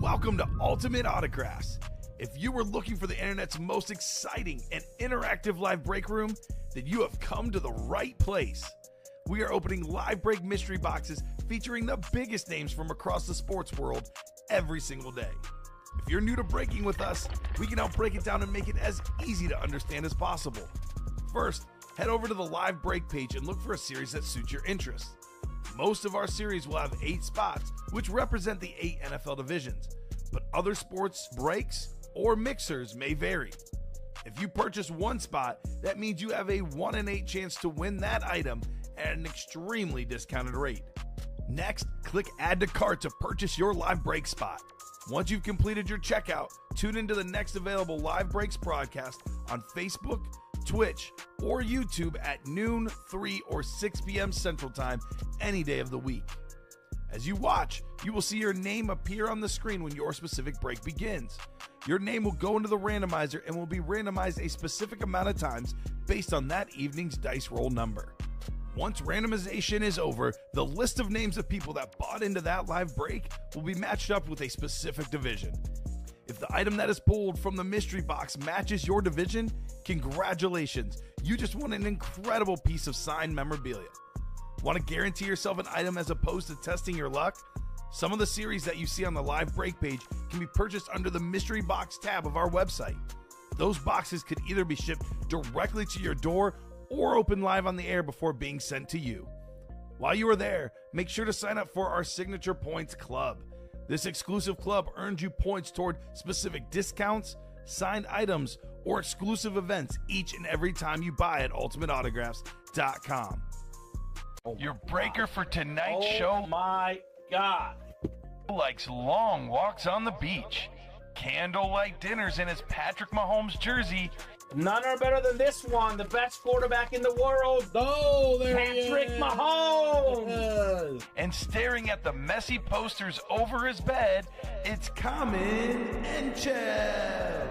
Welcome to Ultimate Autographs. If you were looking for the internet's most exciting and interactive live break room, then you have come to the right place. We are opening live break mystery boxes featuring the biggest names from across the sports world every single day. If you're new to breaking with us, we can help break it down and make it as easy to understand as possible. First, head over to the live break page and look for a series that suits your interests. Most of our series will have 8 spots, which represent the 8 NFL divisions, but other sports breaks or mixers may vary. If you purchase one spot, that means you have a 1 in 8 chance to win that item at an extremely discounted rate. Next, click Add to Cart to purchase your live break spot. Once you've completed your checkout, tune into the next available live breaks broadcast on Facebook, Twitch, or YouTube at noon, 3, or 6 p.m. Central Time any day of the week. As you watch, you will see your name appear on the screen when your specific break begins. Your name will go into the randomizer and will be randomized a specific amount of times based on that evening's dice roll number. Once randomization is over, the list of names of people that bought into that live break will be matched up with a specific division. If the item that is pulled from the mystery box matches your division, congratulations, you just won an incredible piece of signed memorabilia. Want to guarantee yourself an item as opposed to testing your luck? Some of the series that you see on the live break page can be purchased under the mystery box tab of our website. Those boxes could either be shipped directly to your door or open live on the air before being sent to you. While you are there, make sure to sign up for our Signature Points Club. This exclusive club earns you points toward specific discounts, signed items, or exclusive events each and every time you buy at ultimateautographs.com. Your breaker for tonight's show. Oh my God. Likes long walks on the beach, candlelight dinners in his Patrick Mahomes jersey, None are better than this one, the best quarterback in the world. Oh, there Patrick he is. Mahomes. and staring at the messy posters over his bed, it's Kamen Entchev.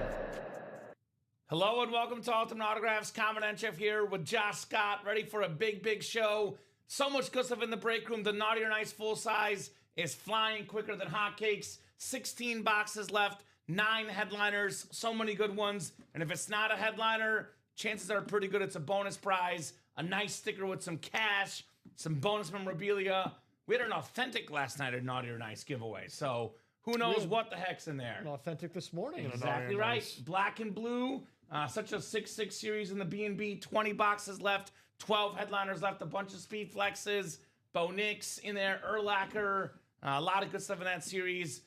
Hello and welcome to Ultimate Autographs. Kamen Entchev here with Josh Scott, ready for a big show. So much good stuff in the break room. The Naughty or Nice full size is flying quicker than hotcakes. 16 boxes left, 9 headliners, so many good ones. And if it's not a headliner, chances are pretty good it's a bonus prize, a nice sticker with some cash, some bonus memorabilia. We had an authentic last night at Naughty or Nice giveaway, so who knows what the heck's in there. An authentic this morning. Exactly right. Black and blue, such a 6-6 series in the B&B, 20 boxes left, 12 headliners left, a bunch of speed flexes, Bo Nix in there, Urlacher, a lot of good stuff in that series.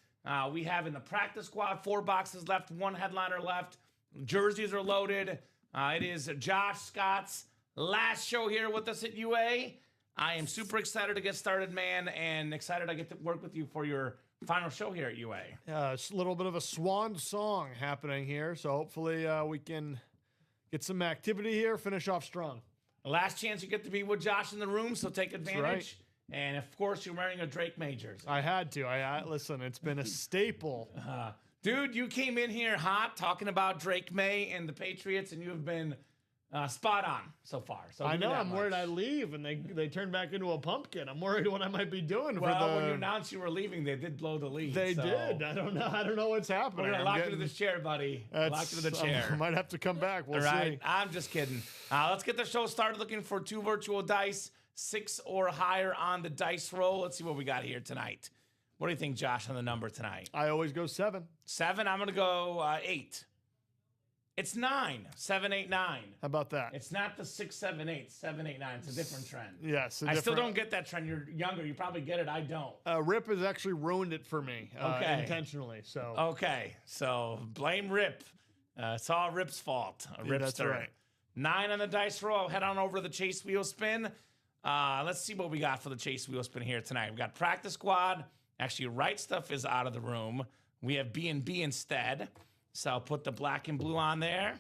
We have in the practice squad 4 boxes left, 1 headliner left. Jerseys are loaded. It is Josh Scott's last show here with us at UA. I am super excited to get started, man, and excited I get to work with you for your final show here at UA. It's a little bit of a swan song happening here, so hopefully we can get some activity here, finish off strong. The last chance you get to be with Josh in the room, so take advantage. Right. And of course, you're wearing a Drake May jersey. I had to. Listen, it's been a staple. Dude, you came in here hot talking about Drake May and the Patriots, and you have been spot on so far. So I know. I'm worried I leave and they turn back into a pumpkin. I'm worried what I might be doing. Well, when you announced you were leaving, they did blow the lead. They so. did. I don't know what's happening. We're gonna lock you to this chair, buddy. Lock you to the chair. I might have to come back. We'll All right. see. I'm just kidding. Let's get the show started. Looking for 2 virtual dice, 6 or higher on the dice roll. Let's see what we got here tonight. What do you think, Josh, on the number tonight? I always go 7. 7. I'm gonna go 8. It's 9. 7, 8, 9. How about that? It's not the 6, 7, 8. 7, 8, 9. It's a different trend. Yes. I still don't get that trend. You're younger. You probably get it. I don't. Rip has actually ruined it for me intentionally. So Okay. So blame Rip. It's all Rip's fault. Rip's that's turn. right. 9 on the dice roll. Head on over to the Chase Wheel Spin. Let's see what we got for the Chase Wheel Spin here tonight. We got Practice Squad. Actually, Right Stuff is out of the room. We have B&B instead. So I'll put the black and blue on there.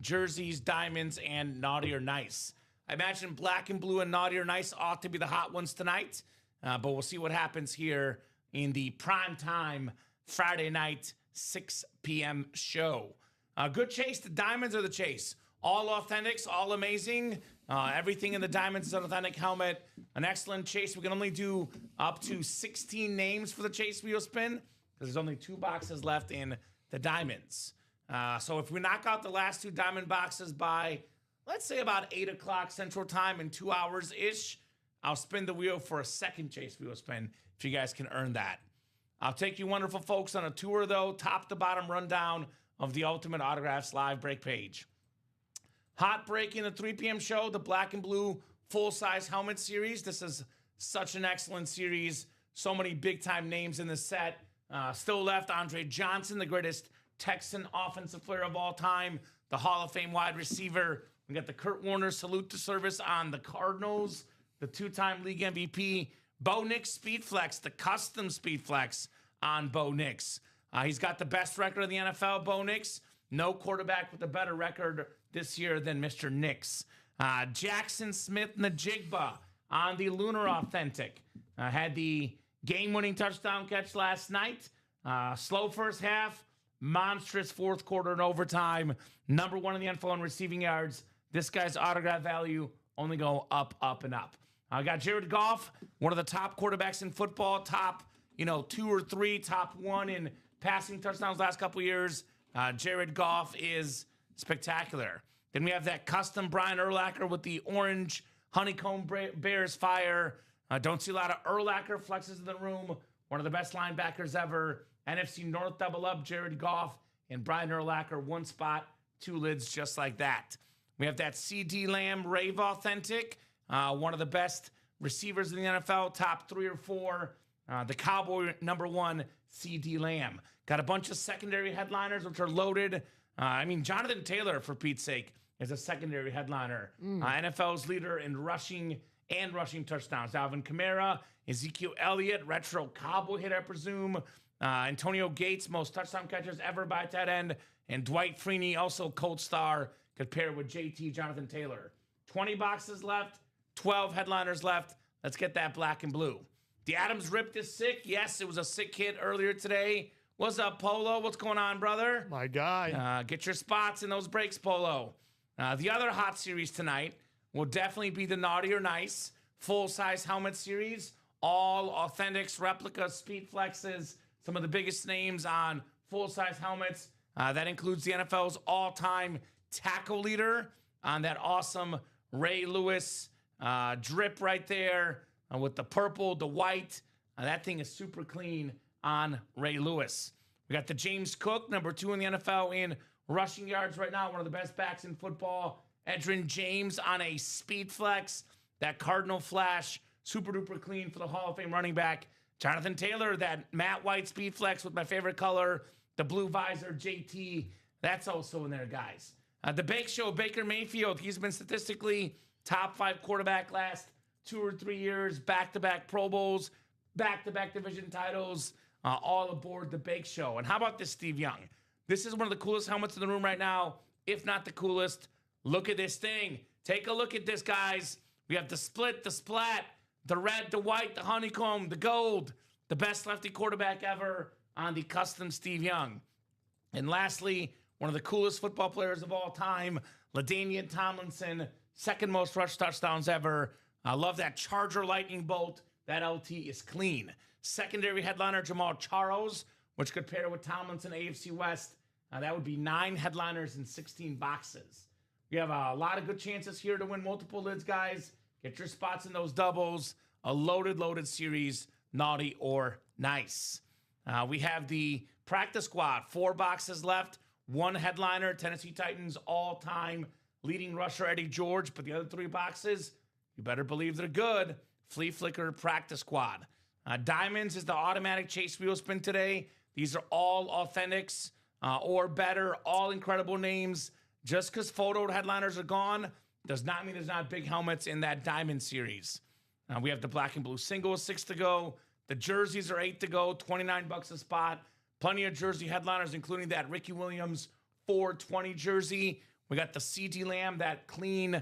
Jerseys, diamonds, and Naughty or Nice. I imagine black and blue and Naughty or Nice ought to be the hot ones tonight. But we'll see what happens here in the prime time Friday night 6 p.m. show. Good chase. The diamonds are the chase. All authentics, all amazing. Everything in the diamonds is an authentic helmet. An excellent chase. We can only do up to 16 names for the Chase Wheel Spin. because there's only 2 boxes left in the diamonds. So if we knock out the last 2 diamond boxes by, let's say, about 8 o'clock Central Time in 2 hours-ish, I'll spin the wheel for a second chase wheel spin if you guys can earn that. I'll take you wonderful folks on a tour, though, top to bottom rundown of the Ultimate Autographs live break page. Hot break in the 3 p.m. show, the Black and Blue full-size helmet series. This is such an excellent series. So many big-time names in the set. Still left, Andre Johnson, the greatest Texan offensive player of all time, the Hall of Fame wide receiver. We got the Kurt Warner salute to service on the Cardinals, the 2-time league MVP, Bo Nix Speedflex, the custom Speedflex on Bo Nix. He's got the best record of the NFL, Bo Nix. No quarterback with a better record this year than Mr. Nix. Jackson Smith Najigba on the Lunar Authentic. Had the game-winning touchdown catch last night. Slow first half, monstrous fourth quarter and overtime. Number 1 in the NFL in receiving yards. This guy's autograph value only go up, up, and up. I got Jared Goff, one of the top quarterbacks in football, top 2 or 3, top 1 in passing touchdowns last couple years. Jared Goff is spectacular. Then we have that custom Brian Urlacher with the orange honeycomb Bears fire. Don't see a lot of Urlacher flexes in the room. One of the best linebackers ever. NFC North double up, Jared Goff and Brian Urlacher, 1 spot, 2 lids just like that. We have that CD Lamb Rave Authentic. One of the best receivers in the NFL, top 3 or 4. The Cowboy number 1, CD Lamb. Got a bunch of secondary headliners, which are loaded. Jonathan Taylor, for Pete's sake, is a secondary headliner. NFL's leader in rushing and rushing touchdowns. Alvin Kamara, Ezekiel Elliott, retro Cowboy hit, I presume. Antonio Gates, most touchdown catchers ever by tight end. And Dwight Freeney, also Cold Star, could pair with JT Jonathan Taylor. 20 boxes left, 12 headliners left. Let's get that black and blue. The Adams Ripped is sick. Yes, it was a sick hit earlier today. What's up, Polo? What's going on, brother? My guy. Get your spots in those breaks, Polo. The other hot series tonight will definitely be the Naughty or Nice full-size helmet series. All authentics, replicas, speed flexes, some of the biggest names on full-size helmets. That includes the NFL's all-time tackle leader on that awesome Ray Lewis drip right there with the purple, the white. That thing is super clean on Ray Lewis. We got the James Cook, number 2 in the NFL in rushing yards right now, one of the best backs in football. Edgerrin James on a speed flex. That Cardinal Flash, super duper clean for the Hall of Fame running back. Jonathan Taylor, that matte white speed flex with my favorite color, the blue visor, JT. That's also in there, guys. The Bake Show, Baker Mayfield. He's been statistically top 5 quarterback last 2 or 3 years, back-to-back Pro Bowls, back-to-back division titles, all aboard the Bake Show. And how about this, Steve Young? This is one of the coolest helmets in the room right now, if not the coolest. Look at this thing. Take a look at this, guys. We have the split, the splat, the red, the white, the honeycomb, the gold, the best lefty quarterback ever on the custom Steve Young. And lastly, one of the coolest football players of all time, LaDainian Tomlinson, second most rush touchdowns ever. I love that Charger lightning bolt. That LT is clean. Secondary headliner, Jamal Charles, which could pair with Tomlinson, AFC West. That would be 9 headliners and 16 boxes. We have a lot of good chances here to win multiple lids, guys. Get your spots in those doubles. A loaded series, Naughty or Nice. We have the practice squad. 4 boxes left. 1 headliner, Tennessee Titans all-time leading rusher Eddie George. But the other 3 boxes, you better believe they're good. Flea Flicker practice squad. Diamonds is the automatic chase wheel spin today. These are all authentics or better, all incredible names. Just because photo headliners are gone does not mean there's not big helmets in that diamond series. We have the black and blue singles, 6 to go. The jerseys are 8 to go, $29 a spot. Plenty of jersey headliners, including that Ricky Williams 420 jersey. We got the CD Lamb, that clean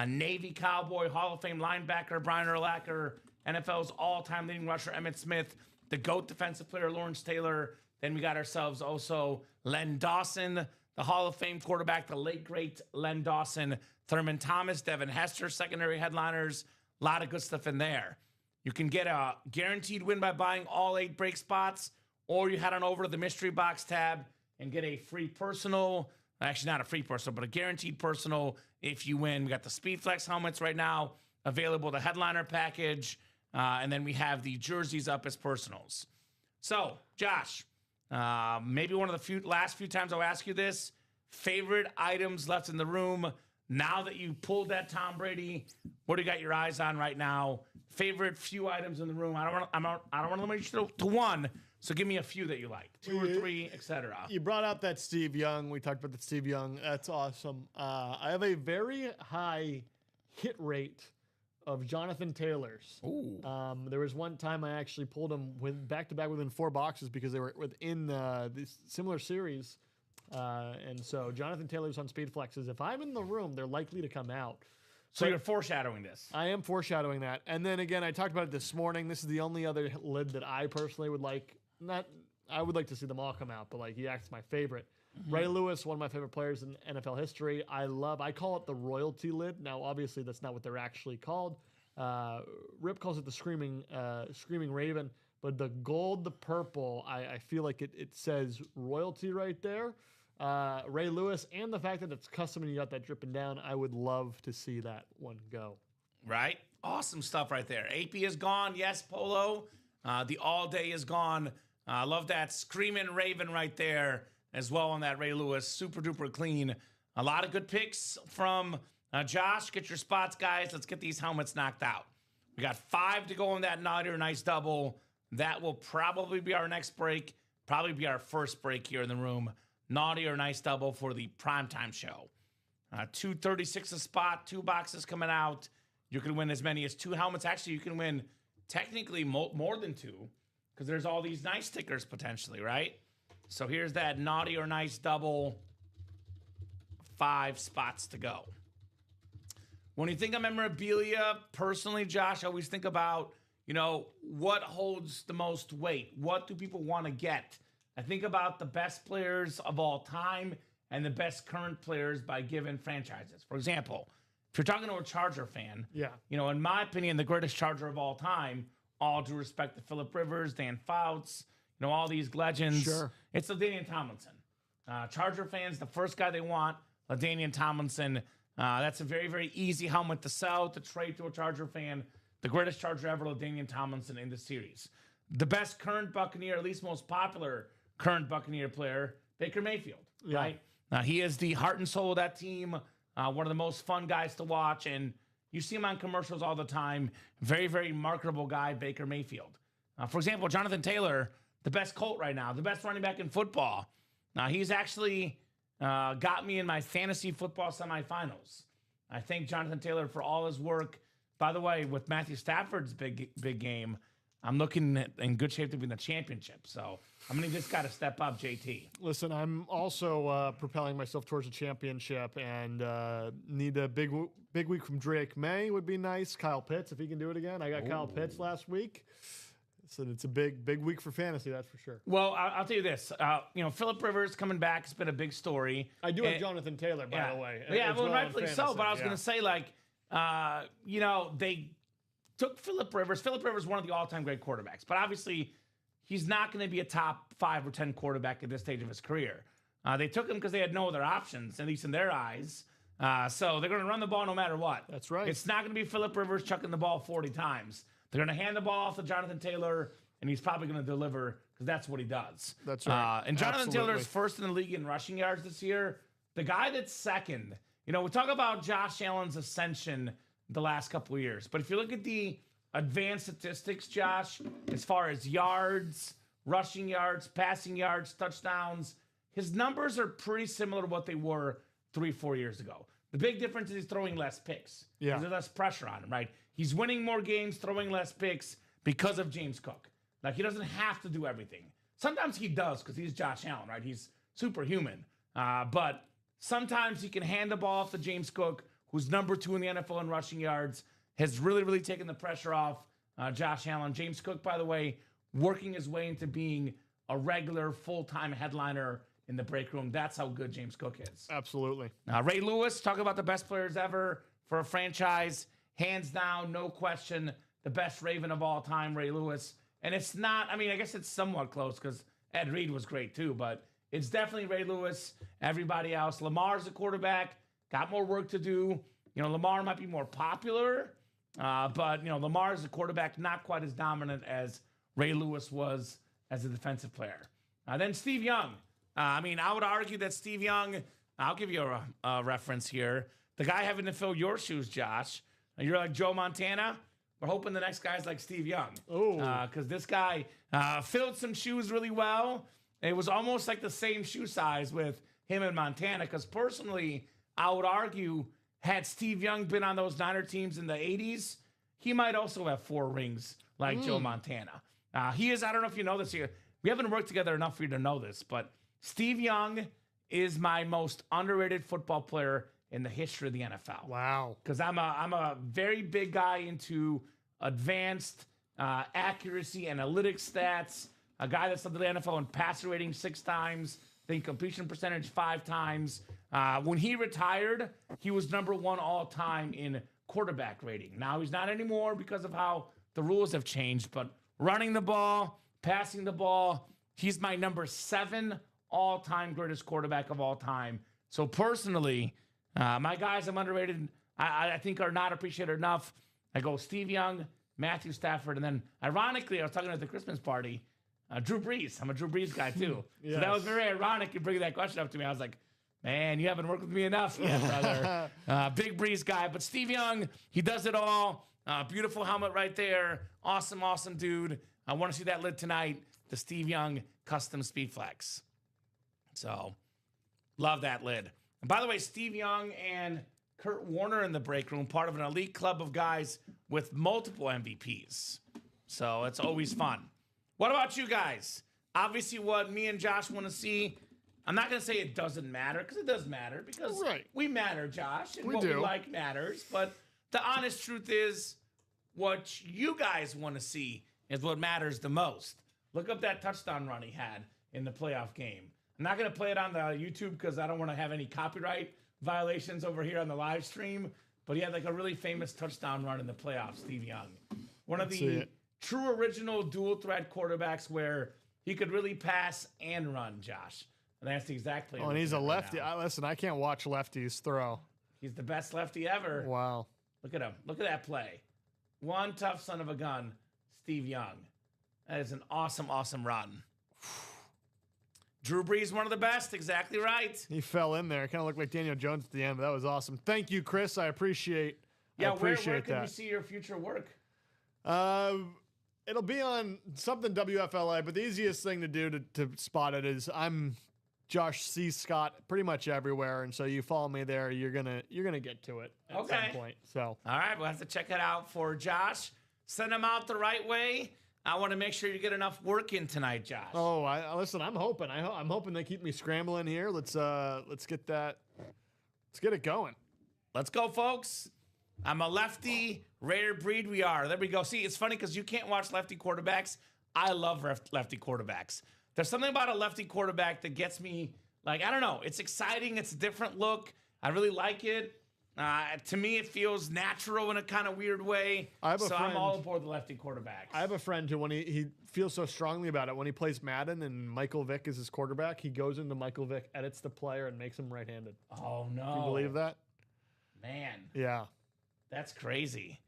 Navy Cowboy Hall of Fame linebacker Brian Urlacher, NFL's all-time leading rusher Emmitt Smith, the GOAT defensive player Lawrence Taylor. Then we got ourselves also Len Dawson, the Hall of Fame quarterback, the late great Len Dawson, Thurman Thomas, Devin Hester, secondary headliners. A lot of good stuff in there. You can get a guaranteed win by buying all 8 break spots or you head on over to the mystery box tab and get a free personal. Actually, not a free personal, but a guaranteed personal if you win. We got the Speedflex helmets right now available, the headliner package, and then we have the jerseys up as personals. So, Josh, maybe one of the last few times I'll ask you this. Favorite items left in the room now that you pulled that Tom Brady? What do you got your eyes on right now? Favorite few items in the room? I don't want to limit you to one. So give me a few that you like, 2 or 3, etc. You brought out that Steve Young. We talked about the Steve Young. That's awesome. I have a very high hit rate of Jonathan Taylor's. Ooh. There was one time I actually pulled them with back-to-back within 4 boxes because they were within this similar series. And so Jonathan Taylor's on Speed Flexes. If I'm in the room, they're likely to come out. So you're foreshadowing this. I am foreshadowing that. And then again, I talked about it this morning. This is the only other lid that I personally would like. I would like to see them all come out, but like he acts my favorite. Mm-hmm. Ray Lewis, one of my favorite players in NFL history. I call it the royalty lid. Now, obviously, that's not what they're actually called. Rip calls it the screaming raven, but the gold, the purple, I feel like it says royalty right there. Ray Lewis, and the fact that it's custom and you got that dripping down, I would love to see that one go. Right? Awesome stuff right there. AP is gone. Yes, Polo. The all day is gone. I love that screaming raven right there as well on that Ray Lewis. Super duper clean. A lot of good picks from Josh. Get your spots, guys. Let's get these helmets knocked out. We got 5 to go on that naughty or nice double. That will probably be our next break. Probably be our first break here in the room. Naughty or nice double for the primetime show. $236 a spot, 2 boxes coming out. You can win as many as 2 helmets. Actually, you can win technically more than 2 because there's all these nice stickers potentially, right? So here's that naughty or nice double. 5 spots to go. When you think of memorabilia, personally, Josh, I always think about, what holds the most weight? What do people want to get? I think about the best players of all time and the best current players by given franchises. For example, if you're talking to a Charger fan, in my opinion, the greatest Charger of all time, all due respect to Phillip Rivers, Dan Fouts, all these legends. Sure. It's LaDainian Tomlinson. Charger fans, the first guy they want, LaDainian Tomlinson. That's a very, very easy helmet to sell, to trade to a Charger fan. The greatest Charger ever, LaDainian Tomlinson in the series. The best current Buccaneer, at least most popular current Buccaneer player, Baker Mayfield, right? He is the heart and soul of that team, one of the most fun guys to watch, and you see him on commercials all the time. Very, very marketable guy, Baker Mayfield. For example, Jonathan Taylor, the best Colt right now, the best running back in football. He's actually got me in my fantasy football semifinals. I thank Jonathan Taylor for all his work. By the way, with Matthew Stafford's big game, I'm looking in good shape to be in the championship. So I'm going to just got to step up, JT. Listen, I'm also propelling myself towards a championship and need a big week from Drake May would be nice. Kyle Pitts, if he can do it again. I got Kyle Pitts last week. So it's a big week for fantasy, that's for sure. Well, I'll tell you this. Phillip Rivers coming back has been a big story. I do have Jonathan Taylor, by the way. Yeah, well, rightfully so. But I was going to say, they took Phillip Rivers. Phillip Rivers is one of the all-time great quarterbacks. But obviously, he's not going to be a top 5 or 10 quarterback at this stage of his career. They took him because they had no other options, at least in their eyes. So they're going to run the ball no matter what. That's right. It's not going to be Phillip Rivers chucking the ball 40 times. They're going to hand the ball off to Jonathan Taylor, and he's probably going to deliver because that's what he does. That's right. And Jonathan Taylor's first in the league in rushing yards this year. The guy that's second, we talk about Josh Allen's ascension the last couple of years. But if you look at the advanced statistics, Josh, as far as yards, rushing yards, passing yards, touchdowns, his numbers are pretty similar to what they were 3-4 years ago. The big difference is he's throwing less picks. Yeah. There's less pressure on him, right? He's winning more games, throwing less picks because of James Cook. Like, he doesn't have to do everything. Sometimes he does because he's Josh Allen, right? He's superhuman. But sometimes he can hand the ball off to James Cook, who's number 2 in the NFL in rushing yards, has really, really taken the pressure off Josh Allen. James Cook, by the way, working his way into being a regular full-time headliner in the break room. That's how good James Cook is. Absolutely. Ray Lewis, talk about the best players ever for a franchise. Hands down, no question, the best Raven of all time, Ray Lewis. And it's not, I guess it's somewhat close because Ed Reed was great too, but it's definitely Ray Lewis. Everybody else. Lamar's a quarterback. Got more work to do. Lamar might be more popular, but Lamar's a quarterback not quite as dominant as Ray Lewis was as a defensive player. Then Steve Young. I would argue that Steve Young, I'll give you a reference here. The guy having to fill your shoes, Josh. You're like Joe Montana. We're hoping the next guy's like Steve Young. Because this guy filled some shoes really well. It was almost like the same shoe size with him and Montana. Because personally, I would argue, had Steve Young been on those Niner teams in the 80s, he might also have 4 rings like Joe Montana. He is, I don't know if you know this here. We haven't worked together enough for you to know this, but Steve Young is my most underrated football player in the history of the NFL. Wow. Because I'm a very big guy into advanced accuracy, analytics stats, a guy that's led the NFL in passer rating 6 times, I think completion percentage 5 times. When he retired, he was number 1 all time in quarterback rating. Now he's not anymore because of how the rules have changed, but running the ball, passing the ball, he's my number 7 all-time greatest quarterback of all time. So personally, my guys I'm underrated, I think are not appreciated enough. I go Steve Young, Matthew Stafford, and then ironically, I was talking at the Christmas party, Drew Brees. I'm a Drew Brees guy too. Yes. So that was very ironic you bringing that question up to me. I was like, man, you haven't worked with me enough yet, brother. Big Brees guy. But Steve Young, he does it all. Beautiful helmet right there. Awesome, awesome dude. I want to see that lid tonight. The Steve Young Custom Speed Flex. So, love that lid. And by the way, Steve Young and Kurt Warner in the break room, part of an elite club of guys with multiple MVPs. So, it's always fun. What about you guys? Obviously, what me and Josh want to see, I'm not going to say it doesn't matter, because it does matter, because we matter, Josh, and what we like matters. But the honest truth is, what you guys want to see is what matters the most. Look up that touchdown run he had in the playoff game. I'm not going to play it on the YouTube because I don't want to have any copyright violations over here on the live stream, but he had like a really famous touchdown run in the playoffs, Steve Young. One of the true original dual threat quarterbacks where he could really pass and run, Josh. And that's the exact play. Oh, and he's a lefty. Listen, I can't watch lefties throw. He's the best lefty ever. Wow. Look at him. Look at that play. One tough son of a gun, Steve Young. That is an awesome, awesome run. Drew Brees, one of the best. Exactly right. He fell in there. Kind of looked like Daniel Jones at the end, but that was awesome. Thank you, Chris. I appreciate where can we see your future work? It'll be on something WFLA, but the easiest thing to do to spot it is I'm Josh C. Scott pretty much everywhere, and so you follow me there, you're gonna get to it at some point. So all right, we'll have to check it out for Josh. Send him out the right way. I want to make sure you get enough work in tonight, Josh. Oh, listen. I'm hoping. I'm hoping they keep me scrambling here. Let's get that. Let's get it going. Let's go, folks. I'm a lefty, rare breed. We are. There we go. See, it's funny because you can't watch lefty quarterbacks. I love lefty quarterbacks. There's something about a lefty quarterback that gets me, like, I don't know. It's exciting. It's a different look. I really like it. To me, it feels natural in a kind of weird way. I'm all aboard the lefty quarterback. I have a friend who, when he feels so strongly about it, when he plays Madden and Michael Vick is his quarterback, he goes into Michael Vick, edits the player, and makes him right-handed. Oh, no. Can you believe that? Man. Yeah. That's crazy.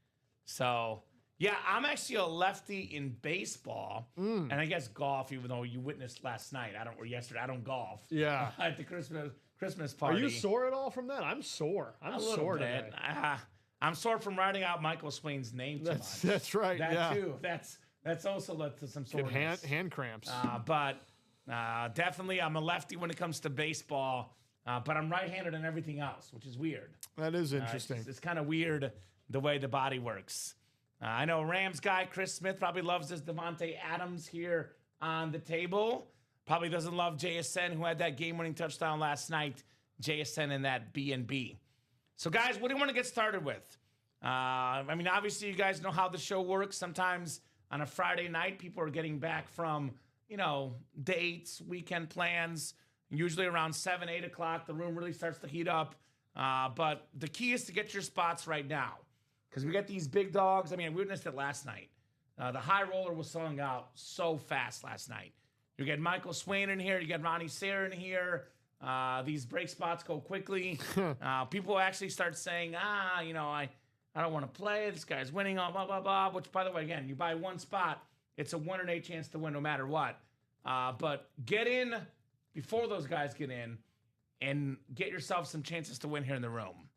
So, yeah, I'm actually a lefty in baseball, and I guess golf, even though you witnessed last night, or yesterday, I don't golf. Yeah. At the Christmas party. Are you sore at all from that? I'm sore. I'm sore today. I'm sore from writing out Michael Swain's name too much. That's right. That too. That's also led to some soreness. Hand cramps. But definitely, I'm a lefty when it comes to baseball. But I'm right-handed in everything else, which is weird. That is interesting. It's kind of weird the way the body works. I know Rams guy Chris Smith probably loves this Devontae Adams here on the table. Probably doesn't love JSN, who had that game-winning touchdown last night. JSN in that B&B. So, guys, what do you want to get started with? Obviously, you guys know how the show works. Sometimes on a Friday night, people are getting back from, dates, weekend plans. Usually around 7, 8 o'clock, the room really starts to heat up. But the key is to get your spots right now, because we got these big dogs. We witnessed it last night. The high roller was selling out so fast last night. You get Michael Swain in here. You get Ronnie Sayre in here. These break spots go quickly. People actually start saying, I don't want to play. This guy's winning, blah, blah, blah. Which, by the way, again, you buy one spot, it's a 1 in 8 chance to win no matter what. But get in before those guys get in and get yourself some chances to win here in the room.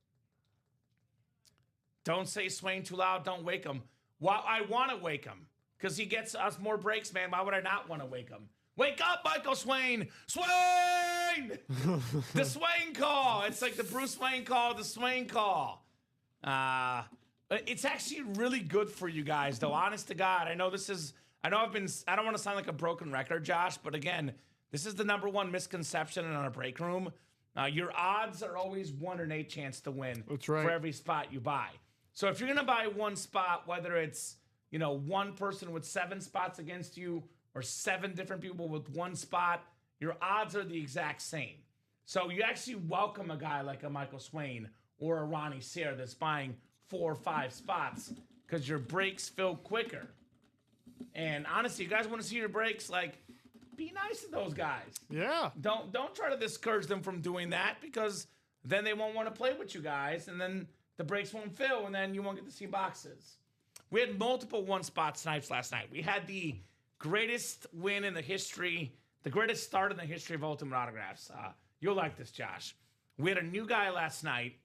Don't say Swain too loud. Don't wake him. Well, I want to wake him because he gets us more breaks, man. Why would I not want to wake him? Wake up, Michael Swain! Swain! The Swain call. It's like the Bruce Wayne call, the Swain call. It's actually really good for you guys, though. Honest to God, I don't want to sound like a broken record, Josh, but again, this is the #1 misconception in our break room. Your odds are always 1 in 8 chance to win. That's right. For every spot you buy. So if you're going to buy one spot, whether it's, one person with 7 spots against you or 7 different people with 1 spot, your odds are the exact same. So you actually welcome a guy like a Michael Swain or a Ronnie Sayre that's buying 4 or 5 spots because your breaks fill quicker. And honestly, you guys want to see your breaks, be nice to those guys. Yeah. Don't try to discourage them from doing that because then they won't want to play with you guys, and then the breaks won't fill, and then you won't get to see boxes. We had multiple 1-spot snipes last night. We had the greatest win in the history, the greatest start in the history of Ultimate Autographs. You'll like this, Josh. We had a new guy last night,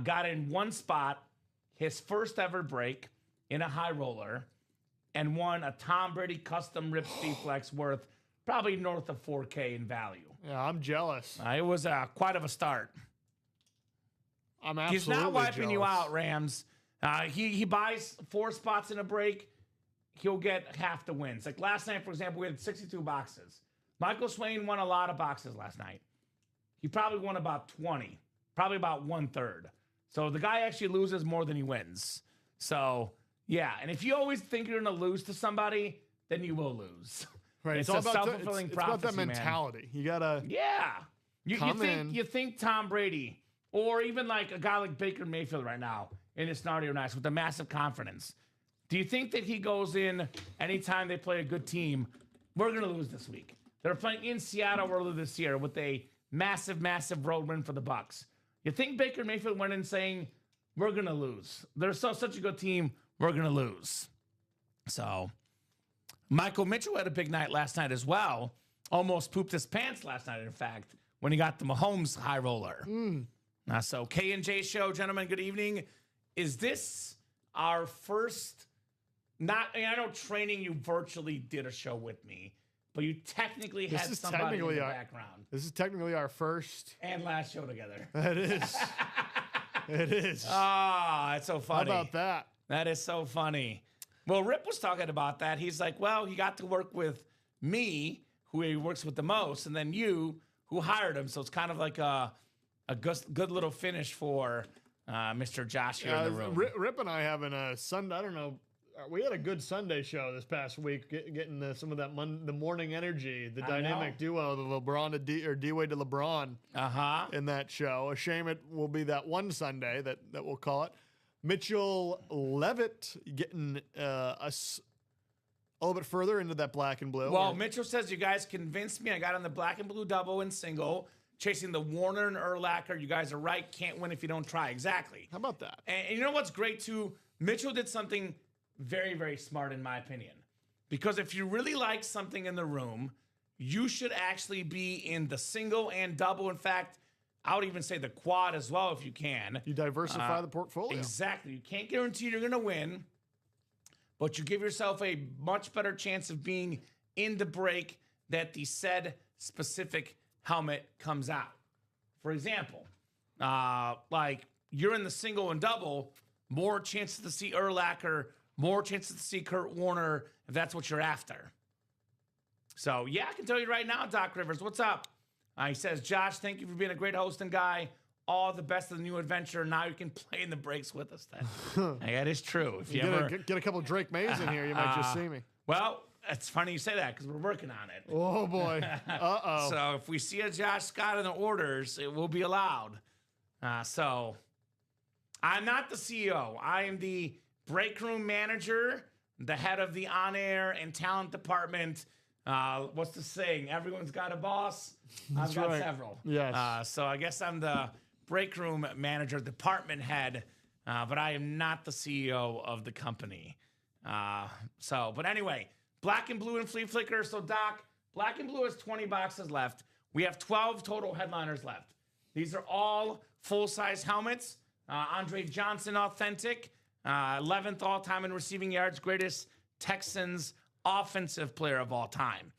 got in 1 spot, his first ever break in a high roller, and won a Tom Brady custom rip speed flex worth probably north of $4K in value. Yeah, I'm jealous. It was quite of a start. I'm absolutely He's not wiping you jealous. out, Rams. He buys 4 spots in a break. He'll get half the wins. Like last night, for example, we had 62 boxes. Michael Swain won a lot of boxes last night. He probably won about 20, probably about 1/3. So the guy actually loses more than he wins. So, yeah. And if you always think you're going to lose to somebody, then you will lose. Right. It's all a about self-fulfilling it's about that prophecy, man. mentality. You gotta. Yeah. You You think Tom Brady, or even like a guy like Baker Mayfield right now in his Snarty or Nice with a massive confidence. Do you think that he goes in anytime they play a good team, we're going to lose this week? They're playing in Seattle earlier this year with a massive, massive road win for the Bucs. You think Baker Mayfield went in saying, we're going to lose? They're such a good team, we're going to lose. So, Michael Mitchell had a big night last night as well. Almost pooped his pants last night, in fact, when he got the Mahomes high roller. So, K&J Show, gentlemen, good evening. Is this our first... I know Training, you virtually did a show with me, but you technically had somebody in the background. This is technically our first and last show together. It is. It is. Ah, it's so funny. How about that? That is so funny. Well, Rip was talking about that. He's like, well, he got to work with me, who he works with the most, and then you, who hired him. So it's kind of like a good little finish for Mr. Josh here in the room. Rip and I having a Sunday, I don't know, we had a good Sunday show this past week, getting some of that the morning energy, the dynamic duo, the LeBron to D-Wade to LeBron in that show. A shame it will be that one Sunday that we'll call it. Mitchell Levitt getting us a little bit further into that black and blue. Well, Mitchell says, you guys convinced me. I got on the black and blue double and single, chasing the Warner and Urlacher. You guys are right. Can't win if you don't try. Exactly. How about that? And you know what's great, too? Mitchell did something very, very smart, in my opinion. Because if you really like something in the room, you should actually be in the single and double. In fact, I would even say the quad as well if you can. You diversify the portfolio. Exactly. You can't guarantee you're going to win, but you give yourself a much better chance of being in the break that the said specific helmet comes out. For example, like you're in the single and double, more chances to see Urlacher, more chances to see Kurt Warner, if that's what you're after. So, yeah, I can tell you right now, Doc Rivers, what's up? He says, Josh, thank you for being a great host and guy. All the best of the new adventure. Now you can play in the breaks with us then. That is true. If you ever get a couple of Drake Mays in here, you might just see me. Well, it's funny you say that because we're working on it. Oh, boy. Uh-oh. So if we see a Josh Scott in the orders, it will be allowed. So I'm not the CEO. I am the break room manager, the head of the on-air and talent department. What's the saying? Everyone's got a boss. I've got right. several. Yes. So I guess I'm the break room manager, department head, but I am not the CEO of the company. But anyway, black and blue and flea flicker. So Doc, black and blue has 20 boxes left. We have 12 total headliners left. These are all full-size helmets. Andre Johnson authentic, 11th all-time in receiving yards, greatest Texans offensive player of all time.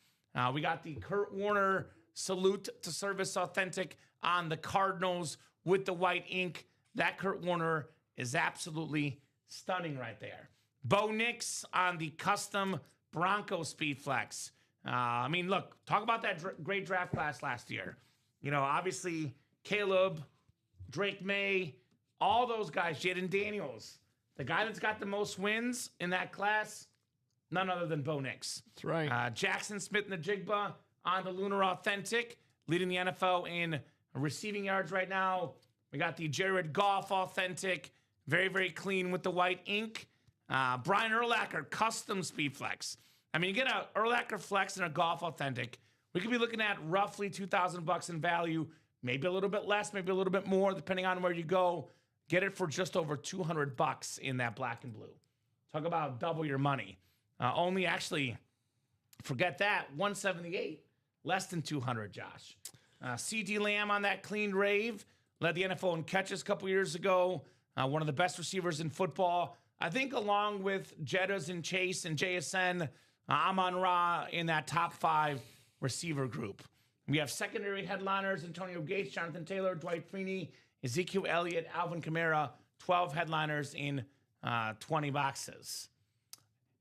We got the Kurt Warner salute to service authentic on the Cardinals with the white ink. That Kurt Warner is absolutely stunning right there. Bo Nix on the custom Bronco Speed Flex. I mean, look, talk about that great draft class last year. You know, obviously, Caleb, Drake May, all those guys, Jaden Daniels. The guy that's got the most wins in that class, none other than Bo Nix. That's right. Jackson Smith-Njigba on the Lunar Authentic, leading the NFL in receiving yards right now. We got the Jared Goff Authentic, very, very clean with the white ink. Brian Urlacher Custom Speed Flex. I mean, you get a Urlacher Flex and a Goff Authentic. We could be looking at roughly $2,000 in value, maybe a little bit less, maybe a little bit more, depending on where you go. Get it for just over $200 in that black and blue. Talk about double your money. Only actually, forget that, 178, less than 200, Josh. C.D. Lamb on that clean rave, led the NFL in catches a couple years ago. One of the best receivers in football. I think along with Jettas and Chase and JSN, Amon-Ra in that top 5 receiver group. We have secondary headliners, Antonio Gates, Jonathan Taylor, Dwight Freeney, Ezekiel Elliott, Alvin Kamara, 12 headliners in 20 boxes.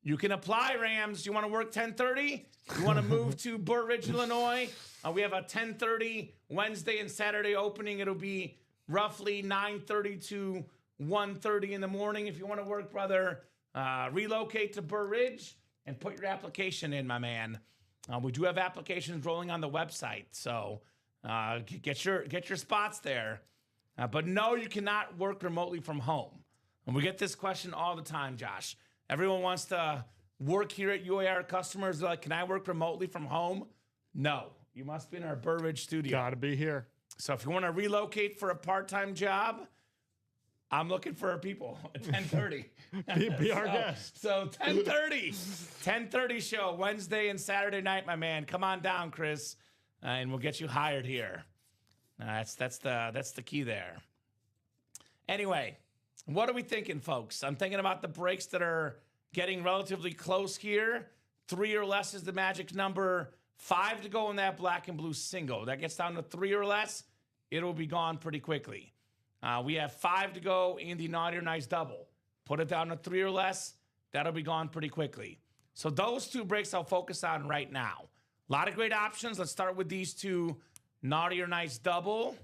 You can apply, Rams. You want to work 10:30? You want to move to Burr Ridge, Illinois? We have a 10:30 Wednesday and Saturday opening. It'll be roughly 9:30 to 1:30 in the morning. If you want to work, brother, relocate to Burr Ridge and put your application in, my man. We do have applications rolling on the website, so get your spots there. But no, you cannot work remotely from home. And we get this question all the time, Josh. Everyone wants to work here at UAR customers. They're like, can I work remotely from home? No, you must be in our Burr Ridge studio. Gotta be here. So if you want to relocate for a part-time job, I'm looking for people at 10:30. Be our guest. So 10:30 show Wednesday and Saturday night, my man. Come on down, Chris, and we'll get you hired here. That's the key there. Anyway, what are we thinking, folks? I'm thinking about the breaks that are getting relatively close here. 3 or less is the magic number. 5 to go in that black and blue single. That gets down to 3 or less, it'll be gone pretty quickly. We have 5 to go in the naughty or nice double. Put it down to 3 or less, that'll be gone pretty quickly. So those 2 breaks I'll focus on right now. A lot of great options. Let's start with these 2. Naughty or nice double.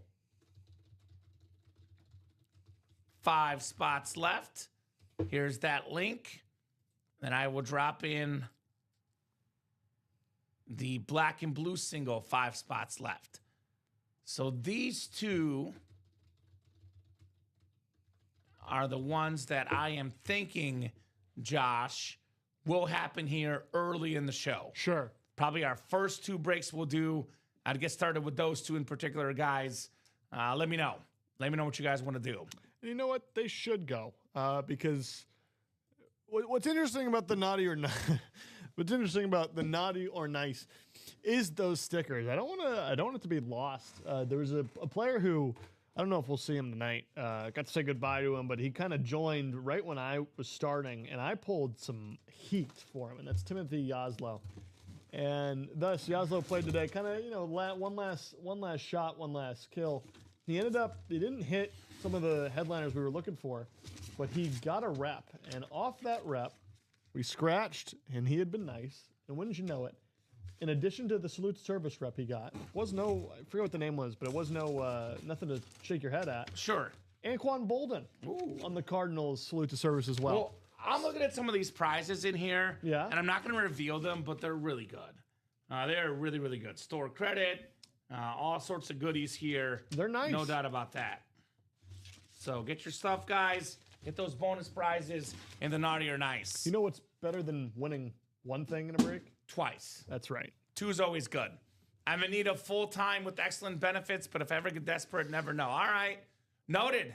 5 spots left. Here's that link. Then I will drop in the black and blue single, 5 spots left. So these 2 are the ones that I am thinking, Josh, will happen here early in the show. Sure. Probably our first 2 breaks we'll do. I'd get started with those 2 in particular, guys. Let me know. Let me know what you guys want to do. And you know what? They should go because what's interesting about the naughty or what's interesting about the naughty or nice is those stickers. I don't want it to be lost. There was a player who, I don't know if we'll see him tonight. Got to say goodbye to him, but he kind of joined right when I was starting, and I pulled some heat for him, and that's Timothy Yaslow. And thus, Yaslow played today, kind of, one last shot, one last kill. He didn't hit some of the headliners we were looking for, but he got a rep, and off that rep, we scratched, and he had been nice, and wouldn't you know it, in addition to the salute to service rep he got, I forget what the name was, but it was nothing to shake your head at. Sure. Anquan Bolden on the Cardinals salute to service as well. Well, I'm looking at some of these prizes in here, Yeah. and I'm not going to reveal them, but they're really good. They're really, really good. Store credit, all sorts of goodies here. They're nice. No doubt about that. So get your stuff, guys. Get those bonus prizes in the naughty or nice. You know what's better than winning one thing in a break? twice. That's right. 2 is always good. I'm in need of full-time with excellent benefits, but if I ever get desperate, never know. All right. Noted.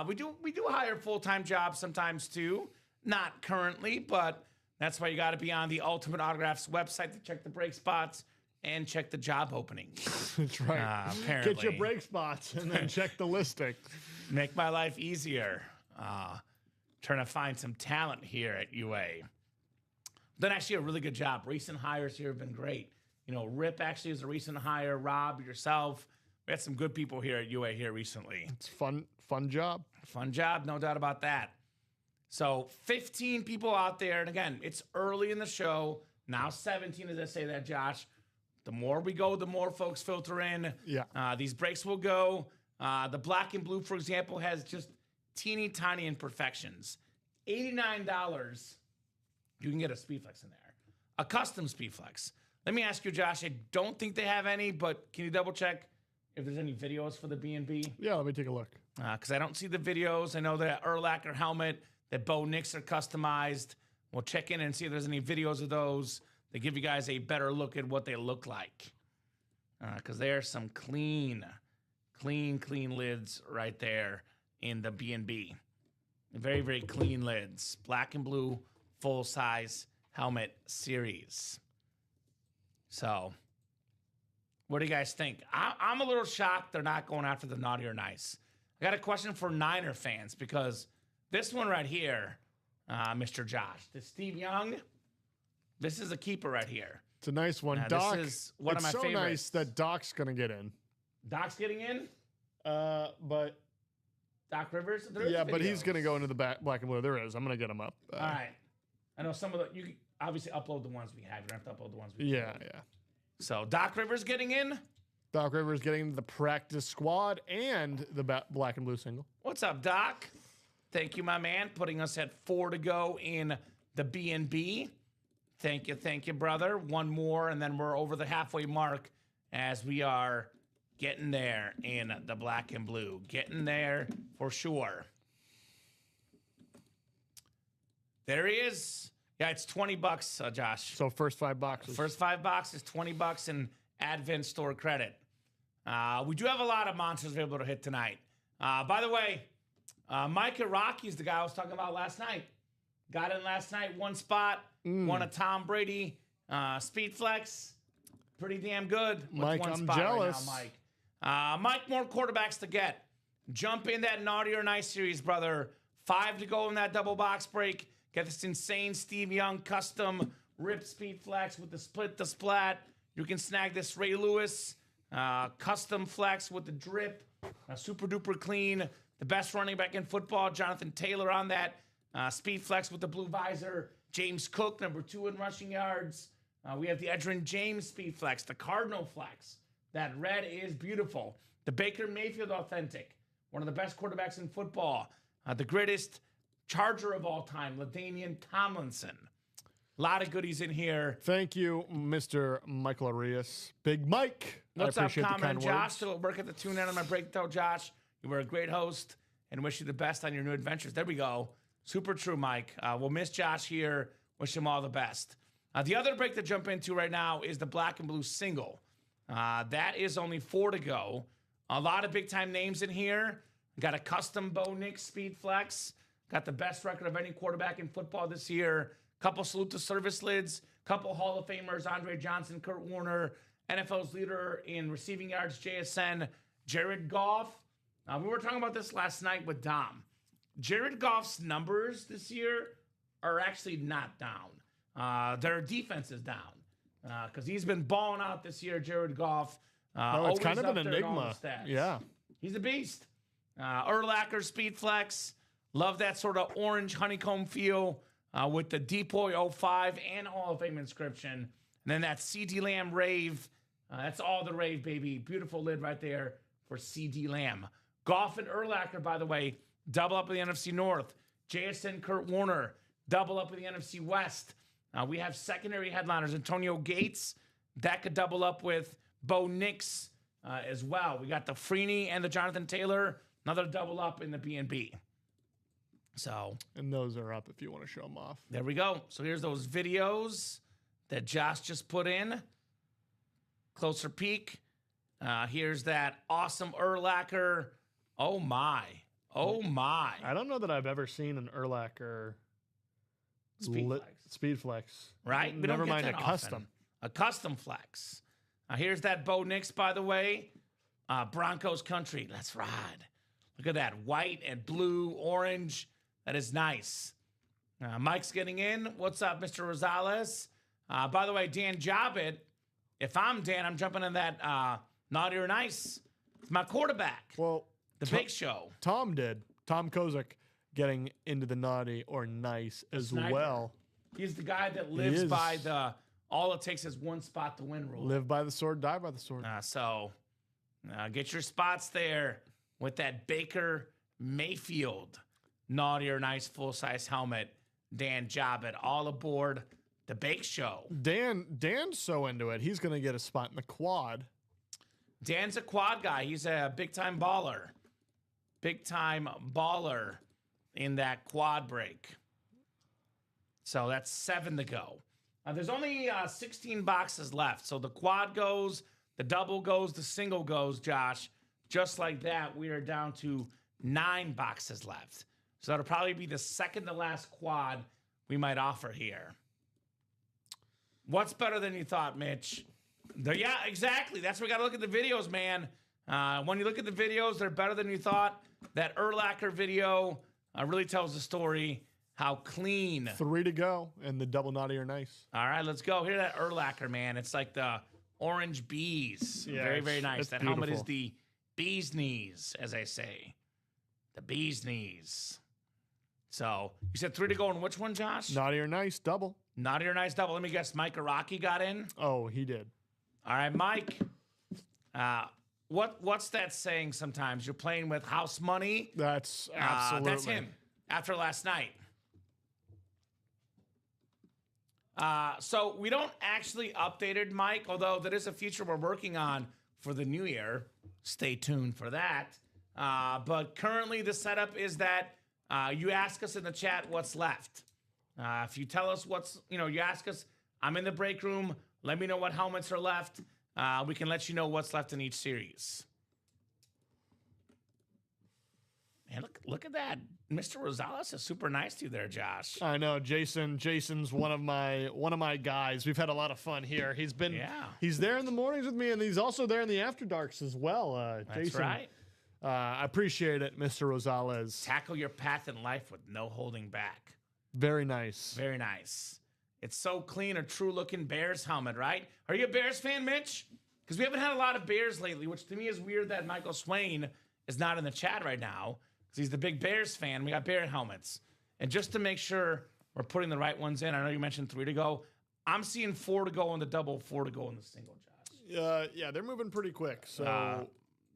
We do hire full-time jobs sometimes too. Not currently, but that's why you got to be on the Ultimate Autographs website to check the break spots and check the job openings. That's right. Apparently. Get your break spots and then check the listing. Make my life easier. Trying to find some talent here at UA. Done actually a really good job. Recent hires here have been great. You know, Rip actually is a recent hire. Rob, yourself. We had some good people here at UA here recently. It's fun job. Fun job, no doubt about that. So 15 people out there. And again, it's early in the show. Now 17 as I say that, Josh. The more we go, the more folks filter in. Yeah. These breaks will go. The black and blue, for example, has just teeny tiny imperfections. $89. You can get a Speedflex in there. A custom Speedflex. Let me ask you, Josh, I don't think they have any, but can you double check if there's any videos for the B&B? Yeah, let me take a look. Because I don't see the videos. I know that Urlacher helmet, that Bo Nix are customized. We'll check in and see if there's any videos of those. They give you guys a better look at what they look like. Because there's some clean lids right there in the B&B. Very, very clean lids. Black and blue, full-size helmet series. So, what do you guys think? I'm a little shocked they're not going after the naughty or nice. I got a question for Niner fans because this one right here, Mr. Josh, the Steve Young, this is a keeper right here. It's a nice one. This Doc, is one of my it's so favorites. nice that Doc's going to get in. Doc's getting in? But Doc Rivers? There's yeah, but videos. he's going to go into the black and blue. There is. I'm going to get him up. All right. I know some of the, you can obviously upload the ones we have. You don't have to upload the ones we have. Yeah. So Doc Rivers getting in? Doc Rivers getting into the practice squad and the black and blue single. What's up, Doc? Thank you, my man, putting us at 4 to go in the B&B. Thank you, brother. One more, and then we're over the halfway mark as we are getting there in the black and blue. Getting there for sure. There he is. Yeah, it's $20, Josh. So first 5 boxes. First 5 boxes, $20 in Advent store credit. We do have a lot of monsters we're able to hit tonight. By the way, Micah Rocky's the guy I was talking about last night. Got in last night, 1 spot, won a Tom Brady Speed Flex. Pretty damn good. With Mike, 1 I'm spot jealous. right now, Mike. Mike, more quarterbacks to get. Jump in that naughty or nice series, brother. 5 to go in that double box break. Get this insane Steve Young custom Rip Speed Flex with the split the splat. You can snag this Ray Lewis custom flex with the drip. Super duper clean. The best running back in football, Jonathan Taylor on that. Speed Flex with the blue visor. James Cook, number 2 in rushing yards. We have the Edgerrin James Speed Flex, the Cardinal Flex. That red is beautiful. The Baker Mayfield Authentic, one of the best quarterbacks in football. The greatest Charger of all time, LaDainian Tomlinson. A lot of goodies in here. Thank you, Mr. Michael Arias. Big Mike. What's I up, appreciate the Kamen kind and Josh? words. Still at work at the tune in on my breakdown, Josh. You were a great host and wish you the best on your new adventures. There we go. Super true, Mike. We'll miss Josh here. Wish him all the best. The other break to jump into right now is the black and blue single. That is only 4 to go. A lot of big-time names in here. Got a custom Bo Nix Speed Flex. Got the best record of any quarterback in football this year. Couple salute to service lids. Couple Hall of Famers, Andre Johnson, Kurt Warner. NFL's leader in receiving yards, JSN, Jared Goff. We were talking about this last night with Dom. Jared Goff's numbers this year are actually not down. Their defense is down. Because he's been balling out this year, Jared Goff. It's kind of always an up there in all enigma. the stats. Yeah. He's a beast. Urlacher Speed Flex. Love that sort of orange honeycomb feel with the Depoy 05 and Hall of Fame inscription. And then that CD Lamb Rave. That's all the rave, baby. Beautiful lid right there for CD Lamb. Goff and Urlacher, by the way, double up in the NFC North. JSN Kurt Warner, double up in the NFC West. We have secondary headliners. Antonio Gates, that could double up with Bo Nix as well. We got the Freeney and the Jonathan Taylor, another double up in the B&B. So, And those are up if you want to show them off. there we go. So here's those videos. that Josh just put in. Closer peek. Here's that awesome Urlacher. Oh my. Oh my. I don't know that I've ever seen an Urlacher Speed Flex. Right? We Never don't get mind that a often. custom. A custom flex. Here's that Bo Nix, by the way. Broncos country. Let's ride. Look at that. White and blue, orange. That is nice. Mike's getting in. What's up, Mr. Rosales? By the way, Dan Jobbitt. If I'm Dan, I'm jumping in that naughty or nice. It's my quarterback. Well, The Big Show. Tom did. Tom Kozik getting into the naughty or nice as Sniper. well. He's the guy that lives by the all it takes is one spot to win rule. Live by the sword, die by the sword. So get your spots there with that Baker Mayfield naughty or nice full-size helmet. Dan Jobbitt all aboard the Bake Show. Dan's so into it, he's going to get a spot in the quad. Dan's a quad guy. He's a big-time baller. Big-time baller in that quad break. So that's 7 to go. There's only 16 boxes left. So the quad goes, the double goes, the single goes, Josh. Just like that, we are down to 9 boxes left. So that'll probably be the second to last quad we might offer here. What's better than you thought, Mitch? Yeah, exactly. That's why we got to look at the videos, man. When you look at the videos, they're better than you thought. That Urlacher video really tells the story. How clean. 3 to go, and the double naughty or nice. All right, let's go. Hear that Urlacher, man. It's like the orange bees. Yeah, very, very nice. That beautiful. helmet is the bee's knees, as I say. The bee's knees. So, you said 3 to go on which one, Josh? Naughty or nice, double. Naughty or nice double. Let me guess, Mike Araki got in? Oh, he did. All right, Mike. What's that saying sometimes? You're playing with house money? That's absolutely. That's him after last night. So we don't actually update it, Mike, although that is a feature we're working on for the new year. Stay tuned for that. But currently the setup is that you ask us in the chat what's left. If you tell us you ask us, I'm in the break room, let me know what helmets are left. We can let you know what's left in each series. Man, look at that. Mr. Rosales is super nice to you there, Josh. I know, Jason's one of my guys. We've had a lot of fun here. He's there in the mornings with me, and he's also there in the after darks as well. That's Jason, right. I appreciate it, Mr. Rosales. Tackle your path in life with no holding back. Very nice. Very nice. It's so clean, a true-looking Bears helmet, right? Are you a Bears fan, Mitch? Because we haven't had a lot of Bears lately, which to me is weird that Michael Swain is not in the chat right now. Because he's the big Bears fan. We got Bear helmets. And just to make sure we're putting the right ones in, I know you mentioned 3 to go. I'm seeing 4 to go on the double, 4 to go on the single, Josh. Yeah, they're moving pretty quick. So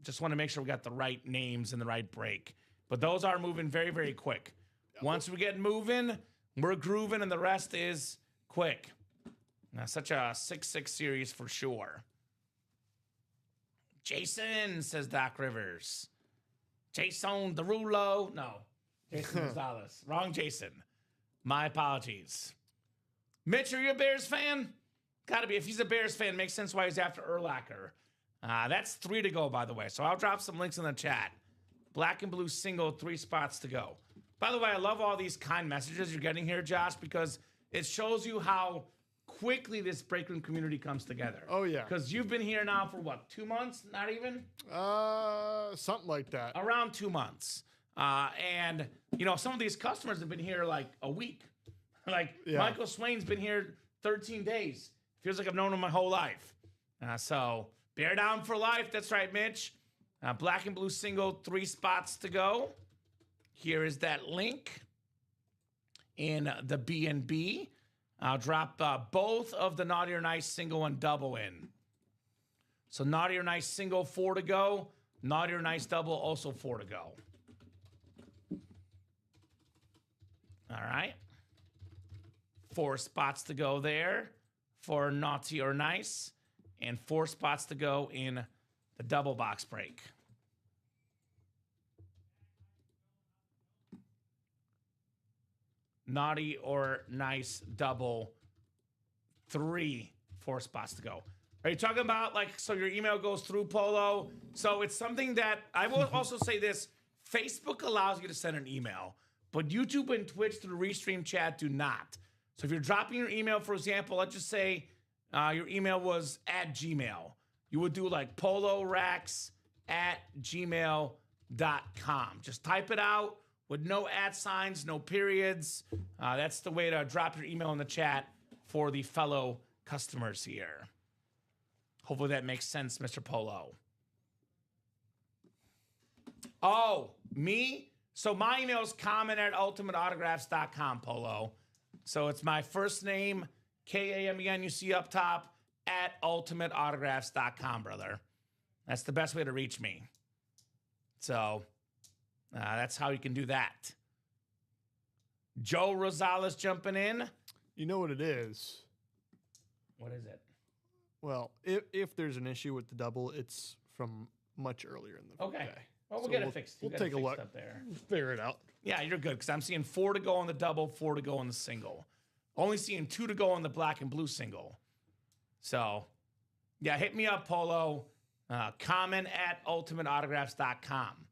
just want to make sure we got the right names and the right break. But those are moving very, very quick. Once we get moving, we're grooving, and the rest is quick. Now, such a 6-6 series for sure. Jason, says Doc Rivers. Jason Derulo. No, Jason Gonzalez. Wrong Jason. My apologies. Mitch, are you a Bears fan? Gotta be. If he's a Bears fan, makes sense why he's after Urlacher. That's 3 to go, by the way. So I'll drop some links in the chat. Black and blue single, 3 spots to go. By the way, I love all these kind messages you're getting here, Josh, because it shows you how quickly this break room community comes together. Oh, yeah. Because you've been here now for what, 2 months? Not even? Something like that. Around 2 months. And, some of these customers have been here like a week. Michael Swain's been here 13 days. Feels like I've known him my whole life. So, bear down for life. That's right, Mitch. Black and blue single, 3 spots to go. Here is that link in the B&B. I'll drop both of the Naughty or Nice single and double in. So Naughty or Nice single, 4 to go. Naughty or Nice double, also 4 to go. All right. 4 spots to go there for Naughty or Nice. And 4 spots to go in the double box break. Naughty or Nice double, 4 spots to go. Are you talking about like, so your email goes through Polo? So it's something that I will also say this, Facebook allows you to send an email, but YouTube and Twitch through Restream Chat do not. So if you're dropping your email, for example, let's just say your email was at Gmail. You would do like poloracks@gmail.com. Just type it out with no @ no periods. That's the way to drop your email in the chat for the fellow customers here. Hopefully that makes sense, Mr. Polo. Oh, me? So my email is kamen@ultimateautographs.com, Polo. So it's my first name, Kamen, you see up top, @ultimateautographs.com, brother. That's the best way to reach me. So that's how you can do that. Joe Rosales jumping in. You know what it is? What is it? Well, if there's an issue with the double, it's from much earlier in the Okay. day. Well, we'll So get it fixed. We'll take a look. Up there. Figure it out. Yeah, you're good because I'm seeing 4 to go on the double, 4 to go on the single. Only seeing 2 to go on the black and blue single. So, yeah, hit me up, Polo. Kamen@ultimateautographs.com.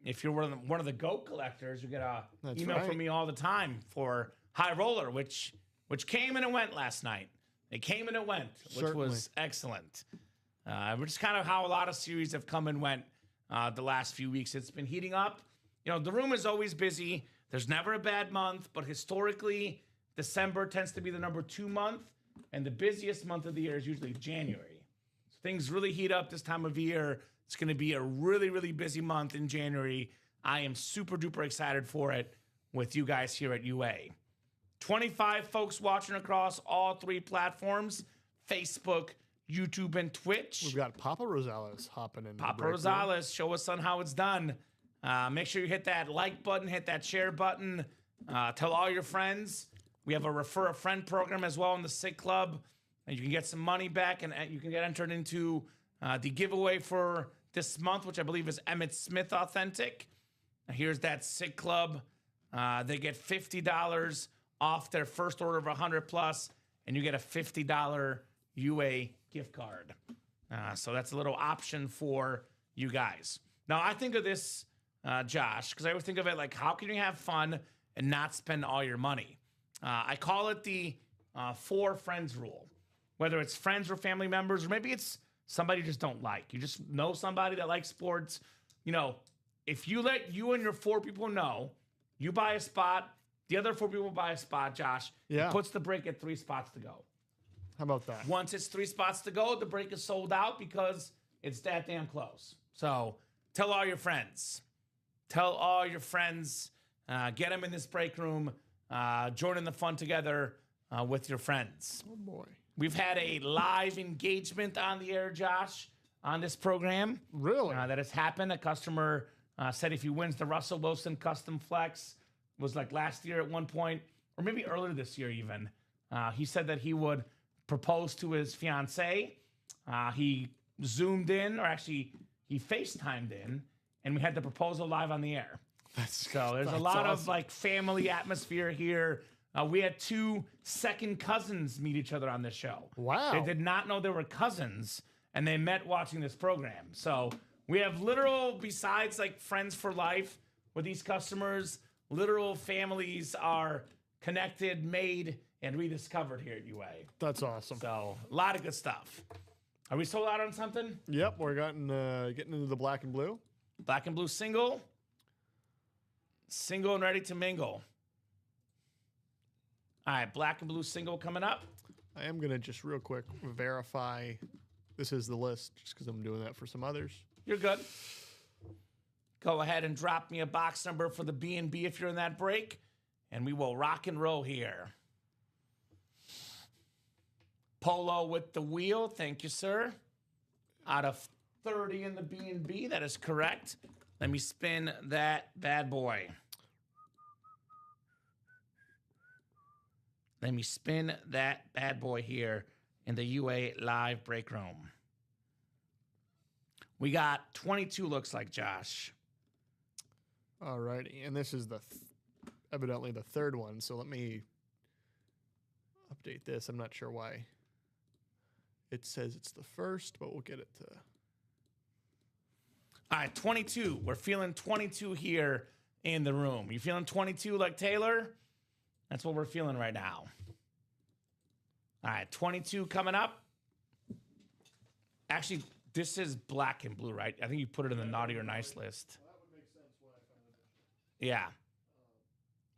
If you're one of the GOAT collectors, you get a email from me all the time for High Roller, which came and it went last night. It came and it went, which was excellent. Which is kind of how a lot of series have come and went the last few weeks. It's been heating up. You know, the room is always busy. There's never a bad month, but historically, December tends to be the number 2 month, and the busiest month of the year is usually January. So things really heat up this time of year. It's going to be a really, really busy month in January. I am super duper excited for it with you guys here at UA. 25 folks watching across all 3 platforms, Facebook, YouTube, and Twitch. We've got Papa Rosales hopping in. Papa Rosales, show us on how it's done. Make sure you hit that like button, hit that share button. Tell all your friends. We have a refer a friend program as well in the SIG Club. And you can get some money back and you can get entered into the giveaway for this month, which I believe is Emmett Smith Authentic. Now, here's that SIG Club. They get $50 off their first order of 100 plus, and you get a $50 UA gift card. So that's a little option for you guys. Now, I think of this, Josh, because I always think of it like, how can you have fun and not spend all your money? I call it the 4 friends rule. Whether it's friends or family members, or maybe it's somebody you just don't like. You just know somebody that likes sports. You know, if you let you and your 4 people know, you buy a spot, the other 4 people buy a spot, Josh, it puts the break at 3 spots to go. How about that? Once it's 3 spots to go, the break is sold out because it's that damn close. So tell all your friends. Tell all your friends. Get them in this break room. Join in the fun together with your friends. Oh, boy. We've had a live engagement on the air, Josh, on this program. Really? That has happened. A customer said if he wins the Russell Wilson Custom Flex, was like last year at one point, or maybe earlier this year even, he said that he would propose to his fiancée. He Zoomed in, or actually he FaceTimed in, and we had the proposal live on the air. So there's a lot of like family atmosphere here. We had 2 second cousins meet each other on this show. Wow. They did not know they were cousins, and they met watching this program. So we have literal, besides like friends for life with these customers, literal families are connected, made, and rediscovered here at UA. That's awesome. So a lot of good stuff. Are we sold out on something? Yep, we're getting into the black and blue. Black and blue single. Single and ready to mingle. All right, black and blue single coming up. I am going to just real quick verify this is the list just because I'm doing that for some others. You're good. Go ahead and drop me a box number for the B&B if you're in that break, and we will rock and roll here. Polo with the wheel. Thank you, sir. Out of 30 in the B&B. That is correct. Let me spin that bad boy. Let me spin that bad boy here in the UA live break room. We got 22 looks like, Josh. All righty, and this is the evidently the third one. So let me update this. I'm not sure why it says it's the first, but we'll get it to. All right, 22. We're feeling 22 here in the room. You feeling 22 like Taylor? That's what we're feeling right now. All right, 22 coming up. Actually, this is black and blue, right? I think you put it in the naughty or nice list. Well, that would make sense when I find it. Yeah.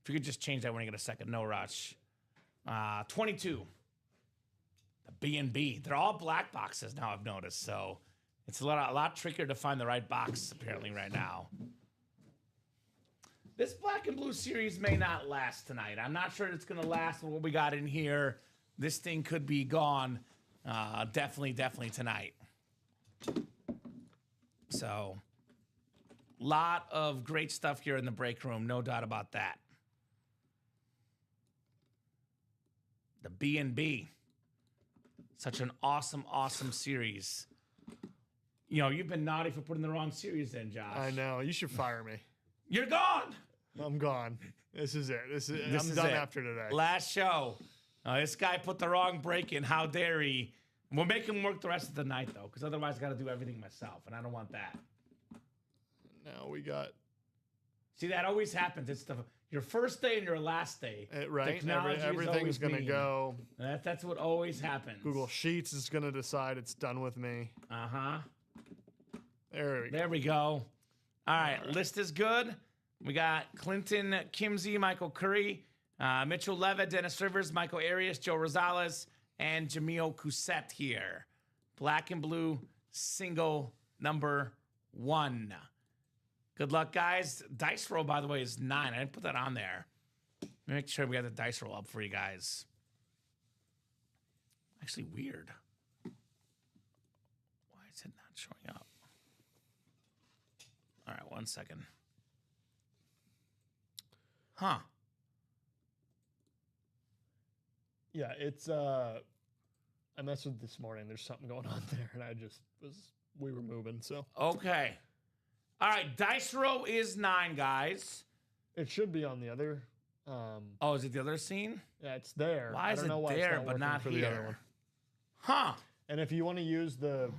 If you could just change that when you get a second, no rush. 22. The B&B. They're all black boxes now, I've noticed. So it's a lot trickier to find the right box, apparently, right now. This black and blue series may not last tonight. I'm not sure it's going to last with what we got in here. This thing could be gone definitely tonight. So, lot of great stuff here in the break room, no doubt about that. The B&B. Such an awesome series. You know, you've been naughty for putting the wrong series in, Josh. I know. You should fire me. You're gone. I'm gone. This is it. I'm done after today. Last show. This guy put the wrong break in. How dare he? We'll make him work the rest of the night, though, because otherwise I got to do everything myself, and I don't want that. Now we got... See, that always happens. It's your first day and your last day. Right? Everything's going to go. That's what always happens. Google Sheets is going to decide it's done with me. Uh-huh. There we go. All right, list is good. We got Clinton Kimsey, Michael Curry, Mitchell Levitt, Dennis Rivers, Michael Arias, Joe Rosales, and Jamil Cousset here. Black and blue, single number 1. Good luck, guys. Dice roll, by the way, is 9. I didn't put that on there. Make sure we got the dice roll up for you guys. Actually, weird. Why is it not showing up? All right, 1 second. Huh. Yeah, it's I messed with this morning. There's something going on there, and we were moving, so. Okay. All right, dice roll is 9, guys. It should be on the other. Oh, is it the other scene? Yeah, it's there. Why is it there but not for the other here? one. Huh. And if you want to use the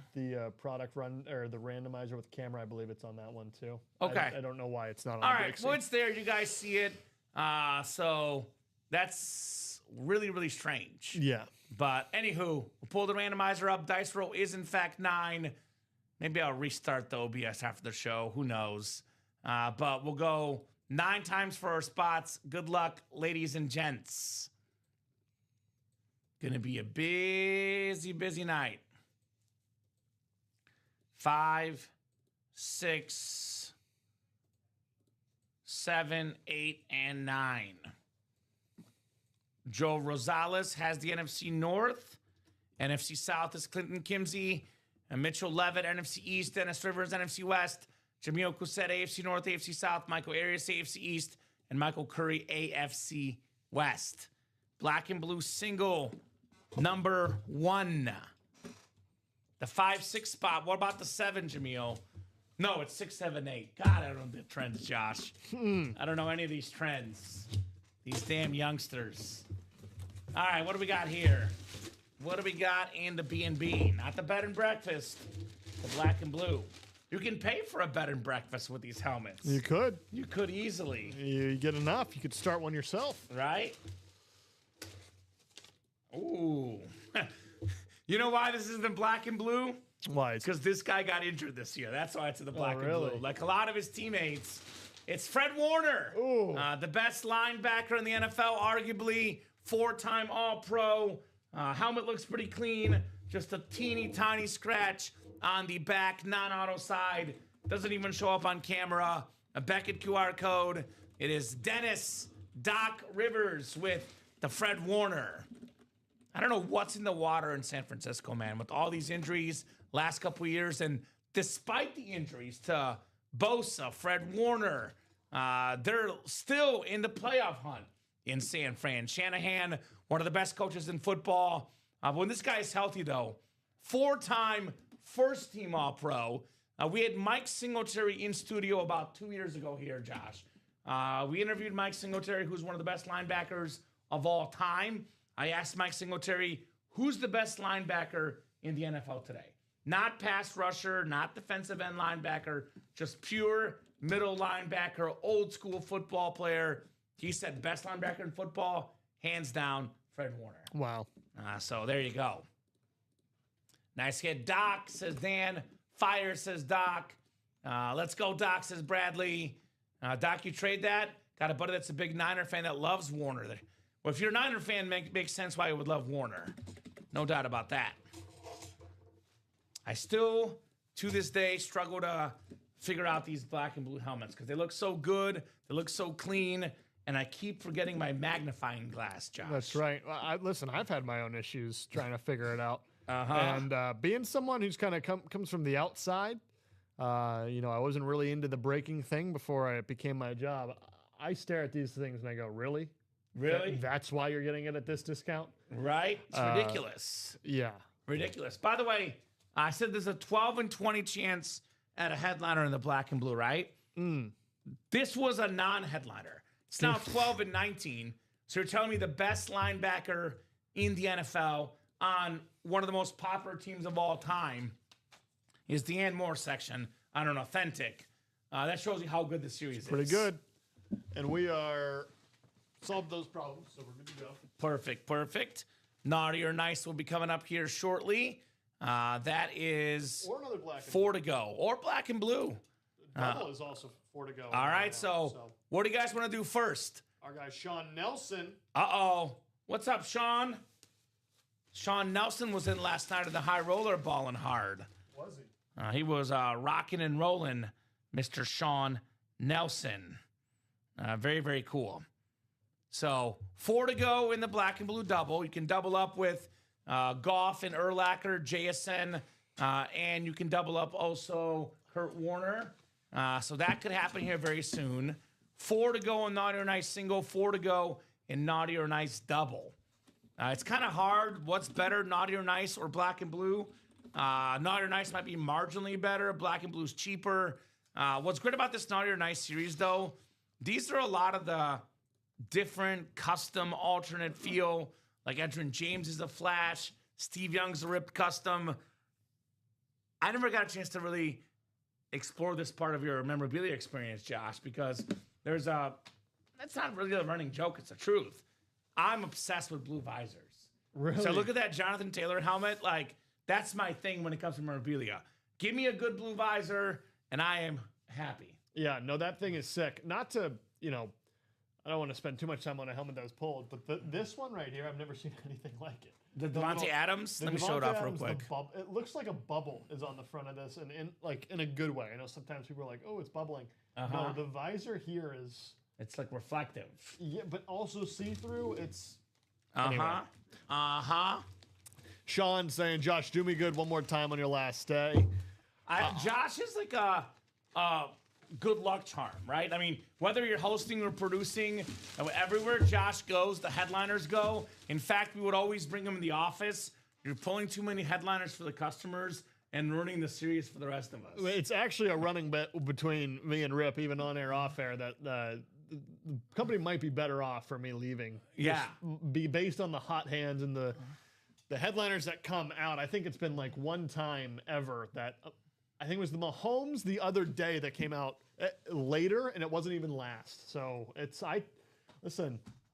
product run or the randomizer with camera, I believe it's on that one too. Okay. I don't know why it's not on. All the right, break well, scene. it's there. You guys see it. So that's really strange. Yeah. But anywho, we'll pull the randomizer up. Dice roll is in fact 9. Maybe I'll restart the OBS after the show. Who knows? But we'll go 9 times for our spots. Good luck, ladies and gents. Gonna be a busy night. 5, 6, 7, 8, and 9. Joe Rosales has the NFC North. NFC South is Clinton Kimsey. And Mitchell Levitt, NFC East. Dennis Rivers, NFC West. Jamil Cousset, AFC North, AFC South. Michael Arias, AFC East. And Michael Curry, AFC West. Black and blue single number 1. The 5-6 spot. What about the 7, Jamil? No, it's 6, 7, 8. God, I don't know the trends, Josh. I don't know any of these trends. These damn youngsters. All right, what do we got here? What do we got in the B&B? Not the bed and breakfast. The black and blue. You can pay for a bed and breakfast with these helmets. You could. You could easily. You get enough. You could start one yourself. Right? Ooh. You know why this isn't black and blue? Why? It's because this guy got injured this year. That's why it's in the black and blue. Like a lot of his teammates. It's Fred Warner. Ooh. The best linebacker in the NFL, arguably 4-time All-Pro. Helmet looks pretty clean. Just a teeny tiny scratch on the back non-auto side. Doesn't even show up on camera. A Beckett QR code. It is Dennis Doc Rivers with the Fred Warner. I don't know what's in the water in San Francisco, man, with all these injuries last couple of years. And despite the injuries to Bosa, Fred Warner, they're still in the playoff hunt in San Fran. Shanahan, one of the best coaches in football. When this guy is healthy, though, 4-time first-team All-Pro. We had Mike Singletary in studio about 2 years ago here, Josh. We interviewed Mike Singletary, who's one of the best linebackers of all time. I asked Mike Singletary, who's the best linebacker in the NFL today? Not pass rusher, not defensive end linebacker, just pure middle linebacker, old school football player. He said best linebacker in football, hands down, Fred Warner. Wow. So there you go. Nice hit, Doc, says Dan. Fire, says Doc. Let's go, Doc, says Bradley. Doc, you trade that? Got a buddy that's a big Niner fan that loves Warner. Well, if you're a Niner fan, makes sense why you would love Warner. No doubt about that. I still, to this day, struggle to figure out these black and blue helmets because they look so good, they look so clean, and I keep forgetting my magnifying glass, Josh. That's right. Well, listen, I've had my own issues trying to figure it out. And being someone who's kind of comes from the outside, I wasn't really into the breaking thing before it became my job. I stare at these things and I go, really? Really? That's why you're getting it at this discount? Right? It's ridiculous. Yeah. Ridiculous. By the way, I said there's a 12 and 20 chance at a headliner in the black and blue, right? This was a non-headliner. It's now 12 and 19. So you're telling me the best linebacker in the NFL on one of the most popular teams of all time is the Ann Moore section on an authentic. That shows you how good the series is. Pretty good. And we are solved those problems, so we're good to go. Perfect. Naughty or Nice will be coming up here shortly. That is Or another black and 4 to go. Or black and blue. Double is also 4 to go. All right, so what do you guys want to do first? Our guy Sean Nelson. Uh-oh. What's up, Sean? Sean Nelson was in last night of the high roller balling hard. Was he? He was rocking and rolling, Mr. Sean Nelson. Very, very cool. So 4 to go in the black and blue double. You can double up with Goff and Urlacher, JSN, and you can double up also Kurt Warner. So that could happen here very soon. 4 to go in Naughty or Nice single, 4 to go in Naughty or Nice double. It's kind of hard. What's better, Naughty or Nice or black and blue? Naughty or Nice might be marginally better. Black and blue's cheaper. What's great about this Naughty or Nice series, though, these are a lot of the different custom alternate feel. Like Edgerrin James is a Flash. Steve Young's a ripped custom. I never got a chance to really explore this part of your memorabilia experience, Josh, because there's that's not really a running joke. It's the truth. I'm obsessed with blue visors. Really? So look at that Jonathan Taylor helmet. Like, that's my thing when it comes to memorabilia. Give me a good blue visor, and I am happy. Yeah, no, that thing is sick. Not to, I don't want to spend too much time on a helmet that was pulled, but this one right here, I've never seen anything like it. The Devontae Adams? Let me show it off real quick. It looks like a bubble is on the front of this, and in a good way. I know sometimes people are like, oh, it's bubbling. No, the visor here is... It's like reflective. Yeah, but also see-through. It's... Uh-huh. Anyway. Sean saying, Josh, do me good one more time on your last day. Josh is like a good luck charm, right? I mean, whether you're hosting or producing, everywhere Josh goes, the headliners go. In fact, we would always bring him in the office. You're pulling too many headliners for the customers and ruining the series for the rest of us. It's actually a running bet between me and Rip, even on air, off air, that the company might be better off for me leaving. Yeah. Be based on the hot hands and the headliners that come out. I think it's been like one time ever that I think it was the Mahomes the other day that came out later, and it wasn't even last. So I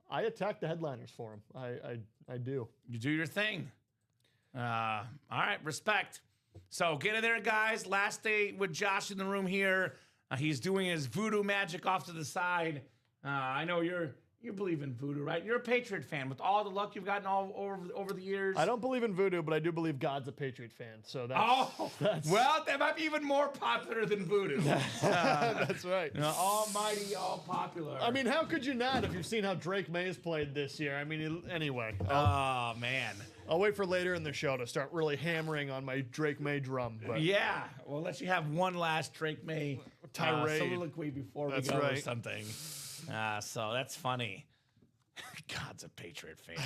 attack the headliners for him. I do. You do your thing. All right, respect. So get in there, guys. Last day with Josh in the room here. He's doing his voodoo magic off to the side. I know you believe in voodoo, right? You're a Patriot fan with all the luck you've gotten all over the years. I don't believe in voodoo, but I do believe God's a Patriot fan. So that's well, that might be even more popular than voodoo. That's right. Almighty, all popular. I mean, how could you not if you've seen how Drake May has played this year? I mean, anyway. Oh, man. I'll wait for later in the show to start really hammering on my Drake May drum. But. Yeah, we'll let you have one last Drake May tirade soliloquy before we go or something. So that's funny. God's a Patriot fan.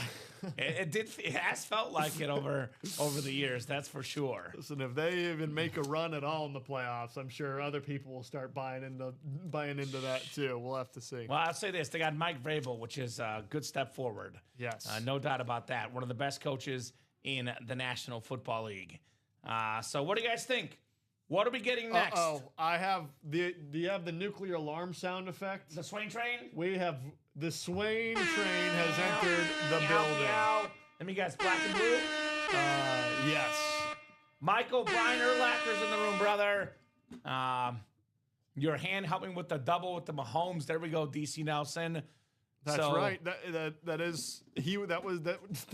It has felt like it over the years, that's for sure. Listen, if they even make a run at all in the playoffs, I'm sure other people will start buying into that too. We'll have to see. Well, I'll say this: they got Mike Vrabel, which is a good step forward. Yes, no doubt about that. One of the best coaches in the National Football League. So, what do you guys think? What are we getting next? I have do you have the nuclear alarm sound effect? The Swain train? We have the Swain train has entered the building. Meow. Let me guess, black and blue? Yes. Michael Brian Urlacher's in the room, brother. Your hand helping with the double with the Mahomes. There we go, DC Nelson. That's right. That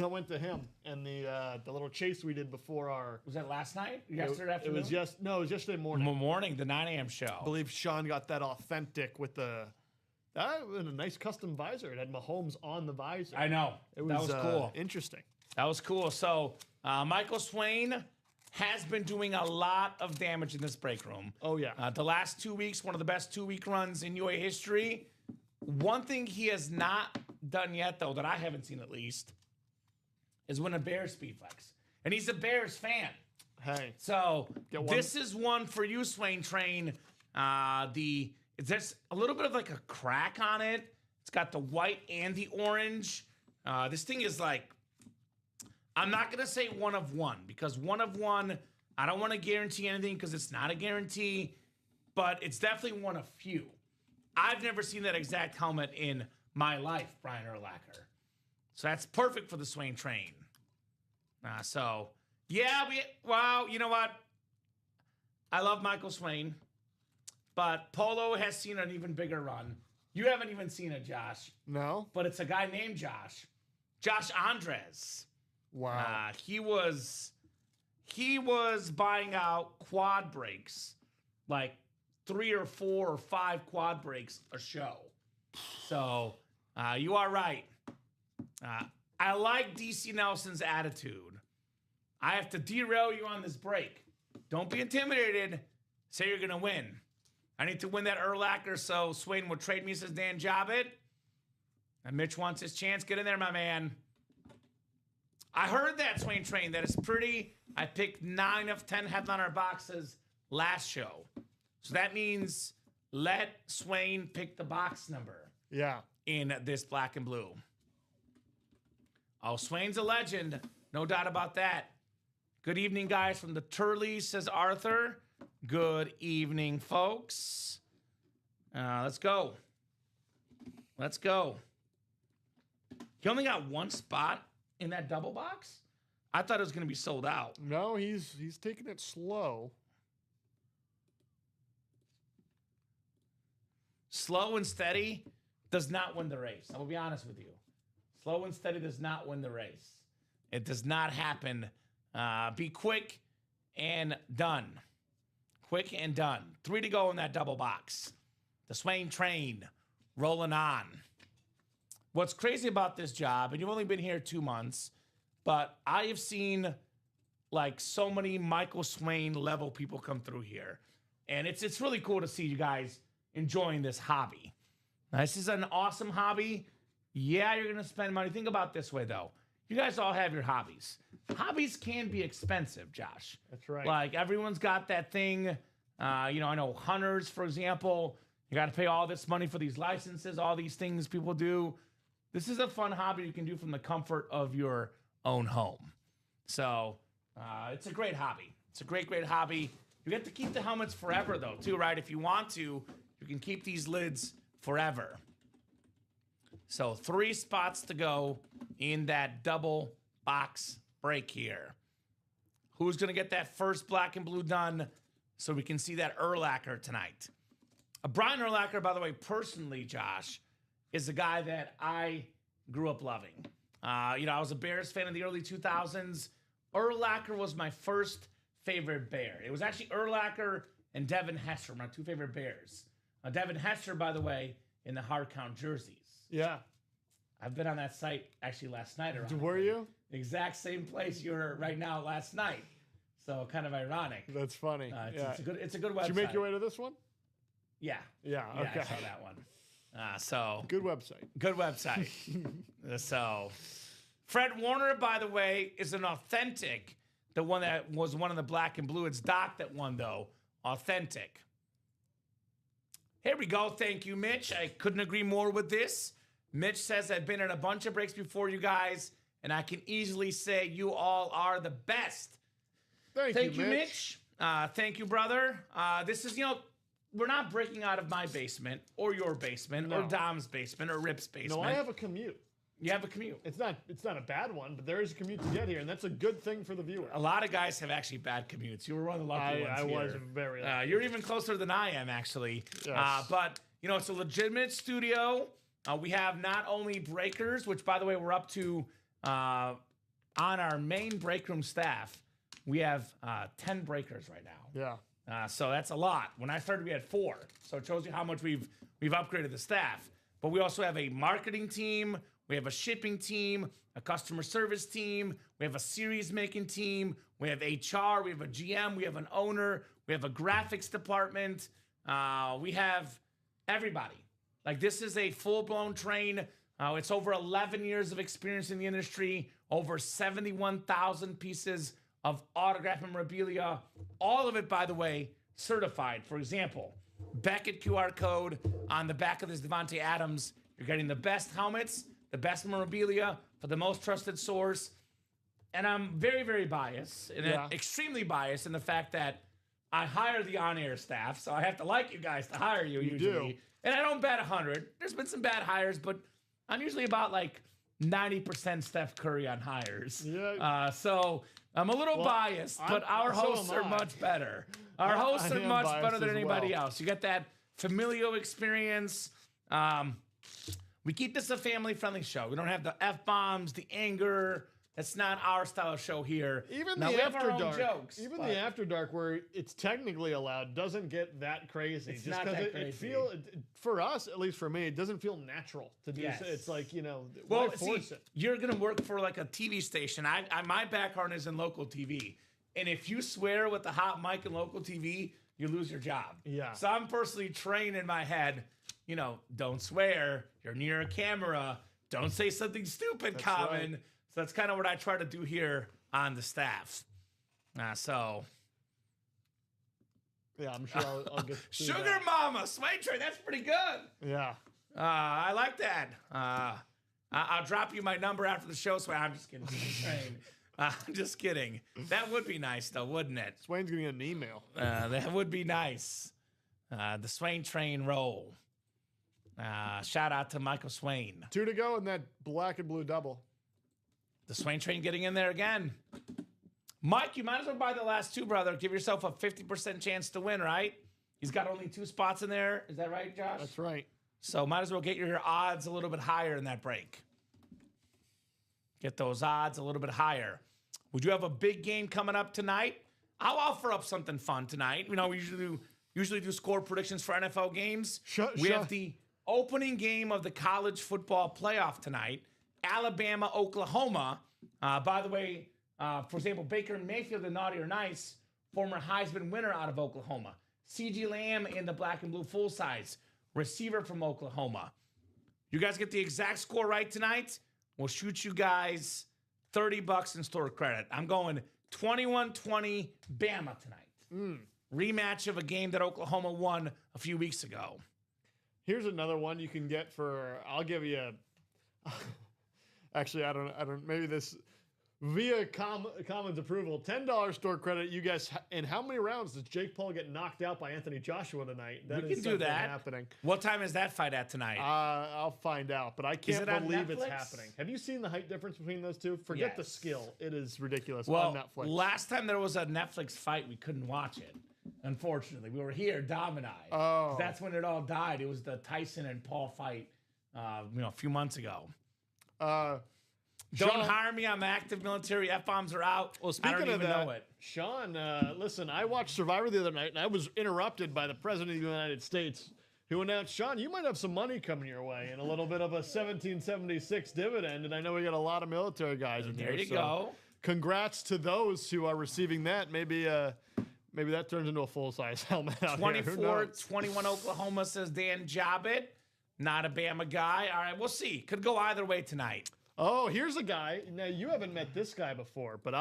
went to him. And the little chase we did before our. Was that last night? Yesterday afternoon? It was yesterday morning. Morning, the 9 a.m. show. I believe Sean got that authentic with that was a nice custom visor. It had Mahomes on the visor. I know. That was cool. Interesting. That was cool. So Michael Swain has been doing a lot of damage in this break room. Oh yeah. The last 2 weeks, one of the best 2-week runs in UA history. One thing he has not done yet, though, that I haven't seen at least, is win a Bears Speedflex. And he's a Bears fan. Hey. So this is one for you, Swain Train. There's a little bit of like a crack on it. It's got the white and the orange. This thing is like, I'm not going to say one of one, because one of one, I don't want to guarantee anything because it's not a guarantee, but it's definitely one of few. I've never seen that exact helmet in my life, Brian Urlacher. So that's perfect for the Swain Train. You know what? I love Michael Swain, but Polo has seen an even bigger run. You haven't even seen it, Josh. No? But it's a guy named Josh. Josh Andres. Wow. He was buying out quad brakes, like 3 or 4 or 5 quad brakes a show. So you are right. I like DC Nelson's attitude. I have to derail you on this break. Don't be intimidated. Say you're going to win. I need to win that Urlacher, so Swain will trade me, says Dan Jobbit. And Mitch wants his chance. Get in there, my man. I heard that, Swain Train. That is pretty. I picked 9 of 10 headliner boxes last show. So that means let Swain pick the box number. Yeah. In this black and blue. Oh, Swain's a legend. No doubt about that. Good evening, guys, from the Turleys, says Arthur. Good evening, folks. Let's go. Let's go. He only got 1 spot in that double box? I thought it was going to be sold out. No, he's taking it slow. Slow and steady does not win the race. I will be honest with you. Slow and steady does not win the race. It does not happen. Be quick and done. Quick and done. 3 to go in that double box. The Swain Train rolling on. What's crazy about this job, and you've only been here 2 months, but I have seen like so many Michael Swain level people come through here. And it's really cool to see you guys enjoying this hobby. Now, this is an awesome hobby. Yeah, you're going to spend money. Think about it this way, though. You guys all have your hobbies. Hobbies can be expensive, Josh. That's right. Like, everyone's got that thing. I know hunters, for example, you got to pay all this money for these licenses, all these things people do. This is a fun hobby you can do from the comfort of your own home. So it's a great hobby. It's a great, great hobby. You get to keep the helmets forever, though, too, right? If you want to, you can keep these lids forever. So 3 spots to go in that double box break here. Who's going to get that first black and blue done so we can see that Urlacher tonight? Brian Urlacher, by the way, personally, Josh, is a guy that I grew up loving. I was a Bears fan in the early 2000s. Urlacher was my first favorite Bear. It was actually Urlacher and Devin Hester, my 2 favorite Bears. Devin Hester, by the way, in the hard count jerseys. Yeah. I've been on that site actually last night. Were you? Exact same place you were right now last night. So kind of ironic. That's funny. It's a good website. Did you make your way to this one? Yeah. Yeah, okay. I saw that one. So Good website. good website. So Fred Warner, by the way, is an authentic. The one that was one of the black and blue. It's Doc that won, though. Authentic. Here we go. Thank you, Mitch. I couldn't agree more with this. Mitch says, I've been in a bunch of breaks before you guys, and I can easily say you all are the best. Thank you, Mitch. Thank you, brother. This is, we're not breaking out of my basement or your basement or Dom's basement or Rip's basement. No, I have a commute. You have a commute. It's not a bad one, but there is a commute to get here, and that's a good thing for the viewer. A lot of guys have actually bad commutes. You were one of the lucky ones. I here. was very lucky. You're even closer than I am, actually. Yes. But, it's a legitimate studio. We have not only breakers, which, by the way, we're up to on our main break room staff. We have 10 breakers right now. Yeah. So that's a lot. When I started, we had 4. So it shows you how much we've upgraded the staff. But we also have a marketing team. We have a shipping team, a customer service team. We have a series making team. We have HR. We have a GM. We have an owner. We have a graphics department. We have everybody. Like, this is a full-blown train. It's over 11 years of experience in the industry, over 71,000 pieces of autograph memorabilia. All of it, by the way, certified. For example, Beckett QR code on the back of this Devontae Adams. You're getting the best helmets, the best memorabilia for the most trusted source. And I'm very, very biased, and extremely biased in the fact that I hire the on-air staff, so I have to like you guys to hire you usually. Do. And I don't bet 100. There's been some bad hires, but I'm usually about like 90% Steph Curry on hires. Yeah. So I'm a little biased, but our hosts are much better. Our hosts are much better than anybody else. You get that familial experience. We keep this a family-friendly show. We don't have the F-bombs, the anger. That's not our style of show here. Even now, the After Dark, jokes, the After Dark, where it's technically allowed, doesn't get that crazy. It's not that crazy. For us, at least for me, it doesn't feel natural to do. Yes. So. It's like, why force it? You're gonna work for like a TV station. My background is in local TV, and if you swear with the hot mic in local TV, you lose your job. Yeah. So I'm personally trained in my head. Don't swear. You're near a camera. Don't say something stupid, Kamen. Right. So that's kind of what I try to do here on the staff. Yeah, I'm sure I'll get Sugar that. Mama, Sway Train. That's pretty good. Yeah. I like that. I'll drop you my number after the show, Sway. I'm just kidding. Sway Train. I'm just kidding. That would be nice, though, wouldn't it? Swain's going to get an email. That would be nice. The Swain Train roll. Shout out to Michael Swain. 2 to go in that black and blue double. The Swain Train getting in there again. Mike, you might as well buy the last 2, brother. Give yourself a 50% chance to win, right? He's got only 2 spots in there. Is that right, Josh? That's right. So might as well get your odds a little bit higher in that break. Get those odds a little bit higher. Would you have a big game coming up tonight? I'll offer up something fun tonight. We usually do score predictions for NFL games. We have the opening game of the college football playoff tonight. Alabama, Oklahoma. By the way, for example, Baker Mayfield, the Naughty or Nice, former Heisman winner out of Oklahoma. C.G. Lamb in the black and blue full size, receiver from Oklahoma. You guys get the exact score right tonight, we'll shoot you guys $30 in store credit. I'm going 21-20 Bama tonight. Rematch of a game that Oklahoma won a few weeks ago. Here's another one you can get for, I'll give you actually, I don't, maybe this, via Kamen's approval, $10 store credit. You guys, in how many rounds does Jake Paul get knocked out by Anthony Joshua tonight? We can do that. Happening. What time is that fight at tonight? I'll find out, but I can't believe it's Netflix? Happening. Have you seen the height difference between those two? Forget the skill. It is ridiculous well, on Netflix. Last time there was a Netflix fight, we couldn't watch it. Unfortunately, we were here, Dom and I. Oh. That's when it all died. It was the Tyson and Paul fight, a few months ago. Don't hire me. I'm active military. F-bombs are out. Well, speaking I don't of even that, know it. Sean, listen, I watched Survivor the other night, and I was interrupted by the President of the United States, who announced, Sean, you might have some money coming your way and a little bit of a 1776 dividend, and I know we got a lot of military guys in here. There you go. Congrats to those who are receiving that. Maybe that turns into a full-size helmet out 24-21 Oklahoma, says Dan Jobbitt. Not a Bama guy. All right, we'll see. Could go either way tonight. Oh, here's a guy. Now you haven't met this guy before, but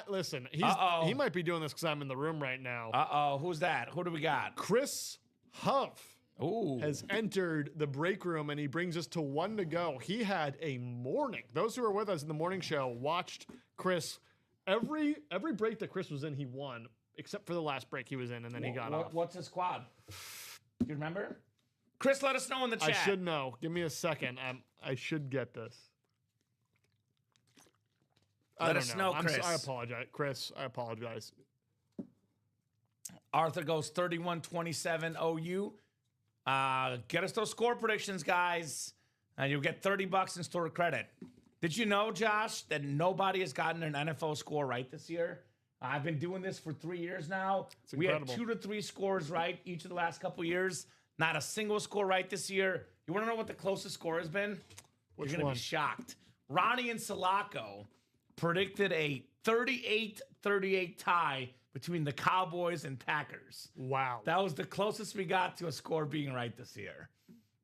listen. He might be doing this because I'm in the room right now. Who's that? Who do we got? Chris Humph Ooh. has entered the break room, and he brings us to 1 to go. He had a morning. Those who were with us in the morning show watched Chris. Every break that Chris was in, he won, except for the last break he was in, and then he got off. What's his squad? You remember? Chris, let us know in the chat. I should know. Give me a second. I should get this. Let us know, Chris. I apologize. Chris, I apologize. Arthur goes 31-27 OU. Get us those score predictions, guys. You'll get $30 in store credit. Did you know, Josh, that nobody has gotten an NFL score right this year? I've been doing this for 3 years now. We had 2 to 3 scores right each of the last couple years. Not a single score right this year. You want to know what the closest score has been? Which You're going to be shocked. Ronnie and Sulaco predicted a 38-38 tie between the Cowboys and Packers. Wow. That was the closest we got to a score being right this year.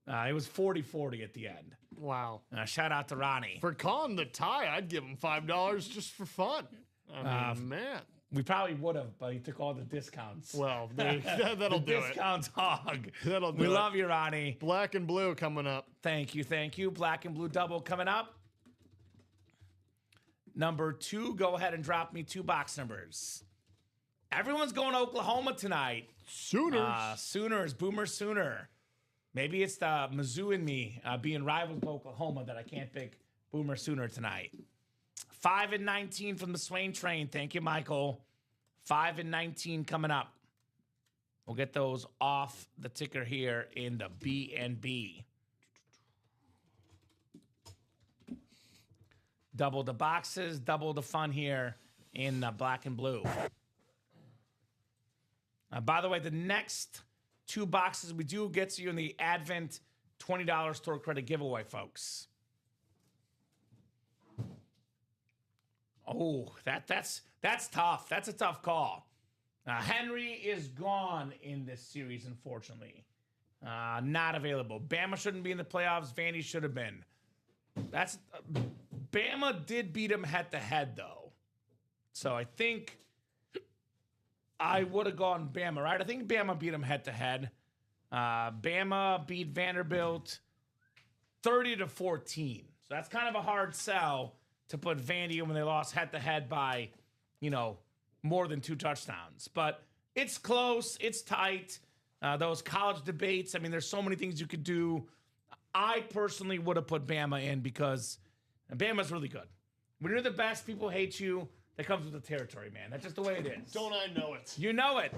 It was 40-40 at the end. Wow. Shout out to Ronnie. For calling the tie, I'd give him $5 just for fun. I mean, man. We probably would have, but he took all the discounts. Well, that'll do it. Discounts hog. That'll do we it. love you, Ronnie. Black and blue coming up. Thank you. Black and blue double coming up. Number 2, go ahead and drop me 2 box numbers. Everyone's going to Oklahoma tonight. Sooners. Sooners, Boomer Sooner. Maybe it's the Mizzou and me being rivals with Oklahoma that I can't pick Boomer Sooner tonight. 5-19 from the Swain train. Thank you, Michael. 5-19 coming up. We'll get those off the ticker here in the B&B. Double the boxes, double the fun here in black and blue. By the way, the next 2 boxes we do gets you in the Advent $20 store credit giveaway, folks. Oh, that's tough. That's a tough call. Henry is gone in this series, unfortunately. Not available. Bama shouldn't be in the playoffs. Vandy should have been. Bama did beat him head-to-head, though. So I think I would have gone Bama, right? I think Bama beat him head-to-head. Bama beat Vanderbilt 30-14. So that's kind of a hard sell to put Vandy when they lost head-to-head by, more than 2 touchdowns. But it's close. It's tight. Those college debates, I mean, there's so many things you could do. I personally would have put Bama in because Bama's really good. When you're the best, people hate you. That comes with the territory, man. That's just the way it is. Don't I know it? You know it.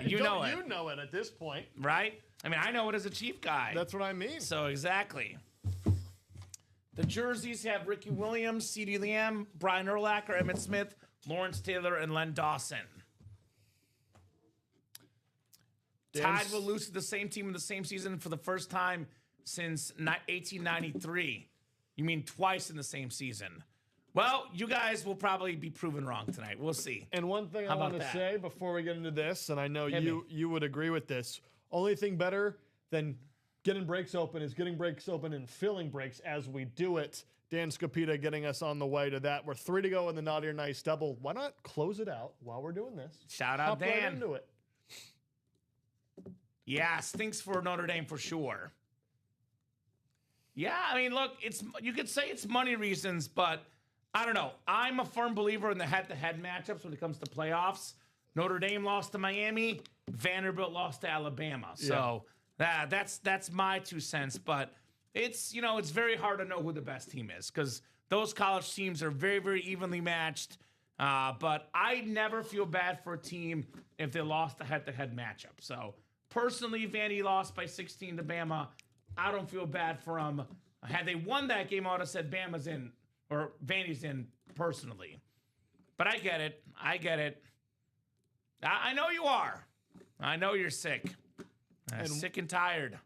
You know it. You know it at this point. Right? I mean, I know it as a Chief guy. That's what I mean. So, exactly. The jerseys have Ricky Williams, CeeDee Lamb, Brian Urlacher, Emmitt Smith, Lawrence Taylor, and Len Dawson. Tide will lose to the same team in the same season for the first time since 1893. You mean twice in the same season. Well, you guys will probably be proven wrong tonight. We'll see. And one thing I want to say before we get into this, and I know you would agree with this, only thing better than getting breaks open is getting breaks open and filling breaks as we do it. Dan Scapita getting us on the way to that. We're 3 to go in the Naughty or Nice double. Why not close it out while we're doing this? Shout out Dan. Right into it. Yeah, stinks for Notre Dame for sure. Yeah, I mean, look, you could say it's money reasons, but I don't know. I'm a firm believer in the head-to-head matchups when it comes to playoffs. Notre Dame lost to Miami. Vanderbilt lost to Alabama. So that's my 2 cents. But it's very hard to know who the best team is because those college teams are very, very evenly matched. But I never feel bad for a team if they lost a head-to-head matchup. So personally, Vandy lost by 16 to Bama. I don't feel bad for them. Had they won that game, I would have said Bama's in or Vandy's in personally. But I get it. I know you are. I know you're sick. Sick and tired.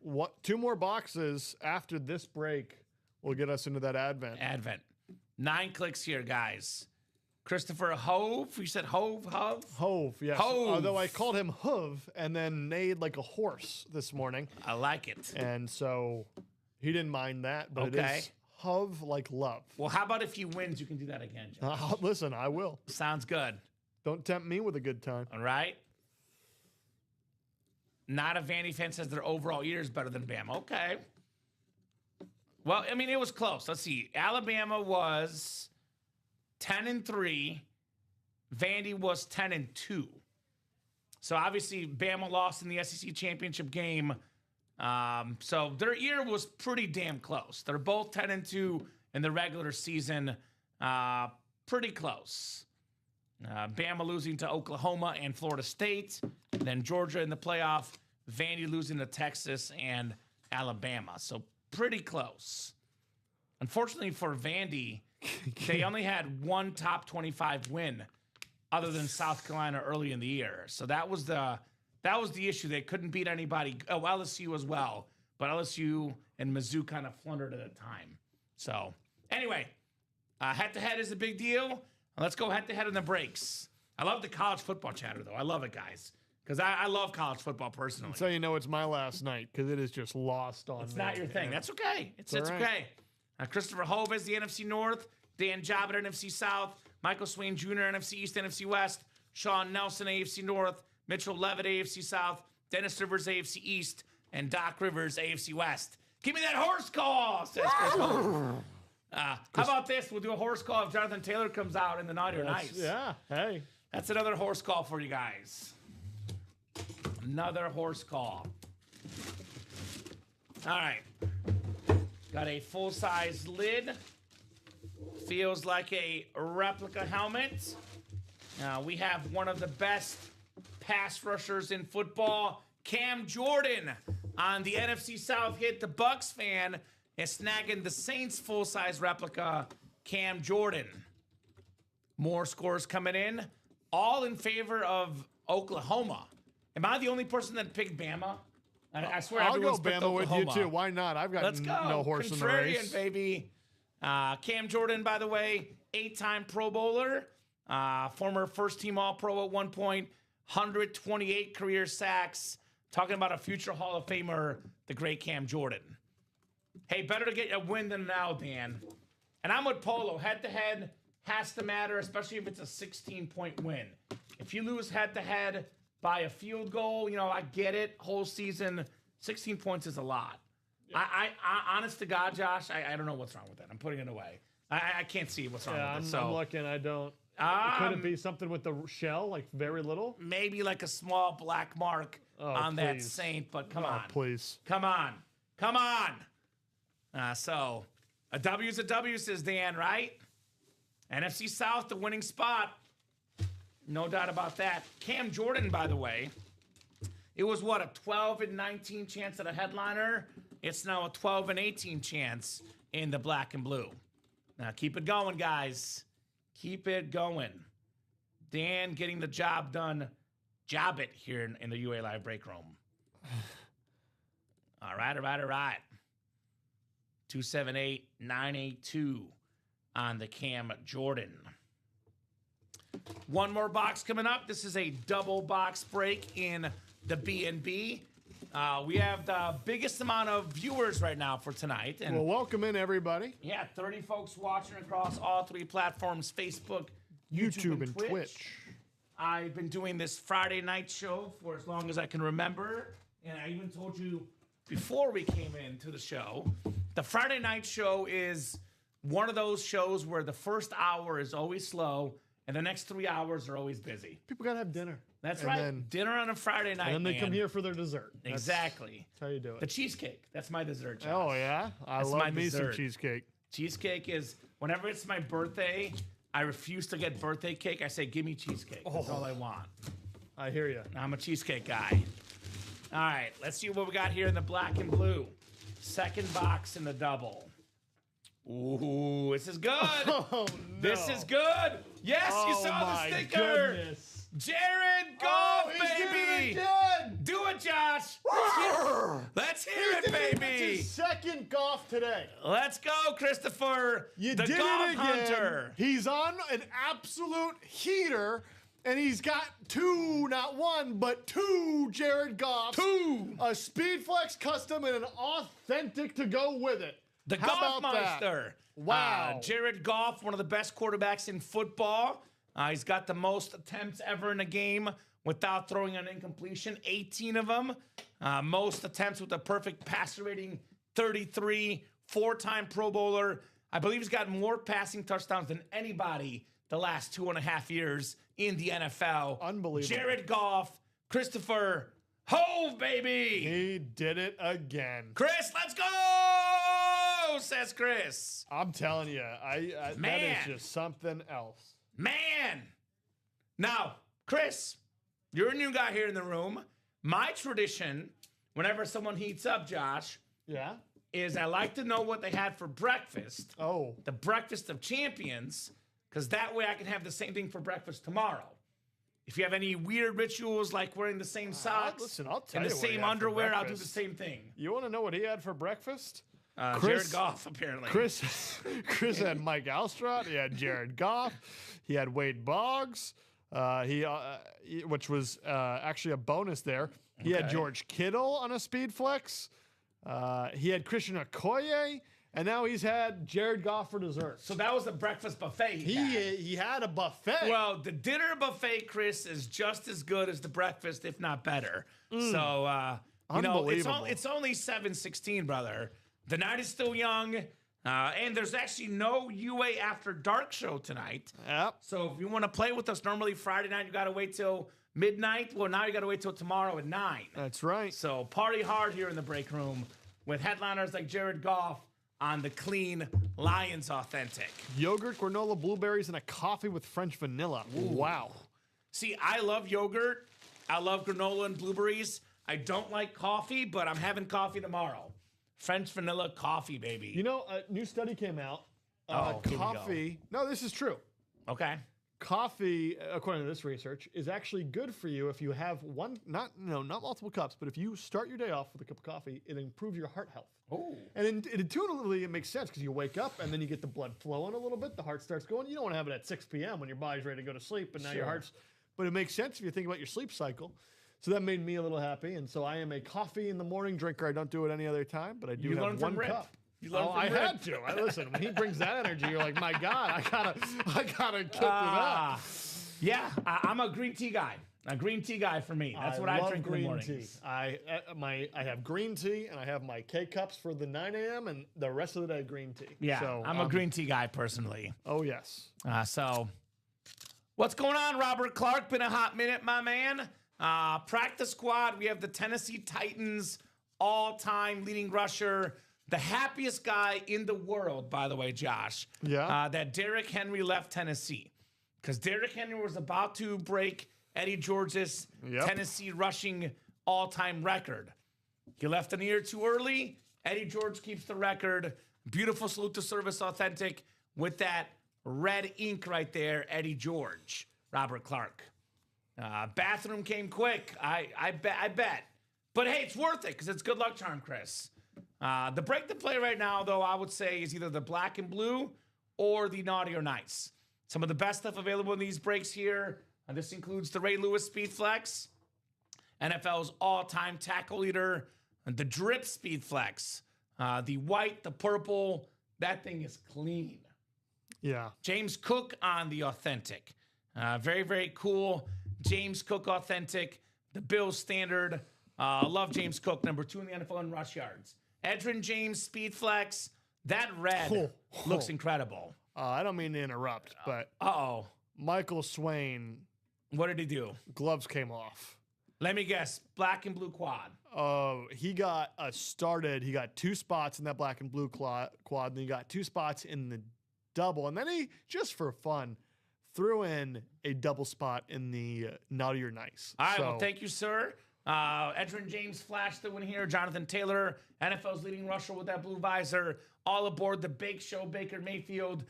2 more boxes after this break will get us into that Advent. 9 clicks here, guys. Christopher Hove. You said Hove? Hove, yes. Hove. Although I called him Hove and then neighed like a horse this morning. I like it. And so he didn't mind that, but it Okay. is Hove like love. Well, how about if he wins, you can do that again, Josh? Listen, I will. Sounds good. Don't tempt me with a good time. All right. Not a Vandy fan says their overall year is better than Bama. Okay. Well, I mean, it was close. Let's see. Alabama was 10-3. Vandy was 10-2. So obviously, Bama lost in the SEC championship game. So their year was pretty damn close. They're both 10-2 in the regular season. Pretty close. Bama losing to Oklahoma and Florida State. Then Georgia in the playoff. Vandy losing to Texas and Alabama. So pretty close. Unfortunately for Vandy, they only had one top 25 win other than South Carolina early in the year. So that was the issue. They couldn't beat anybody. Oh, LSU as well. But LSU and Mizzou kind of flundered at a time. So anyway, head-to-head is a big deal. Let's go head-to-head in the breaks. I love the college football chatter, though. I love it, guys. Because I love college football personally. So you know it's my last night because it is just lost on me. It's not your thing. That's okay. It's all right. okay. Christopher Hove is the NFC North. Dan Jobber, NFC South. Michael Swain Jr., NFC East, NFC West. Sean Nelson, AFC North. Mitchell Levitt, AFC South. Dennis Rivers, AFC East. And Doc Rivers, AFC West. Give me that horse call, says Chris Hove. How about this? We'll do a horse call if Jonathan Taylor comes out in the naughty or nice. Yeah, hey. That's another horse call for you guys. Another horse call. All right. Got a full-size lid. Feels like a replica helmet. We have one of the best pass rushers in football, Cam Jordan, on the NFC South hit. The Bucks fan is snagging the Saints full-size replica, Cam Jordan. More scores coming in, all in favor of Oklahoma. Am I the only person that picked Bama? I swear I'll go everyone's picked Bama with you Oklahoma. too. Why not? I've got Let's go. no horse in the Contrarian, race. baby. Cam Jordan, by the way, 8-time Pro Bowler, former first-team All-Pro at one point, 128 career sacks. Talking about a future Hall of Famer, the great Cam Jordan. Hey, better to get a win than now, Dan. And I'm with Polo. Head-to-head has to matter, especially if it's a 16-point win. If you lose head-to-head by a field goal, you know, I get it. Whole season, 16 points is a lot. Yeah. I honest to God, Josh, I don't know what's wrong with that. I'm putting it away. I can't see what's wrong with it. So I'm looking. I don't. Could it be something with the shell, like very little? Maybe like a small black mark on that Saint, but come on. Please. Come on. So a W's a W, says Dan, right? NFC South, the winning spot. No doubt about that. Cam Jordan, by the way, it was what, a 12-19 chance at a headliner? It's now a 12-18 chance in the black and blue. Now keep it going, guys. Keep it going. Dan getting the job done. Job it here in the UA Live break room. All right. 278-982 on the Cam Jordan. One more box coming up. This is a double box break in the B&B. We have the biggest amount of viewers right now for tonight. And well, welcome in, everybody. Yeah, 30 folks watching across all three platforms, Facebook, YouTube and Twitch. I've been doing this Friday night show for as long as I can remember. And I even told you before we came into the show, the Friday night show is one of those shows where the first hour is always slow and the next 3 hours are always busy. People got to have dinner. That's right. Dinner on a Friday night. And then they come here for their dessert. Exactly. That's how you do it. The cheesecake. That's my dessert, Josh. Oh, yeah? I love me some cheesecake. Cheesecake is, whenever it's my birthday, I refuse to get birthday cake. I say, give me cheesecake. That's all I want. I hear you. I'm a cheesecake guy. All right, let's see what we got here in the black and blue. Second box in the double. Ooh, this is good. Oh, no. This is good. Yes, you saw the sticker. Goodness. Jared Goff, baby. Did it again. Do it Josh. Let's hear it, baby. His second golf today. Let's go, Christopher. You the did golf it again. hunter. He's on an absolute heater, and he's got two, not one, but two Jared Goffs. Two. A Speedflex custom and an authentic to go with it. The How Golf about that? Meister. Wow. Jared Goff, one of the best quarterbacks in football. He's got the most attempts ever in a game without throwing an incompletion, 18 of them. Most attempts with a perfect passer rating, 33, four-time Pro Bowler. I believe he's got more passing touchdowns than anybody the last 2.5 years in the NFL. Unbelievable. Jared Goff, Christopher Hove, baby. He did it again. Chris, let's go, says Chris. I'm telling you, that Man. is just something else. Man. Now, Chris, you're a new guy here in the room. My tradition, whenever someone heats up, Josh, Yeah? is I like to know what they had for breakfast. Oh. The breakfast of champions, because that way I can have the same thing for breakfast tomorrow. If you have any weird rituals like wearing the same socks listen, I'll tell and the you what he same had for underwear, I'll do the breakfast. same thing. You want to know what he had for breakfast? Jared Goff, apparently. Chris had Mike Alstrout. He had Jared Goff. He had Wade Boggs. Which was actually a bonus there. He had George Kittle on a speed flex. He had Christian Okoye, and now he's had Jared Goff for dessert. So that was the breakfast buffet He had a buffet. Well, the dinner buffet, Chris, is just as good as the breakfast, if not better. So, you know, Unbelievable. it's only 7:16, brother. The night is still young, and there's actually no UA After Dark show tonight. Yep. So if you want to play with us, normally Friday night, you got to wait till midnight. Well, now you got to wait till tomorrow at 9. That's right. So party hard here in the break room with headliners like Jared Goff on the Clean Lions Authentic. Yogurt, granola, blueberries, and a coffee with French vanilla. Wow. See, I love yogurt. I love granola and blueberries. I don't like coffee, but I'm having coffee tomorrow. French vanilla coffee, baby. You know, a new study came out. Here we go. Coffee. No, this is true. Okay. Coffee, according to this research, is actually good for you if you have not multiple cups, but if you start your day off with a cup of coffee, it improves your heart health. Oh. And intuitively, it makes sense because you wake up and then you get the blood flowing a little bit. The heart starts going. You don't want to have it at 6 p.m. when your body's ready to go to sleep, and now your heart's. But it makes sense if you think about your sleep cycle. So that made me a little happy, and so I am a coffee in the morning drinker. I don't do it any other time, but I do have one cup. You learned from I Rip. had to. Listen, when he brings that energy, you're like, my God, I gotta kick it up. Yeah, I'm a green tea guy. A green tea guy for me. That's what I love drink in the green mornings. tea. I have green tea, and I have my K cups for the 9 a.m. and the rest of the day green tea. Yeah, so, I'm a green tea guy personally. Oh yes. So, what's going on, Robert Clark? Been a hot minute, my man. Practice squad. We have the Tennessee Titans all-time leading rusher, the happiest guy in the world, by the way, Josh. Yeah. That Derrick Henry left Tennessee because Derrick Henry was about to break Eddie George's Tennessee rushing all-time record. He left an year too early. Eddie George keeps the record. Beautiful salute to service authentic with that red ink right there, Eddie George, Robert Clark. Bathroom came quick. I bet. But hey, it's worth it because it's good luck charm, Chris. The break to play right now, though, I would say is either the black and blue or the naughty or nice. Some of the best stuff available in these breaks here. This includes the Ray Lewis Speed Flex, NFL's all-time tackle leader, and the Drip Speed Flex. The white, the purple, that thing is clean. Yeah. James Cook on the authentic. Very, very cool. James Cook authentic. The Bills standard. Love James Cook, number 2 in the NFL in rush yards. Edgerrin James Speed Flex. That red looks incredible. I don't mean to interrupt, but Uh-oh. Michael Swain, What did he do? gloves came off. Let me guess. Black and blue quad. He got He got 2 spots in that black and blue quad, and he got 2 spots in the double. And then he, just for fun, threw in a double spot in the naughty or nice. All right, well, thank you, sir. Edgerrin James flashed the win here. Jonathan Taylor, NFL's leading rusher with that blue visor. All aboard the Bake Show, Baker Mayfield.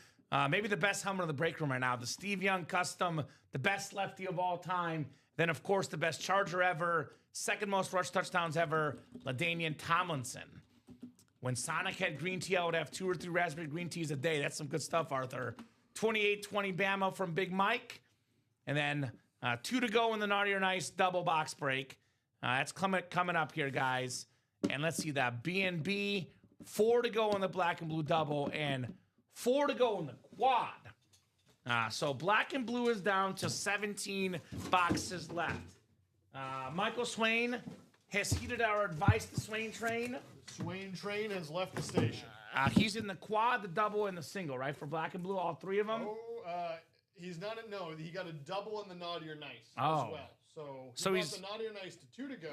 Maybe the best helmet in the break room right now. The Steve Young Custom, the best lefty of all time. Then, of course, the best Charger ever, second most rush touchdowns ever, LaDainian Tomlinson. When Sonic had green tea, I would have 2 or 3 raspberry green teas a day. That's some good stuff, Arthur. 28-20 Bama from Big Mike. And then 2 to go in the Naughty or Nice double box break. That's coming up here, guys. And let's see that. B&B, 4 to go in the black and blue double, and 4 to go in the quad. So black and blue is down to 17 boxes left. Michael Swain has heeded our advice, the Swain train. Swain train has left the station. He's in the quad, the double, and the single, right? For black and blue, all 3 of them? He's not he got a double in the Naughty or Nice as Oh. well. So he he's- got the Naughty or Nice to 2 to go.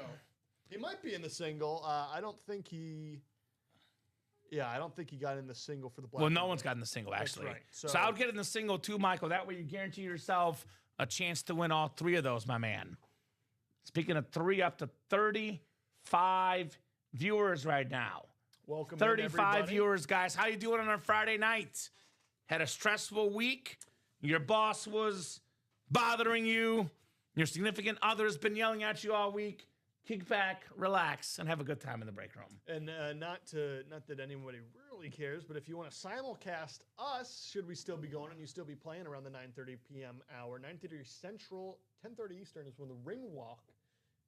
He might be in the single. I don't think he... Yeah, I don't think he got in the single for the black. Well, and no blue. one's gotten the single, actually. right. So, So- I would get in the single, too, Michael. That way you guarantee yourself a chance to win all 3 of those, my man. Speaking of 3, up to 35 viewers right now. Welcome in, 35 everybody. viewers, guys. How you doing on a Friday night? Had a stressful week? Your boss was bothering you? Your significant other's been yelling at you all week? Kick back, relax, and have a good time in the break room. And not that anybody really cares, but if you want to simulcast us, should we still be going and you still be playing around the 9:30 p.m. hour, 9:30 Central, 10:30 Eastern is when the ring walk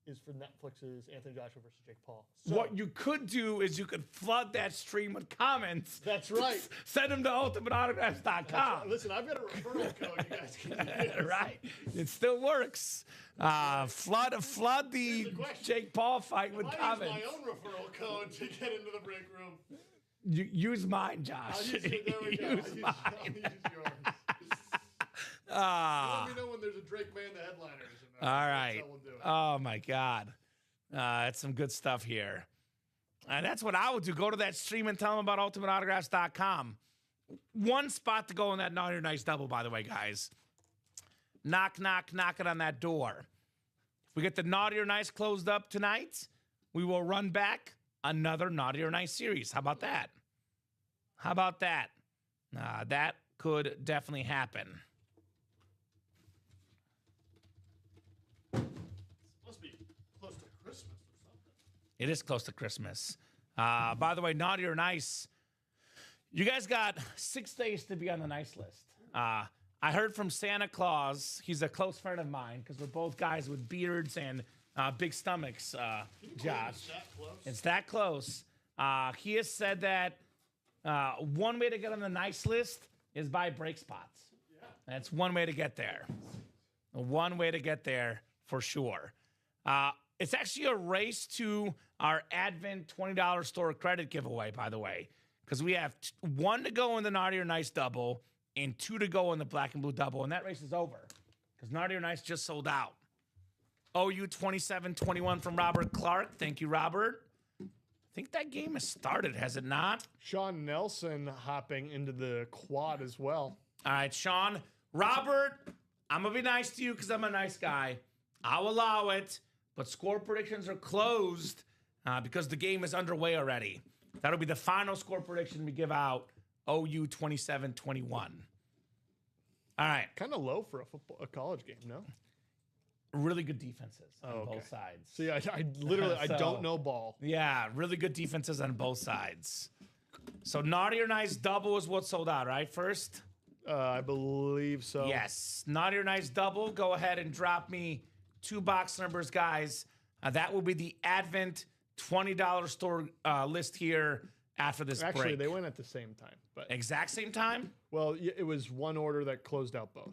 is for Netflix's Anthony Joshua versus Jake Paul. So, What you could do is you could flood that stream with comments. That's right. Send them to ultimateautographs.com. Listen, I've got a referral code you guys can use. Right? It still works. Flood the the question. Jake Paul fight with I use comments. my own referral code to get into the break room. Use mine, Josh. There we go. Use mine. I'll use yours. Ah. Let me know when there's a Drake Band the headliners. All right. That's how we'll do it. Oh, my God. That's some good stuff here. And that's what I would do. Go to that stream and tell them about ultimateautographs.com. One spot to go in that Naughty or Nice double, by the way, guys. Knock, knock, knock it on that door. If we get the Naughty or Nice closed up tonight, we will run back another Naughty or Nice series. How about that? How about that? That could definitely happen. Must be close to Christmas or something. It is close to Christmas. By the way, Naughty or Nice, you guys got 6 days to be on the nice list. I heard from Santa Claus. He's a close friend of mine because we're both guys with beards and big stomachs, Josh. It's that close. He has said that one way to get on the nice list is buy break spots. Yeah. That's one way to get there. One way to get there for sure. It's actually a race to our Advent $20 store credit giveaway, by the way, because we have 1 to go in the Naughty or Nice double and 2 to go in the black and blue double, and that race is over because Naughty or Nice just sold out. OU 27-21 from Robert Clark. Thank you, Robert. I think that game has started, has it not? Sean Nelson hopping into the quad as well. All right, Sean. Robert, I'm going to be nice to you because I'm a nice guy. I'll allow it, but score predictions are closed because the game is underway already. That'll be the final score prediction we give out, OU 27-21. All right. Kind of low for a college game, no? Really good defenses on okay. both sides. See, I literally I So- don't know ball. Yeah, really good defenses on both sides. So Naughty or Nice double is what sold out, right? First? I believe so. Yes. Naughty or Nice double. Go ahead and drop me 2 box numbers, guys. That will be the Advent $20 store list here after this Actually, break. they went at the same time, but Exact same time? well, it was one order that closed out both.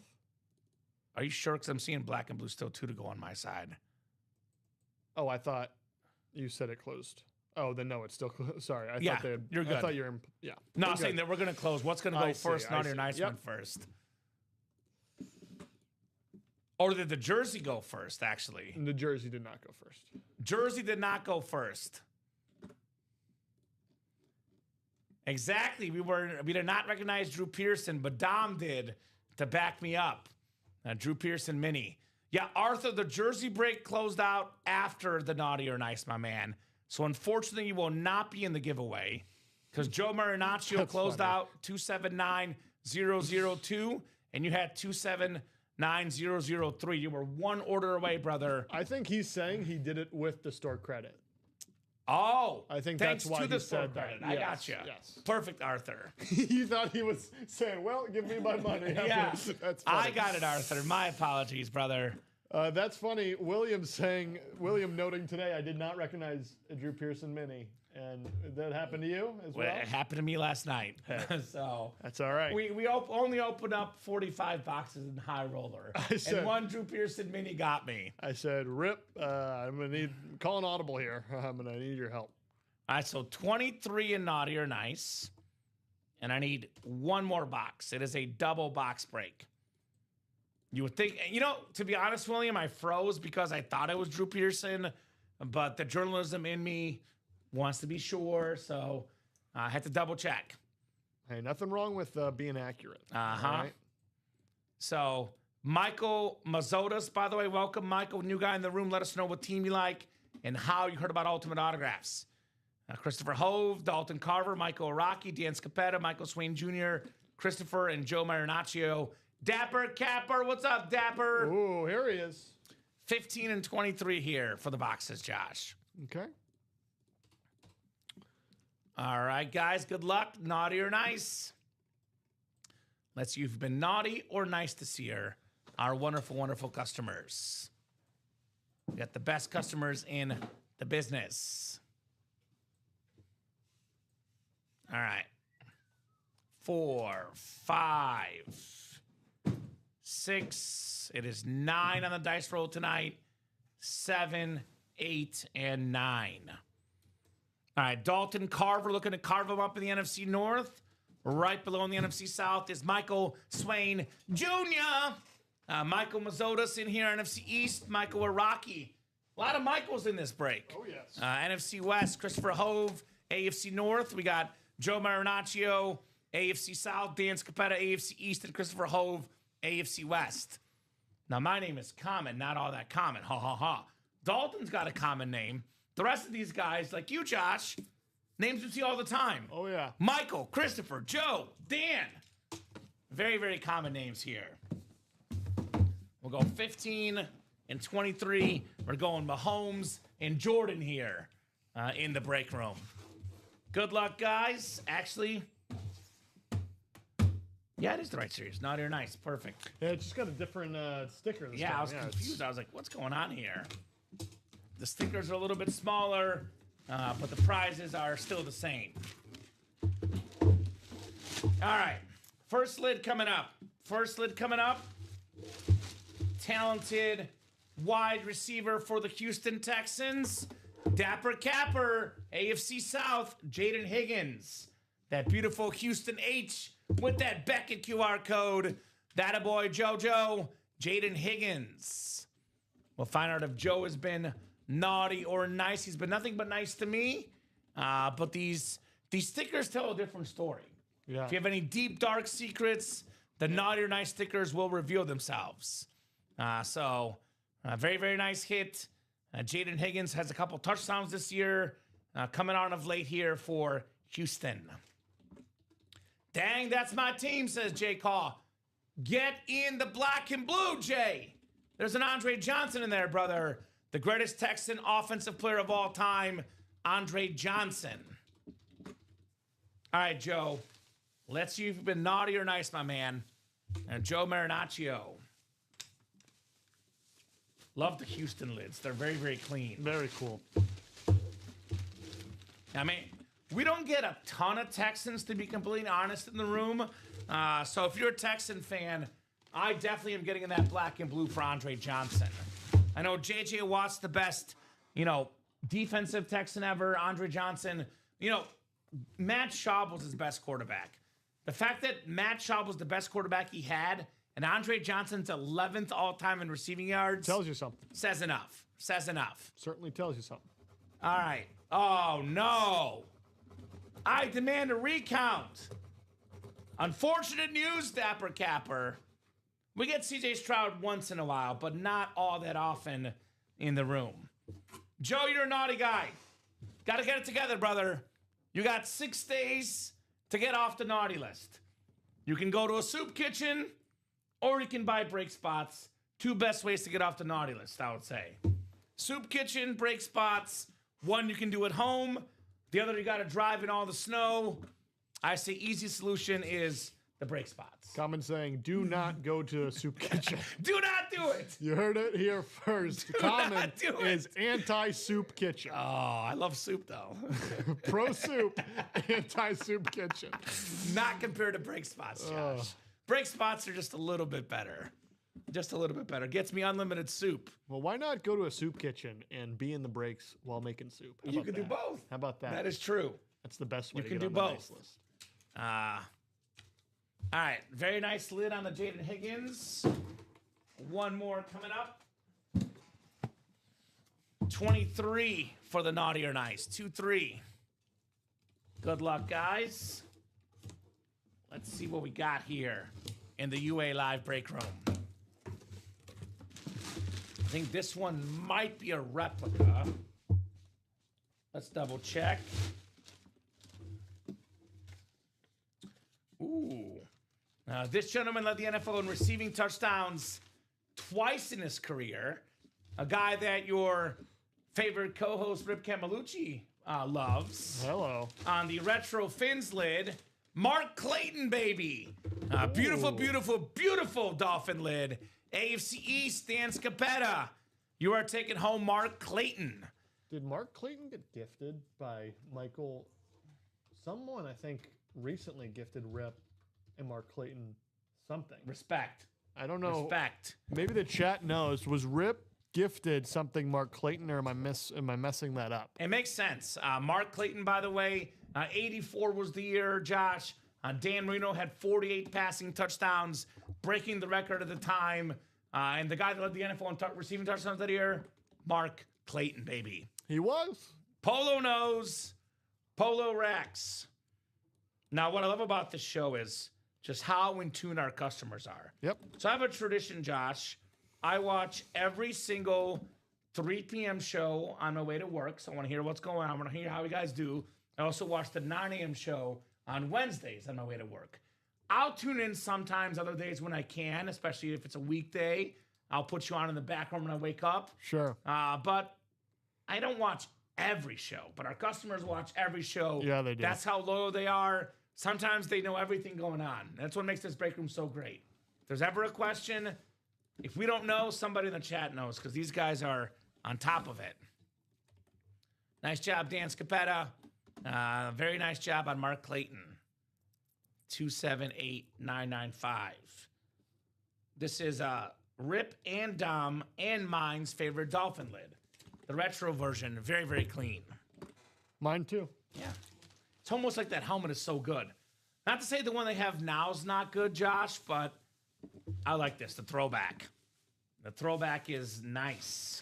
Are you sure? Because I'm seeing black and blue still 2 to go on my side. Oh, I thought you said it closed. Oh, then no, it's still closed. Sorry, I Yeah, thought they had, you're I good. thought you were. Yeah. No, We're I'm saying good. that we're going to close. What's going to go I see, first? I Naughty or see. Nice Yep. went first. Or did the Jersey go first, actually? The Jersey did not go first. Jersey did not go first. Exactly. We did not recognize Drew Pearson, but Dom did to back me up. Drew Pearson mini. Yeah, Arthur, the Jersey break closed out after the Naughty or Nice, my man. So unfortunately, you will not be in the giveaway because Joe Marinaccio That's closed funny. out 279002, and you had 27 9003. You were one order away, brother. I think he's saying he did it with the store credit. Oh, I think thanks that's why to the he store said that. credit. I Yes, gotcha. yes. Perfect, Arthur. You thought he was saying, well, give me my money. Yeah, That's I funny. got it, Arthur. My apologies, brother. That's funny. William noting today, I did not recognize a Drew Pearson mini. And that happened to you as well? It happened to me last night. So That's all right. we only opened up 45 boxes in High Roller. And one Drew Pearson mini got me. I said, Rip, I'm going to call an audible here. I'm going to need your help. All right, so 23 in Naughty or Nice. And I need one more box. It is a double box break. You would think, to be honest, William, I froze because I thought it was Drew Pearson, but the journalism in me wants to be sure, so I had to double check. Hey, nothing wrong with being accurate. Uh-huh. All right? So, Michael Mazotas, by the way, welcome, Michael, new guy in the room. Let us know what team you like and how you heard about Ultimate Autographs. Christopher Hove, Dalton Carver, Michael Araki, Dan Scapetta, Michael Swain Jr., Christopher, and Joe Marinaccio. Dapper Capper, what's up, Dapper? Ooh, here he is. 15 and 23 here for the boxes, Josh. Okay. All right, guys, good luck. Naughty or nice? Let's see if you've been naughty or nice this year. Our wonderful, wonderful customers. We got the best customers in the business. All right. 4, 5, 6. It is 9 on the dice roll tonight. 7, 8, and 9. All right, Dalton Carver looking to carve him up in the NFC North. Right below in the NFC South is Michael Swain Jr. Michael Mazotas in here, NFC East. Michael Araki. A lot of Michaels in this break. Oh, yes. NFC West, Christopher Hove. AFC North, we got Joe Marinaccio. AFC South, Dan Scapetta. AFC East, and Christopher Hove. AFC West. Now, my name is common, not all that common. Ha, ha, ha. Dalton's got a common name. The rest of these guys, like you, Josh, names you see all the time. Oh, yeah. Michael, Christopher, Joe, Dan. Very, very common names here. We'll go 15 and 23. We're going Mahomes and Jordan here in the break room. Good luck, guys. Actually, yeah, it is the right series. Naughty or nice. Perfect. Yeah, it's just got a different sticker this time. Yeah, I was confused. I was like, what's going on here? The stickers are a little bit smaller, but the prizes are still the same. All right. First lid coming up. Talented wide receiver for the Houston Texans. Dapper Capper, AFC South, Jaden Higgins. That beautiful Houston H with that Beckett QR code. That a boy, JoJo, Jaden Higgins. We'll find out if Joe has been naughty or nice. He's been nothing but nice to me. But these stickers tell a different story. Yeah. If you have any deep, dark secrets, the naughty or nice stickers will reveal themselves. Very, very nice hit. Jaden Higgins has a couple touchdowns this year. Coming on of late here for Houston. Dang, that's my team, says Jay Caw. Get in the black and blue, Jay. There's an Andre Johnson in there, brother. The greatest Texan offensive player of all time, Andre Johnson. All right, Joe. Let's see if you've been naughty or nice, my man. And Joe Marinaccio. Love the Houston lids. They're very, very clean. Very cool. I mean, we don't get a ton of Texans, to be completely honest, in the room. So if you're a Texan fan, I definitely am getting in that black and blue for Andre Johnson. I know J.J. Watt's the best, defensive Texan ever. Andre Johnson, Matt Schaub was his best quarterback. The fact that Matt Schaub was the best quarterback he had, and Andre Johnson's 11th all-time in receiving yards. Tells you something. Says enough. Certainly tells you something. All right. Oh, no. I demand a recount. Unfortunate news, Dapper Capper. We get C.J. Stroud once in a while, but not all that often in the room. Joe, you're a naughty guy. Got to get it together, brother. You got 6 days to get off the naughty list. You can go to a soup kitchen, or you can buy break spots. Two best ways to get off the naughty list, I would say. Soup kitchen, break spots. One you can do at home. The other you got to drive in all the snow. I say easy solution is the break spots. Common saying, do not go to a soup kitchen. Do not do it. You heard it here first. Common is anti-soup kitchen. Oh, I love soup though. Pro-soup, anti-soup kitchen. Not compared to break spots, Josh. Break spots are just a little bit better. Just a little bit better. Gets me unlimited soup. Well, why not go to a soup kitchen and be in the breaks while making soup? How You about can do that? both. How about that? That is true. That's the best way You to can get do on the both. nice list. All right. Very nice lid on the Jaden Higgins. One more coming up. 23 for the naughty or nice. 2-3. Good luck, guys. Let's see what we got here in the UA Live break room. I think this one might be a replica. Let's double check. Ooh. This gentleman led the NFL in receiving touchdowns twice in his career. A guy that your favorite co-host, Rip Camelucci, loves. Hello. On the Retro Fins lid, Mark Clayton, baby. Beautiful, beautiful, beautiful Dolphin lid. AFC East, Dan Scapetta. You are taking home Mark Clayton. Did Mark Clayton get gifted by Michael? Someone, I think, recently gifted Rip and Mark Clayton something. Respect. I don't know. Respect. Maybe the chat knows. Was Rip gifted something Mark Clayton, or am I messing that up? It makes sense. Mark Clayton, by the way, 84 was the year, Josh. Dan Marino had 48 passing touchdowns, breaking the record at the time. And the guy that led the NFL in receiving touchdowns that year, Mark Clayton, baby. He was. Polo knows, Polo Rex. Now, what I love about this show is just how in tune our customers are. Yep. So I have a tradition, Josh. I watch every single 3 p.m. show on my way to work. So I want to hear what's going on. I want to hear how you guys do. I also watch the 9 a.m. show on Wednesdays on my way to work. I'll tune in sometimes other days when I can, especially if it's a weekday. I'll put you on in the background when I wake up. Sure. But I don't watch every show. But our customers watch every show. Yeah, they do. That's how loyal they are. Sometimes they know everything going on. That's what makes this break room so great. If there's ever a question, if we don't know, somebody in the chat knows, because these guys are on top of it. Nice job, Dan Scapetta. Very nice job on Mark Clayton. 278995. This is Rip and Dom and mine's favorite Dolphin lid. The retro version, very, very clean. Mine too. Yeah. It's almost like that helmet is so good. Not to say the one they have now is not good, Josh, but I like this, the throwback. The throwback is nice.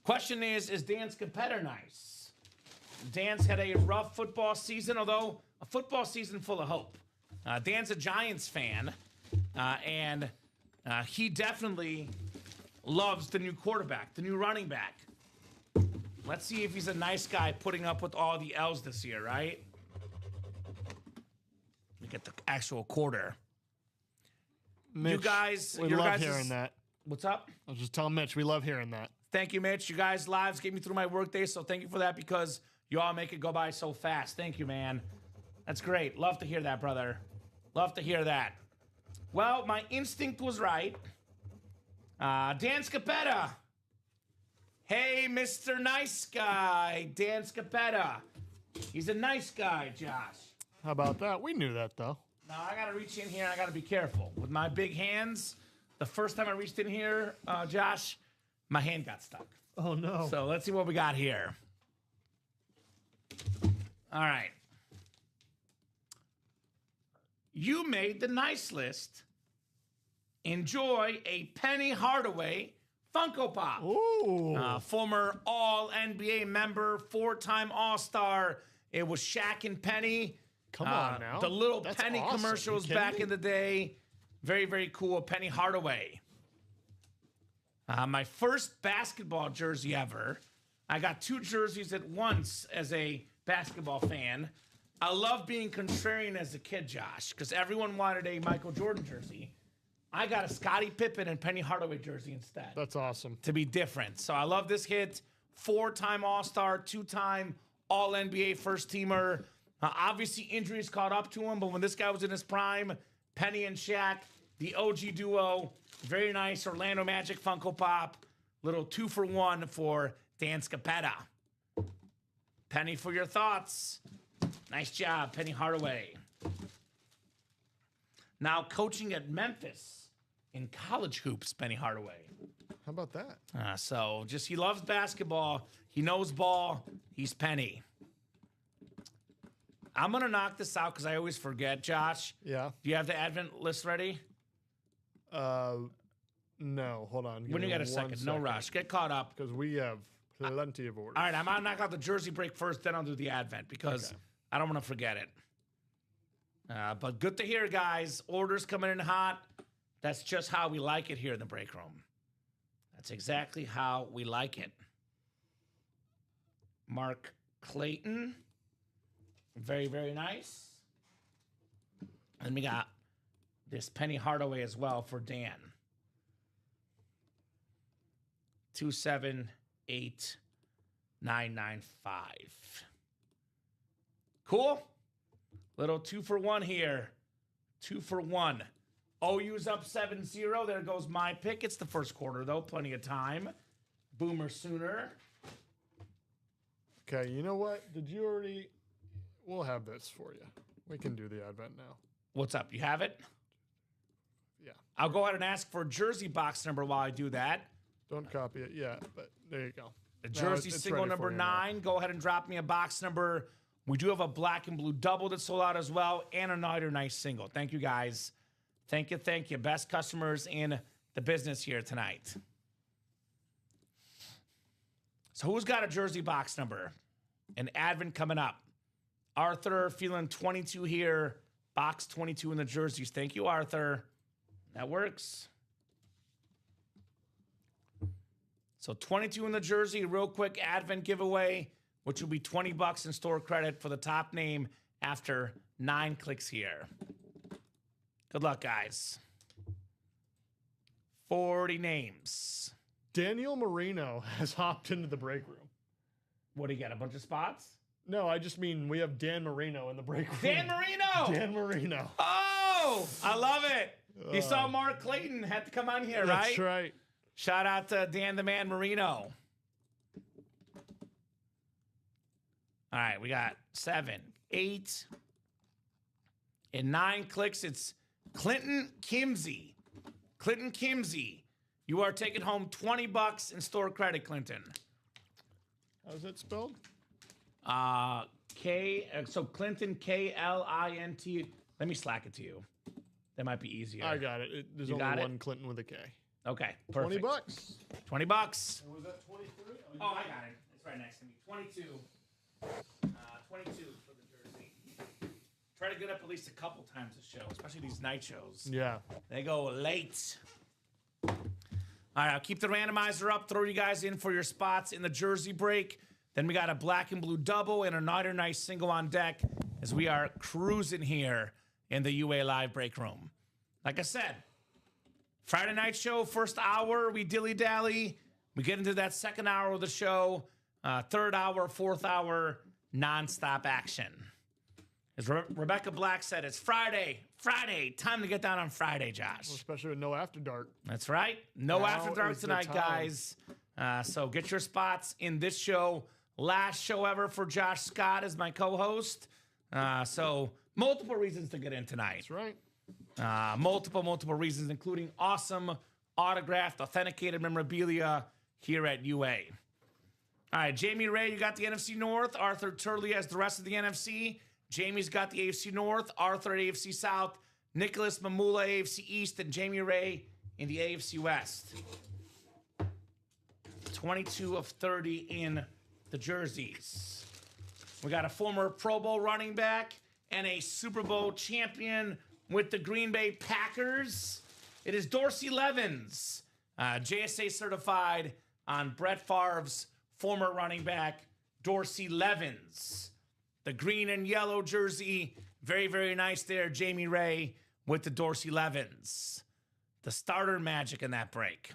Question is Dan Scapetta nice? Dan's had a rough football season, although a football season full of hope. Dan's a Giants fan, and he definitely loves the new quarterback, the new running back. Let's see if he's a nice guy putting up with all the L's this year, right? Let me get the actual quarter. Mitch, You guys, we your love guys' hearing that. What's up? I was just telling Mitch, we love hearing that. Thank you, Mitch. You guys' lives get me through my workday, so thank you for that, because you all make it go by so fast. Thank you, man. That's great. Love to hear that, brother. Love to hear that. Well, my instinct was right. Dan Scapetta. Hey, Mr. Nice Guy, Dan Scapetta. He's a nice guy, Josh. How about that? We knew that, though. Now, I got to reach in here, and I got to be careful. With my big hands, the first time I reached in here, Josh, my hand got stuck. Oh, no. So let's see what we got here. All right. You made the nice list. Enjoy a Penny Hardaway Funko Pop. Ooh. Former All-NBA member, 4-time All-Star. It was Shaq and Penny. Come on now. The little That's Penny awesome. commercials You kidding back me? in the day. Very, very cool. Penny Hardaway. My first basketball jersey ever. I got 2 jerseys at once as a basketball fan. I love being contrarian as a kid, Josh, because everyone wanted a Michael Jordan jersey. I got a Scottie Pippen and Penny Hardaway jersey instead. That's awesome. To be different. So I love this hit. 4-time All-Star, 2-time All-NBA first-teamer. Obviously, injuries caught up to him, but when this guy was in his prime, Penny and Shaq, the OG duo, very nice Orlando Magic Funko Pop. Little 2-for-1 for Dan Scapetta. Penny, for your thoughts. Nice job, Penny Hardaway. Now coaching at Memphis in college hoops, Penny Hardaway. How about that? So just he loves basketball. He knows ball. He's Penny. I'm going to knock this out because I always forget, Josh. Yeah. Do you have the Advent list ready? No. Hold on. When you got a second. No rush. Get caught up. Because we have plenty of orders. All right, I'm going to knock out the jersey break first, then I'll do the Advent because I don't want to forget it. But good to hear, guys. Orders coming in hot. That's just how we like it here in the break room. That's exactly how we like it. Mark Clayton. Very, very nice. And we got this Penny Hardaway as well for Dan. 278995. Cool. Little 2-for-1 here. 2-for-1. OU's up 7-0. There goes my pick. It's the first quarter, though. Plenty of time. Boomer Sooner. Okay, you know what? Did you already... We'll have this for you. We can do the Advent now. What's up? You have it? Yeah. I'll go ahead and ask for a jersey box number while I do that. Don't copy it yet, but there you go. The jersey single number 9. Go ahead and drop me a box number. We do have a black and blue double that sold out as well, and another nice single. Thank you, guys. Thank you, thank you. Best customers in the business here tonight. So who's got a jersey box number? An Advent coming up. Arthur feeling 22 here. Box 22 in the jerseys. Thank you, Arthur. That works. So 22 in the jersey. Real quick Advent giveaway, which will be $20 in store credit for the top name after 9 clicks here. Good luck, guys. 40 names. Daniel Marino has hopped into the break room. What do you got? A bunch of spots? No, I just mean we have Dan Marino in the break room. Dan Marino! Dan Marino. Oh, I love it. You saw Mark Clayton had to come on here, right? That's right. Shout out to Dan the Man Marino. All right, we got 7, 8, and 9 clicks. It's Clinton Kimsey. Clinton Kimsey. You are taking home $20 in store credit, Clinton. How's it spelled? So Clinton, K-L-I-N-T. Let me slack it to you. That might be easier. I got it. There's You only got it? one Clinton with a K. Okay, perfect. $20. $20. Was that 23? Oh, I got it. It's right next to me. 22. 22 for the jersey. Try to get up at least a couple times a show, especially these night shows. Yeah. They go late. All right, I'll keep the randomizer up. Throw you guys in for your spots in the jersey break. Then we got a black and blue double and another nice single on deck as we are cruising here in the UA Live break room. Like I said, Friday night show, first hour, we dilly-dally. We get into that second hour of the show. Third hour, fourth hour, nonstop action. As Rebecca Black said, it's Friday. Friday. Time to get down on Friday, Josh. Especially with no After Dark. That's right. No Now After Dark is the tonight, time. guys. So get your spots in this show. Last show ever for Josh Scott as my co-host. So multiple reasons to get in tonight. That's right. Multiple reasons, including awesome autographed, authenticated memorabilia here at UA. All right, Jamie Ray, you got the NFC North. Arthur Turley has the rest of the NFC. Jamie's got the AFC North. Arthur at AFC South. Nicholas Mamula, AFC East. And Jamie Ray in the AFC West. 22 of 30 in the jerseys. We got a former Pro Bowl running back and a Super Bowl champion with the Green Bay Packers. It is Dorsey Levens, JSA certified on Brett Favre's former running back, Dorsey Levens. the green and yellow jersey. Very, very nice there, Jamie Ray with the Dorsey Levens. The starter magic in that break.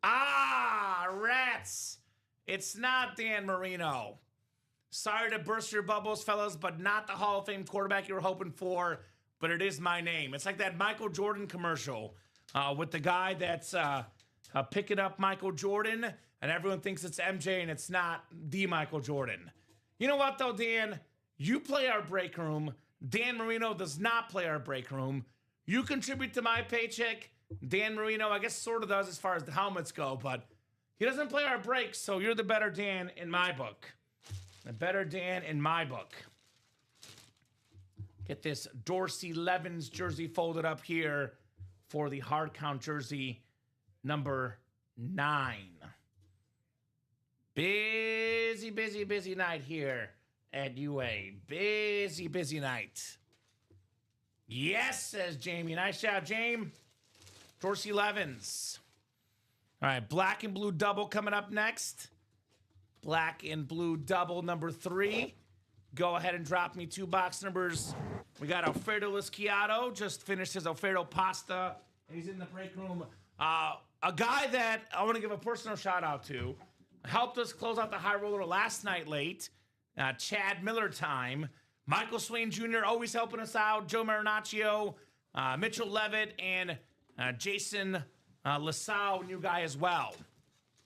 Ah, rats. It's not Dan Marino. Sorry to burst your bubbles, fellas, but not the Hall of Fame quarterback you were hoping for, but it is my name. It's like that Michael Jordan commercial with the guy that's picking up Michael Jordan, and everyone thinks it's MJ, and it's not the Michael Jordan. You know what, though, Dan? You play our break room. Dan Marino does not play our break room. You contribute to my paycheck. Dan Marino, I guess, sort of does as far as the helmets go, but he doesn't play our breaks, so you're the better Dan in my book. The better Dan in my book. Get this Dorsey Levens jersey folded up here for the hard count jersey number 9. Busy, busy, busy night here at UA. Busy, busy night. Yes, says Jamie. Nice job, Jamie. Dorsey Levens. All right, black and blue double coming up next. Black and blue double number 3. Go ahead and drop me 2 box numbers. We got Alfredo Lisciato. Just finished his Alfredo pasta. And he's in the break room. A guy that I want to give a personal shout out to. Helped us close out the high roller last night late. Chad Miller time. Michael Swain Jr. always helping us out. Joe Marinaccio. Mitchell Levitt. And Jason LaSalle, new guy as well.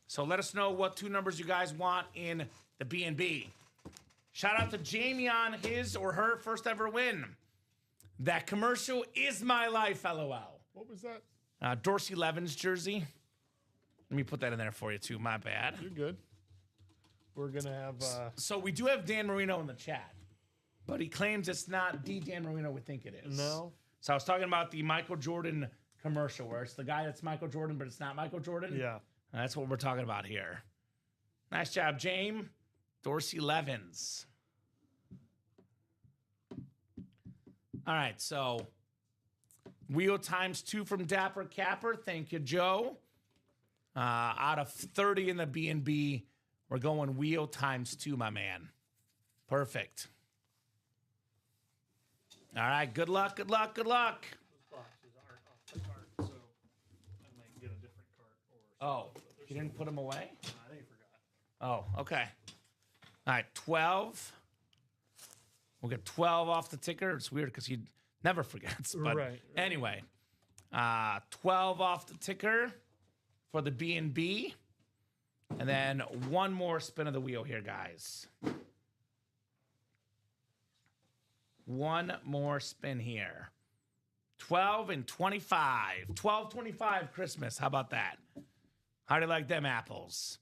So let us know what 2 numbers you guys want in the B&B. Shout out to Jamie on his or her first ever win. That commercial is my life, LOL. What was that? Dorsey Levens jersey. Let me put that in there for you too, my bad. You're good. We're going to have... So we do have Dan Marino in the chat, but he claims it's not the Dan Marino we think it is. No. So I was talking about the Michael Jordan commercial where it's the guy that's Michael Jordan, but it's not Michael Jordan. Yeah. That's what we're talking about here. Nice job, James. Dorsey Levens. All right, so wheel times 2 from Dapper Capper. Thank you, Joe. Out of 30 in the B&B, we're going wheel times 2, my man. Perfect. All right, good luck, good luck, good luck. Those boxes aren't off the cart, so I might get a different cart or Oh, you didn't put them away? I think I forgot. Oh, okay. All right, 12. We'll get 12 off the ticker. It's weird because he never forgets. But Right. anyway, 12 off the ticker for the B&B. And then 1 more spin of the wheel here, guys. 1 more spin here. 12 and 25. 12-25 Christmas. How about that? How do you like them apples?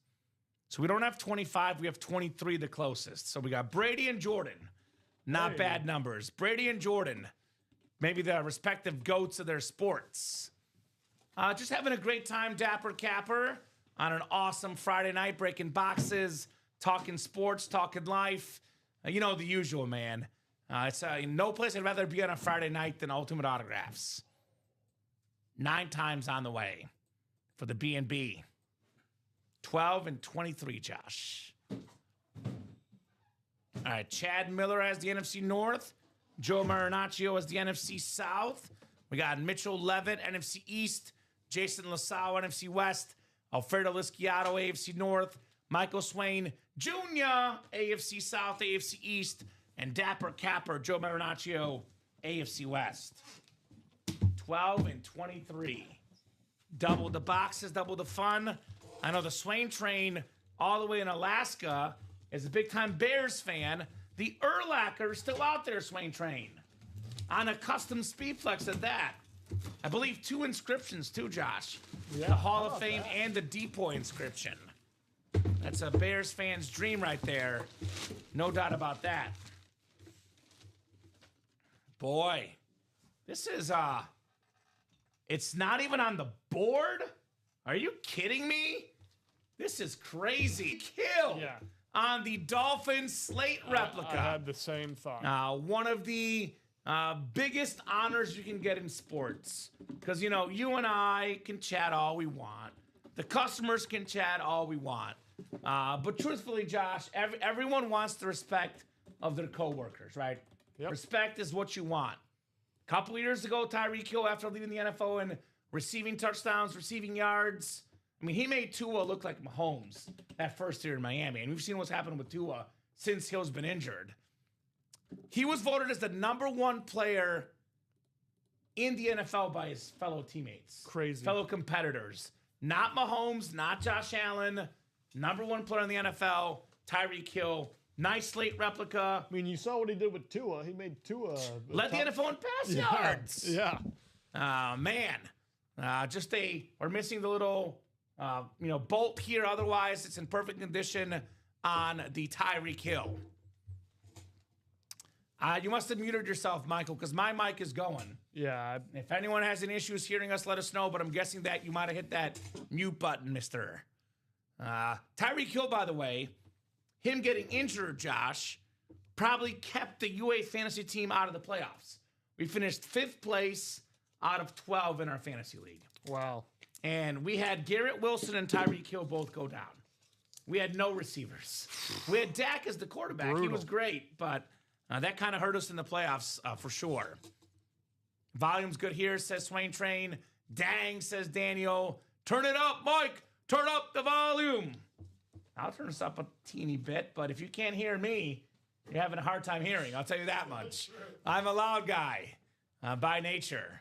So we don't have 25. We have 23, the closest. So we got Brady and Jordan. Not Hey. bad numbers. Brady and Jordan. Maybe the respective goats of their sports. Just having a great time, Dapper Capper, on an awesome Friday night, breaking boxes, talking sports, talking life. You know, the usual, man. It's no place I'd rather be on a Friday night than Ultimate Autographs. 9 times on the way for the B&B. 12 and 23, Josh. All right, Chad Miller has the NFC North. Joe Marinaccio has the NFC South. We got Mitchell Levitt, NFC East. Jason LaSalle, NFC West. Alfredo Lisciato, AFC North. Michael Swain Jr., AFC South, AFC East. And Dapper Capper, Joe Marinaccio, AFC West. 12 and 23. Double the boxes, double the fun. I know the Swain train all the way in Alaska is a big-time Bears fan. The Urlacher is still out there, Swain train. On a custom Speedflex at that. I believe 2 inscriptions too, Josh. Yeah, The Hall of how about Fame that? and the Depoy inscription. That's a Bears fan's dream right there. No doubt about that. Boy, this is, it's not even on the board? Are you kidding me? This is crazy. Kill Yeah. on the Dolphins slate replica. I had the same thought. One of the biggest honors you can get in sports. Because, you know, you and I can chat all we want. The customers can chat all we want. But truthfully, Josh, everyone wants the respect of their coworkers, right? Yep. Respect is what you want. A couple of years ago, Tyreek Hill, after leading the NFL in receiving touchdowns, receiving yards, I mean, he made Tua look like Mahomes that first year in Miami. And we've seen what's happened with Tua since Hill's been injured. He was voted as the #1 player in the NFL by his fellow teammates. Crazy. Fellow competitors. Not Mahomes, not Josh Allen. #1 player in the NFL, Tyreek Hill. Nice late replica. I mean, you saw what he did with Tua. He made Tua Led the NFL in pass yards. Yeah. Man. We're missing the little, bolt here. Otherwise, it's in perfect condition on the Tyreek Hill. You must have muted yourself, Michael, because my mic is going. Yeah. If anyone has any issues hearing us, let us know. But I'm guessing that you might have hit that mute button, mister. Tyreek Hill, by the way, him getting injured, Josh, probably kept the UA fantasy team out of the playoffs. We finished 5th place out of 12 in our fantasy league. Wow. And we had Garrett Wilson and Tyreek Hill both go down. We had no receivers. We had Dak as the quarterback. Brutal. He was great, but that kind of hurt us in the playoffs for sure. Volume's good here, says Swain Train. Dang, says Daniel. Turn it up, Mike. Turn up the volume. I'll turn this up a teeny bit, but if you can't hear me, you're having a hard time hearing. I'll tell you that much. I'm a loud guy by nature.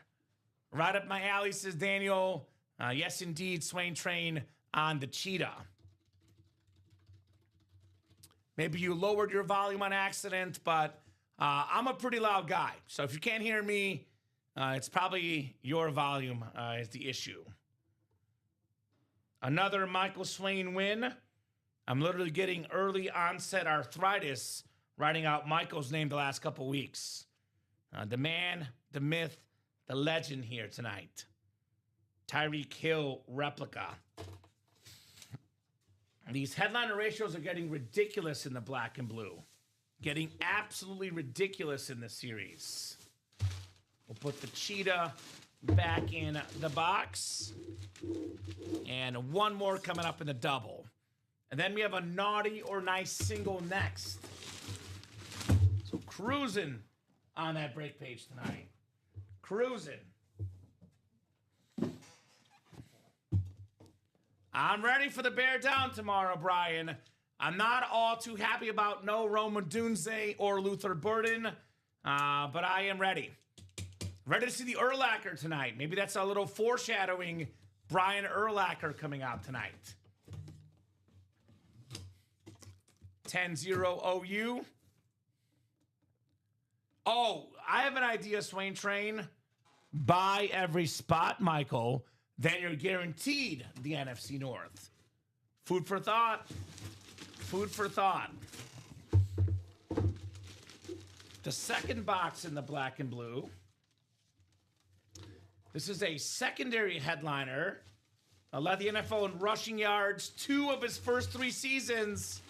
Right up my alley, says Daniel. Yes, indeed, Swain Train on the cheetah. Maybe you lowered your volume on accident, but I'm a pretty loud guy. So if you can't hear me, it's probably your volume is the issue. Another Michael Swain win. I'm literally getting early onset arthritis writing out Michael's name the last couple weeks. The man, the myth, the legend here tonight. Tyreek Hill replica. These headliner ratios are getting ridiculous in the black and blue. Getting absolutely ridiculous in this series. We'll put the cheetah back in the box. And one more coming up in the double. And then we have a naughty or nice single next. So cruising on that break page tonight. Cruising. I'm ready for the bear down tomorrow, Brian. I'm not all too happy about no Roma Dunze or Luther Burden, but I am ready. Ready to see the Urlacher tonight. Maybe that's a little foreshadowing Brian Urlacher coming out tonight. 10-0 OU. Oh, I have an idea, Swain Train. Buy every spot, Michael. Then you're guaranteed the NFC North. Food for thought. Food for thought. The second box in the black and blue. This is a secondary headliner. Led the NFL in rushing yards 2 of his first 3 seasons.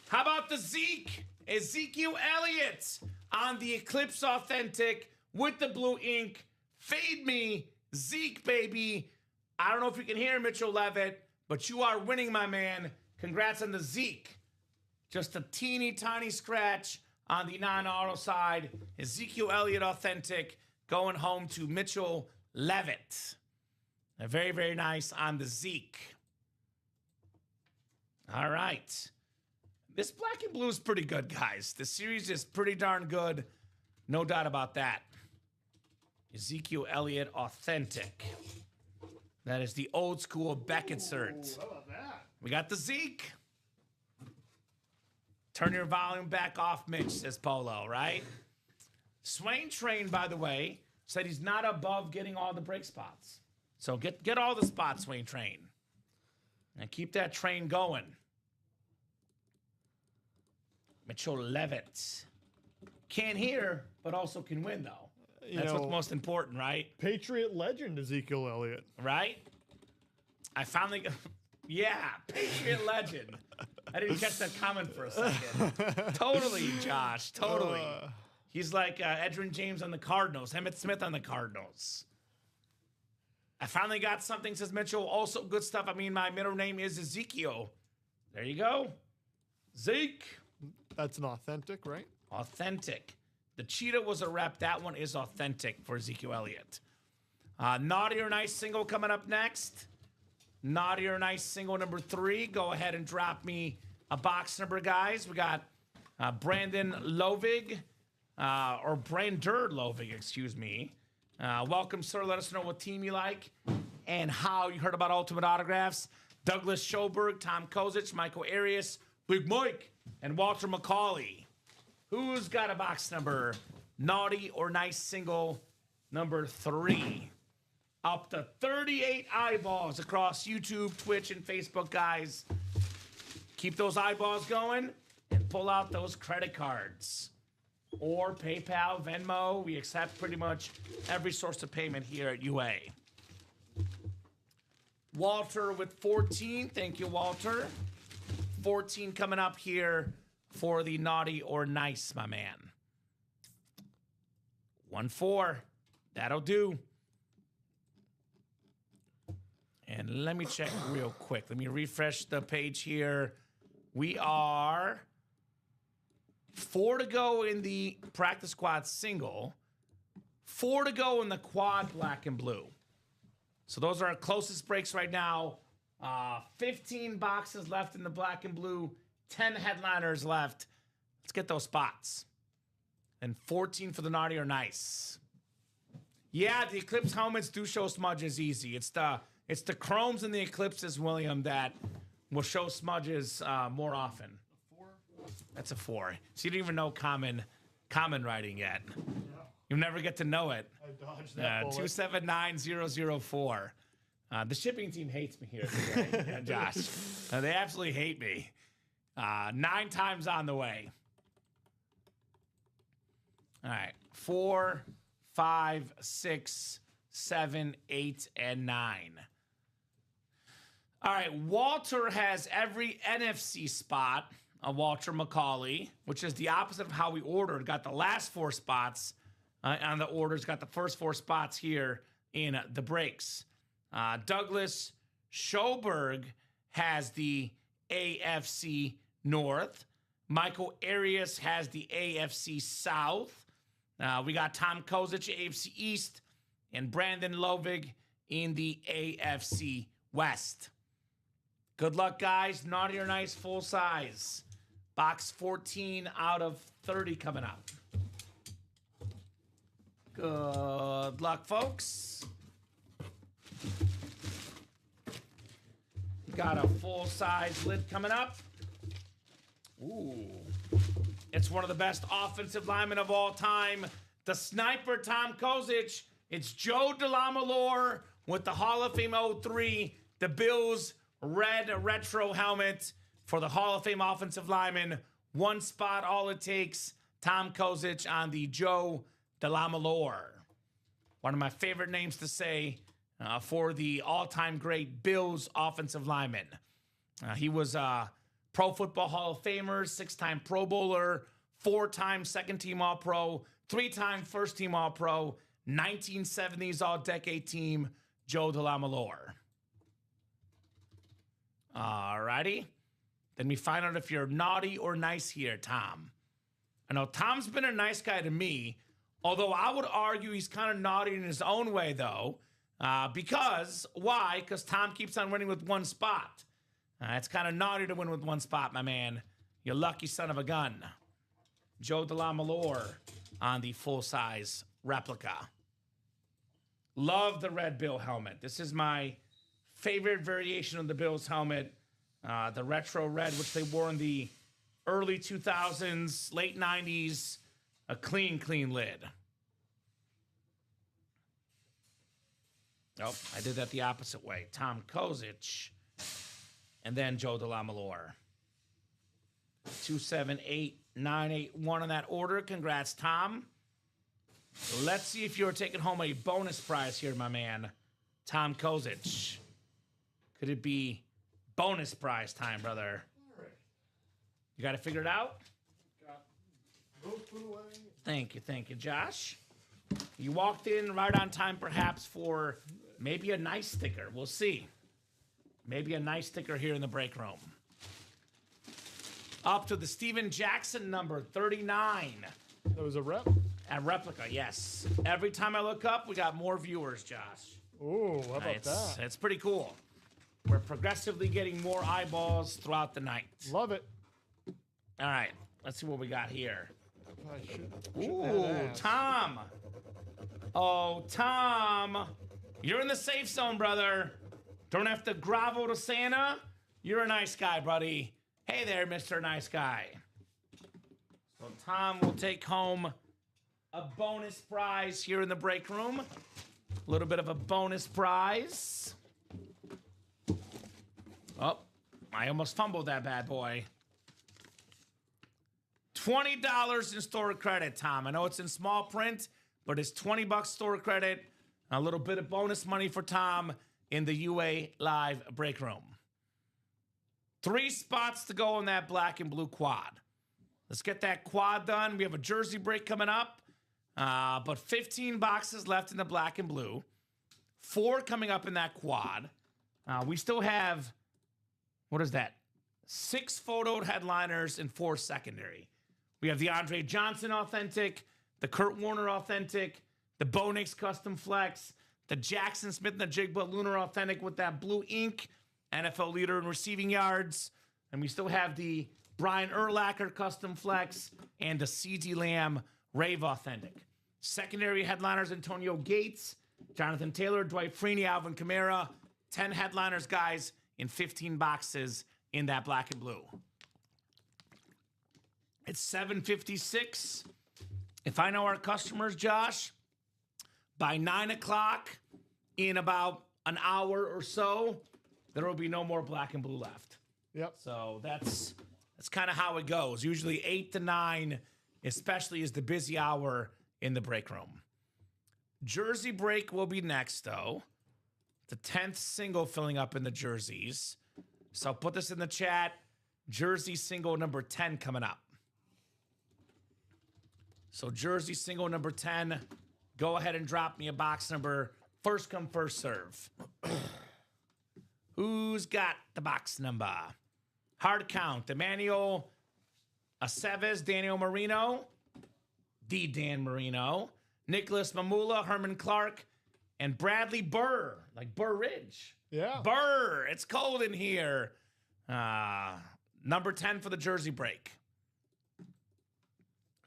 How about the Zeke? Ezekiel Elliott on the Eclipse Authentic with the blue ink. Fade me, Zeke, baby. I don't know if you can hear Mitchell Levitt, but you are winning, my man. Congrats on the Zeke. Just a teeny tiny scratch on the non-auto side. Ezekiel Elliott Authentic going home to Mitchell Levitt. Very, very nice on the Zeke. All right. This black and blue is pretty good, guys. The series is pretty darn good. No doubt about that. Ezekiel Elliott Authentic. That is the old school Beckett cert. How about that? We got the Zeke. Turn your volume back off, Mitch, says Polo, right? Swain Train, by the way, said he's not above getting all the break spots. So get all the spots, Swain Train. And keep that train going. Mitchell Levitt. Can't hear, but also can win, though. That's what's most important, right? Patriot legend Ezekiel Elliott. Right? I finally... Yeah, Patriot legend. I didn't catch that comment for a second. Totally, Josh. Totally. He's like Edgerrin James on the Cardinals. Emmitt Smith on the Cardinals. I finally got something, says Mitchell. Also good stuff. I mean, my middle name is Ezekiel. There you go. Zeke. That's an authentic, right? Authentic. The cheetah was a rep. That one is authentic for Ezekiel Elliott. Naughty or Nice single coming up next. Naughty or Nice single number 3. Go ahead and drop me a box number, guys. We got Brandon Lovig, or Brander Lovig, excuse me. Welcome, sir. Let us know what team you like and how you heard about Ultimate Autographs. Douglas Schoberg, Tom Kozic, Michael Arias, Big Mike, and Walter McCauley. Who's got a box number? Naughty or Nice single number 3. Up to 38 eyeballs across YouTube, Twitch, and Facebook, guys. Keep those eyeballs going and pull out those credit cards. Or PayPal, Venmo. We accept pretty much every source of payment here at UA. Walter with 14. Thank you, Walter. 14 coming up here for the Naughty or Nice, my man. 1-4. That'll do. And let me check real quick. Let me refresh the page here. We are 4 to go in the practice squad single. 4 to go in the quad black and blue. So those are our closest breaks right now. 15 boxes left in the black and blue. 10 headliners left. Let's get those spots. And 14 for the Naughty or Nice. Yeah, the Eclipse helmets do show smudges easy. It's the chromes and the Eclipses, William, that will show smudges more often. A 4? That's a 4. So you don't even know common writing yet. Yeah. You'll never get to know it. I dodged that bullet. 279004. The shipping team hates me here today, Josh. They absolutely hate me. 9 times on the way. All right. 4, 5, 6, 7, 8, and 9. All right. Walter has every NFC spot. Walter McCauley, which is the opposite of how we ordered. Got the last 4 spots on the orders. Got the first 4 spots here in the breaks. Douglas Schoberg has the AFC North. Michael Arias has the AFC South. We got Tom Kozic, AFC East, and Brandon Lovig in the AFC West. Good luck, guys. Naughty or Nice, full size. Box 14 out of 30 coming up. Good luck, folks. Got a full-size lid coming up. Ooh. It's one of the best offensive linemen of all time. The sniper, Tom Kozic. It's Joe DeLamalore with the Hall of Fame 03. The Bills red retro helmet for the Hall of Fame offensive lineman. 1 spot, all it takes. Tom Kozic on the Joe DeLamalore. One of my favorite names to say for the all-time great Bills offensive lineman. He was a Pro Football Hall of Famer, 6-time Pro Bowler, 4-time second-team All-Pro, 3-time first-team All-Pro, 1970s All-Decade team, Joe DeLamalore. All righty. Then we find out if you're naughty or nice here, Tom. I know Tom's been a nice guy to me, although I would argue he's kind of naughty in his own way, though. Because, why? Because Tom keeps on winning with 1 spot. It's kind of naughty to win with 1 spot, my man. You lucky son of a gun. Joe DeLamalore on the full-size replica. Love the red Bill helmet. This is my favorite variation of the Bills helmet. The retro red, which they wore in the early 2000s, late 90s. A clean lid. Oh, I did that the opposite way. Tom Kozic, and then Joe DeLamalore. 278981 in that order. Congrats, Tom. Let's see if you're taking home a bonus prize here, my man. Tom Kozic. Could it be bonus prize time, brother? All right. You got to figure it out? Got both put away. Thank you, Josh. You walked in right on time, perhaps, for Maybe a nice sticker. We'll see. Maybe a nice sticker here in the break room. Up to the Steven Jackson number 39. That was a rep? At replica, yes. Every time I look up, we got more viewers, Josh. Ooh, how about that? It's pretty cool. We're progressively getting more eyeballs throughout the night. Love it. All right, let's see what we got here. Ooh, Tom. Oh, Tom. You're in the safe zone, brother. Don't have to grovel to Santa. You're a nice guy, buddy. Hey there, Mr. Nice Guy. So Tom will take home a bonus prize here in the break room. A little bit of a bonus prize. Oh, I almost fumbled that bad boy. $20 in store credit, Tom. I know it's in small print, but it's $20 store credit. A little bit of bonus money for Tom in the UA Live break room. 3 spots to go in that black and blue quad. Let's get that quad done. We have a jersey break coming up, but 15 boxes left in the black and blue. 4 coming up in that quad. We still have, what is that? 6 photoed headliners and 4 secondary. We have the Andre Johnson authentic, the Kurt Warner authentic, the Bo Nix custom flex, the Jackson Smith and the Jigba Lunar authentic with that blue ink, NFL leader in receiving yards. And we still have the Brian Urlacher custom flex and the C.D. Lamb Rave authentic. Secondary headliners, Antonio Gates, Jonathan Taylor, Dwight Freeney, Alvin Kamara. 10 headliners, guys, in 15 boxes in that black and blue. It's 7:56. If I know our customers, Josh, by 9 o'clock, in about an hour or so, there will be no more black and blue left. Yep. So that's kind of how it goes. Usually 8 to 9, especially, is the busy hour in the break room. Jersey break will be next, though. The 10th single filling up in the jerseys. So I'll put this in the chat. Jersey single number 10 coming up. So jersey single number 10. Go ahead and drop me a box number. First come, first serve. Who's got the box number? Hard count. Emmanuel Aceves, Daniel Marino, D. Dan Marino, Nicholas Mamula, Herman Clark, and Bradley Burr, like Burr Ridge. Yeah. Burr, it's cold in here. Number 10 for the jersey break.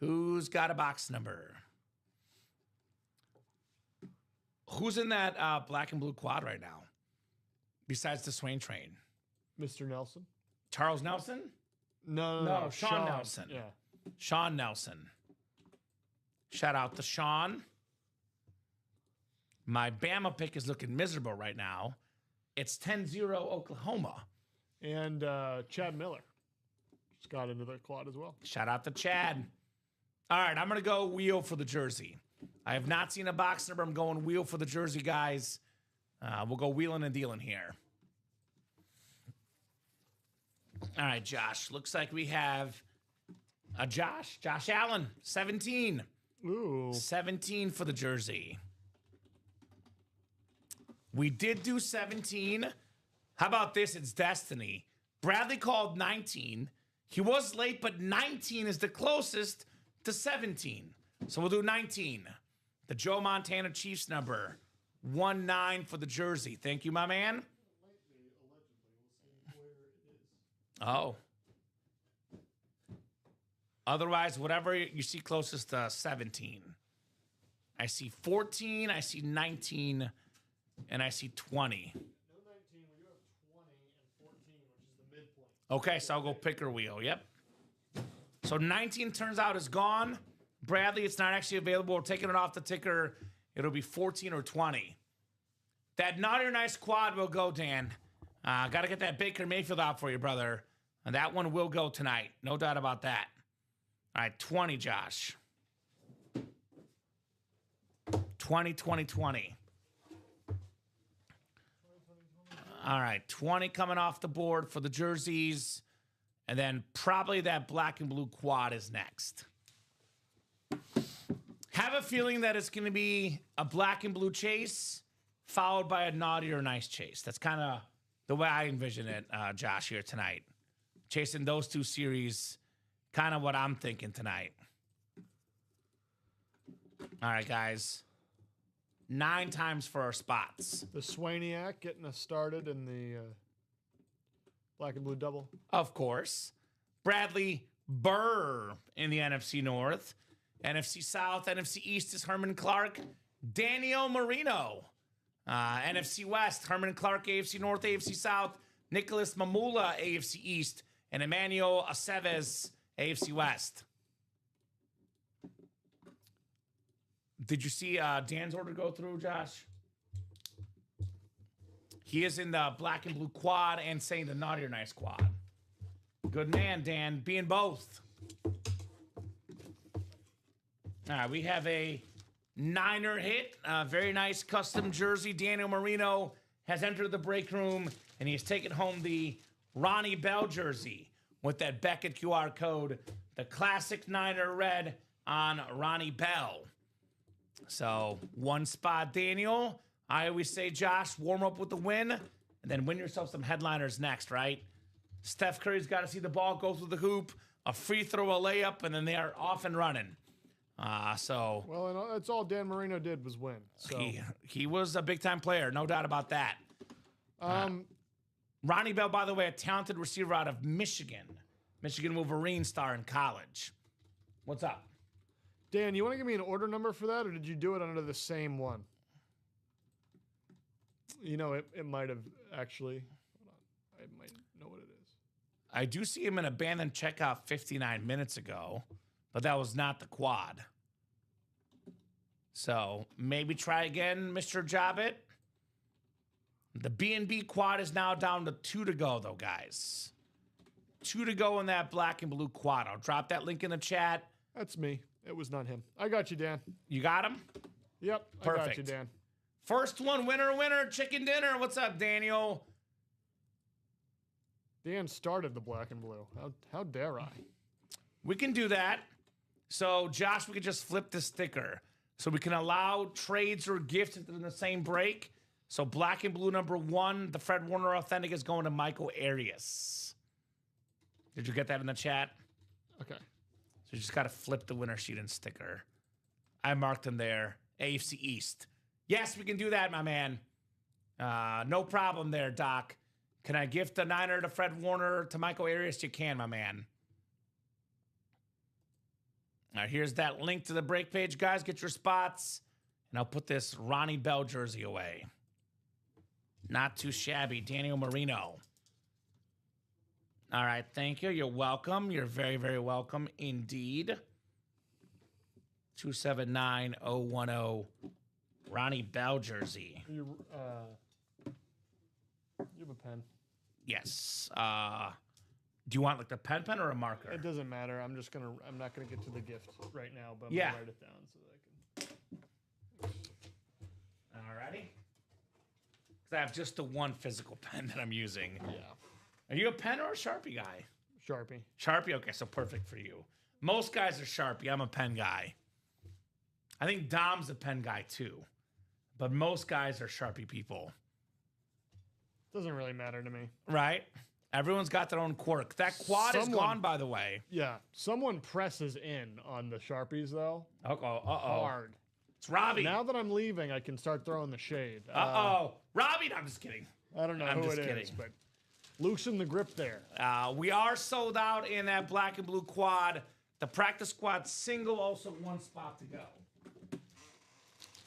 Who's got a box number? Who's in that black and blue quad right now? Besides the Swain train. Mr. Nelson? Charles Nelson? No, Sean Nelson. Yeah. Sean Nelson. Shout out to Sean. My Bama pick is looking miserable right now. It's 10-0 Oklahoma. And Chad Miller just got into the quad as well. Shout out to Chad. All right, I'm going to go wheel for the jersey. I have not seen a box number. I'm going wheel for the jersey, guys. We'll go wheeling and dealing here. All right, Josh. Looks like we have a Josh Allen, 17. Ooh. 17 for the jersey. We did do 17. How about this? It's destiny. Bradley called 19. He was late, but 19 is the closest to 17. So we'll do 19. The Joe Montana Chiefs number. 19 for the jersey. Thank you, my man. Oh. Otherwise, whatever you see closest to 17. I see 14, I see 19, and I see 20. No 19, we do have 20 and 14, which is the midpoint. Okay, so I'll go picker wheel. Yep. So 19 turns out is gone. Bradley, it's not actually available. We're taking it off the ticker. It'll be 14 or 20. That Naughty or Nice quad will go, Dan. Got to get that Baker Mayfield out for you, brother. And that one will go tonight. No doubt about that. All right, 20, Josh. 20, 20, 20. All right, 20 coming off the board for the jerseys. And then probably that black and blue quad is next. Have a feeling that it's going to be a black and blue chase followed by a naughty or nice chase. That's kind of the way I envision it, Josh, here tonight. Chasing those two series, kind of what I'm thinking tonight. All right, guys. 9 times for our spots. The Swaniac getting us started in the black and blue double. Of course. Bradley Burr in the NFC North. NFC South, NFC East is Herman Clark. Daniel Marino. NFC West, Herman Clark, AFC North, AFC South. Nicholas Mamula, AFC East. And Emmanuel Aceves, AFC West. Did you see Dan's order go through, Josh? He is in the black and blue quad and saying the naughty or nice quad. Good man, Dan. Being both. All right, we have a Niner hit. Very nice custom jersey. Daniel Marino has entered the break room, and he's taken home the Ronnie Bell jersey with that Beckett QR code. The classic Niner red on Ronnie Bell. So, 1 spot, Daniel. I always say, Josh, warm up with the win, and then win yourself some headliners next, right? Steph Curry's got to see the ball go through the hoop, a free throw, a layup, and then they are off and running. Well, and that's all Dan Marino did was win. So he was a big-time player, no doubt about that. Ronnie Bell, by the way, a talented receiver out of Michigan. Michigan Wolverine star in college. What's up? Dan, you want to give me an order number for that, or did you do it under the same one? You know, it might have actually. Hold on. I might know what it is. I do see him in abandoned checkout 59 minutes ago, but that was not the quad. So maybe try again, Mr. Jobbit. The B&B quad is now down to 2 to go, though, guys. 2 to go in that black and blue quad. I'll drop that link in the chat. That's me. It was not him. I got you, Dan. You got him? Yep. Perfect. I got you, Dan. First one, winner, chicken dinner. What's up, Daniel? Dan started the black and blue. How dare I? We can do that. So, Josh, we could just flip the sticker. So we can allow trades or gifts in the same break. So black and blue number 1, the Fred Warner Authentic is going to Michael Arias. Did you get that in the chat? Okay. So you just got to flip the winner sheet and sticker. I marked him there. AFC East. Yes, we can do that, my man. No problem there, Doc. Can I gift the Niner to Fred Warner to Michael Arias? You can, my man. All right, here's that link to the break page, guys. Get your spots. And I'll put this Ronnie Bell jersey away. Not too shabby. Daniel Marino. All right, thank you. You're welcome. You're very, very welcome indeed. 279010 Ronnie Bell jersey. You have a pen. Yes. Do you want like the pen or a marker? It doesn't matter. I'm not gonna get to the gift right now, but I'm Yeah. gonna write it down so that I can. Alrighty. Because I have just the one physical pen that I'm using. Yeah. Are you a pen or a Sharpie guy? Sharpie. Sharpie? Okay, so perfect for you. Most guys are Sharpie. I'm a pen guy. I think Dom's a pen guy too. But most guys are Sharpie people. Doesn't really matter to me. Right? Everyone's got their own quirk. That quad is gone, by the way. Yeah. Someone presses in on the Sharpies, though. Uh-oh. Hard. It's Robbie. Now that I'm leaving, I can start throwing the shade. Robbie! No, I'm just kidding. I don't know I'm who just it kidding. is, but loosen the grip there. We are sold out in that black and blue quad. The practice squad single, also 1 spot to go.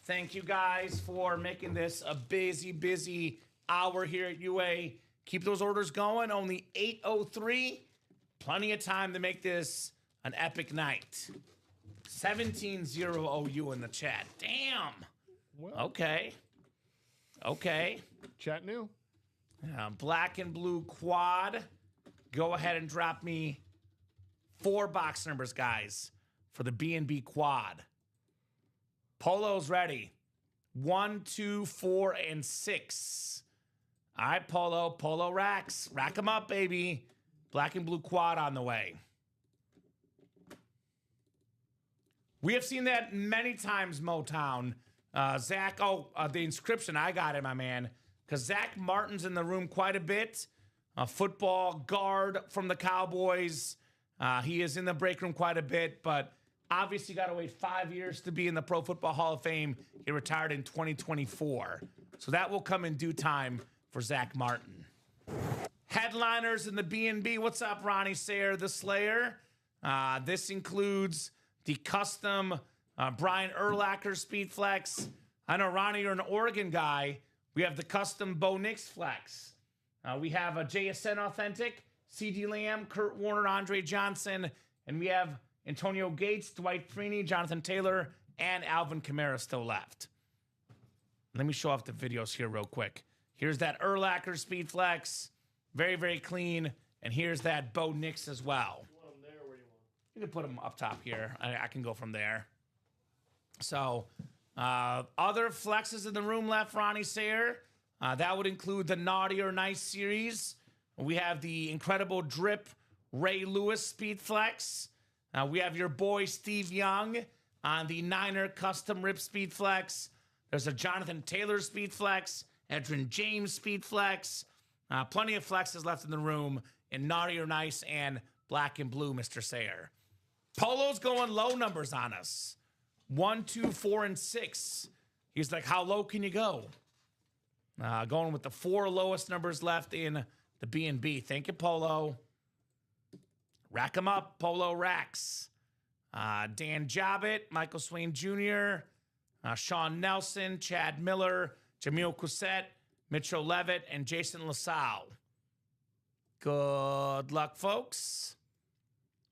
Thank you guys for making this a busy hour here at UA. Keep those orders going. Only 8:03. Plenty of time to make this an epic night. 17-0 OU in the chat. Damn. Well, Okay. chat new. Black and blue quad. Go ahead and drop me 4 box numbers, guys, for the B&B quad. Polo's ready. 1, 2, 4, and 6. All right, Polo racks. Rack them up, baby. Black and blue quad on the way. We have seen that many times, Motown. Zach, the inscription, I got it, my man. Because Zach Martin's in the room quite a bit. A football guard from the Cowboys. He is in the break room quite a bit, but obviously got to wait 5 years to be in the Pro Football Hall of Fame. He retired in 2024. So that will come in due time for Zach Martin. Headliners in the B&B. What's up, Ronnie Sayer, the Slayer? This includes the custom Brian Urlacher Speed Flex. I know, Ronnie, you're an Oregon guy. We have the custom Bo Nix Flex. We have a JSN Authentic, C.D. Lamb, Kurt Warner, Andre Johnson, and we have Antonio Gates, Dwight Freeney, Jonathan Taylor, and Alvin Kamara still left. Let me show off the videos here real quick. Here's that Urlacher Speed Flex. Very, very clean. And here's that Bo Nix as well. You want them there, or where do you want? You can put them up top here. I can go from there. So, other flexes in the room left, Ronnie Sayer. That would include the Naughty or Nice series. We have the incredible Drip Ray Lewis Speed Flex. We have your boy Steve Young on the Niner Custom Rip Speed Flex. There's a Jonathan Taylor Speed Flex, Edrin James Speed Flex. Plenty of flexes left in the room in Naughty or Nice and Black and Blue, Mr. Sayer. Polo's going low numbers on us. 1, 2, 4, and 6. He's like, how low can you go? Going with the 4 lowest numbers left in the B&B. Thank you, Polo. Rack them up, Polo racks. Dan Jobbitt, Michael Swain Jr., Sean Nelson, Chad Miller, Jamil Cousette, Mitchell Levitt, and Jason LaSalle. Good luck, folks.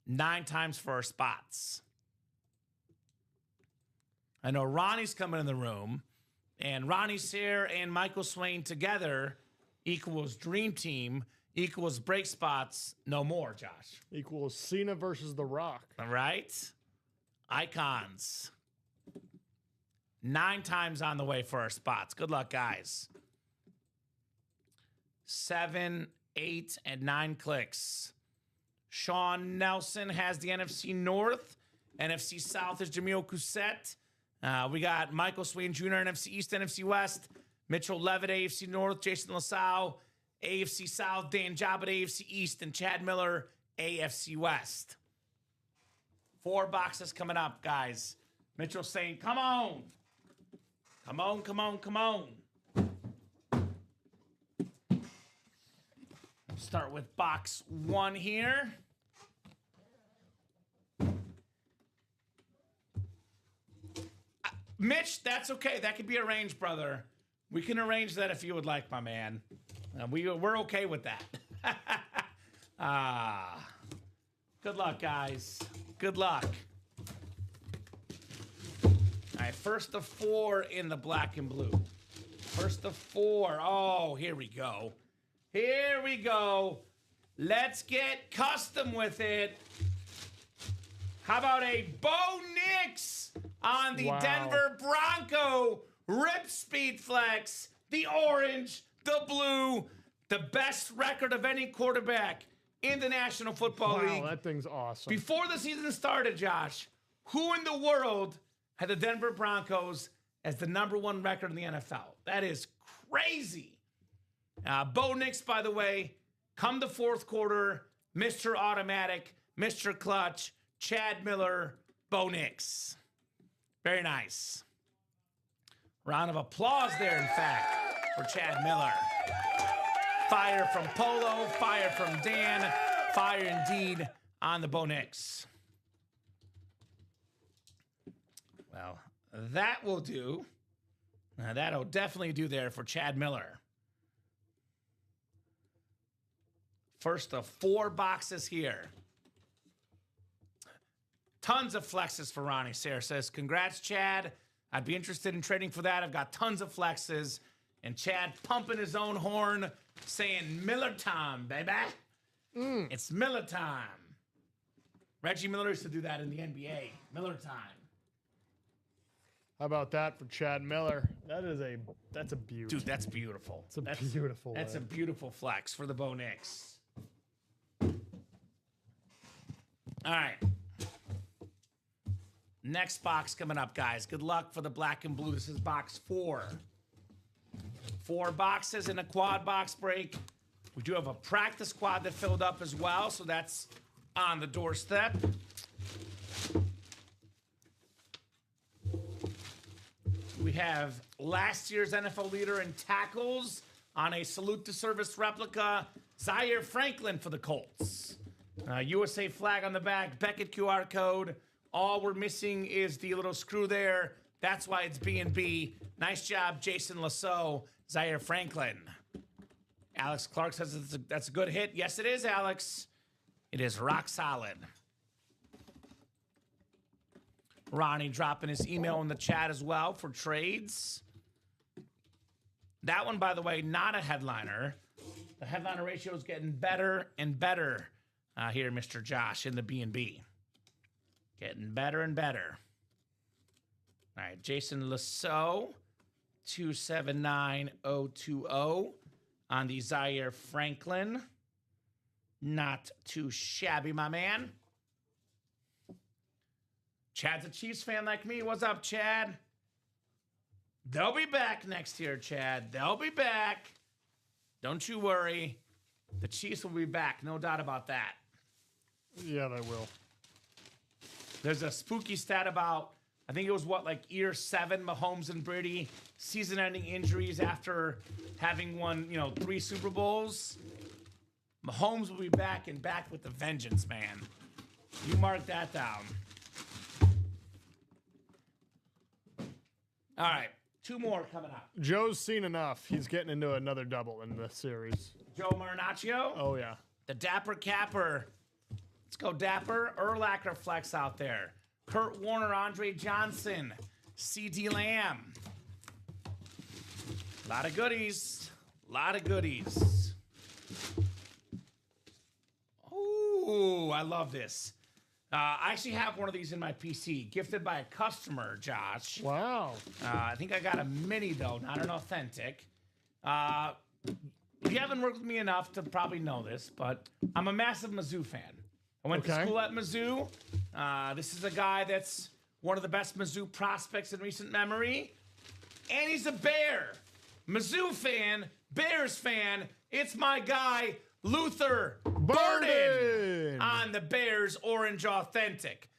9 times for our spots. I know Ronnie's coming in the room, and Ronnie Sayer and Michael Swain together equals Dream Team, equals break spots, no more, Josh. Equals Cena versus The Rock. All right? Icons. 9 times on the way for our spots. Good luck, guys. 7, 8, and 9 clicks. Sean Nelson has the NFC North. NFC South is Jamil Cousette. We got Michael Swain Jr., NFC East, NFC West. Mitchell Levitt, AFC North. Jason LaSalle, AFC South. Dan Jobbitt, AFC East. And Chad Miller, AFC West. 4 boxes coming up, guys. Mitchell saying, come on. Come on, come on, come on. Start with box 1 here. Mitch, that's okay. That could be arranged, brother. We can arrange that if you would like, my man. We're okay with that. Good luck, guys. Good luck. All right, first of 4 in the black and blue. First of 4. Oh, here we go. Here we go. Let's get custom with it. How about a Bo Nix on the Denver Bronco Rip Speed Flex? The orange, the blue, the best record of any quarterback in the National Football League. Wow, that thing's awesome. Before the season started, Josh, who in the world had the Denver Broncos as the #1 record in the NFL? That is crazy. Bo Nix, by the way, come the fourth quarter, Mr. Automatic, Mr. Clutch, Chad Miller, Bo Nix. Very nice. Round of applause there, in fact, for Chad Miller. Fire from Polo, fire from Dan, fire indeed on the Bo Nix. Well, that will do. That'll definitely do there for Chad Miller. First of 4 boxes here. Tons of flexes for Ronnie. Sarah says, congrats, Chad. I'd be interested in trading for that. I've got tons of flexes. And Chad pumping his own horn, saying, Miller time, baby. It's Miller time. Reggie Miller used to do that in the NBA. Miller time. How about that for Chad Miller? That's a beauty. Dude, that's beautiful. That's beautiful. That's a beautiful flex for the Bo Nix. All right. Next box coming up, guys. Good luck for the black and blue. This is box 4. 4 boxes in a quad box break. We do have a practice squad that filled up as well, so that's on the doorstep. We have last year's NFL leader in tackles on a salute to service replica, Zaire Franklin for the Colts. USA flag on the back, Beckett QR code. All we're missing is the little screw there. That's why it's B&B. Nice job, Jason Lasso, Zaire Franklin. Alex Clark says that's a good hit. Yes, it is, Alex. It is rock solid. Ronnie dropping his email in the chat as well for trades. That one, by the way, not a headliner. The headliner ratio is getting better and better here, Mr. Josh, in the B&B. Getting better and better. All right, Jason Lasso, 279020 on the Zaire Franklin. Not too shabby, my man. Chad's a Chiefs fan like me. What's up, Chad? They'll be back next year, Chad. They'll be back. Don't you worry. The Chiefs will be back. No doubt about that. Yeah, they will. There's a spooky stat about, I think it was like year 7, Mahomes and Brady, season-ending injuries after having won, 3 Super Bowls. Mahomes will be back and back with a vengeance, man. You mark that down. All right, 2 more coming up. Joe's seen enough. He's getting into another double in the series. Joe Marinaccio. Oh, yeah. The Dapper Capper. Let's go Dapper. Urlacher flex out there. Kurt Warner, Andre Johnson, C.D. Lamb. A lot of goodies. A lot of goodies. Ooh, I love this. I actually have one of these in my PC, gifted by a customer, Josh. Wow. I think I got a mini, though, not an authentic. You haven't worked with me enough to probably know this, but I'm a massive Mizzou fan. I went to school at Mizzou. This is a guy that's one of the best Mizzou prospects in recent memory. And he's a Bear. Mizzou fan, Bears fan. It's my guy, Luther Burden on the Bears Orange Authentic.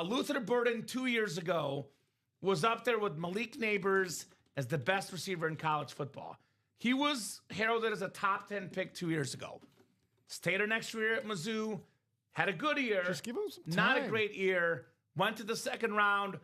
Luther Burden 2 years ago was up there with Malik Neighbors as the best receiver in college football. He was heralded as a top 10 pick 2 years ago. Stayed our next year at Mizzou. Had a good year. Just give him some time. Not a great year. Went to the second round.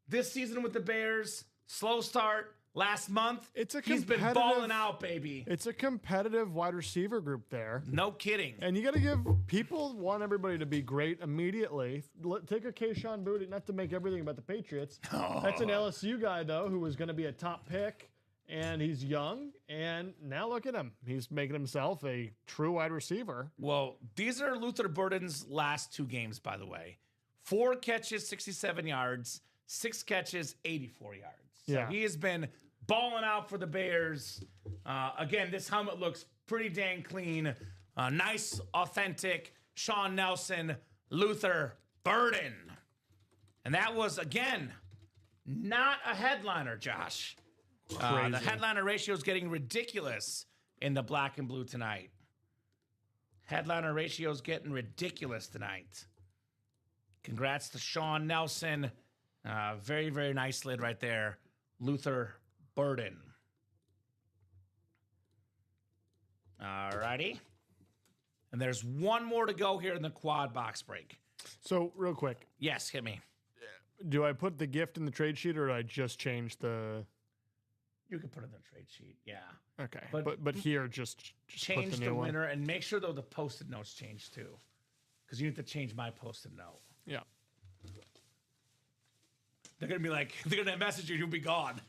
This season with the Bears, slow start. Last month, he's been balling out, baby. It's a competitive wide receiver group there. No kidding. And you got to give people want everybody to be great immediately. Take a Kayshon Boutte, not to make everything about the Patriots. Oh. That's an LSU guy, though, who was going to be a top pick, and he's young. And now look at him. He's making himself a true wide receiver. Well, these are Luther Burden's last 2 games, by the way. 4 catches, 67 yards. 6 catches, 84 yards. So he has been balling out for the Bears. Again, this helmet looks pretty dang clean. Nice, authentic Sean Nelson, Luther Burden. And that was, again, not a headliner, Josh. The headliner ratio is getting ridiculous in the black and blue tonight. Headliner ratio is getting ridiculous tonight. Congrats to Sean Nelson. Very, very nice lid right there. Luther Burden. All righty. And there's one more to go here in the quad box break. So, real quick. Yes, hit me. Do I put the gift in the trade sheet, or do I just change the... You can put it in the trade sheet, yeah. Okay, but here, just change put the new winner, one. and make sure, though, the Post-it notes change, too. Because you need to change my Post-it note. Yeah. They're going to message you, you'll be gone.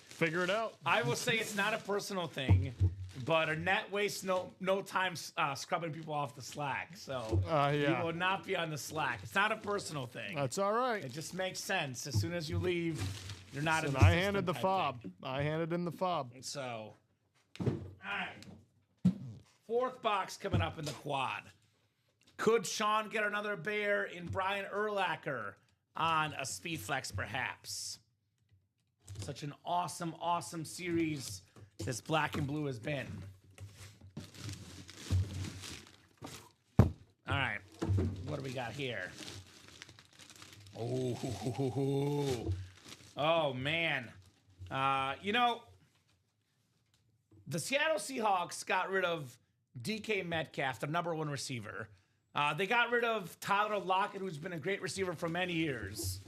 Figure it out. I will say it's not a personal thing, but a net wastes no time scrubbing people off the Slack. So you will not be on the Slack. It's not a personal thing. That's all right. It just makes sense. As soon as you leave, you're not in the I handed the fob. I handed in the fob. So, all right. 4th box coming up in the quad. Could Sean get another bear in Brian Urlacher on a speed flex, perhaps? Such an awesome, awesome series this black and blue has been. All right, what do we got here? Oh man. You know, the Seattle Seahawks got rid of DK Metcalf, the #1 receiver. They got rid of Tyler Lockett, who's been a great receiver for many years.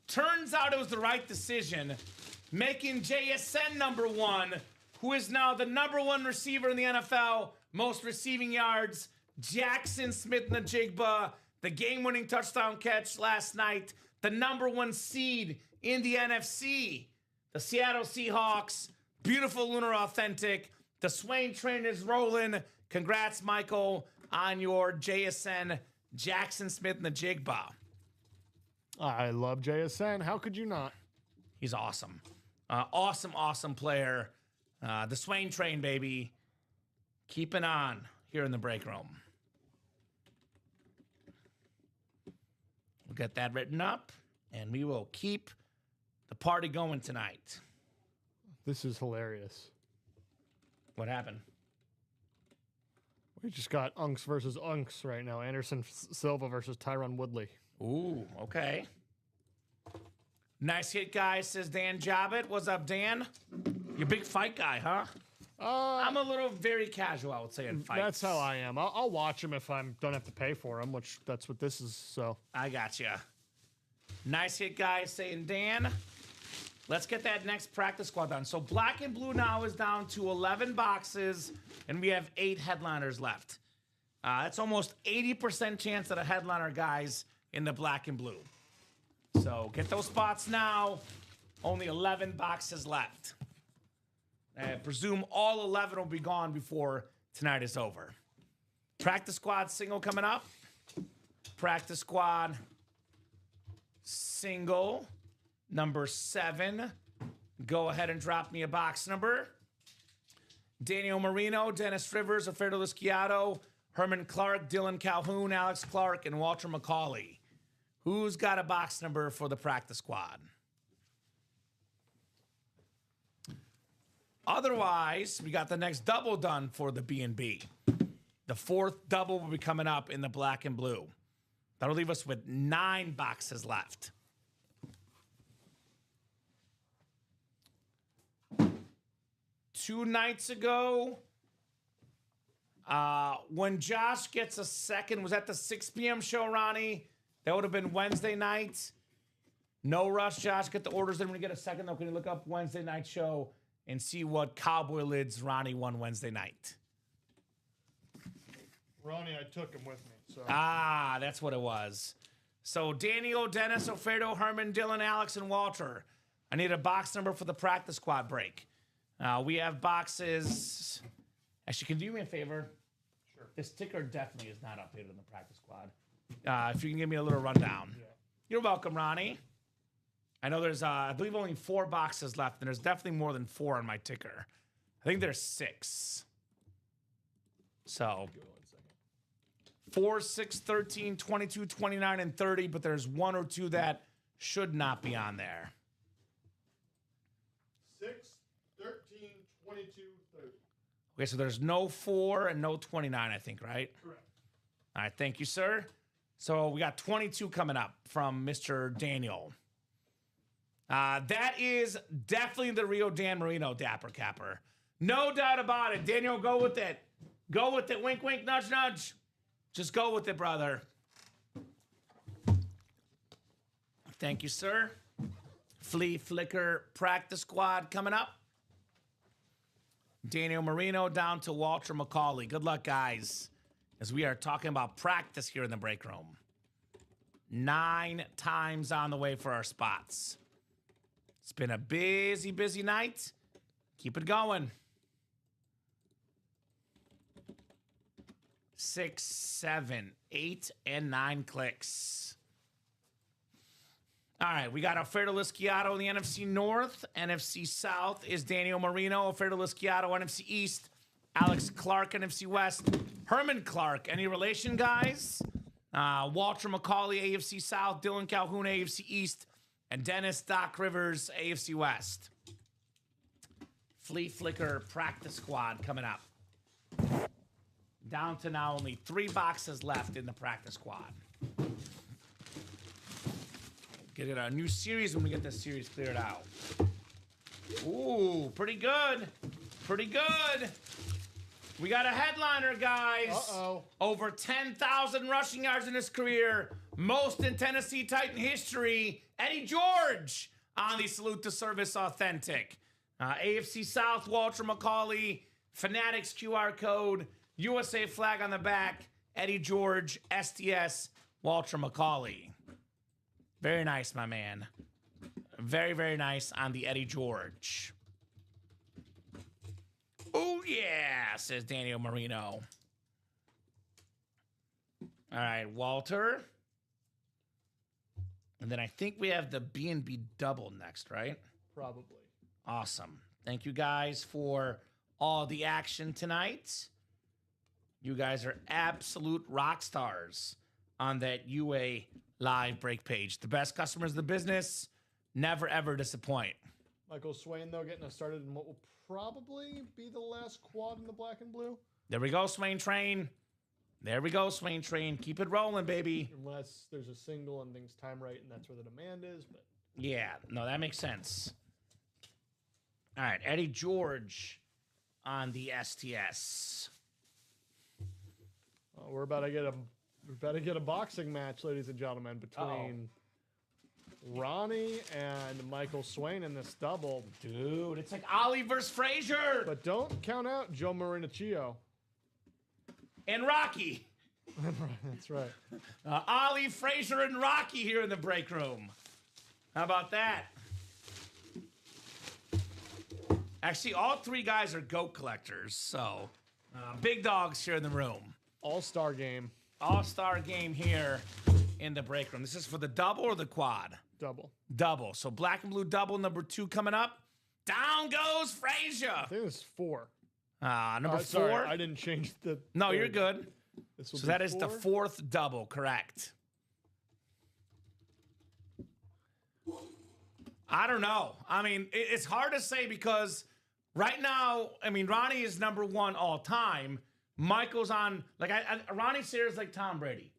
Turns out it was the right decision, making JSN #1, who is now the #1 receiver in the NFL, most receiving yards. Jackson Smith-Njigba, the game-winning touchdown catch last night, the #1 seed in the NFC. The Seattle Seahawks, beautiful lunar authentic. The Swain train is rolling. Congrats, Michael, on your JSN Jackson Smith-Njigba. I love JSN. How could you not? He's awesome. Awesome player. The Swain train, baby. Keeping on here in the break room. We'll get that written up, and we will keep the party going tonight. This is hilarious. What happened? We just got Unks versus Unks right now. Anderson Silva versus Tyron Woodley. Ooh, okay. Nice hit, guys, says Dan Jobbitt. What's up, Dan? You're a big fight guy, huh? I'm a little very casual, I would say, in fights. That's how I am. I'll watch them if I don't have to pay for them, which that's what this is. So I gotcha. Nice hit, guys, saying Dan. Let's get that next practice squad done. So black and blue now is down to 11 boxes, and we have 8 headliners left. That's almost 80% chance that a headliner, guys, in the black and blue. So get those spots now. Only 11 boxes left. I presume all 11 will be gone before tonight is over. Practice squad single coming up. Practice squad single number 7. Go ahead and drop me a box number. Daniel Marino, Dennis Rivers, Alfredo Lisciato, Herman Clark, Dylan Calhoun, Alex Clark, and Walter McCauley. Who's got a box number for the practice squad? Otherwise, we got the next double done for the B&B. The 4th double will be coming up in the black and blue. That'll leave us with 9 boxes left. Two nights ago, when Josh gets a second, was that the 6 p.m. show, Ronnie? That would have been Wednesday night. No rush, Josh. Get the orders in when you get a second, though. Can you look up Wednesday night show and see what Cowboy Lids Ronnie won Wednesday night? Ronnie, I took him with me. So That's what it was. So Daniel, Dennis, Alfredo, Herman, Dylan, Alex, and Walter. I need a box number for the practice squad break. We have boxes. Actually, can you do me a favor? Sure. This ticker definitely is not updated in the practice squad. If you can give me a little rundown. Yeah. You're welcome, Ronnie. I know there's, I believe, only 4 boxes left, and there's definitely more than 4 on my ticker. I think there's 6. So 4, 6, 13, 22, 29, and 30, but there's 1 or 2 that should not be on there. 6, 13, 22, 30. Okay, so there's no 4 and no 29, I think, right? Correct. All right, thank you, sir. So we got 22 coming up from Mr. Daniel. That is definitely the Rio Dan Marino Dapper Capper. No doubt about it. Daniel, go with it. Go with it. Wink, wink, nudge, nudge. Just go with it, brother. Thank you, sir. Flea Flicker Practice Squad coming up. Daniel Marino down to Walter McCauley. Good luck, guys, as we are talking about practice here in the break room. 9 times on the way for our spots. It's been a busy, busy night. Keep it going. 6, 7, 8, and 9 clicks. All right, we got Alfredo Lisciato in the NFC North. NFC South is Daniel Marino. Alfredo Lisciato, NFC East, Alex Clark, NFC West. Herman Clark, any relation, guys? Walter McCauley, AFC South. Dylan Calhoun, AFC East. And Dennis Doc Rivers, AFC West. Flea Flicker practice squad coming up. Down to now only 3 boxes left in the practice squad. Get it a new series when we get this series cleared out. Ooh, pretty good. Pretty good. We got a headliner, guys. Uh-oh. Over 10,000 rushing yards in his career. Most in Tennessee Titan history. Eddie George on the Salute to Service Authentic. AFC South, Walter McCauley. Fanatics QR code. USA flag on the back. Eddie George, STS, Walter McCauley. Very nice, my man. Very, very nice on the Eddie George. Oh, yeah, says Daniel Marino. All right, Walter. And then I think we have the B&B double next, right? Probably. Awesome. Thank you guys for all the action tonight. You guys are absolute rock stars on that UA live break page. The best customers in the business, never, ever disappoint. Michael Swain, though, getting us started in what will probably be the last quad in the black and blue. There we go, Swain Train. There we go, Swain Train. Keep it rolling, baby. Unless there's a single and things time right, and that's where the demand is. But Yeah, no, that makes sense. All right, Eddie George on the STS. we're about to get a boxing match, ladies and gentlemen, between Ronnie and Michael Swain in this double. Dude, it's like Ali versus Frazier. But don't count out Joe Marinaccio. And Rocky. That's right. Ali, Frazier, and Rocky here in the break room. How about that? Actually, all 3 guys are goat collectors, so big dogs here in the room. All-star game. All-star game here in the break room. This is for the double or the quad? Double. Double. So black and blue double, number 2 coming up. Down goes Frazier. I think it's 4. Number 4. Sorry, I didn't change the... No, third. you're good. This will So be that is the 4. 4th double, correct. I don't know. I mean, it's hard to say because right now, I mean, Ronnie is number 1 all time. Michael's on, like, Ronnie Sayers like Tom Brady.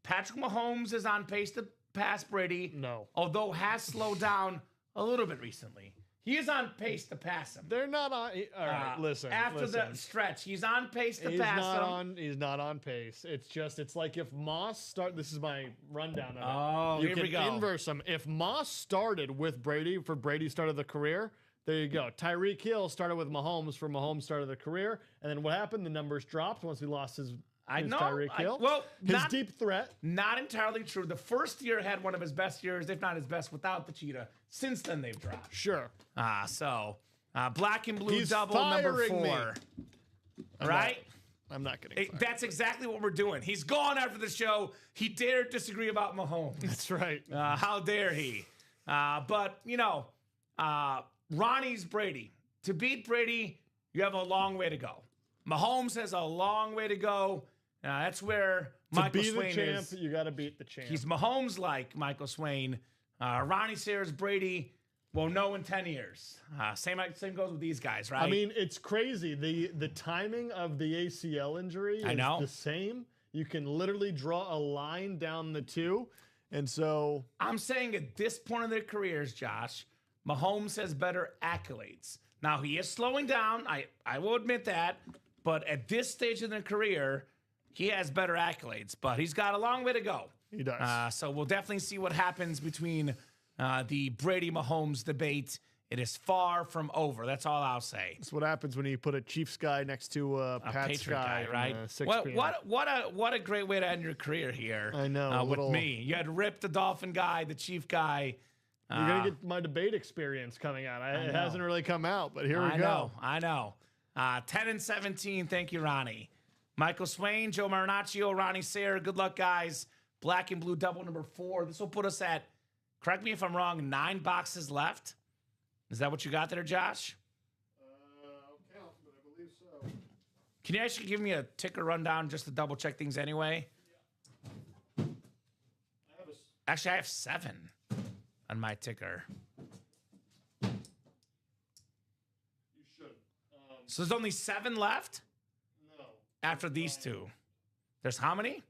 Patrick Mahomes is on pace to pass Brady. No. Although has slowed down a little bit recently. He is on pace to pass him. They're not on... All right, listen. After the stretch, he's on pace to He's pass not him. He's not on pace. It's like if Moss start. This is my rundown of it. Oh, you here can we go. inverse them. If Moss started with Brady for Brady's start of the career, there you go. Tyreek Hill started with Mahomes for Mahomes' start of the career, and then what happened? The numbers dropped once he lost his Tyreek Hill. His deep threat. Not entirely true. The first year had one of his best years, if not his best, without the cheetah. Since then, they've dropped. Sure. Black and blue He's double number firing 4. Right? I'm not getting fired. That's exactly what we're doing. He's gone after the show. He dared disagree about Mahomes. That's right. How dare he? But, you know, Ronnie's Brady. To beat Brady, you have a long way to go. Mahomes has a long way to go. That's where Michael to be Swain the champ, is. you got to beat the champ. He's Mahomes-like Michael Swain. Ronnie Sayers, Brady, won't know in 10 years. Same goes with these guys, right? I mean, it's crazy. The timing of the ACL injury is the same. You can literally draw a line down the 2. And so... I'm saying at this point in their careers, Josh, Mahomes has better accolades. Now, he is slowing down. I will admit that. But at this stage in their career, he has better accolades. But he's got a long way to go. He does. So we'll definitely see what happens between the Brady-Mahomes debate. It is far from over. That's all I'll say. That's what happens when you put a Chiefs guy next to a Pats Patriot guy, right? What a great way to end your career here. I know. With me, you had Rip, the Dolphin guy, the Chief guy. You're gonna get my debate experience coming out. It hasn't really come out, but here we go. I know. 10 and 17. Thank you, Ronnie. Michael Swain, Joe Marinaccio, Ronnie Sayre. Good luck, guys. Black and blue double number 4. This will put us at, correct me if I'm wrong, 9 boxes left. Is that what you got there, Josh? I'll count, but I believe so. Can you actually give me a ticker rundown just to double check things anyway? Actually, I have 7 on my ticker. You should. So there's only 7 left No. after these 2. There's how many? 1,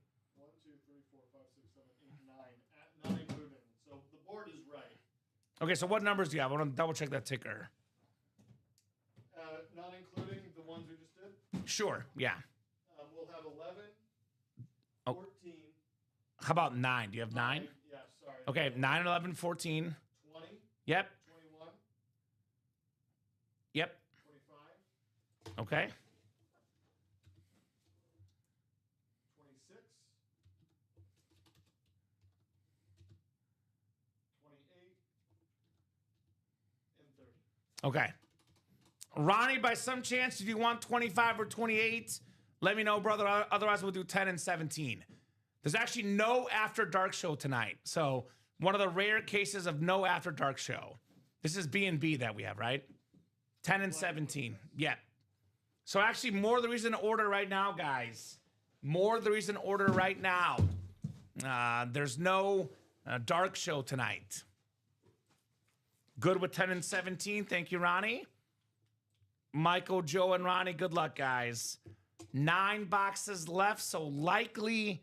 2, 3, 4, 5, 6, 7, 8, 9. Not including. So the board is right. Okay, so what numbers do you have? I want to double check that ticker. Not including the ones we just did. Sure, yeah. We'll have 11, Oh. 14. How about 9? Do you have 9? Yeah, sorry. Okay, 9, 11, 14. 20, Yep, 21, yep. 25, Okay. 26, 28, and 30. Okay. Ronnie, by some chance, do you want 25 or 28? Let me know, brother. Otherwise, we'll do 10 and 17. There's actually no After Dark show tonight. So one of the rare cases of no After Dark show. This is B&B that we have, right? 10 and 17. Yeah. So actually, more the reason to order right now, guys. More the reason to order right now. There's no Dark show tonight. Good with 10 and 17. Thank you, Ronnie. Michael, Joe, and Ronnie, good luck, guys. 9 boxes left, so likely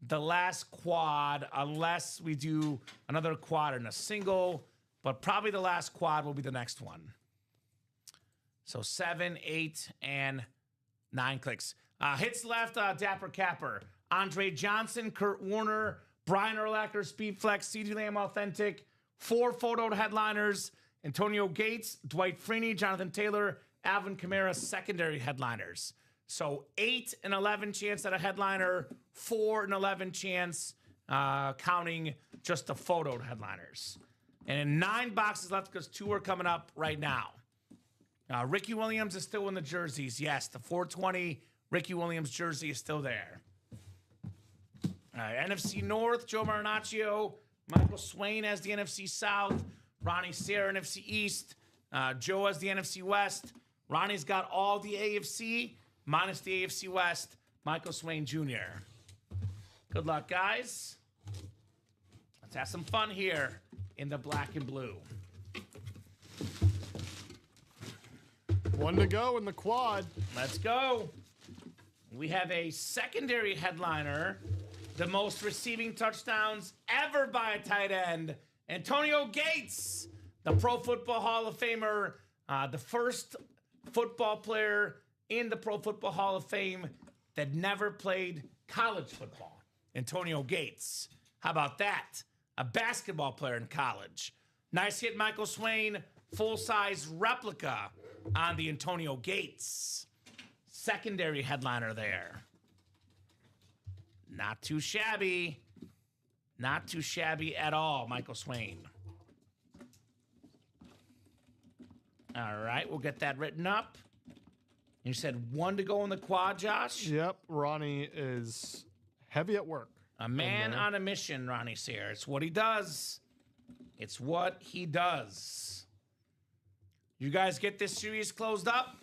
the last quad, unless we do another quad in a single, but probably the last quad will be the next one. So 7, 8, and 9 clicks. Hits left, Dapper Capper. Andre Johnson, Kurt Warner, Brian Urlacher, Speedflex, CeeDee Lamb Authentic, 4 photoed headliners, Antonio Gates, Dwight Freeney, Jonathan Taylor, Alvin Kamara, secondary headliners. So 8 and 11 chance at a headliner, 4 and 11 chance counting just the photoed headliners. And in 9 boxes left because 2 are coming up right now. Ricky Williams is still in the jerseys. Yes, the 420 Ricky Williams jersey is still there. NFC North, Joe Marinaccio, Michael Swain as the NFC South, Ronnie Sayre, NFC East, Joe as the NFC West. Ronnie's got all the AFC, minus the AFC West, Michael Swain Jr. Good luck, guys. Let's have some fun here in the black and blue. 1 to go in the quad. Let's go. We have a secondary headliner, the most receiving touchdowns ever by a tight end, Antonio Gates, the Pro Football Hall of Famer, the first football player in the Pro Football Hall of Fame that never played college football. Antonio Gates. How about that? A basketball player in college. Nice hit, Michael Swain. Full-size replica on the Antonio Gates. Secondary headliner there. Not too shabby. Not too shabby at all, Michael Swain. All right, we'll get that written up. You said 1 to go in the quad, Josh? Yep, Ronnie is heavy at work. A man on a mission, Ronnie Sayre. It's what he does. It's what he does. You guys get this series closed up?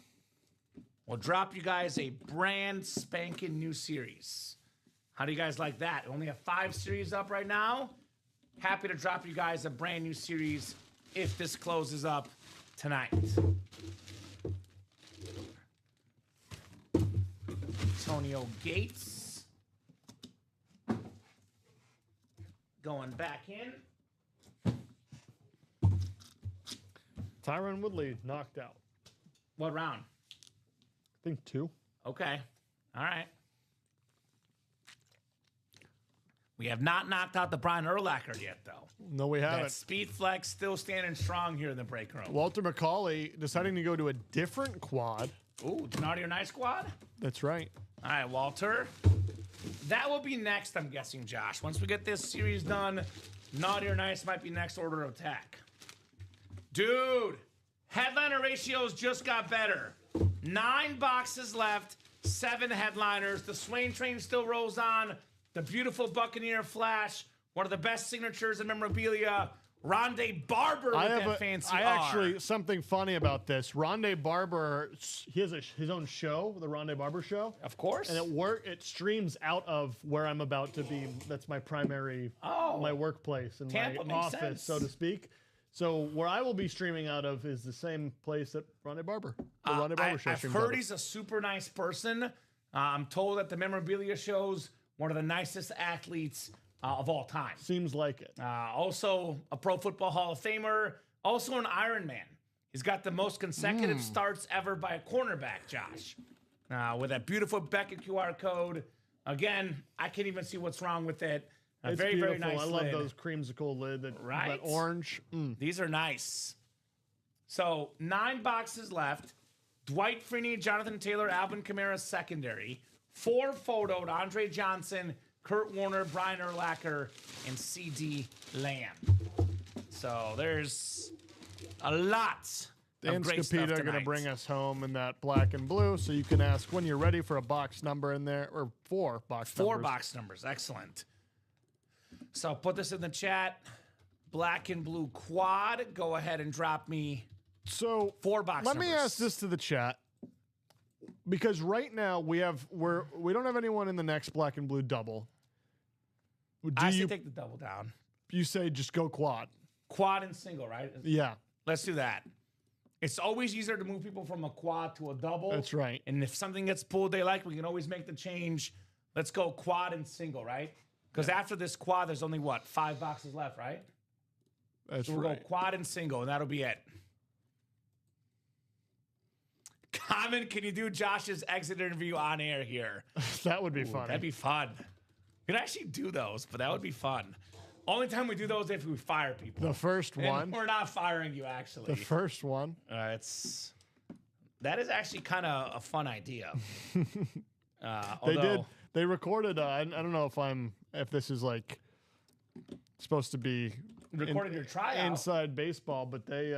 We'll drop you guys a brand spanking new series. How do you guys like that? We only have 5 series up right now. Happy to drop you guys a brand new series if this closes up tonight. Antonio Gates going back in. Tyron Woodley knocked out. What round? I think 2. Okay. All right. We have not knocked out the Brian Urlacher yet, though. No, we That haven't. speed flex still standing strong here in the break room. Walter McCauley deciding to go to a different quad. Ooh, Naughty or Nice squad? That's right. All right, Walter. That will be next, I'm guessing, Josh. Once we get this series done, Naughty or Nice might be next order of attack. Dude, headliner ratios just got better. 9 boxes left, 7 headliners. The Swain train still rolls on. The beautiful Buccaneer Flash, one of the best signatures and memorabilia. Rondé Barber with that fancy R. actually, something funny about this. Rondé Barber, he has his own show, the Rondé Barber Show. Of course. And it streams out of where I'm about to be. That's my primary, my workplace and Tampa my makes office, sense. so to speak. So where I will be streaming out of is the same place that Rondé Barber, the Rondé Barber Show I've streams heard out of. he's a super nice person. I'm told that the memorabilia shows one of the nicest athletes of all time. Seems like it. Also a Pro Football Hall of Famer. Also an Ironman. He's got the most consecutive starts ever by a cornerback, Josh. With that beautiful Beckett QR code. Again, I can't even see what's wrong with it. It's Very, beautiful. very nice I love lid. those creamsicle lid, that Right? orange. These are nice. So 9 boxes left. Dwight Freeney, Jonathan Taylor, Alvin Kamara secondary. 4 photoed: Andre Johnson, Kurt Warner, Brian Urlacher, and C.D. Lamb. So there's a lot Dan of great stuff Scapita tonight. going to bring us home in that black and blue, so you can ask when you're ready for a box number in there, or 4 box numbers. 4 box numbers. Excellent. So I'll put this in the chat. Black and blue quad. Go ahead and drop me So 4 box let numbers. me ask this to the chat, because right now we don't have anyone in the next black and blue double. I say take the double down. You say just go quad? Quad and single, right? Yeah, Let's do that. It's always easier to move people from a quad to a double. that's right. And if something gets pulled they like, we can always make the change. Let's go quad and single, right? Because after this quad, there's only, 5 boxes left, right? That's So we'll right. go quad and single, and that'll be it. Kamen, can you do Josh's exit interview on air here? That would be funny. That'd be fun. We could actually do those, but that would be fun. Only time we do those is if we fire people. The first And one. we're not firing you, actually. The first one. That is actually kind of a fun idea. They did. They recorded. I don't know if this is like supposed to be Recorded your tryout. inside baseball, but they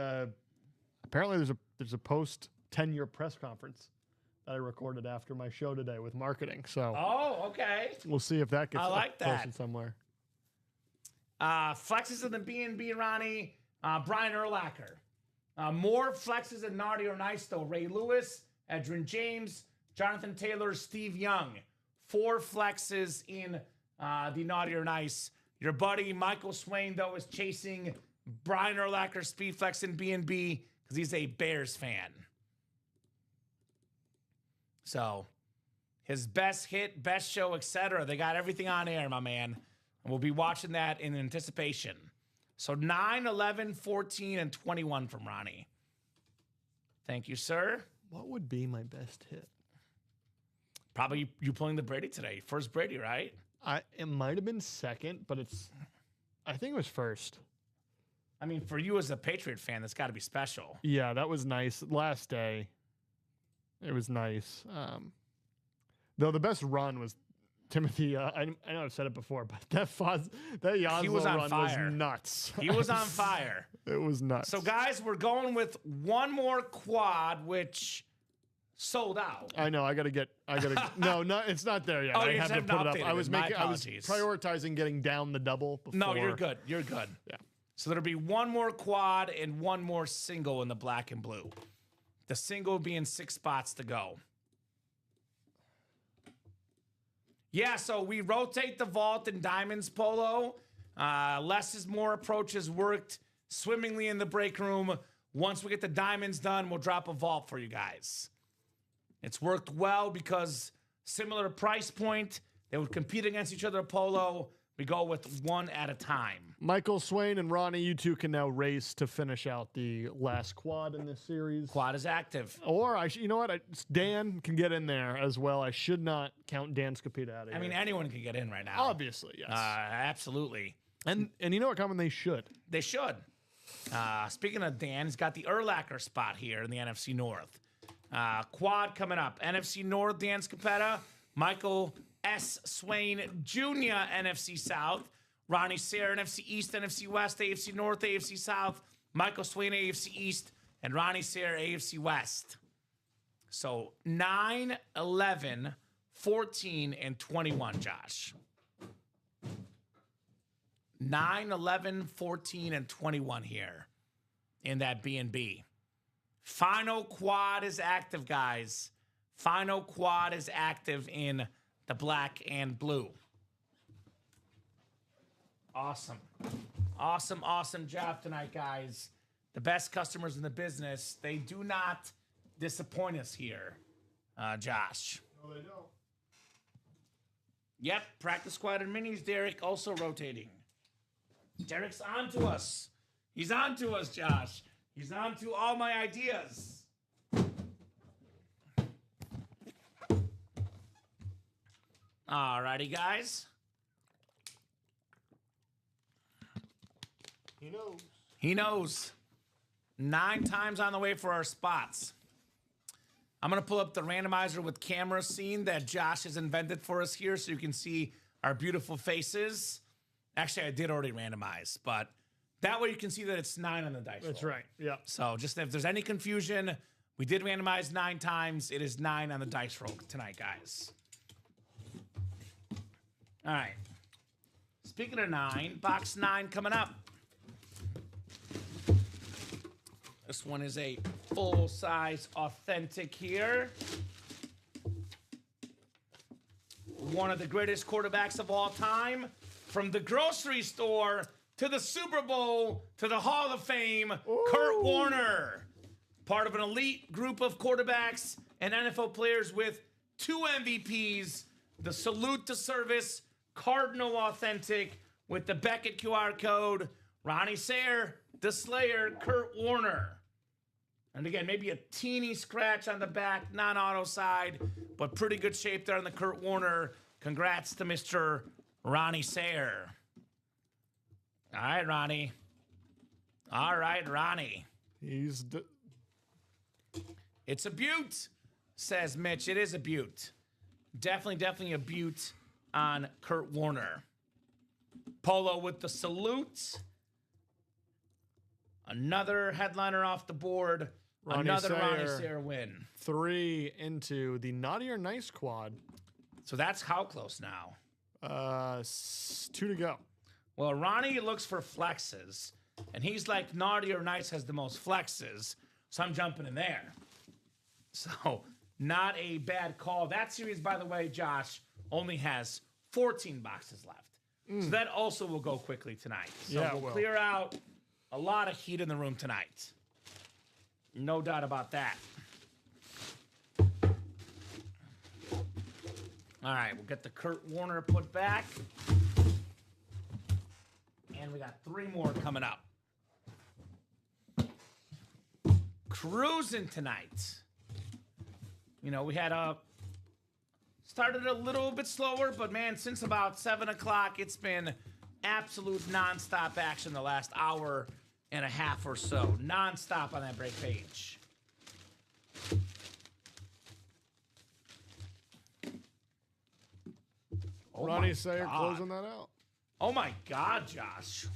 apparently there's a post 10-year press conference that I recorded after my show today with marketing. So Oh, okay. we'll see if that gets I like that. posted somewhere. Flexes in the B&B, Ronnie. Brian Urlacher. More flexes in Naughty or Nice, though. Ray Lewis, Edrin James, Jonathan Taylor, Steve Young. 4 flexes in the Naughty or Nice. Your buddy Michael Swain, though, is chasing Brian Urlacher speed flex in B&B because he's a Bears fan. So his best hit, best show, etc. They got everything on air, my man. And we'll be watching that in anticipation. So 9, 11, 14, and 21 from Ronnie. Thank you, sir. What would be my best hit? Probably you pulling the Brady today. First Brady, right? It might have been second, but I think it was first. I mean, for you as a Patriot fan, that's got to be special. Yeah, that was nice. Last day, it was nice. Though the best run was Timothy. I know I've said it before, but that Yanslow run was nuts. He was on fire. It was nuts. So, guys, we're going with one more quad, which sold out. I know. I gotta. No, it's not there yet. Oh, I you have just to put it haven't up. I was updated it. My making. I was apologies. prioritizing getting down the double. Before. No, you're good. You're good. Yeah. So there'll be one more quad and one more single in the black and blue. The single being 6 spots to go. Yeah, so we rotate the vault in diamonds, Polo. Less is more approach has worked swimmingly in the break room. Once we get the diamonds done, we'll drop a vault for you guys. It's worked well because similar price point. They would compete against each other, Polo. We go with one at a time. Michael Swain and Ronnie, you two can now race to finish out the last quad in this series. Quad is active. Or you know what? Dan can get in there as well. I should not count Dan Scapita out of here. I mean, anyone can get in right now. obviously, yes. Absolutely. and you know what, Common? They should. They should. Speaking of Dan, he's got the Urlacher spot here in the NFC North. Quad coming up. NFC North, Dan Scapetta. Michael S. Swain Jr., NFC South. Ronnie Sayre, NFC East, NFC West, AFC North, AFC South. Michael Swain, AFC East. And Ronnie Sayre, AFC West. So 9, 11, 14, and 21, Josh. 9, 11, 14, and 21 here in that B&B. Final quad is active, guys. Final quad is active in the black and blue. Awesome. Awesome job tonight, guys. The best customers in the business. They do not disappoint us here, Josh. No, they don't. Yep, practice squad and minis, Derek, also rotating. Derek's on to us. He's on to us, Josh. He's on to all my ideas. Alrighty, guys. He knows. He knows. 9 times on the way for our spots. I'm going to pull up the randomizer with camera scene that Josh has invented for us here so you can see our beautiful faces. Actually, I did already randomize, but that way you can see that it's 9 on the dice roll. That's right. Yeah. So just if there's any confusion, we did randomize 9 times. It is 9 on the dice roll tonight, guys. All right. Speaking of 9, box 9 coming up. This one is a full-size authentic here. One of the greatest quarterbacks of all time. From the grocery store to the Super Bowl to the Hall of Fame, Kurt Warner. Part of an elite group of quarterbacks and NFL players with 2 MVPs. The Salute to Service Cardinal Authentic with the Beckett QR code. Ronnie Sayer, the Slayer, Kurt Warner. And again, maybe a teeny scratch on the back, non-auto side, but pretty good shape there on the Kurt Warner. Congrats to Mr. Ronnie Sayer. All right, Ronnie. All right, Ronnie. It's a beaut, says Mitch. It is a beaut. Definitely a beaut on Kurt Warner. Polo with the salute. Another headliner off the board. Another Ronnie Sayer win. 3 into the Naughty or Nice quad. So that's how close now? 2 to go. Well, Ronnie looks for flexes, and he's like Naughty or Nice has the most flexes, so I'm jumping in there. So not a bad call. That series, by the way, Josh, only has 14 boxes left. So that also will go quickly tonight. So Yeah, we'll clear out a lot of heat in the room tonight. No doubt about that. All right, we'll get the Kurt Warner put back. And we got 3 more coming up. Cruising tonight. You know, we had started a little bit slower, but man, since about 7 o'clock, it's been absolute nonstop action the last hour and a half or so. Nonstop on that break page. Oh Ronnie Sayer closing that out. Oh my God, Josh.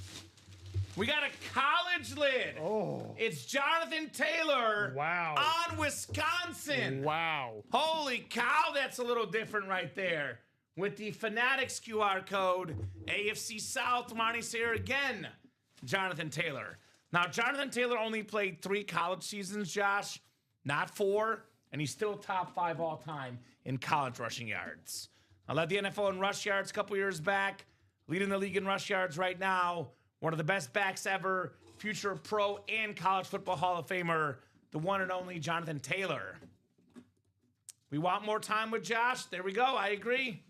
We got a college lid. Oh. It's Jonathan Taylor. Wow. On Wisconsin. Wow. Holy cow, that's a little different right there. With the Fanatics QR code, AFC South, Ronnie Sayer again, Jonathan Taylor. Now, Jonathan Taylor only played 3 college seasons, Josh, not 4, and he's still top 5 all time in college rushing yards. I led the NFL in rush yards a couple years back, leading the league in rush yards right now. One of the best backs ever, future pro and college football Hall of Famer, the one and only Jonathan Taylor. We want more time with Josh. There we go. I agree.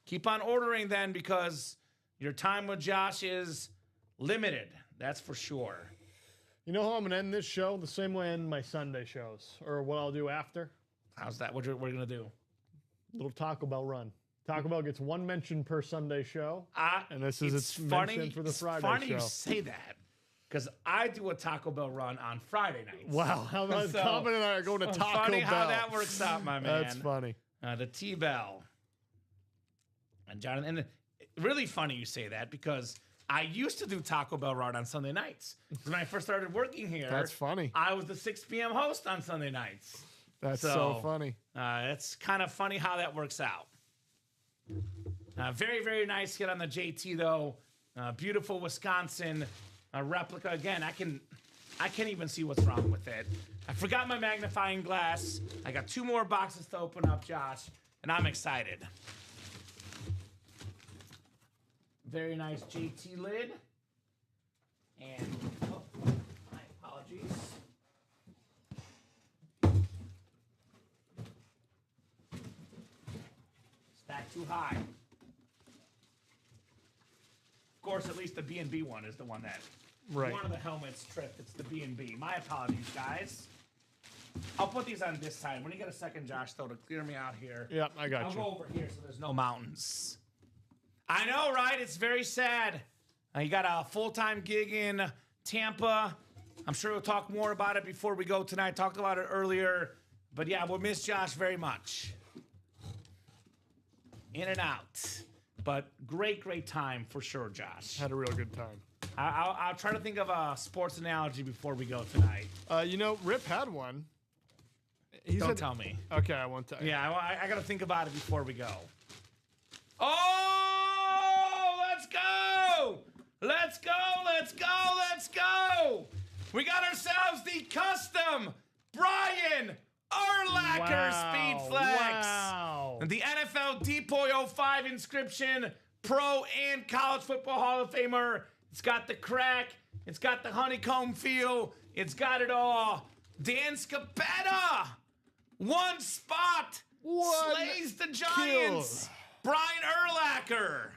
Keep on ordering then, because your time with Josh is limited. That's for sure. You know how I'm going to end this show? The same way I end my Sunday shows, or what I'll do after. How's that? What we're going to do? Little Taco Bell run. Taco Bell gets 1 mention per Sunday show, and this is its funny, mention for the Friday It's funny show. you say that, because I do a Taco Bell run on Friday nights. Wow, how about Common and I are going to Taco Bell. Funny how that works out, my man. That's funny. The T-Bell. And Jonathan, and really funny you say that, because I used to do Taco Bell run on Sunday nights. When I first started working here, That's funny. I was the 6 p.m. host on Sunday nights. That's so funny. It's kind of funny how that works out. Very, very nice hit on the JT, though. Beautiful Wisconsin replica. Again, I can't even see what's wrong with it. I forgot my magnifying glass. I got 2 more boxes to open up, Josh, and I'm excited. Very nice JT lid. And, oh, my apologies. Stacked too high. Of course, at least the B&B one is the one that Right. one of the helmets tripped. It's the B&B. My apologies, guys. I'll put these on this side. When you get a second, Josh, though, to clear me out here. Yep, I got I'll you. go over here so there's no mountains. I know, right? It's very sad. You got a full-time gig in Tampa. I'm sure we'll talk more about it before we go tonight. Talked about it earlier. But yeah, we'll miss Josh very much. In and out. But great time for sure, Josh. Had a real good time. I'll try to think of a sports analogy before we go tonight. Rip had one. Don't tell me. Okay, I won't tell you. Yeah, I got to think about it before we go. Oh, let's go! Let's go! Let's go! Let's go! We got ourselves the custom Brian Urlacher Speed Flex. Wow. The NFL Depoy 05 inscription, Pro and College Football Hall of Famer. It's got the crack. It's got the honeycomb feel. It's got it all. Dan Scapetta. One spot. Slays the Giants. kill. Brian Urlacher.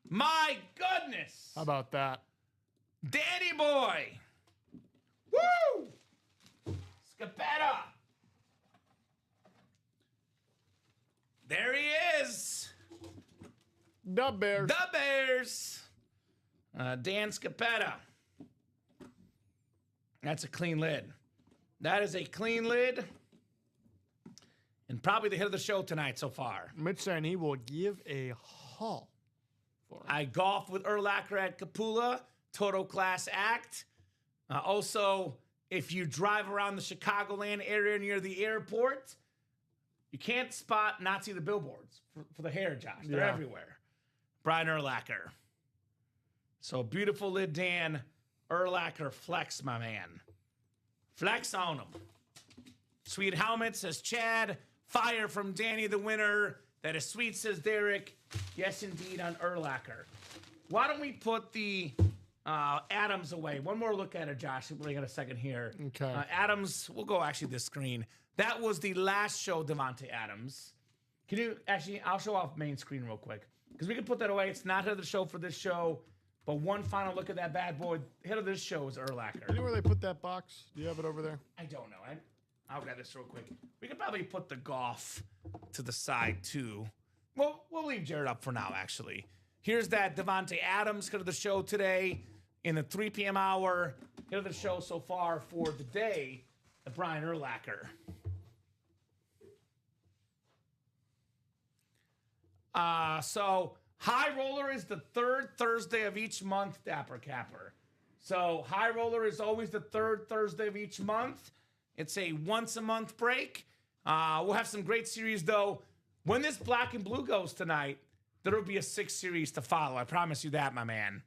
My goodness. How about that? Danny boy. Woo! Scapetta. There he is. The Bears. The Bears. Dan Scapetta. That's a clean lid. That is a clean lid. And probably the hit of the show tonight so far. Mitch saying he will give a haul for him. I golfed with Urlacher at Capula. Total class act. Also, if you drive around the Chicagoland area near the airport, you can't not see the billboards for the hair, Josh. They're Yeah. everywhere. Brian Urlacher. So beautiful lid, Dan. Urlacher flex, my man. Flex on him. Sweet helmet, says Chad. Fire from Danny, the winner. That is sweet, says Derek. Yes, indeed, on Urlacher. Why don't we put the Adams away? One more look at it, Josh. We got a second here. Okay. Adams, we'll go actually this screen. That was the last show, Devontae Adams. Can you actually, I'll show off main screen real quick. Because we can put that away. It's not head of the show for this show. But one final look at that bad boy. Head of this show is Urlacher. You know where they put that box? Do you have it over there? I don't know. I'll grab this real quick. We could probably put the golf to the side too. Well, we'll leave Jared up for now, actually. Here's that Devontae Adams head of the show today in the 3 p.m. hour. Head of the show so far for the day, the Brian Urlacher. So High Roller is the third Thursday of each month, Dapper Capper. So High Roller is always the third Thursday of each month. It's a once-a-month break. We'll have some great series, though. When this Black and Blue goes tonight, there will be a 6 series to follow. I promise you that, my man.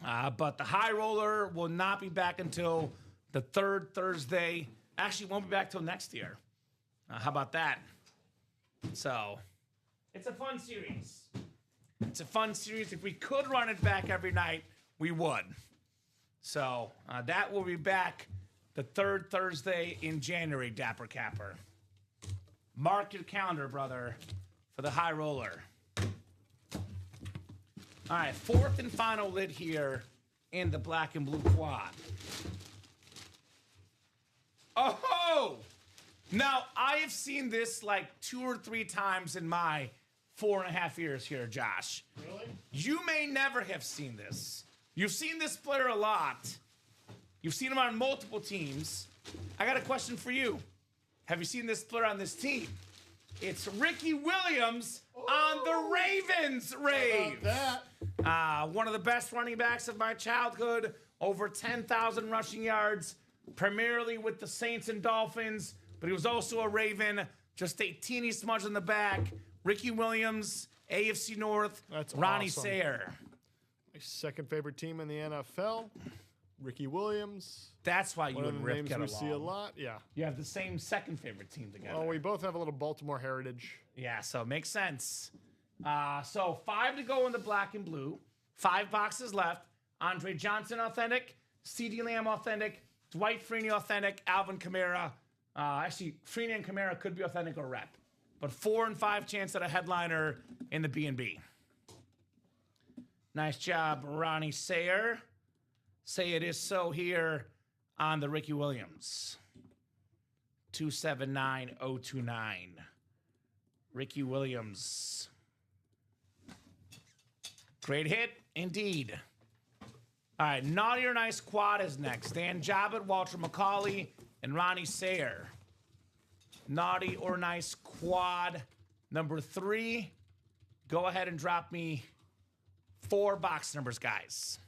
But the High Roller will not be back until the third Thursday. Actually, won't be back till next year. How about that? So, it's a fun series. It's a fun series. If we could run it back every night, we would. So, that will be back the third Thursday in January, Dapper Capper. Mark your calendar, brother, for the High Roller. All right, fourth and final lid here in the Black and Blue quad. Oh! Now, I have seen this like 2 or 3 times in my 4.5 years here, Josh. Really? You may never have seen this. You've seen this player a lot. You've seen him on multiple teams. I got a question for you. Have you seen this player on this team? It's Ricky Williams on the Ravens rave. One of the best running backs of my childhood. Over 10,000 rushing yards, primarily with the Saints and Dolphins. But he was also a Raven. Just a teeny smudge on the back. Ricky Williams, AFC North, That's Ronnie awesome. Sayer. second favorite team in the NFL, Ricky Williams. That's why you One of and the Rip names get we along. see a lot. Yeah. You have the same second favorite team together. Well, we both have a little Baltimore heritage. Yeah, so it makes sense. So 5 to go in the black and blue. 5 boxes left. Andre Johnson authentic, CeeDee Lamb authentic, Dwight Freeney authentic, Alvin Kamara. Actually, Freeney and Kamara could be authentic or rep. But 4 and 5 chance at a headliner in the B&B. Nice job, Ronnie Sayer. Say it is so here on the Ricky Williams. 279029. Ricky Williams. Great hit, indeed. All right, Naughty or Nice Quad is next. Dan Jobbitt, Walter McCauley, and Ronnie Sayer. Naughty or Nice Quad number 3. Go ahead and drop me 4 box numbers, guys.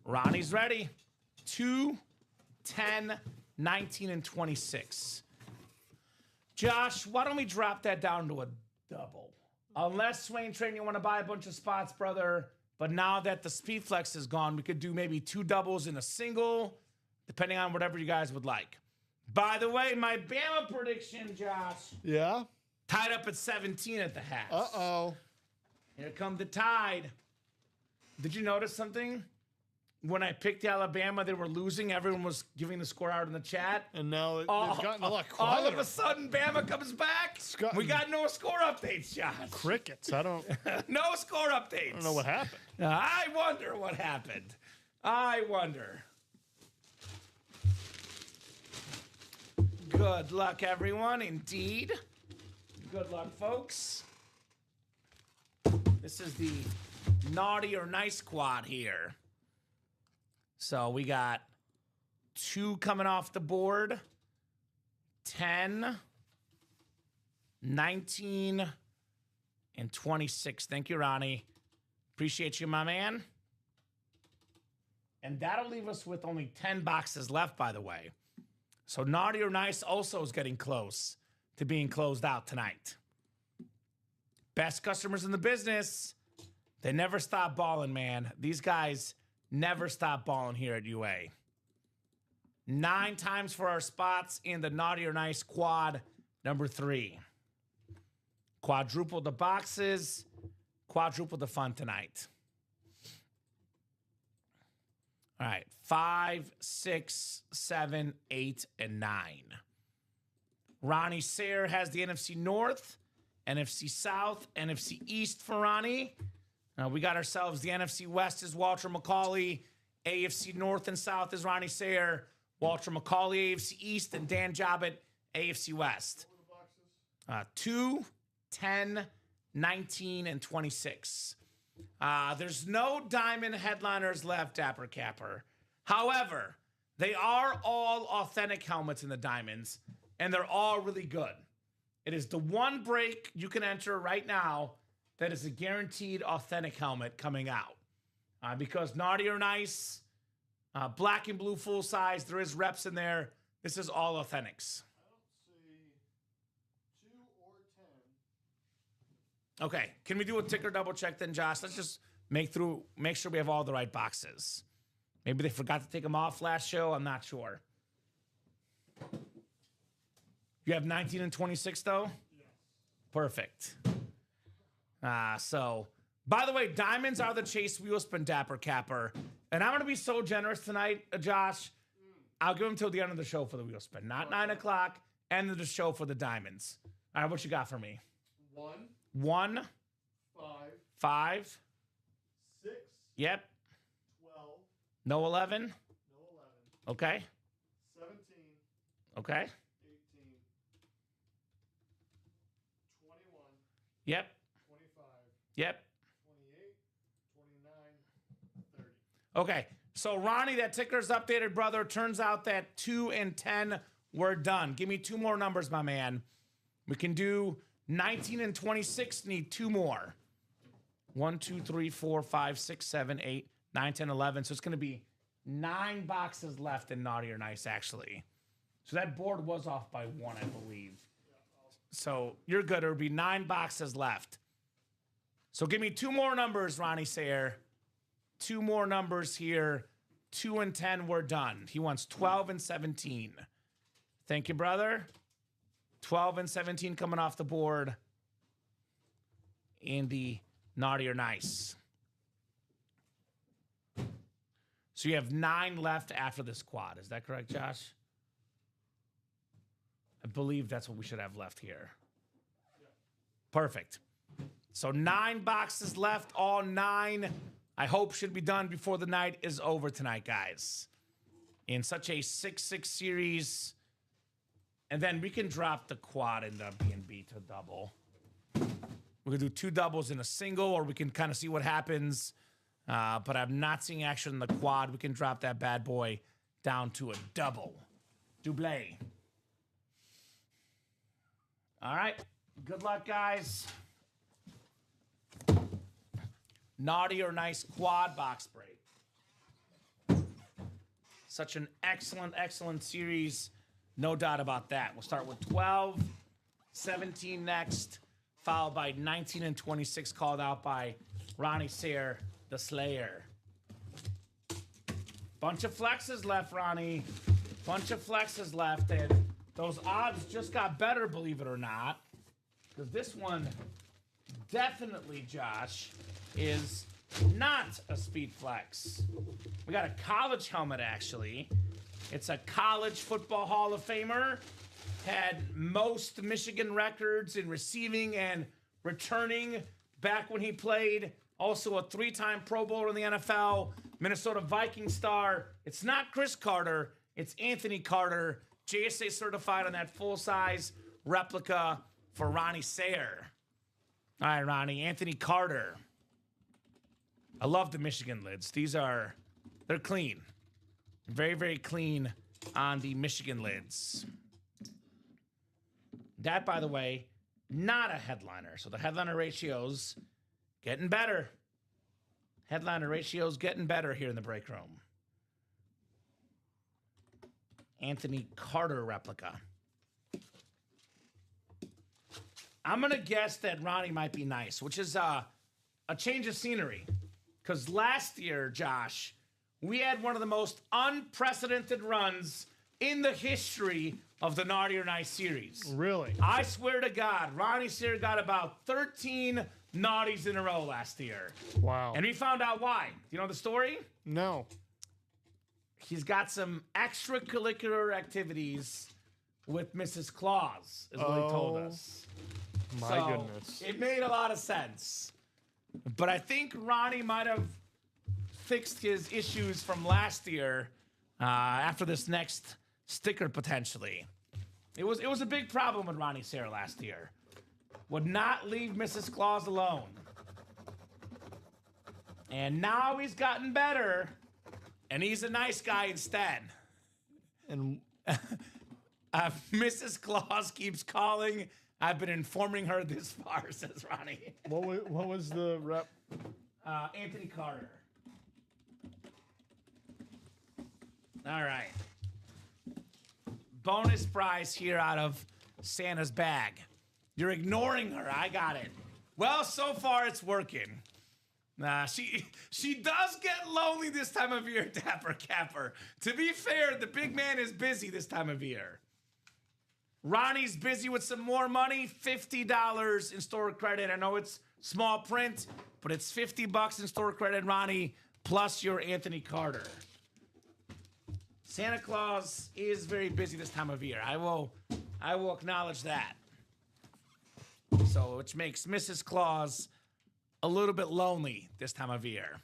Ronnie's ready. 2, 10, 19, and 26. Josh, why don't we drop that down to a double? Unless, Swain Train, you want to buy a bunch of spots, brother. But now that the Speed Flex is gone, we could do maybe 2 doubles in a single, depending on whatever you guys would like. By the way, my Bama prediction, Josh. Yeah? Tied up at 17 at the half. Uh-oh. Here come the Tide. Did you notice something? When I picked Alabama, they were losing. Everyone was giving the score out in the chat. And now they've gotten a lot quieter. All of a sudden, Bama comes back. We got no score updates, Josh. Crickets. I don't No score updates. know what happened. I wonder what happened. I wonder. Good luck, everyone. Indeed. Good luck, folks. This is the Naughty or Nice Quad here. So we got 2 coming off the board. 10, 19, and 26. Thank you, Ronnie. Appreciate you, my man. And that'll leave us with only 10 boxes left, by the way. So Naughty or Nice also is getting close to being closed out tonight. Best customers in the business. They never stop balling, man. These guys never stop balling here at UA. 9 times for our spots in the Naughty or Nice Quad number 3. Quadruple the boxes, quadruple the fun tonight. All right, 5, 6, 7, 8, and 9. Ronnie Sayer has the NFC North, NFC South, NFC East for Ronnie. We got ourselves the NFC West is Walter McCauley. AFC North and South is Ronnie Sayer. Walter McCauley, AFC East, and Dan Jobbitt, AFC West. 2, 10, 19, and 26. There's no diamond headliners left, Dapper Capper. However, they are all authentic helmets in the diamonds, and they're all really good. It is the one break you can enter right now that is a guaranteed authentic helmet coming out. Because Naughty or Nice, black and blue full size, there is reps in there. This is all authentics. I don't see 2 or 10. Okay, can we do a ticker double check then, Josh? Let's just make sure we have all the right boxes. Maybe they forgot to take them off last show. I'm not sure. You have 19 and 26 though? Yes. Perfect. So, by the way, diamonds are the Chase Wheelspin Dapper Capper. And I'm going to be so generous tonight, Josh. I'll give them till the end of the show for the Wheelspin. Not 9 o'clock, end of the show for the diamonds. All right, what you got for me? 1, 1, 5. 6, Yep. 12, No 11. no 11, Okay. 17, Okay. 18, 21, Yep. 25, Yep. 28, 29, 30. Okay. So, Ronnie, that ticker's updated, brother. Turns out that 2 and 10 were done. Give me 2 more numbers, my man. We can do 19 and 26. Need 2 more. 1, 2, 3, 4, 5, 6, 7, 8, 9, 10, 11. So it's going to be 9 boxes left in Naughty or Nice, actually. So that board was off by 1, I believe. So you're good. There'll be 9 boxes left. So give me 2 more numbers, Ronnie Sayer. 2 more numbers here. 2 and 10, we're done. He wants 12 and 17. Thank you, brother. 12 and 17 coming off the board in the naughty or nice. So you have 9 left after this quad. Is that correct, Josh? I believe that's what we should have left here. Perfect. So 9 boxes left, all 9. I hope should be done before the night is over tonight, guys. In such a 6-6 series. And then we can drop the quad in the B&B to double. We can do 2 doubles in a single, or we can kind of see what happens. But I'm not seeing action in the quad. We can drop that bad boy down to a double. Double. All right. Good luck, guys. Naughty or nice quad box break. Such an excellent, excellent series. No doubt about that. We'll start with 12, 17 next, followed by 19 and 26 called out by Ronnie Sayer, the Slayer. Bunch of flexes left, Ronnie. Bunch of flexes left. And those odds just got better, believe it or not. Because this one, definitely, Josh, is not a speed flex. We got a college helmet, actually. It's a college football Hall of Famer. Had most Michigan records in receiving and returning back when he played. Also a 3-time Pro Bowler in the NFL. Minnesota Viking star. It's not Chris Carter. It's Anthony Carter. JSA certified on that full-size replica for Ronnie Sayer. All right, Ronnie. Anthony Carter. I love the Michigan lids. They're clean. Very, very clean on the Michigan lids. That, by the way, not a headliner. So the headliner ratio's getting better. Headliner ratio's getting better here in the break room. Anthony Carter replica. I'm going to guess that Ronnie might be nice, which is a change of scenery. Because last year, Josh, we had one of the most unprecedented runs in the history of the Naughty or Nice series. Really? I swear to God, Ronnie Sayer got about 13 naughties in a row last year. Wow. And we found out why. Do you know the story? No. He's got some extracurricular activities with Mrs. Claus, is what he told us. My goodness. It made a lot of sense. But I think Ronnie might have fixed his issues from last year after this next sticker, potentially. It was a big problem with Ronnie Sayer last year. Would not leave Mrs. Claus alone. And now he's gotten better, and he's a nice guy instead. And Mrs. Claus keeps calling. I've been informing her this far, says Ronnie. what was the rep? Anthony Carter. All right. Bonus prize here out of Santa's bag. You're ignoring her. I got it. Well, so far it's working. She does get lonely this time of year, Dapper Capper. To be fair, the big man is busy this time of year. Ronnie's busy with some more money, $50 in store credit. I know it's small print, but it's $50 in store credit, Ronnie, plus your Anthony Carter. Santa Claus is very busy this time of year. I will acknowledge that. So, which makes Mrs. Claus a little bit lonely this time of year.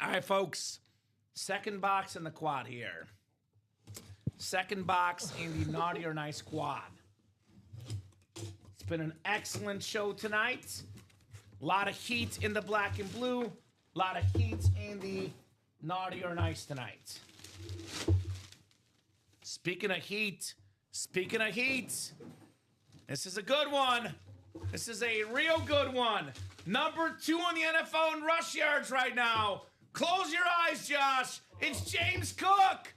All right, folks. Second box in the quad here. Second box in the Naughty or Nice quad. It's been an excellent show tonight. A lot of heat in the black and blue. A lot of heat in the Naughty or Nice tonight. Speaking of heat, this is a good one. This is a real good one. Number 2 in the NFL in rush yards right now. Close your eyes, Josh. It's James Cook,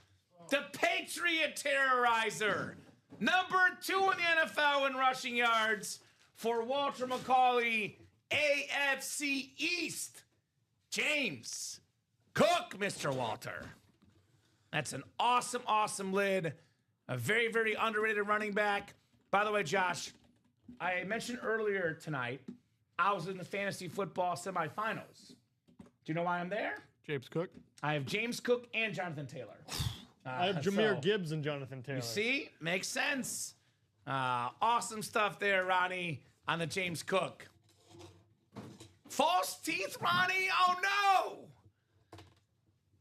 the Patriot terrorizer. Number 2 in the NFL in rushing yards for Walter McCauley, AFC East. James Cook, Mr. Walter. That's an awesome, awesome lid. A very, very underrated running back. By the way, Josh, I mentioned earlier tonight, I was in the fantasy football semifinals. Do you know why I'm there? James Cook. I have James Cook and Jonathan Taylor. I have Jahmyr Gibbs and Jonathan Taylor. You see? Makes sense. Awesome stuff there, Ronnie, on the James Cook. False teeth, Ronnie? Oh, no!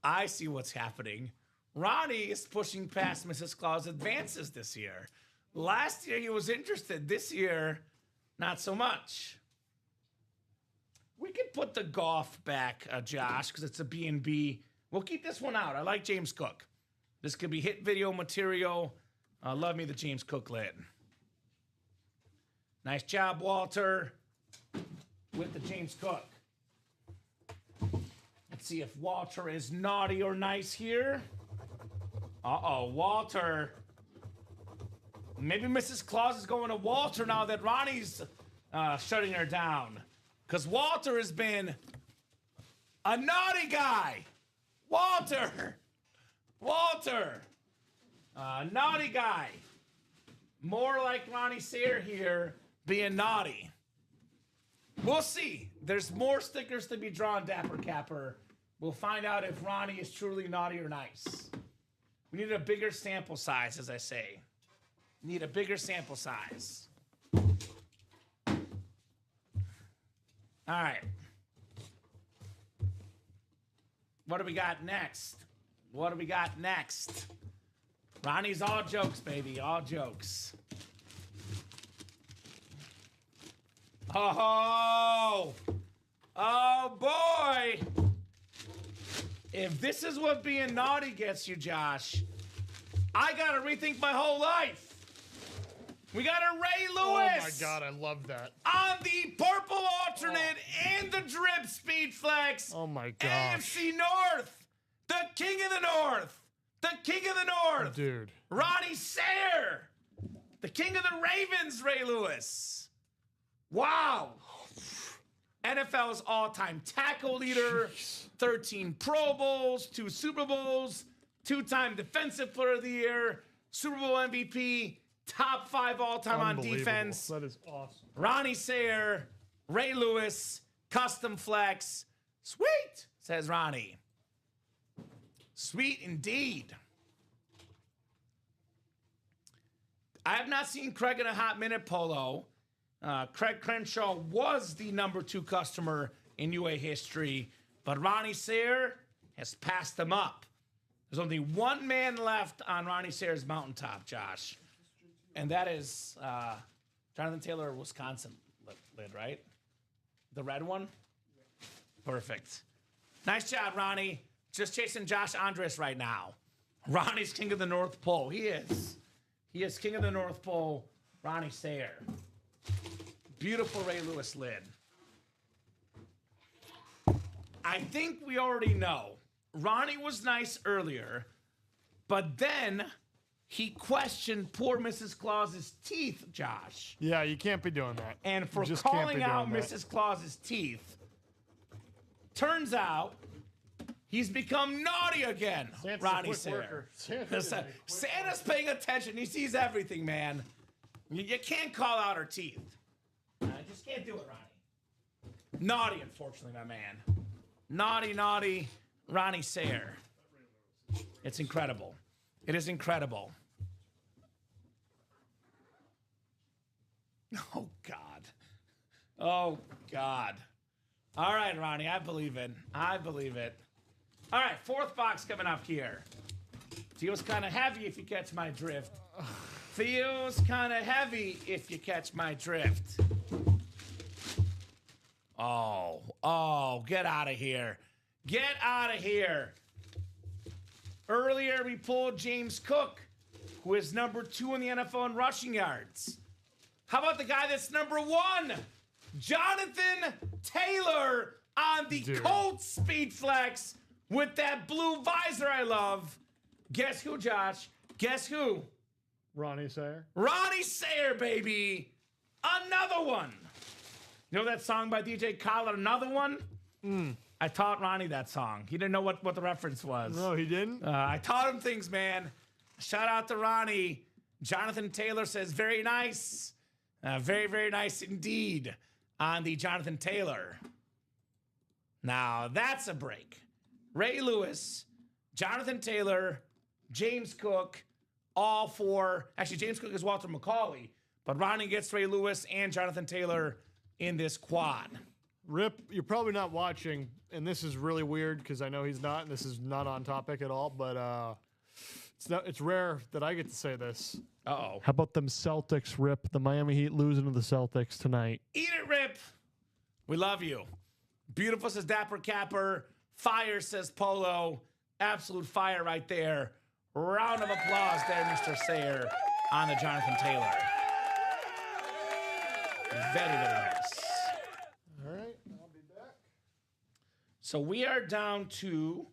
I see what's happening. Ronnie is pushing past Mrs. Claus' advances this year. Last year, he was interested. This year, not so much. We could put the golf back, Josh, because it's a B&B. We'll keep this one out. I like James Cook. This could be hit video material. Love me the James Cook lid. Nice job, Walter, with the James Cook. Let's see if Walter is naughty or nice here. Uh-oh, Walter. Maybe Mrs. Claus is going to Walter now that Ronnie's shutting her down. Because Walter has been a naughty guy. Walter. Naughty guy. More like Ronnie Sayre here being naughty. We'll see. There's more stickers to be drawn, Dapper Capper. We'll find out if Ronnie is truly naughty or nice. We need a bigger sample size, as I say. Need a bigger sample size. All right. What do we got next? Ronnie's all jokes, baby. All jokes. Oh boy. If this is what being naughty gets you, Josh, I got to rethink my whole life. We got a Ray Lewis. Oh, my God. I love that. On the purple alternate and the drip speed flex. Oh, my gosh. AFC North. The king of the North. The king of the North. Dude. Ronnie Sayre. The king of the Ravens, Ray Lewis. Wow. NFL's all-time tackle leader. 13 Pro Bowls, 2 Super Bowls, 2-time Defensive Player of the Year, Super Bowl MVP, top 5 all-time on defense. That is awesome. Ronnie Sayre, Ray Lewis, custom flex. Sweet, says Ronnie. Sweet indeed. I have not seen Craig in a hot minute, Polo. Craig Crenshaw was the number 2 customer in UA history, but Ronnie Sayre has passed him up. There's only one man left on Ronnie Sayre's mountaintop, Josh. And that is Jonathan Taylor, Wisconsin lid, right? The red one? Perfect. Nice job, Ronnie. Just chasing Josh Andres right now. Ronnie's king of the North Pole. He is. He is king of the North Pole, Ronnie Sayre. Beautiful Ray Lewis lid. I think we already know. Ronnie was nice earlier, but then he questioned poor Mrs. Claus's teeth, Josh. Yeah, you can't be doing that. And for Just calling can't be out doing that. Mrs. Claus's teeth, turns out he's become naughty again, Santa's Ronnie a quick Sayre. worker. Santa's paying attention. He sees everything, man. You can't call out her teeth. I just can't do it, Ronnie. Naughty, unfortunately, my man. Naughty, Ronnie Sayre. It's incredible. It is incredible. Oh, God. Oh, God. All right, Ronnie, I believe it. I believe it. All right, 4th box coming up here. Feels kind of heavy if you catch my drift. Feels kind of heavy if you catch my drift. Oh, get out of here. Get out of here. Earlier, we pulled James Cook, who is number 2 in the NFL in rushing yards. How about the guy that's number 1? Jonathan Taylor on the Colts Speed Flex with that blue visor I love. Guess who, Josh? Guess who? Ronnie Sayer. Ronnie Sayer, baby. Another one. You know that song by DJ Khaled, Another One? I taught Ronnie that song. He didn't know what the reference was. No, he didn't? I taught him things, man. Shout out to Ronnie. Jonathan Taylor says, very nice. Very, very nice indeed on the Jonathan Taylor. Now, that's a break. Ray Lewis, Jonathan Taylor, James Cook, all four. Actually, James Cook is Walter McCauley, but Ronnie gets Ray Lewis and Jonathan Taylor in this quad. Rip, you're probably not watching, and this is really weird because I know he's not, and this is not on topic at all, but it's rare that I get to say this. Uh-oh. How about them Celtics, Rip? The Miami Heat losing to the Celtics tonight. Eat it, Rip. We love you. Beautiful says Dapper Capper. Fire says Polo. Absolute fire right there. Round of applause there, Mr. Sayer, on the Jonathan Taylor. Very, very nice. All right, I'll be back. So we are down to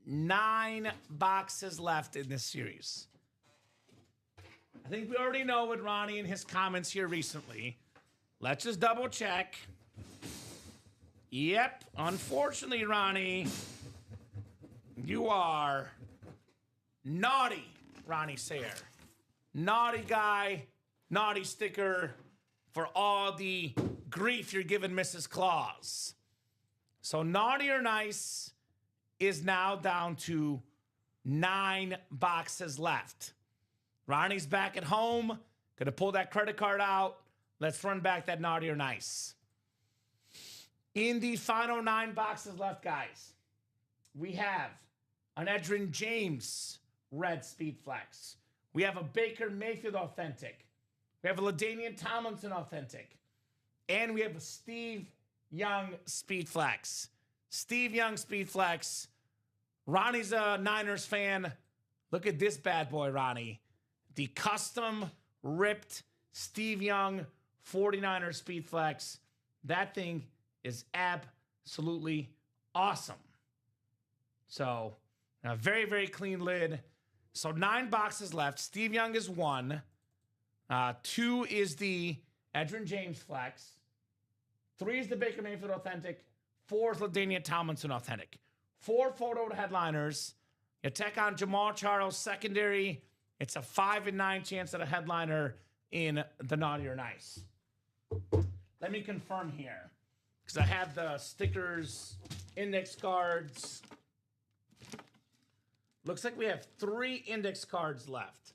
9 boxes left in this series. I think we already know what Ronnie and his comments here recently. Let's just double check. Yep, unfortunately, Ronnie, you are naughty, Ronnie Sayer. Naughty guy, naughty sticker for all the grief you're giving Mrs. Claus. So naughty or nice is now down to 9 boxes left. Ronnie's back at home, gonna pull that credit card out. Let's run back that naughty or nice. In the final 9 boxes left, guys, we have an Edgerrin James red Speed Flex. We have a Baker Mayfield authentic. We have a LaDainian Tomlinson authentic. And we have a Steve Young Speed Flex. Steve Young Speed Flex. Ronnie's a Niners fan. Look at this bad boy, Ronnie. The custom ripped Steve Young 49er Speed Flex. That thing is absolutely awesome. So, a very, very clean lid. So 9 boxes left. Steve Young is 1. 2 is the Edgerrin James Flex. 3 is the Baker Mayfield authentic. 4 is LaDainian Tomlinson authentic. 4 photo headliners. You take on Jamal Charles secondary. It's a 5 in 9 chance at a headliner in the naughty or nice. Let me confirm here, because I have the stickers, index cards. Looks like we have 3 index cards left.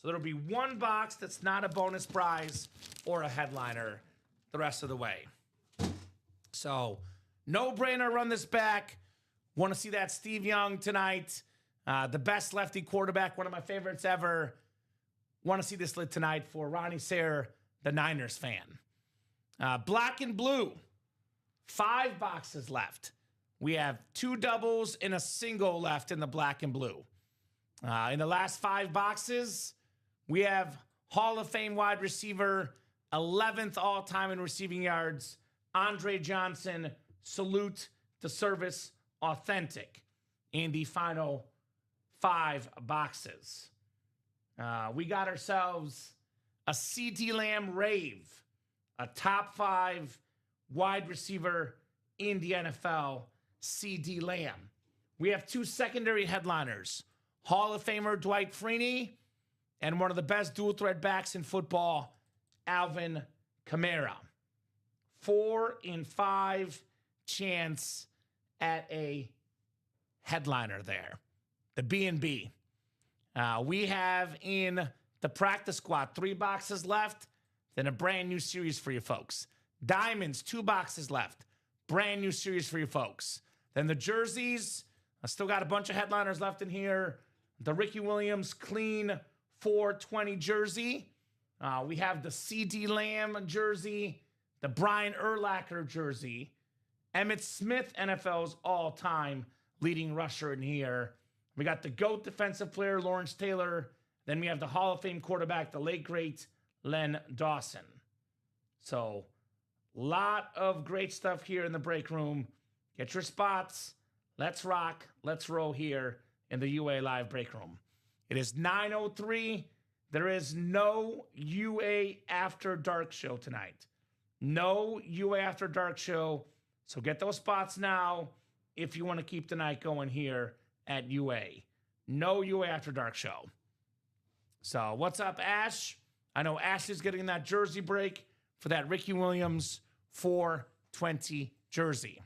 So there'll be 1 box that's not a bonus prize or a headliner the rest of the way. So, no brainer, run this back. Want to see that Steve Young tonight. The best lefty quarterback, one of my favorites ever. Want to see this lid tonight for Ronnie Sayer, the Niners fan. Black and blue, 5 boxes left. We have 2 doubles and a single left in the black and blue. In the last 5 boxes, we have Hall of Fame wide receiver, 11th all-time in receiving yards, Andre Johnson, salute to service, authentic, in the final 5 boxes. We got ourselves a CeeDee Lamb rave, a top 5 wide receiver in the NFL, CeeDee Lamb. We have 2 secondary headliners, Hall of Famer Dwight Freeney and one of the best dual threat backs in football, Alvin Kamara. 4 in 5 chance at a headliner there. The B&B. We have in the practice squad 3 boxes left, then a brand new series for you folks. Diamonds, 2 boxes left. Brand new series for you folks. Then the jerseys, I still got a bunch of headliners left in here. The Ricky Williams clean 420 jersey. We have the CeeDee Lamb jersey, the Brian Urlacher jersey, Emmitt Smith, NFL's all-time leading rusher in here. We got the GOAT defensive player, Lawrence Taylor. Then we have the Hall of Fame quarterback, the late, great Len Dawson. So, lot of great stuff here in the break room. Get your spots. Let's rock. Let's roll here in the UA Live break room. It is 9:03. There is no UA After Dark show tonight. No UA After Dark show. So get those spots now if you want to keep the night going here at UA. No UA After Dark show. So what's up, Ash? I know Ash is getting that jersey break for that Ricky Williams 420 jersey.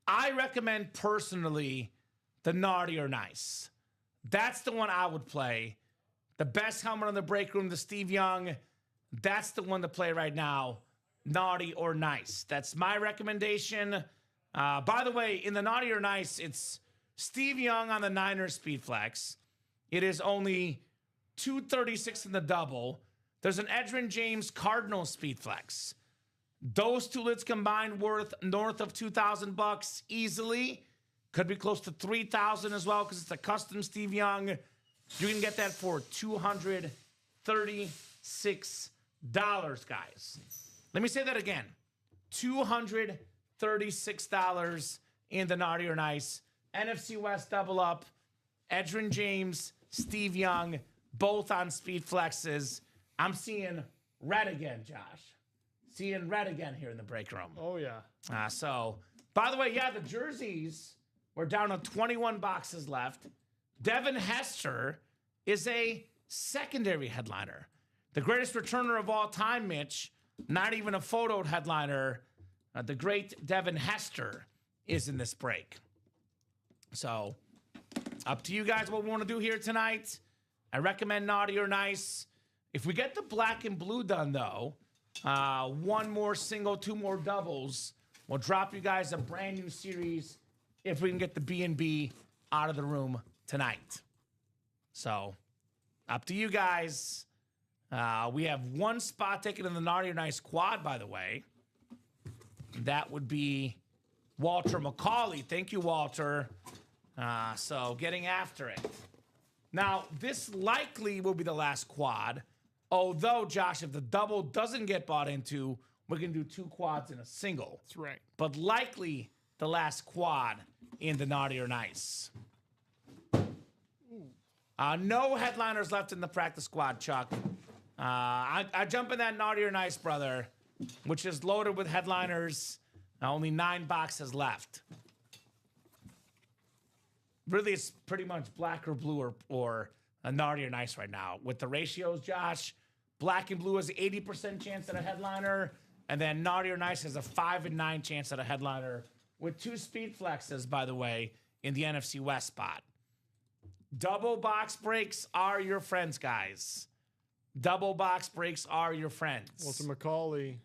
I recommend personally the Naughty or Nice. That's the one I would play. The best helmet on the break room, the Steve Young. That's the one to play right now. Naughty or Nice. That's my recommendation. By the way, in the Naughty or Nice, it's Steve Young on the Niners Speed Flex. It is only $236 in the double. There's an Edgerrin James Cardinals Speed Flex. Those two lids combined worth north of $2,000 easily. Could be close to $3,000 as well because it's a custom Steve Young. You can get that for $236, guys. Let me say that again. $236 in the Naughty or Nice. NFC West double up. Edgerrin James, Steve Young, both on speed flexes. I'm seeing red again, Josh. Seeing red again here in the break room. Oh, yeah. So, by the way, yeah, the jerseys, we're down to 21 boxes left. Devin Hester is a secondary headliner. The greatest returner of all time, Mitch. Not even a photoed headliner. The great Devin Hester is in this break. So, up to you guys what we want to do here tonight. I recommend Naughty or Nice. If we get the black and blue done, though, one more single, two more doubles, we'll drop you guys a brand new series if we can get the B&B out of the room tonight. So, up to you guys. We have one spot taken in the Naughty or Nice quad, by the way. That would be Walter McCauley. Thank you, Walter. So, getting after it. Now, this likely will be the last quad. Although, Josh, if the double doesn't get bought into, we can do two quads in a single. That's right. But likely the last quad in the Naughty or Nice. No headliners left in the practice squad, Chuck. I jump in that Naughty or Nice, brother, which is loaded with headliners. Only 9 boxes left. Really, it's pretty much black or blue or a Naughty or Nice right now. With the ratios, Josh, black and blue has an 80% chance at a headliner, and then Naughty or Nice has a 5 and 9 chance at a headliner, with 2 speed flexes, by the way, in the NFC West spot. Double box breaks are your friends, guys. Double box breaks are your friends. Walter McCauley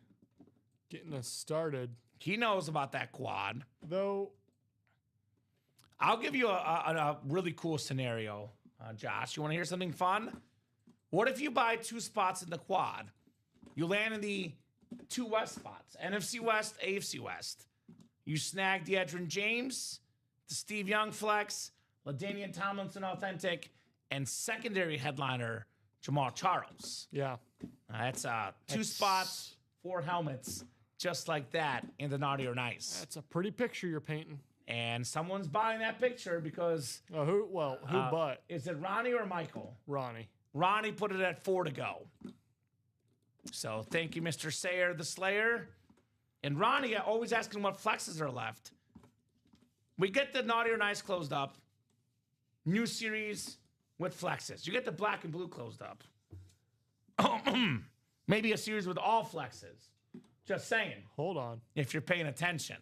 getting us started. He knows about that quad. Though, I'll give you a really cool scenario, Josh. You want to hear something fun? What if you buy 2 spots in the quad? You land in the 2 West spots, NFC West, AFC West. You snag the Edgerrin James, the Steve Young flex, LaDainian Tomlinson authentic, and secondary headliner Jamal Charles. yeah. That's 2 spots, 4 helmets, just like that in the Naughty or Nice. That's a pretty picture you're painting. And someone's buying that picture because... Who but? Is it Ronnie or Michael? Ronnie. Ronnie put it at 4 to go. So thank you, Mr. Sayer, the Slayer. And Ronnie, always asking what flexes are left. We get the Naughty or Nice closed up. New series with flexes. You get the black and blue closed up. Maybe a series with all flexes. Just saying. Hold on. If you're paying attention.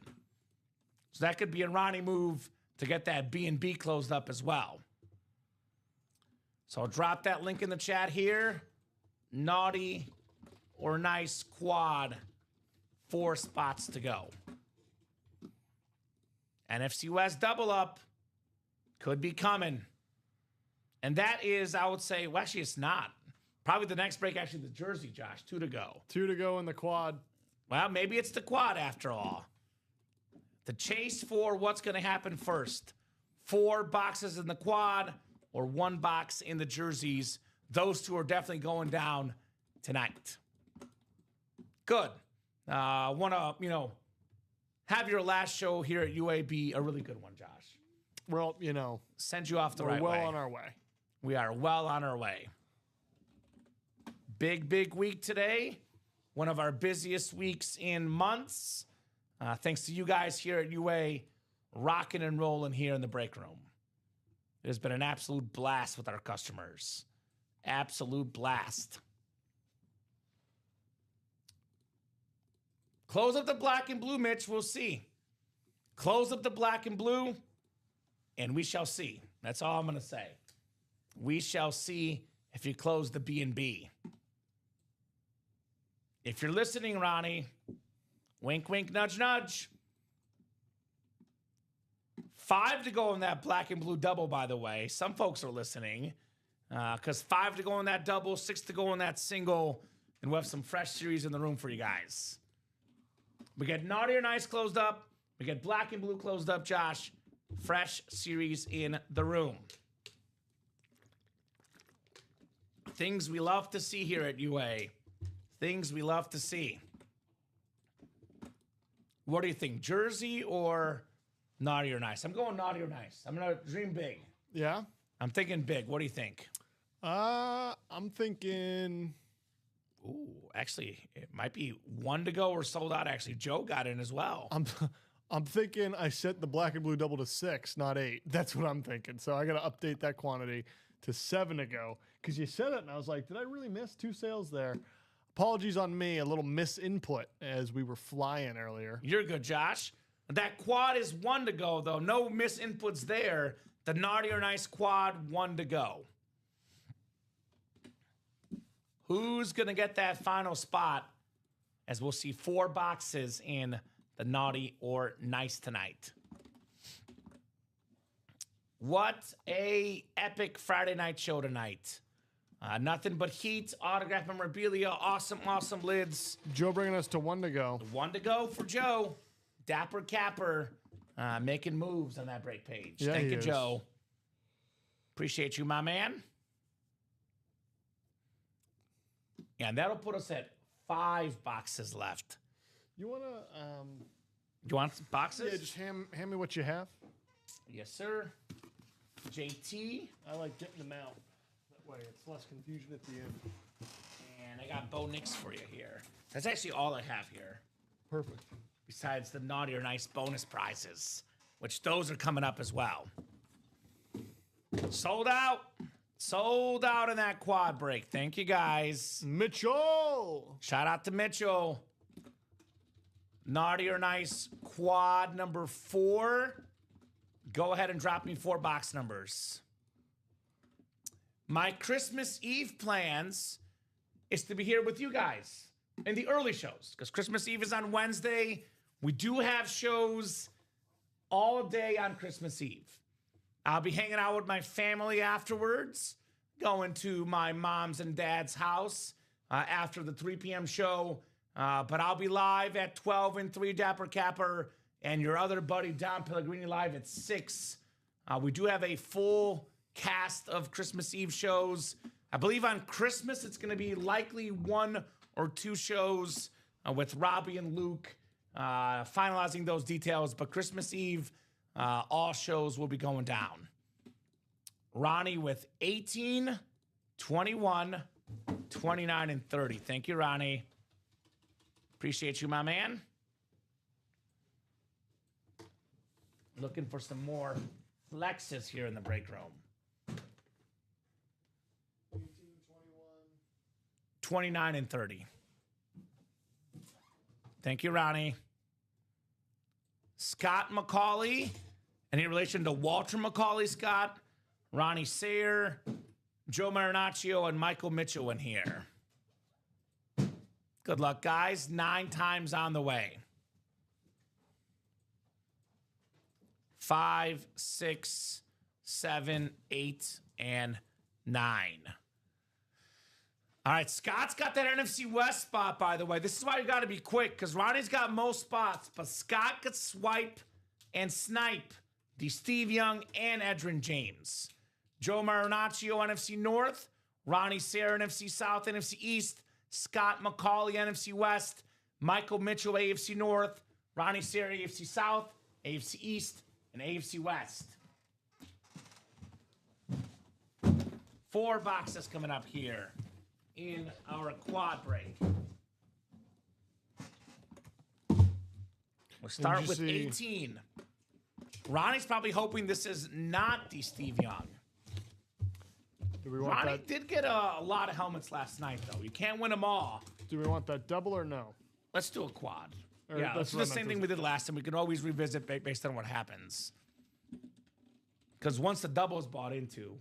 So that could be a Ronnie move to get that B&B closed up as well. So I'll drop that link in the chat here. Naughty or Nice quad. 4 spots to go. NFC West double up. Could be coming. And that is, I would say, well, actually, it's not. Probably the next break, actually, the jersey, Josh. 2 to go. 2 to go in the quad. Well, maybe it's the quad after all. The chase for what's going to happen first. 4 boxes in the quad or 1 box in the jerseys. Those 2 are definitely going down tonight. Good. Want to, have your last show here at UAB a really good one, Josh. Well, Send you off the we're right well way. on our way. We are well on our way. Big week today. One of our busiest weeks in months. Thanks to you guys here at UA, rocking and rolling here in the break room. It has been an absolute blast with our customers. Absolute blast. Close up the black and blue, Mitch. We'll see. Close up the black and blue, and we shall see. That's all I'm going to say. We shall see if you close the B&B. If you're listening, Ronnie, wink, wink, nudge, nudge. 5 to go in that black and blue double, by the way. Some folks are listening because 5 to go in that double, 6 to go in that single, and we'll have some fresh series in the room for you guys. We get Naughty or Nice closed up. We get black and blue closed up, Josh. Fresh series in the room. Things we love to see here at UA. Things we love to see. What do you think, Jersey or Naughty or Nice? I'm going Naughty or Nice. I'm going to dream big. Yeah? I'm thinking big. What do you think? I'm thinking... Ooh, actually, it might be 1 to go or sold out. Actually, Joe got in as well. I'm thinking I set the black and blue double to 6, not 8. That's what I'm thinking. So I got to update that quantity to 7 to go. Because you said it, and I was like, did I really miss 2 sales there? Apologies on me. A little misinput as we were flying earlier. You're good, Josh. That quad is 1 to go, though. No misinputs there. The Naughty or Nice quad, 1 to go. Who's going to get that final spot as we'll see 4 boxes in the Naughty or Nice tonight. What a epic Friday night show tonight. Nothing but heat, autograph memorabilia, awesome lids. Joe bringing us to 1 to go. 1 to go for Joe. Dapper Capper making moves on that break page. Yeah, Thank you, is. Joe. Appreciate you, my man. And that'll put us at 5 boxes left. You want to... You want some boxes? Yeah, just hand me what you have. Yes, sir. JT. I like getting them out. That way it's less confusion at the end. And I got Bo Nix for you here. That's actually all I have here. Perfect. Besides the Naughty or Nice bonus prizes, which those are coming up as well. Sold out. Sold out in that quad break. Thank you, guys. Mitchell. Shout out to Mitchell. Naughty or Nice quad number 4. Go ahead and drop me 4 box numbers. My Christmas Eve plans is to be here with you guys in the early shows because Christmas Eve is on Wednesday. We do have shows all day on Christmas Eve. I'll be hanging out with my family afterwards, going to my mom's and dad's house after the 3 p.m. show. But I'll be live at 12 and 3, Dapper Capper, and your other buddy, Don Pellegrini, live at 6. We do have a full cast of Christmas Eve shows. I believe on Christmas, it's going to be likely 1 or 2 shows with Robbie and Luke finalizing those details. But Christmas Eve, all shows will be going down. Ronnie with 18, 21, 29, and 30. Thank you, Ronnie. Appreciate you, my man. Looking for some more flexes here in the break room. 18, 29 and 30. Thank you, Ronnie. Scott McCauley. Any relation to Walter McCauley, Scott? Ronnie Sayer, Joe Marinaccio, and Michael Mitchell in here. Good luck, guys. 9 times on the way. 5, 6, 7, 8, and 9. All right, Scott's got that NFC West spot, by the way. This is why you got to be quick, because Ronnie's got most spots, but Scott could swipe and snipe the Steve Young and Edrin James. Joe Marinaccio, NFC North. Ronnie Sayer, NFC South, NFC East. Scott McCauley, NFC West. Michael Mitchell, AFC North. Ronnie Sayer, AFC South, AFC East, and AFC West. 4 boxes coming up here in our quad break. We'll start with 18. Ronnie's probably hoping this is not the Steve Young. Do we want Ronnie that? did get a lot of helmets last night, though. You can't win them all. Do we want that double or no? Let's do a quad. Or Yeah, let's do the what I same meant thing we did last time. We can always revisit based on what happens. Because once the double is bought into,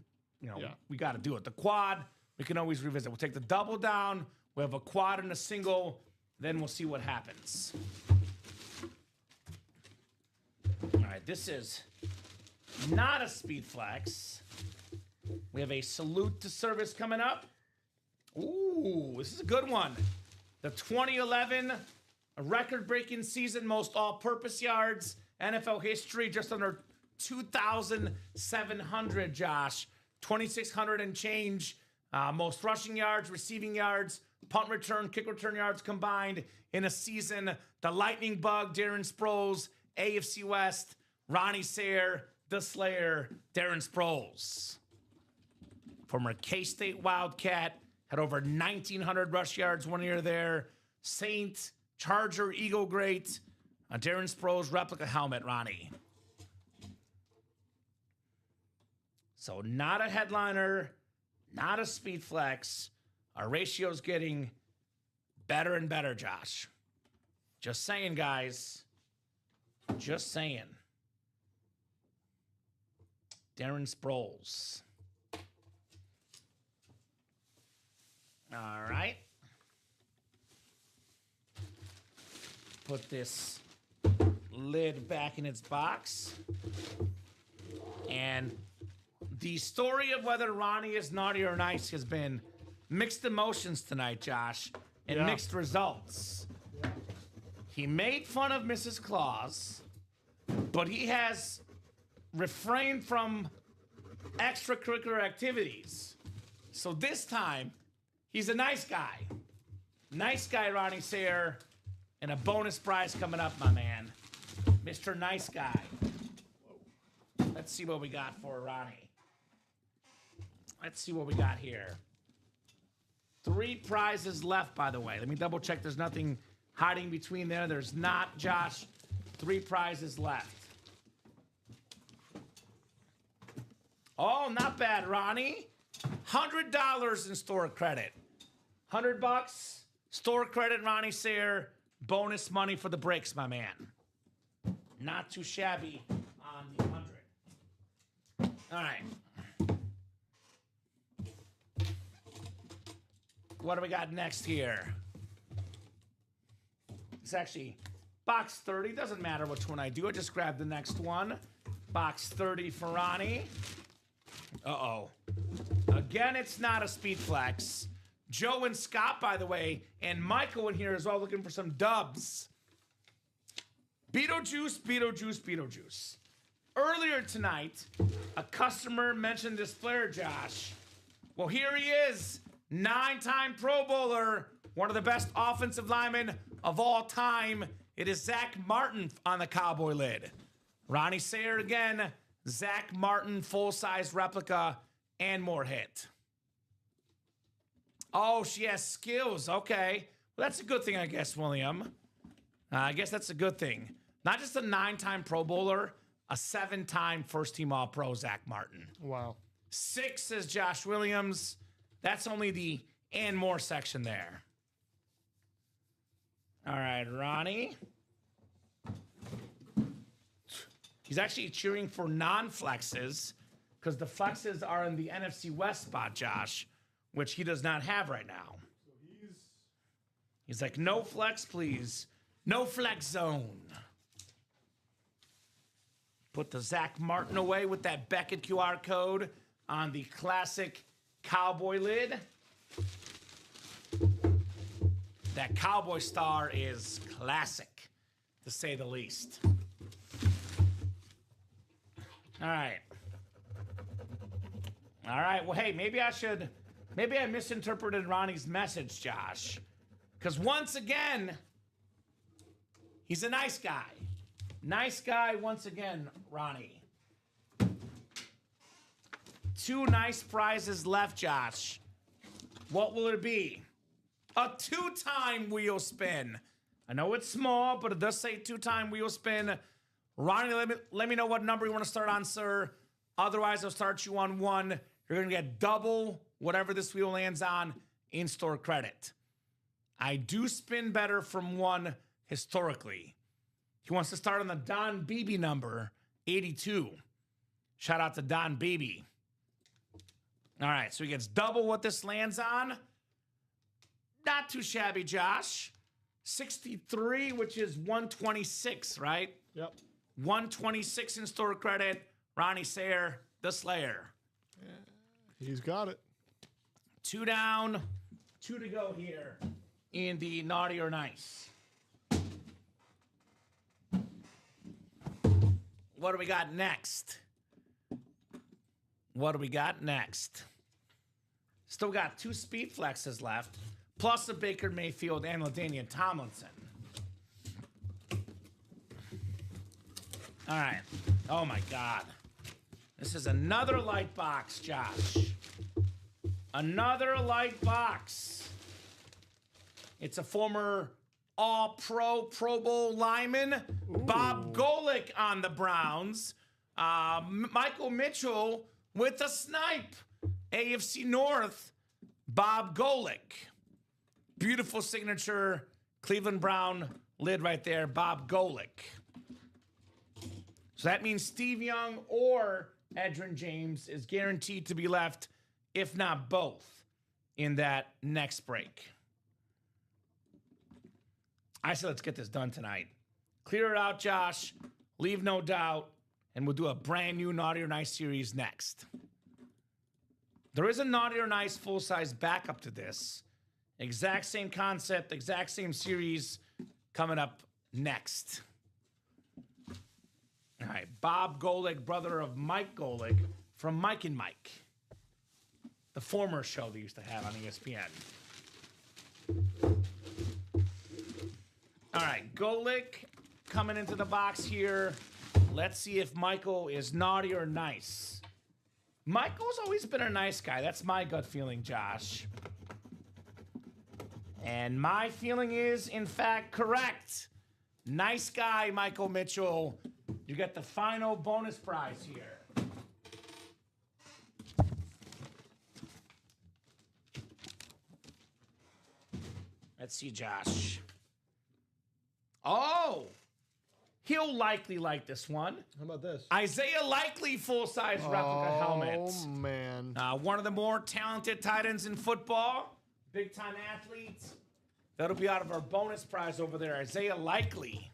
we got to do it. The quad, we can always revisit. We'll take the double down. We have a quad and a single. Then we'll see what happens. All right, this is not a speed flex. We have a salute to service coming up. Ooh, this is a good one. The 2011 record-breaking season, most all-purpose yards, NFL history, just under 2,700, Josh. 2,600 and change. Most rushing yards, receiving yards, punt return, kick return yards combined in a season. The Lightning Bug, Darren Sproles, AFC West, Ronnie Sayre, The Slayer, Darren Sproles. Former K-State Wildcat, had over 1,900 rush yards 1 year there. Saint, Charger, Eagle great. Darren Sproles replica helmet, Ronnie. So not a headliner, not a speed flex. Our ratio's getting better and better, Josh. Just saying, guys. Just saying. Darren Sproles. All right. Put this lid back in its box. And the story of whether Ronnie is naughty or nice has been mixed emotions tonight, Josh, and mixed results. He made fun of Mrs. Claus, but he has refrained from extracurricular activities. So this time, he's a nice guy. Nice guy, Ronnie Sayre. And a bonus prize coming up, my man. Mr. Nice Guy. Let's see what we got for Ronnie. Let's see what we got here. 3 prizes left, by the way. Let me double check there's nothing hiding between there. There's not, Josh. 3 prizes left. Oh, not bad, Ronnie. $100 in store credit. $100 store credit, Ronnie Sayre. Bonus money for the breaks, my man. Not too shabby on the 100. All right. What do we got next here? It's actually box 30. Doesn't matter which one I do. I just grab the next one. Box 30 for Ronnie. Uh-oh. Again, it's not a speed flex. Joe and Scott, by the way, and Michael in here as well looking for some dubs. Beetlejuice, Beetlejuice, Beetlejuice. Earlier tonight, a customer mentioned this player, Josh. Well, here he is. 9-time Pro Bowler. One of the best offensive linemen of all time. It is Zach Martin on the Cowboy lid. Ronnie Sayre again. Zach Martin, full-size replica, and more hit. Oh, she has skills. Okay. Well, that's a good thing, I guess, William. I guess that's a good thing. Not just a 9-time Pro Bowler, a 7-time first-team All-Pro, Zach Martin. Wow. 6 says Josh Williams. That's only the and more section there. All right, Ronnie. He's actually cheering for non-flexes because the flexes are in the NFC West spot, Josh, which he does not have right now. So he's like, no flex, please. No flex zone. Put the Zach Martin away with that Beckett QR code on the classic Cowboy lid. That Cowboy star is classic, to say the least. All right. All right. Well, hey, maybe I misinterpreted Ronnie's message, Josh. Because once again, he's a nice guy. Nice guy once again, Ronnie. 2 nice prizes left, Josh. What will it be? A 2-time wheel spin. I know it's small, but it does say 2-time wheel spin. Ronnie, let me know what number you want to start on, sir. Otherwise, I'll start you on 1. You're going to get double whatever this wheel lands on in-store credit. I do spin better from 1 historically. He wants to start on the Don Beebe number, 82. Shout out to Don Beebe. All right, so he gets double what this lands on. Not too shabby, Josh. 63, which is 126, right? Yep. 126 in store credit. Ronnie Sayer, the Slayer. He's got it. 2 down, 2 to go here in the Naughty or Nice. What do we got next? What do we got next? Still got 2 speed flexes left, plus a Baker Mayfield and LaDainian Tomlinson. All right. Oh, my God. This is another light box, Josh. Another light box. It's a former All-Pro Pro Bowl lineman, Bob Golick on the Browns. Michael Mitchell with a snipe. AFC North, Bob Golick. Beautiful signature, Cleveland Brown lid right there, Bob Golick. So that means Steve Young or Edgerrin James is guaranteed to be left, if not both, in that next break. I said let's get this done tonight. Clear it out, Josh. Leave no doubt. And we'll do a brand new Naughty or Nice series next. There is a Naughty or Nice full-size backup to this. Exact same concept, exact same series coming up next. All right, Bob Golick, brother of Mike Golick from Mike and Mike, the former show they used to have on ESPN. All right, Golick coming into the box here. Let's see if Michael is naughty or nice. Michael's always been a nice guy. That's my gut feeling, Josh. And my feeling is, in fact, correct. Nice guy, Michael Mitchell. You get the final bonus prize here. Let's see, Josh. Oh! He'll likely like this one. How about this? Isaiah Likely full-size replica helmet. Oh, man. One of the more talented tight ends in football. Big-time athletes. That'll be out of our bonus prize over there. Isaiah Likely.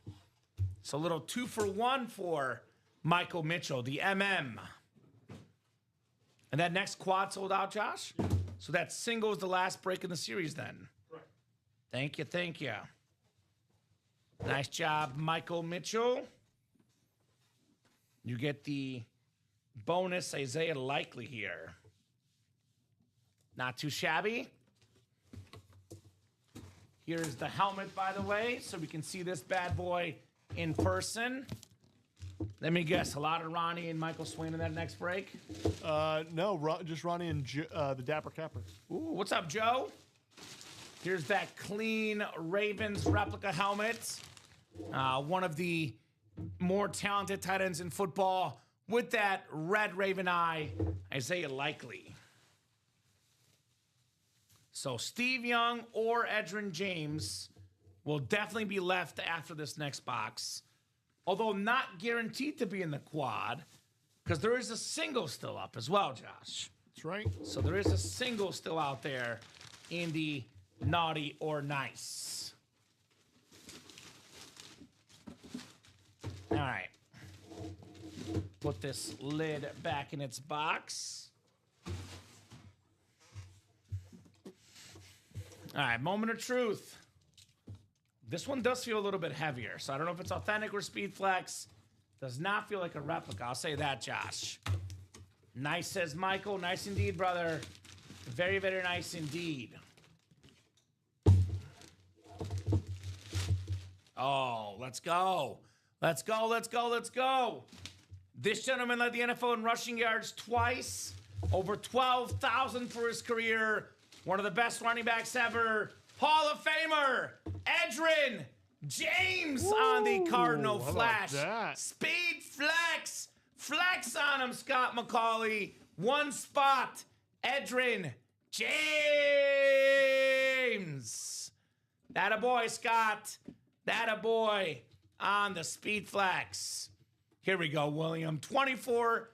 So a little 2-for-1 for Michael Mitchell, the MM. And that next quad sold out, Josh? Yeah. So that single is the last break in the series then. Right. Thank you, thank you. Nice job, Michael Mitchell. You get the bonus Isaiah Likely here. Not too shabby. Here's the helmet, by the way, so we can see this bad boy in person. Let me guess, a lot of Ronnie and Michael Swain in that next break? No, just Ronnie and the Dapper Capper. Ooh, what's up, Joe? Here's that clean Ravens replica helmet. One of the more talented tight ends in football with that red Raven eye, Isaiah Likely. So Steve Young or Edgerrin James will definitely be left after this next box, although not guaranteed to be in the quad, because there is a single still up as well, Josh. That's right. So there is a single still out there in the Naughty or Nice. All right. Put this lid back in its box. All right, moment of truth. This one does feel a little bit heavier, so I don't know if it's authentic or speed flex. Does not feel like a replica. I'll say that, Josh. Nice, says Michael. Nice indeed, brother. Very, very nice indeed. Oh, let's go. Let's go, let's go, let's go. This gentleman led the NFL in rushing yards twice. Over 12,000 for his career. one of the best running backs ever, Hall of Famer, Edgerrin James on the Cardinal how about Flash. that? Speed flex. Flex on him, Scott McCauley. One spot, Edgerrin James. That a boy, Scott. That a boy on the speed flex. Here we go, William. 24-17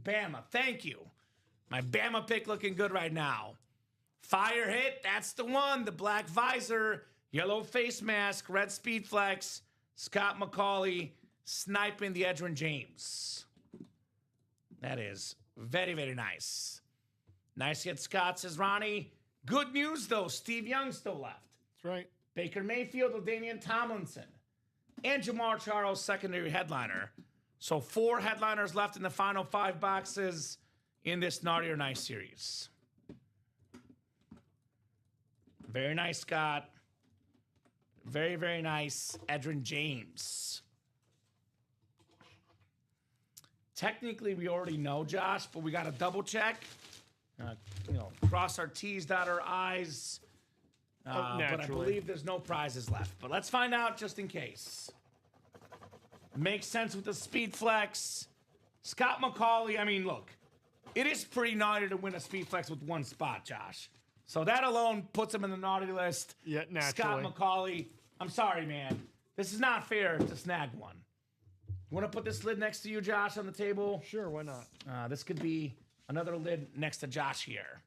Bama. Thank you. My Bama pick looking good right now. Fire hit. That's the one. The black visor, yellow face mask, red speed flex. Scott McCauley sniping the Edgerrin James. That is very, very nice. Nice hit, Scott, says Ronnie. Good news, though. Steve Young still left. That's right. Baker Mayfield, LaDainian Tomlinson, and Jamar Charles, secondary headliner. So 4 headliners left in the final 5 boxes in this Naughty or Nice series. Very nice, Scott. Very, very nice, Edgerrin James. Technically, we already know, Josh, but we got to double check. Cross our T's, dot our I's. But I believe there's no prizes left. But let's find out just in case. Makes sense with the speed flex. Scott McCauley, I mean, look, it is pretty naughty to win a speed flex with 1 spot, Josh. So that alone puts him in the naughty list. Yeah, naturally. Scott McCauley, I'm sorry, man. This is not fair to snag one. You want to put this lid next to you, Josh, on the table? Sure, why not? This could be another lid next to Josh here.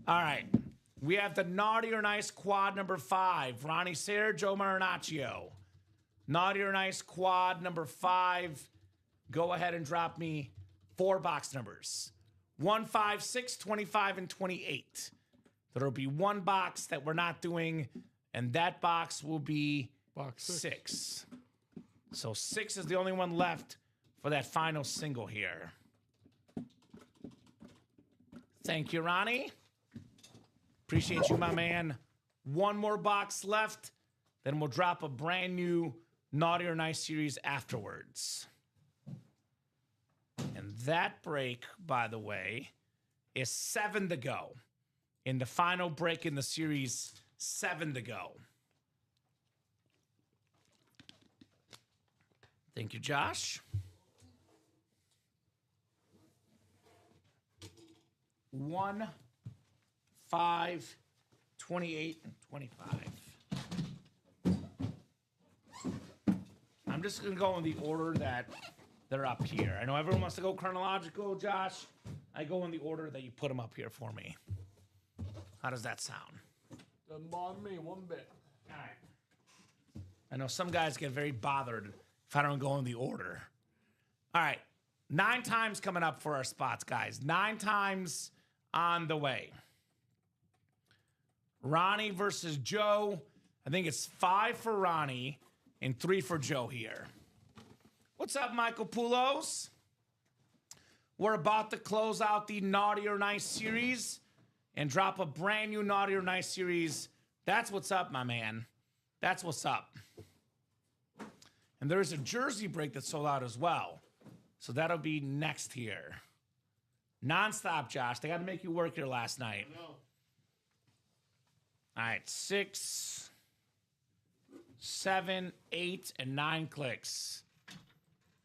All right. We have the Naughty or Nice quad number 5. Ronnie Sayre, Joe Marinaccio. Naughty or Nice quad number 5. Go ahead and drop me 4 box numbers. 1, 5, 6, 25, and 28. There'll be 1 box that we're not doing, and that box will be Box 6. So 6 is the only one left for that final single here. Thank you, Ronnie. Appreciate you, my man. 1 more box left. Then we'll drop a brand new Naughty or Nice series afterwards. And that break, by the way, is 7 to go. In the final break in the series, 7 to go. Thank you, Josh. 1, 5, 28, and 25. I'm just going to go in the order that they're up here. I know everyone wants to go chronological, Josh. I go in the order that you put them up here for me. How does that sound? Doesn't bother me one bit. All right. I know some guys get very bothered if I don't go in the order. All right. 9 times coming up for our spots, guys. 9 times on the way. Ronnie versus Joe. I think it's 5 for Ronnie and 3 for Joe here. What's up, Michael Poulos? We're about to close out the Naughty or Nice series and drop a brand new Naughty or Nice series. That's what's up, my man. That's what's up. And there's a jersey break that sold out as well. So that'll be next here. Non-stop, Josh. They got to make you work here last night. No. All right, 6, 7, 8, and 9 clicks.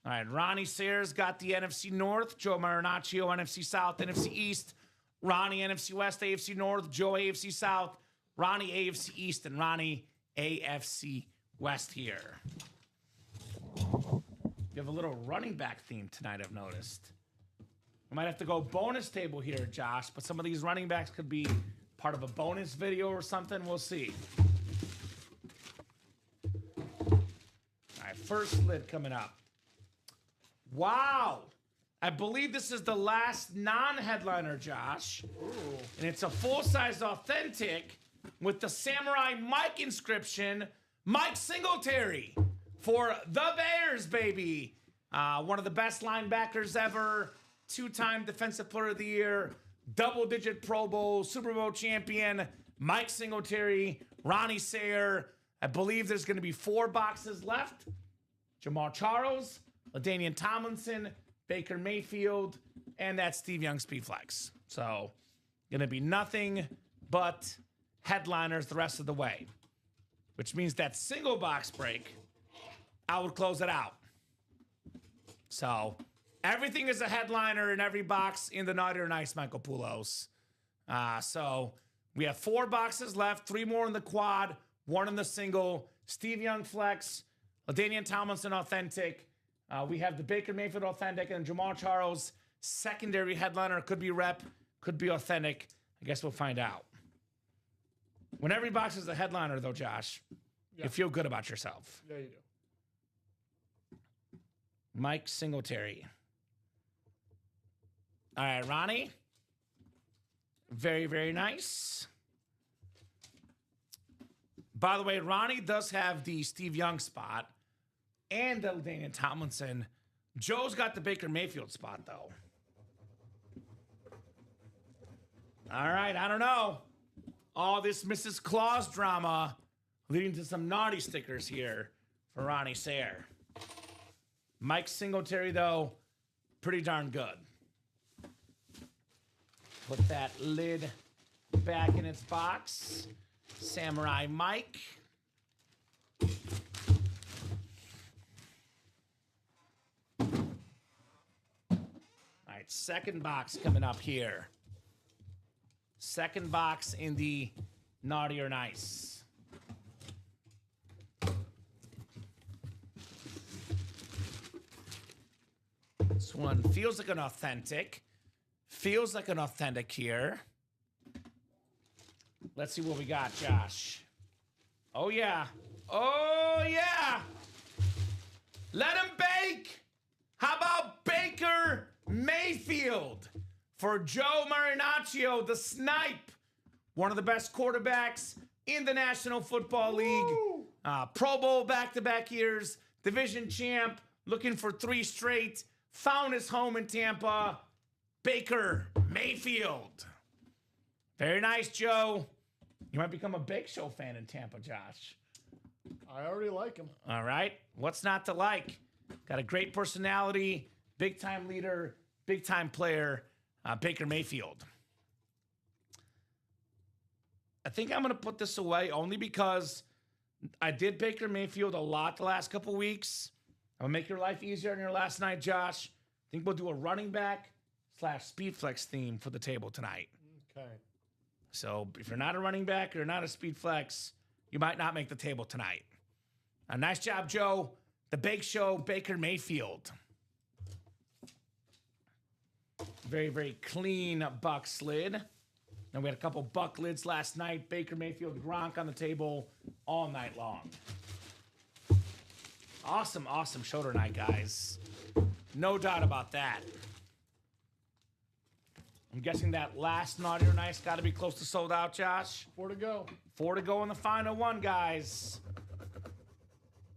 All right, Ronnie Sayers got the NFC North. Joe Marinaccio, NFC South, NFC East. Ronnie, NFC West, AFC North. Joe, AFC South. Ronnie, AFC East, and Ronnie, AFC West here. You have a little running back theme tonight, I've noticed. I might have to go bonus table here, Josh, but some of these running backs could be part of a bonus video or something. We'll see. All right, first lid coming up. Wow. I believe this is the last non-headliner, Josh. Ooh. And it's a full-size authentic with the Samurai Mike inscription, Mike Singletary for the Bears, baby. One of the best linebackers ever. 2-time Defensive Player of the Year. Double-digit Pro Bowl, Super Bowl champion. Mike Singletary, Ronnie Sayre. I believe there's going to be 4 boxes left. Jamar Charles, LaDainian Tomlinson, Baker Mayfield, and that Steve Young Speed Flex. So, going to be nothing but headliners the rest of the way, which means that single box break, I would close it out. So, everything is a headliner in every box in the Naughty or Nice, Michael Poulos. So, we have 4 boxes left, 3 more in the quad, 1 in the single. Steve Young Flex, LaDainian Tomlinson Authentic. We have the Baker Mayfield Authentic and Jamal Charles secondary headliner. Could be rep, could be authentic. I guess we'll find out. When every box is a headliner, though, Josh, you feel good about yourself. Yeah, you do. Mike Singletary. All right, Ronnie. Very, very nice. By the way, Ronnie does have the Steve Young spot and the LaDainian Tomlinson. Joe's got the Baker Mayfield spot, though. All right, I don't know. All this Mrs. Claus drama leading to some naughty stickers here for Ronnie Sayre. Mike Singletary, though, pretty darn good. Put that lid back in its box. Samurai Mike. All right, second box coming up here. Second box in the Naughty or Nice. This one feels like an authentic. Feels like an authentic here. Let's see what we got, Josh. Oh, yeah. Oh, yeah. Let him bake. How about Baker Mayfield for Joe Marinaccio, the snipe? One of the best quarterbacks in the National Football League. Pro Bowl back-to-back years. Division champ. Looking for 3 straight. Found his home in Tampa. Baker Mayfield. Very nice, Joe. You might become a Bake Show fan in Tampa, Josh. I already like him. All right. What's not to like? Got a great personality, big-time leader, big-time player, Baker Mayfield. I think I'm going to put this away only because I did Baker Mayfield a lot the last couple weeks. I'm going to make your life easier on your last night, Josh. I think we'll do a running back / speed flex theme for the table tonight. Okay. So if you're not a running back or you're not a speed flex, you might not make the table tonight. Nice job, Joe. The Bake Show, Baker Mayfield. Very, very clean Bucks lid. And we had a couple Buck lids last night. Baker Mayfield, Gronk on the table all night long. Awesome, awesome show tonight, guys. No doubt about that. I'm guessing that last Naughty or Nice got to be close to sold out, Josh. 4 to go. 4 to go in the final one, guys.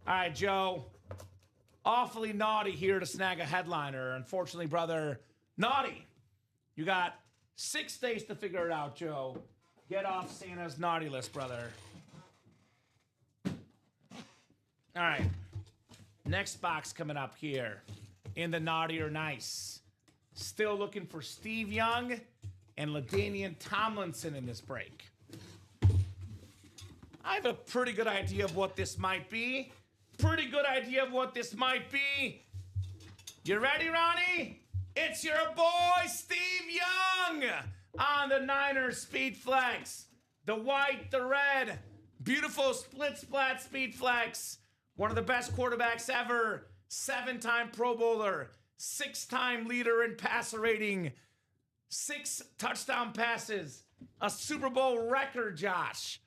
All right, Joe. Awfully naughty here to snag a headliner. Unfortunately, brother, naughty. You got 6 days to figure it out, Joe. Get off Santa's naughty list, brother. All right. Next box coming up here in the Naughty or Nice. Still looking for Steve Young and LaDainian Tomlinson in this break. I have a pretty good idea of what this might be. Pretty good idea of what this might be. You ready, Ronnie? It's your boy, Steve Young, on the Niners Speed Flex. The white, the red, beautiful split-splat Speed Flex. One of the best quarterbacks ever. 7-time Pro Bowler. 6-time leader in passer rating. 6 touchdown passes. A Super Bowl record, Josh.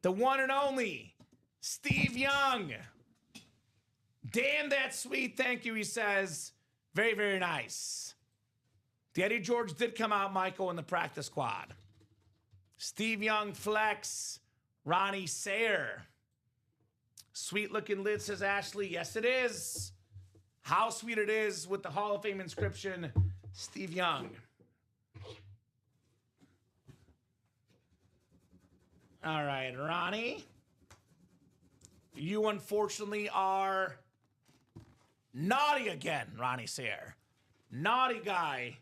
The one and only Steve Young. Damn, that's sweet. Thank you, he says. Very, very nice. The Eddie George did come out, Michael, in the practice squad. Steve Young flex. Ronnie Sayre. Sweet looking lid, says Ashley. Yes, it is. How sweet it is with the Hall of Fame inscription, Steve Young. All right, Ronnie. You unfortunately are naughty again, Ronnie Sayre. Naughty guy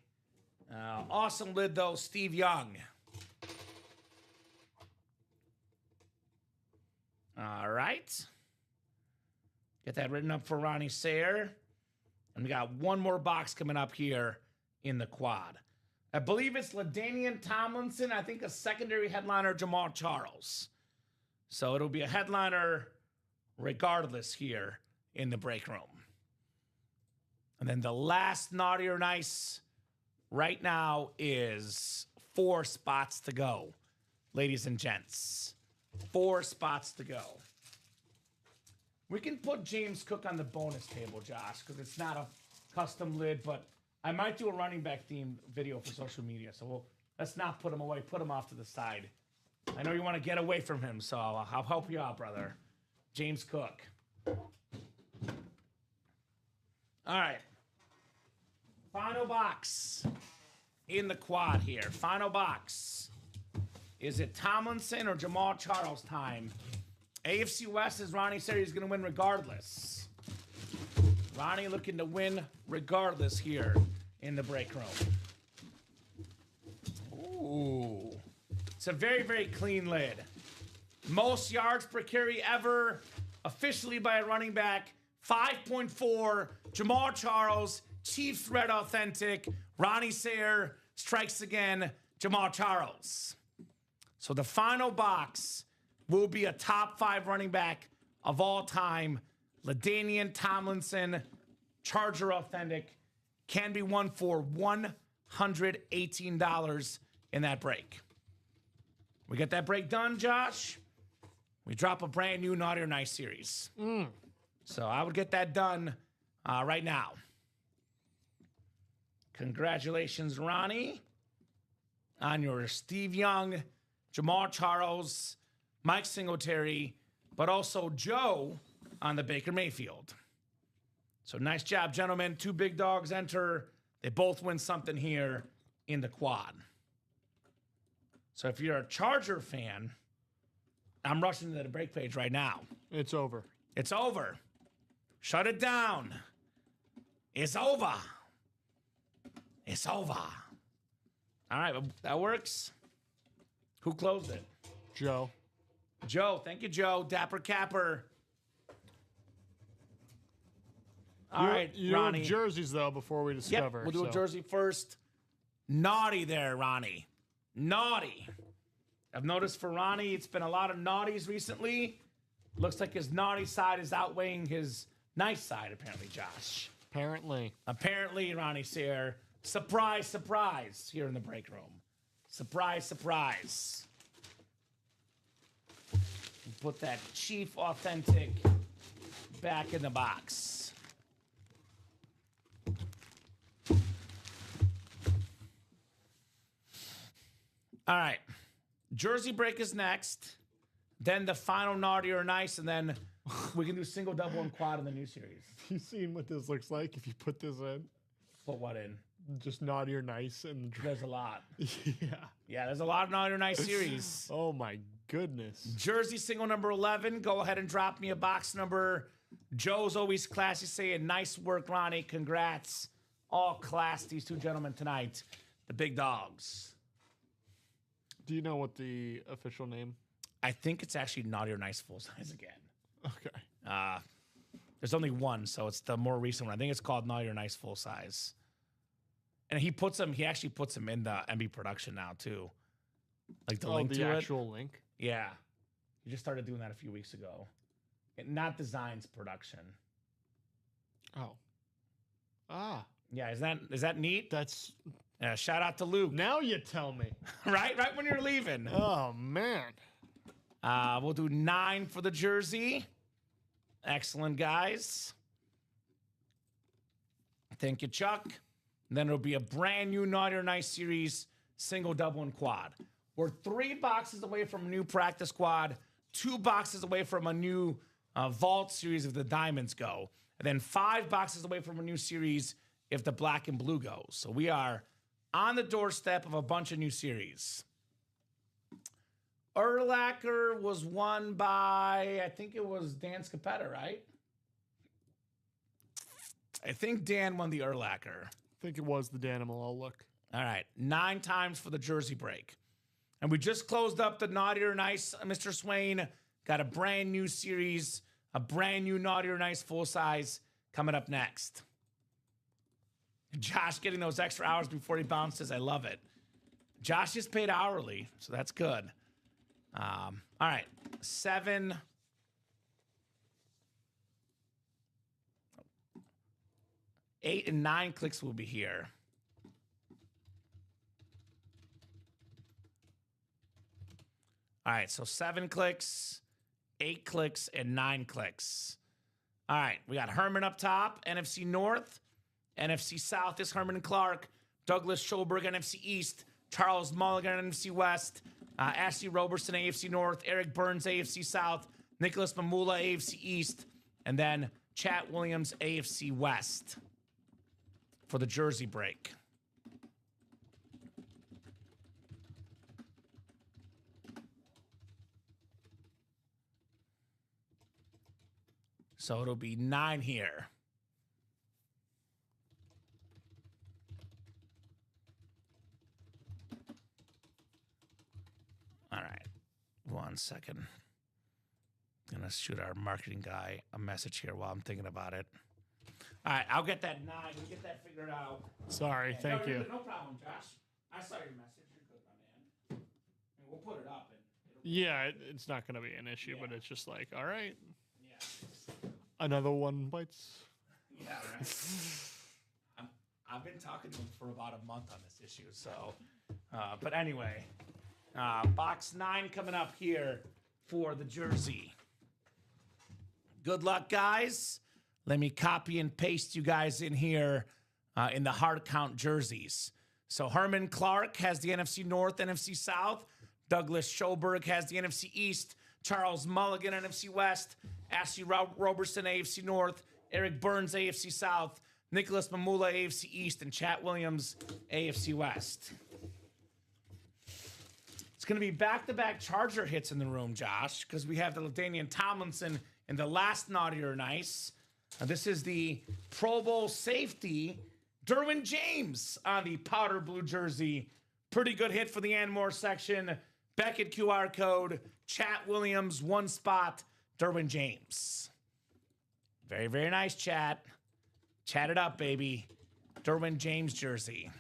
Awesome lid, though, Steve Young. All right. Get that written up for Ronnie Sayre. And we got one more box coming up here in the quad. I believe it's LaDainian Tomlinson. I think a secondary headliner, Jamal Charles. So it'll be a headliner regardless here in the break room. And then the last naughty or nice right now is 4 spots to go, ladies and gents. 4 spots to go. We can put James Cook on the bonus table, Josh, because it's not a custom lid, but I might do a running back theme video for social media. So let's not put him away. Put him off to the side. I know you want to get away from him, so I'll help you out, brother. James Cook. All right. Final box in the quad here. Final box. Is it Tomlinson or Jamal Charles time? AFC West is Ronnie said he's going to win regardless. Ronnie looking to win regardless here in the break room. Ooh. It's a very, very clean lid. Most yards per carry ever, officially by a running back. 5.4, Jamal Charles, Chiefs Red Authentic. Ronnie Sayre strikes again, Jamal Charles. So the final box will be a top 5 running back of all time. LaDainian Tomlinson, Charger Authentic, can be won for $118 in that break. We get that break done, Josh. We drop a brand new Naughty or Nice series. So I would get that done right now. Congratulations, Ronnie, on your Steve Young, Jamal Charles, Mike Singletary, but also Joe on the Baker Mayfield. So nice job, gentlemen. 2 big dogs enter. They both win something here in the quad. So if you're a Charger fan, I'm rushing to the break page right now. It's over. It's over. Shut it down. It's over. It's over. All right, that works. Who closed it? Joe. Joe. Thank you, Joe. Dapper Capper. All right, Ronnie. Jerseys, though, before we discover. Yep, we'll do a jersey first. Naughty there, Ronnie. Naughty. I've noticed for Ronnie, it's been a lot of naughties recently. Looks like his naughty side is outweighing his nice side, apparently, Josh. Apparently, Ronnie Sayre. Surprise, surprise, here in the break room. Surprise, surprise. Put that Chief Authentic back in the box. All right. Jersey break is next. Then the final naughty or nice, and then we can do single, double, and quad in the new series. You seen what this looks like if you put this in? Put what in? Just naughty or nice. And There's a lot. yeah. Yeah, there's a lot of naughty or nice series. Oh, my goodness. Jersey single number 11. Go ahead and drop me a box number. Joe's always classy saying, nice work, Ronnie. Congrats. All class, these 2 gentlemen tonight. The big dogs. Do you know what the official name? I think it's actually naughty or nice full size again. Okay. There's only one, so it's the more recent one. I think it's called naughty or nice full size. And he actually puts them in the MB production now too. Like the link to the actual link? Yeah. He just started doing that a few weeks ago. Not designs, production. Oh. Ah. Yeah, is that neat? That's shout out to Luke. Now you tell me. right when you're leaving. Oh man. We'll do 9 for the jersey. Excellent, guys. Thank you, Chuck. And then it'll be a brand new Naughty or Nice series, single, double, and quad. We're 3 boxes away from a new practice squad, 2 boxes away from a new vault series if the diamonds go, and then 5 boxes away from a new series if the black and blue goes. So we are on the doorstep of a bunch of new series. Urlacher was won by, I think it was Dan Scapetta, right? I think Dan won the Urlacher. I think it was the Danimal. I'll look. All right, 9 times for the jersey break. And we just closed up the Naughty or Nice, Mr. Swain. Got a brand new series, a brand new Naughty or Nice full size coming up next. Josh getting those extra hours before he bounces. I love it. Josh is paid hourly, so that's good. All right, 7. 8 and 9 clicks will be here. All right, so 7 clicks, 8 clicks, and 9 clicks. All right, we got Herman up top, NFC North. NFC South is Herman Clark. Douglas Schoberg, NFC East. Charles Mulligan, NFC West. Ashley Roberson, AFC North. Eric Burns, AFC South. Nicholas Mamula, AFC East. And then Chat Williams, AFC West for the jersey break. So it'll be 9 here. All right. 1 second. I'm going to shoot our marketing guy a message here while I'm thinking about it. All right. I'll get that 9. We'll get that figured out. Sorry. Thank you. No problem, Josh. I saw your message. You're good, my man. And we'll put it up. Yeah, it's not going to be an issue, but it's just like, all right. Yeah. Another one bites. Yeah, right. I've been talking to him for about a month on this issue, so. But anyway, box 9 coming up here for the jersey. Good luck, guys. Let me copy and paste you guys in here in the hard count jerseys. So Herman Clark has the NFC North, NFC South. Douglas Schoberg has the NFC East. Charles Mulligan, NFC West. Ashley Roberson, AFC North. Eric Burns, AFC South. Nicholas Mamula, AFC East. And Chat Williams, AFC West. It's going to be back-to-back Charger hits in the room, Josh, because we have the LaDainian Tomlinson in the last Naughty or Nice. This is the Pro Bowl safety, Derwin James, on the powder blue jersey. Pretty good hit for the Anmore section. Beckett QR code, Chat Williams, 1 spot, Derwin James. Very, very nice, Chat. Chat it up, baby. Derwin James jersey.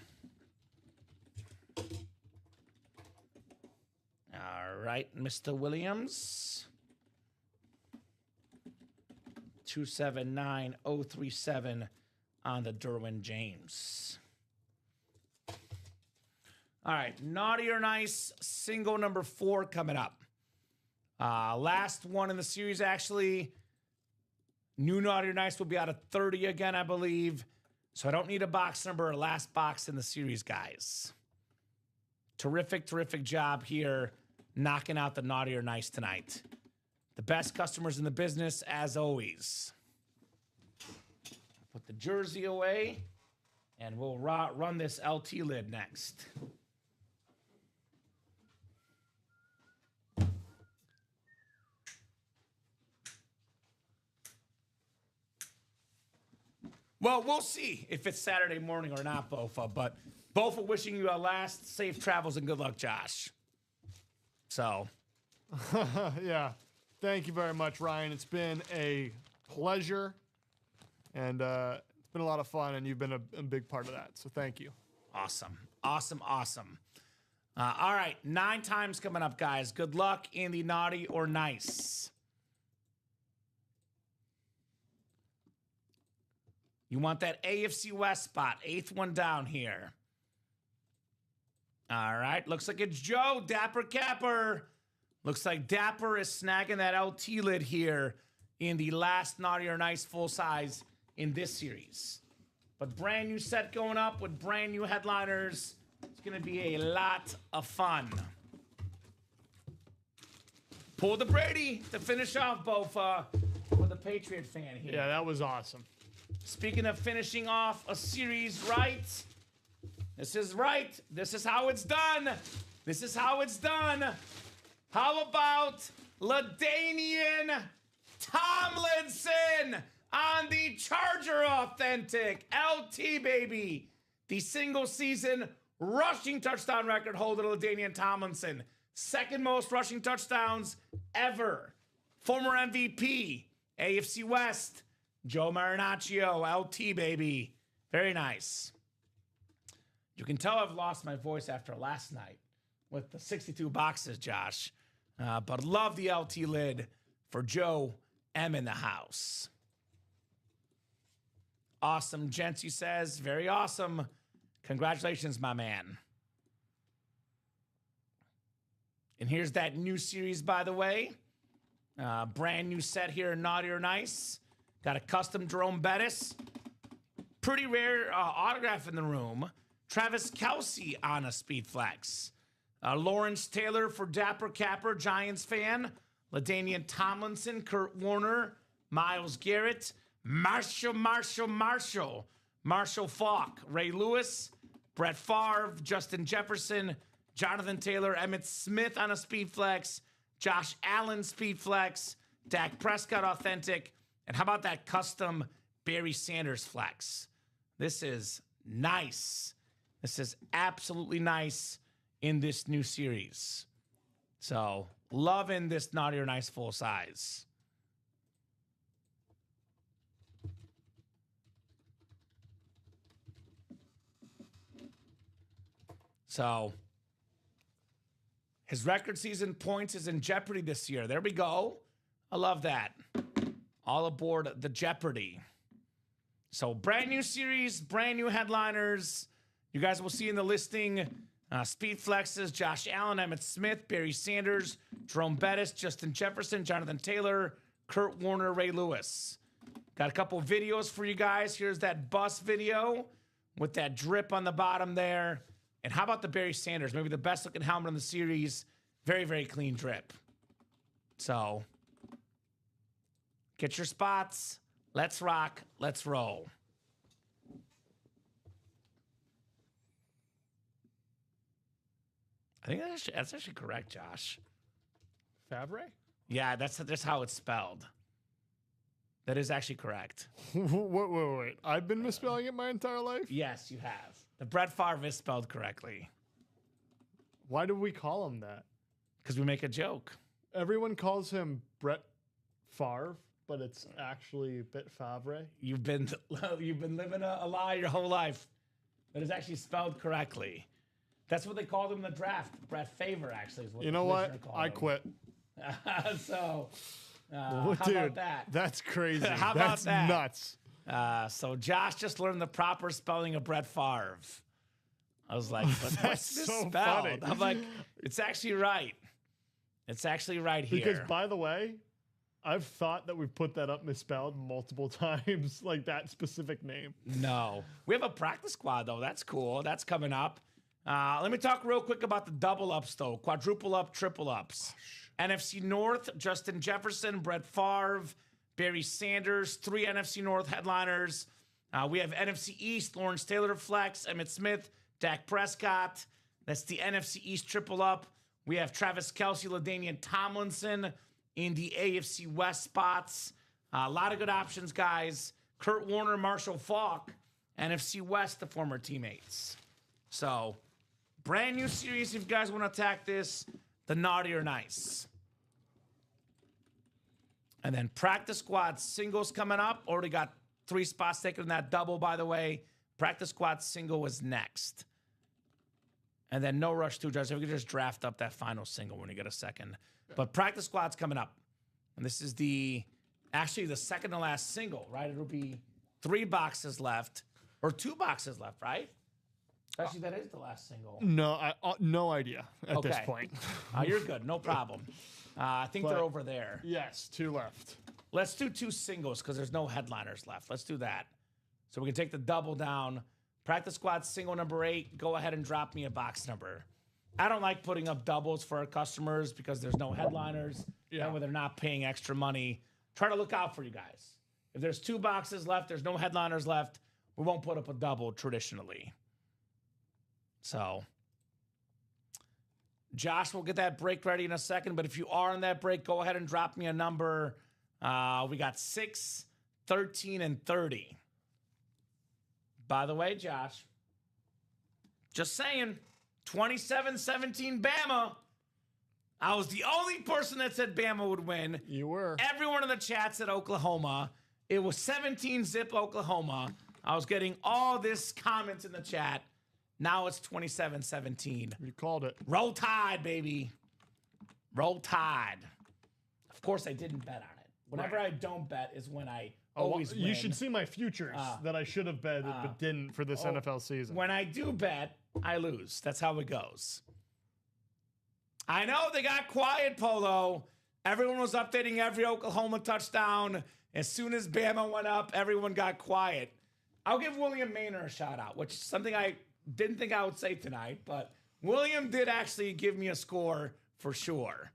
All right, Mr. Williams. 279037 on the Derwin James. All right, Naughty or Nice, single number 4 coming up. Last one in the series, actually. New Naughty or Nice will be out of 30 again, I believe. So I don't need a box number or last box in the series, guys. Terrific, terrific job here knocking out the Naughty or Nice tonight. The best customers in the business, as always. Put the jersey away, and we'll run this LT lid next. Well, we'll see if it's Saturday morning or not, Bofa. But Bofa wishing you a last safe travels and good luck, Josh. So. Yeah. Thank you very much, Ryan. It's been a pleasure. And it's been a lot of fun, and you've been a big part of that. So thank you. Awesome. Awesome, awesome. All right, 9 times coming up, guys. Good luck in the Naughty or Nice. You want that AFC West spot. 8th one down here. All right. Looks like it's Joe, Dapper Capper. Looks like Dapper is snagging that LT lid here in the last Naughty or Nice full size in this series. But brand new set going up with brand new headliners. It's going to be a lot of fun. Pull the Brady to finish off, Bofa, for the Patriot fan here. Yeah, that was awesome. Speaking of finishing off a series, right? This is right. This is how it's done. This is how it's done. How about LaDainian Tomlinson on the Charger Authentic LT, baby? The single season rushing touchdown record holder LaDainian Tomlinson. Second most rushing touchdowns ever. Former MVP, AFC West, Joe Marinaccio, LT, baby. Very nice. You can tell I've lost my voice after last night with the 62 boxes, Josh. But love the LT lid for Joe M in the house. Awesome, Jency says. Very awesome. Congratulations, my man. And here's that new series, by the way. Brand new set here in Naughty or Nice. Got a custom Jerome Bettis. Pretty rare autograph in the room. Travis Kelce on a Speed Flex. Lawrence Taylor for Dapper Capper, Giants fan. LaDainian Tomlinson, Kurt Warner, Myles Garrett, Marshall Faulk, Ray Lewis, Brett Favre, Justin Jefferson, Jonathan Taylor, Emmitt Smith on a Speed Flex, Josh Allen Speed Flex, Dak Prescott Authentic, and how about that custom Barry Sanders Flex? This is nice. This is absolutely nice in this new series. So, loving this Naughty or Nice full size. So, his record season points is in jeopardy this year. There we go. I love that. All aboard the Jeopardy. So, brand new series, brand new headliners. You guys will see in the listing Speed Flexes, Josh Allen, Emmitt Smith, Barry Sanders, Jerome Bettis, Justin Jefferson, Jonathan Taylor, Kurt Warner, Ray Lewis. Got a couple videos for you guys. Here's that bus video with that drip on the bottom there. And how about the Barry Sanders? Maybe the best looking helmet in the series. Very, very clean drip. So, get your spots. Let's rock. Let's roll. I think that's actually correct, Josh. Favre? Yeah, that's how it's spelled. That is actually correct. Wait. I've been misspelling it my entire life? Yes, you have. The Brett Favre is spelled correctly. Why do we call him that? Because we make a joke. Everyone calls him Brett Favre, but it's actually Bit Favre. You've been living a lie your whole life. That is actually spelled correctly. That's what they called him in the draft. Brett Favre, actually, is what you know what? I quit. So, Dude, how about that? That's crazy. How about that? Nuts. So Josh just learned the proper spelling of Brett Favre. I was like, but what's this so spelled? funny. I'm like, it's actually right. It's actually right here. Because, by the way, I've thought that we've put that up misspelled multiple times, like that specific name. No. We have a practice squad, though. That's cool. That's coming up. Let me talk real quick about the double ups, though. Quadruple up, triple ups. NFC North, Justin Jefferson, Brett Favre, Barry Sanders, 3 NFC North headliners. We have NFC East, Lawrence Taylor Flex, Emmitt Smith, Dak Prescott. That's the NFC East triple up. We have Travis Kelce, LaDainian Tomlinson in the AFC West spots. A lot of good options, guys. Kurt Warner, Marshall Faulk, NFC West, the former teammates. So, brand new series if you guys want to attack this. The Naughty or Nice. And then practice squad singles coming up. Already got 3 spots taken in that double, by the way. Practice squad single was next. And then no rush to judge. If we could just draft up that final single when you get a second. But practice squad's coming up. And this is actually the second to last single, right? It'll be 3 boxes left. Or 2 boxes left, right? Actually, that is the last single. No, no idea at this point. You're good. No problem. I think they're over there. Yes, 2 left. Let's do 2 singles because there's no headliners left. Let's do that. So we can take the double down. Practice squad single number 8. Go ahead and drop me a box number. I don't like putting up doubles for our customers because there's no headliners. Yeah. That way they're not paying extra money. Try to look out for you guys. If there's 2 boxes left, there's no headliners left, we won't put up a double traditionally. So, Josh will get that break ready in a second. But if you are on that break, go ahead and drop me a number. We got 6, 13, and 30. By the way, Josh, Just saying. 27-17 Bama. I was the only person that said Bama would win. You were. Everyone in the chat said Oklahoma. It was 17-zip Oklahoma. I was getting all this comments in the chat. Now it's 27-17. You called it. Roll Tide, baby. Roll Tide. Of course, I didn't bet on it. Whenever I don't bet is when I always win. You should see my futures that I should have bet but didn't for this NFL season. When I do bet, I lose. That's how it goes. I know they got quiet, Polo. Everyone was updating every Oklahoma touchdown. As soon as Bama went up, everyone got quiet. I'll give William Maynard a shout out, which is something I didn't think I would say tonight, but William did actually give me a score for sure.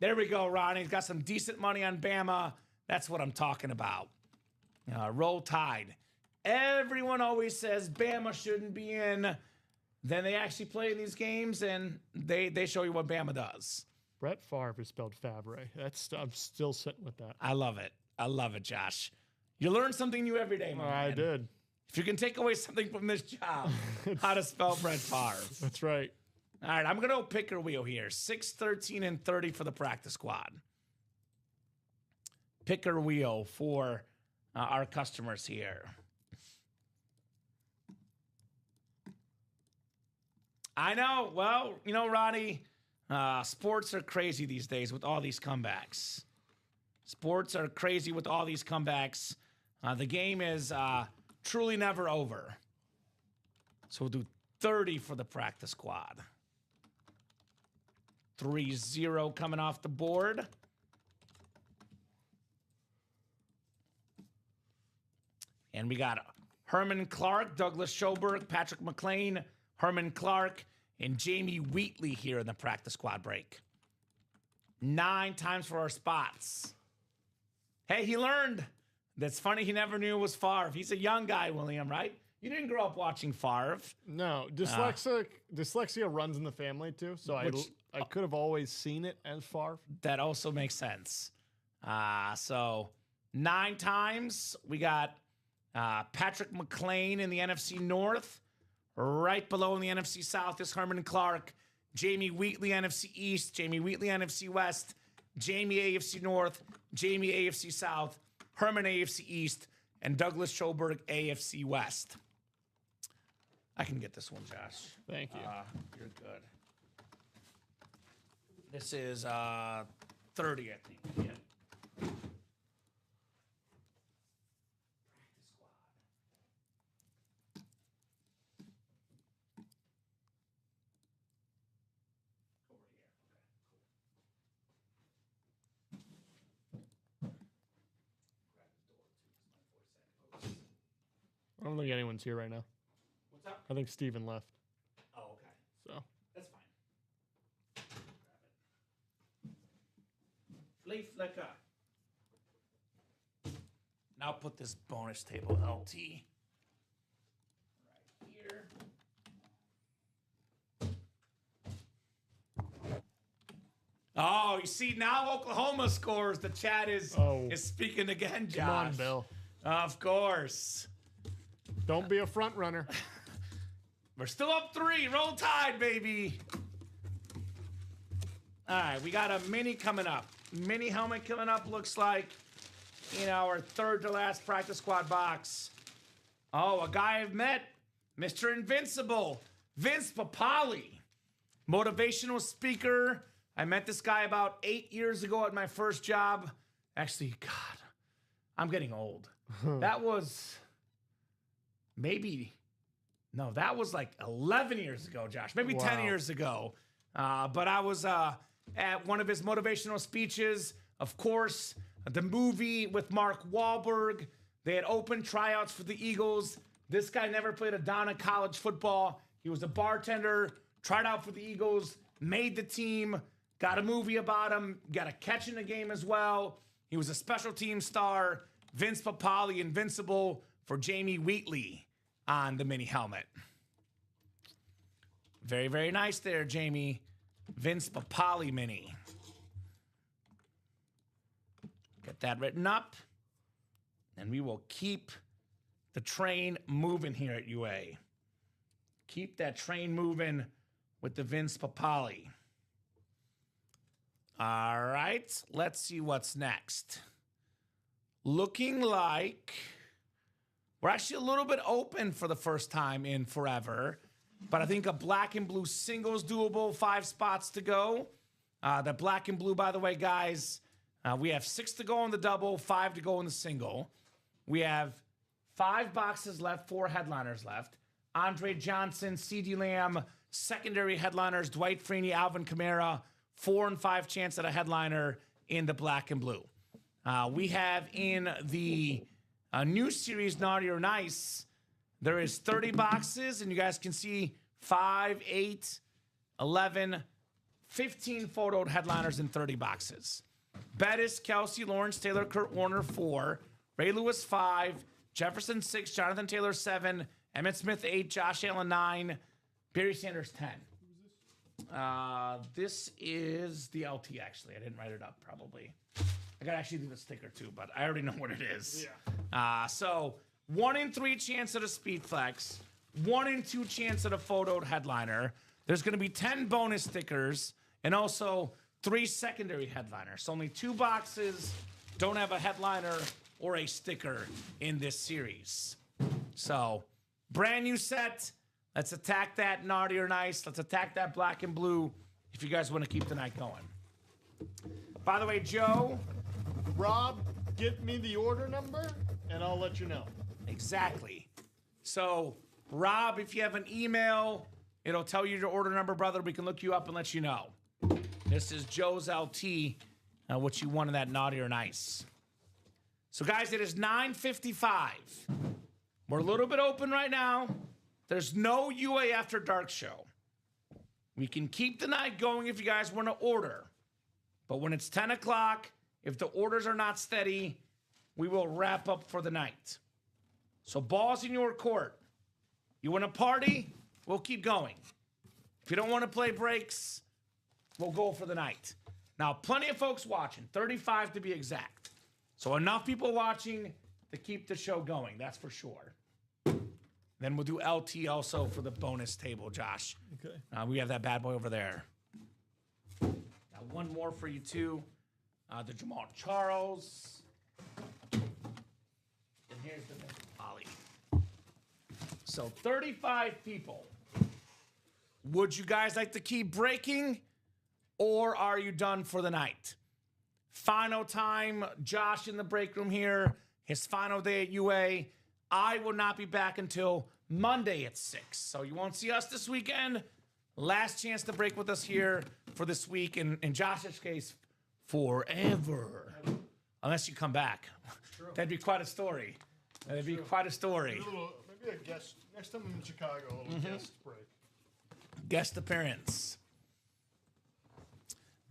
There we go, Ronnie. He's got some decent money on Bama. That's what I'm talking about. Roll Tide. Everyone always says Bama shouldn't be in. Then they actually play in these games, and they show you what Bama does. Brett Favre is spelled Favre. I'm still sitting with that. I love it. I love it, Josh. You learn something new every day, man. I did. If you can take away something from this job, how to spell Brett Favre. That's right. All right, I'm going to go pick or wheel here. 6, 13, and 30 for the practice squad. Pick or wheel for our customers here. I know. Well, you know, Ronnie, sports are crazy these days with all these comebacks. Sports are crazy with all these comebacks. The game is truly never over. So we'll do 30 for the practice squad. 3-0 coming off the board. And we got Herman Clark, Douglas Schoberg, Patrick McLean, Herman Clark, and Jamie Wheatley here in the practice squad break. 9 times for our spots. Hey, he learned. That's funny. He never knew it was Favre. He's a young guy, William, right? You didn't grow up watching Favre. No, dyslexia runs in the family too. So I could have always seen it as Favre. That also makes sense. So 9 times. We got Patrick McLean in the NFC North. Right below in the NFC South is Herman Clark. Jamie Wheatley, NFC East. Jamie Wheatley, NFC West. Jamie, AFC North. Jamie, AFC South. Herman, AFC East. And Douglas Schoberg, AFC West. I can get this one, Josh. Thank you. You're good. This is 30, I think. Yeah. I don't think anyone's here right now. What's up? I think Steven left. Oh, okay. So That's fine. Flea flicker. Now put this bonus table LT right here. Oh, you see now Oklahoma scores. The chat is speaking again, Josh. come on, Bill. Of course. Don't be a front runner. We're still up 3. Roll Tide, baby. All right, we got a mini coming up. Mini helmet coming up looks like in our third to last practice squad box. Oh, a guy I've met, Mr. Invincible, Vince Papali, motivational speaker. I met this guy about 8 years ago at my first job. Actually, God, I'm getting old. That was that was like 11 years ago, Josh. Maybe 10 years ago. But I was at one of his motivational speeches. Of course, the movie with Mark Wahlberg. They had open tryouts for the Eagles. This guy never played a down in college football. He was a bartender, tried out for the Eagles, made the team, got a movie about him, got a catch in the game as well. He was a special team star. Vince Papali, Invincible for Jamie Wheatley on the mini helmet. Very, very nice there, Jamie. Vince Papali mini. Get that written up. And we will keep the train moving here at UA. Keep that train moving with the Vince Papali. All right, let's see what's next. Looking like we're actually a little bit open for the first time in forever, but I think a black and blue singles doable, 5 spots to go. The black and blue, by the way, guys, we have 6 to go on the double, 5 to go on the single. We have 5 boxes left, 4 headliners left. Andre Johnson, C.D. Lamb, secondary headliners, Dwight Freeney, Alvin Kamara, 4 and 5 chance at a headliner in the black and blue. We have in the new series, Naughty or Nice, there is 30 boxes, and you guys can see 5, 8, 11, 15 photoed headliners in 30 boxes. Bettis, Kelsey, Lawrence Taylor, Kurt Warner, 4. Ray Lewis, 5. Jefferson, 6. Jonathan Taylor, 7. Emmitt Smith, 8. Josh Allen, 9. Barry Sanders, 10. This is the LT, actually. I didn't write it up, probably. I gotta actually do the sticker, too, but I already know what it is. Yeah. So 1 in 3 chance at a speed flex. 1 in 2 chance at a photoed headliner. There's gonna be 10 bonus stickers, and also 3 secondary headliners. So only 2 boxes don't have a headliner or a sticker in this series. So brand new set. Let's attack that Naughty or Nice. Let's attack that black and blue if you guys want to keep the night going. By the way, Joe. Rob, get me the order number, and I'll let you know. Exactly. So, Rob, if you have an email, it'll tell you your order number, brother. We can look you up and let you know. This is Joe's LT, what you won in that Naughty or Nice. So, guys, it is 9:55. We're a little bit open right now. There's no UA After Dark show. We can keep the night going if you guys want to order. But when it's 10 o'clock, if the orders are not steady, we will wrap up for the night. So ball's in your court. You want to party? We'll keep going. If you don't want to play breaks, we'll go for the night. Now, plenty of folks watching, 35 to be exact. So enough people watching to keep the show going, that's for sure. Then we'll do LT also for the bonus table, Josh. Okay. We have that bad boy over there. Got one more for you, too. The Jamal Charles. And here's the Ollie. So 35 people. Would you guys like to keep breaking, or are you done for the night? Final time, Josh in the break room here. His final day at UA. I will not be back until Monday at 6. So you won't see us this weekend. Last chance to break with us here for this week. In Josh's case, forever. Unless you come back. That'd be quite a story. That'd be quite a story. Maybe a guest. Next time I'm in Chicago, a little guest break. Guest appearance.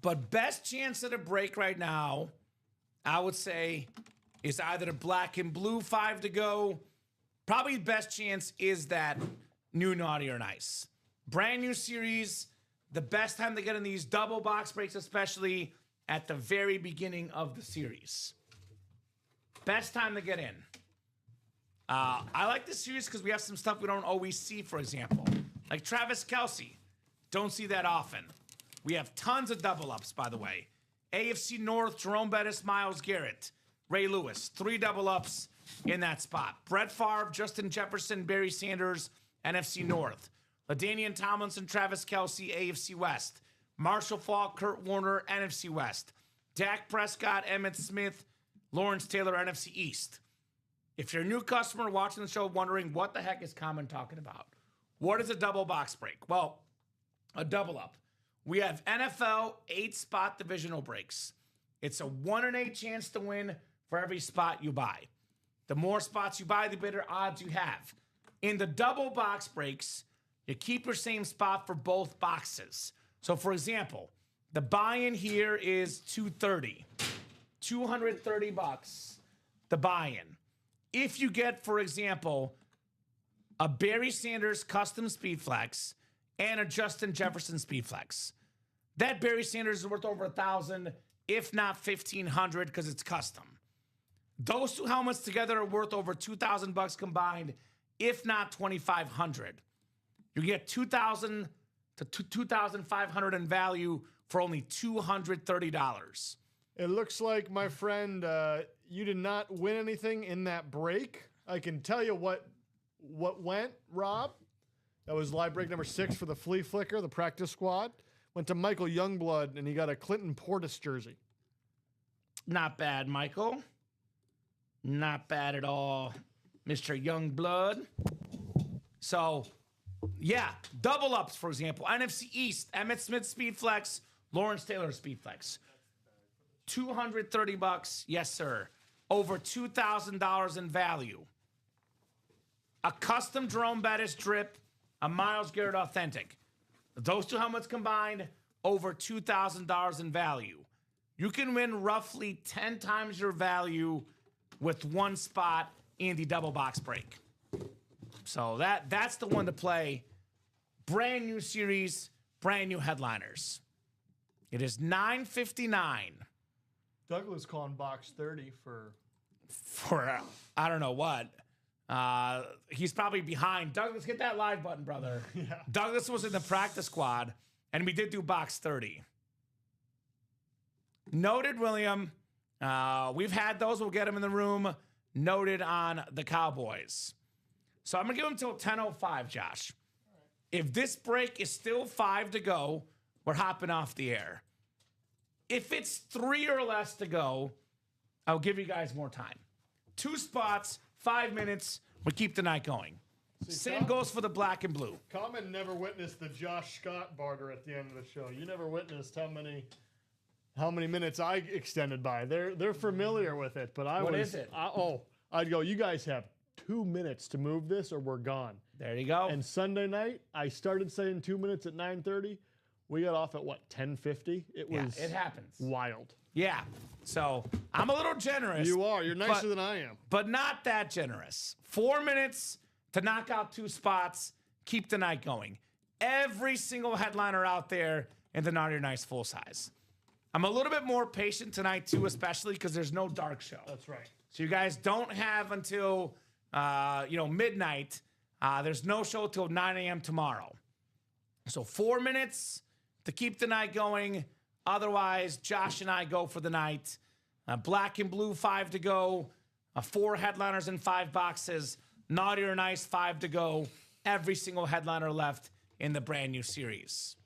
But best chance at a break right now, I would say, is either the black and blue 5 to go. Probably best chance is that new Naughty or Nice. Brand new series. The best time to get in these double box breaks, especially at the very beginning of the series. Best time to get in. I like this series because we have some stuff we don't always see, for example. Like Travis Kelce. Don't see that often. We have tons of double ups, by the way. AFC North, Jerome Bettis, Myles Garrett, Ray Lewis. 3 double ups in that spot. Brett Favre, Justin Jefferson, Barry Sanders, NFC North. LaDainian Tomlinson, Travis Kelce, AFC West. Marshall Faulk, Kurt Warner, NFC West. Dak Prescott, Emmitt Smith, Lawrence Taylor, NFC East. If you're a new customer watching the show wondering what the heck is Kamen talking about, what is a double box break? Well, a double up. We have NFL 8-spot divisional breaks. It's a 1 in 8 chance to win for every spot you buy. The more spots you buy, the better odds you have. In the double box breaks, you keep your same spot for both boxes. So, for example, the buy-in here is $230. $230, the buy-in. If you get, for example, a Barry Sanders custom speed flex and a Justin Jefferson speed flex, that Barry Sanders is worth over $1,000, if not $1,500, because it's custom. Those 2 helmets together are worth over $2,000 combined, if not $2,500. You get 2,000 to 2,500 in value for only $230. It looks like, my friend, you did not win anything in that break. I can tell you what went, Rob. That was live break number 6 for the Flea Flicker, the practice squad. Went to Michael Youngblood, and he got a Clinton Portis jersey. Not bad, Michael. Not bad at all, Mr. Youngblood. So, yeah, double ups, for example. NFC East, Emmitt Smith Speed Flex, Lawrence Taylor Speed Flex. $230, yes, sir. Over $2,000 in value. A custom Jerome Bettis drip, a Myles Garrett Authentic. Those two helmets combined, over $2,000 in value. You can win roughly 10 times your value with one spot in the double box break. So that's the one to play. Brand new series, brand new headliners. It is $9.59. Douglas calling box 30 for I don't know what. He's probably behind. Douglas, hit that live button, brother. Yeah. Douglas was in the practice squad, and we did do box 30. Noted, William. We've had those. We'll get them in the room. Noted on the Cowboys. So I'm going to give them till 10:05, Josh. If this break is still 5 to go, we're hopping off the air. If it's 3 or less to go, I'll give you guys more time. 2 spots, 5 minutes. We keep the night going. Same goes for the black and blue. Kamen never witnessed the Josh Scott barter at the end of the show. You never witnessed how many minutes I extended by. They're familiar with it, but What is it? I'd go, you guys have 2 minutes to move this or we're gone. There you go. And Sunday night, I started saying 2 minutes at 9:30. We got off at what, 10:50? It was it happens. wild. Yeah. So I'm a little generous. You are. You're nicer than I am. But not that generous. 4 minutes to knock out 2 spots, keep the night going. Every single headliner out there in the Naughty or Nice full size. I'm a little bit more patient tonight, too, especially because there's no dark show. That's right. So you guys don't have until, midnight. There's no show till 9 a.m. tomorrow. So 4 minutes to keep the night going. Otherwise, Josh and I go for the night. Black and blue, 5 to go. 4 headliners in 5 boxes. Naughty or Nice, 5 to go. Every single headliner left in the brand new series.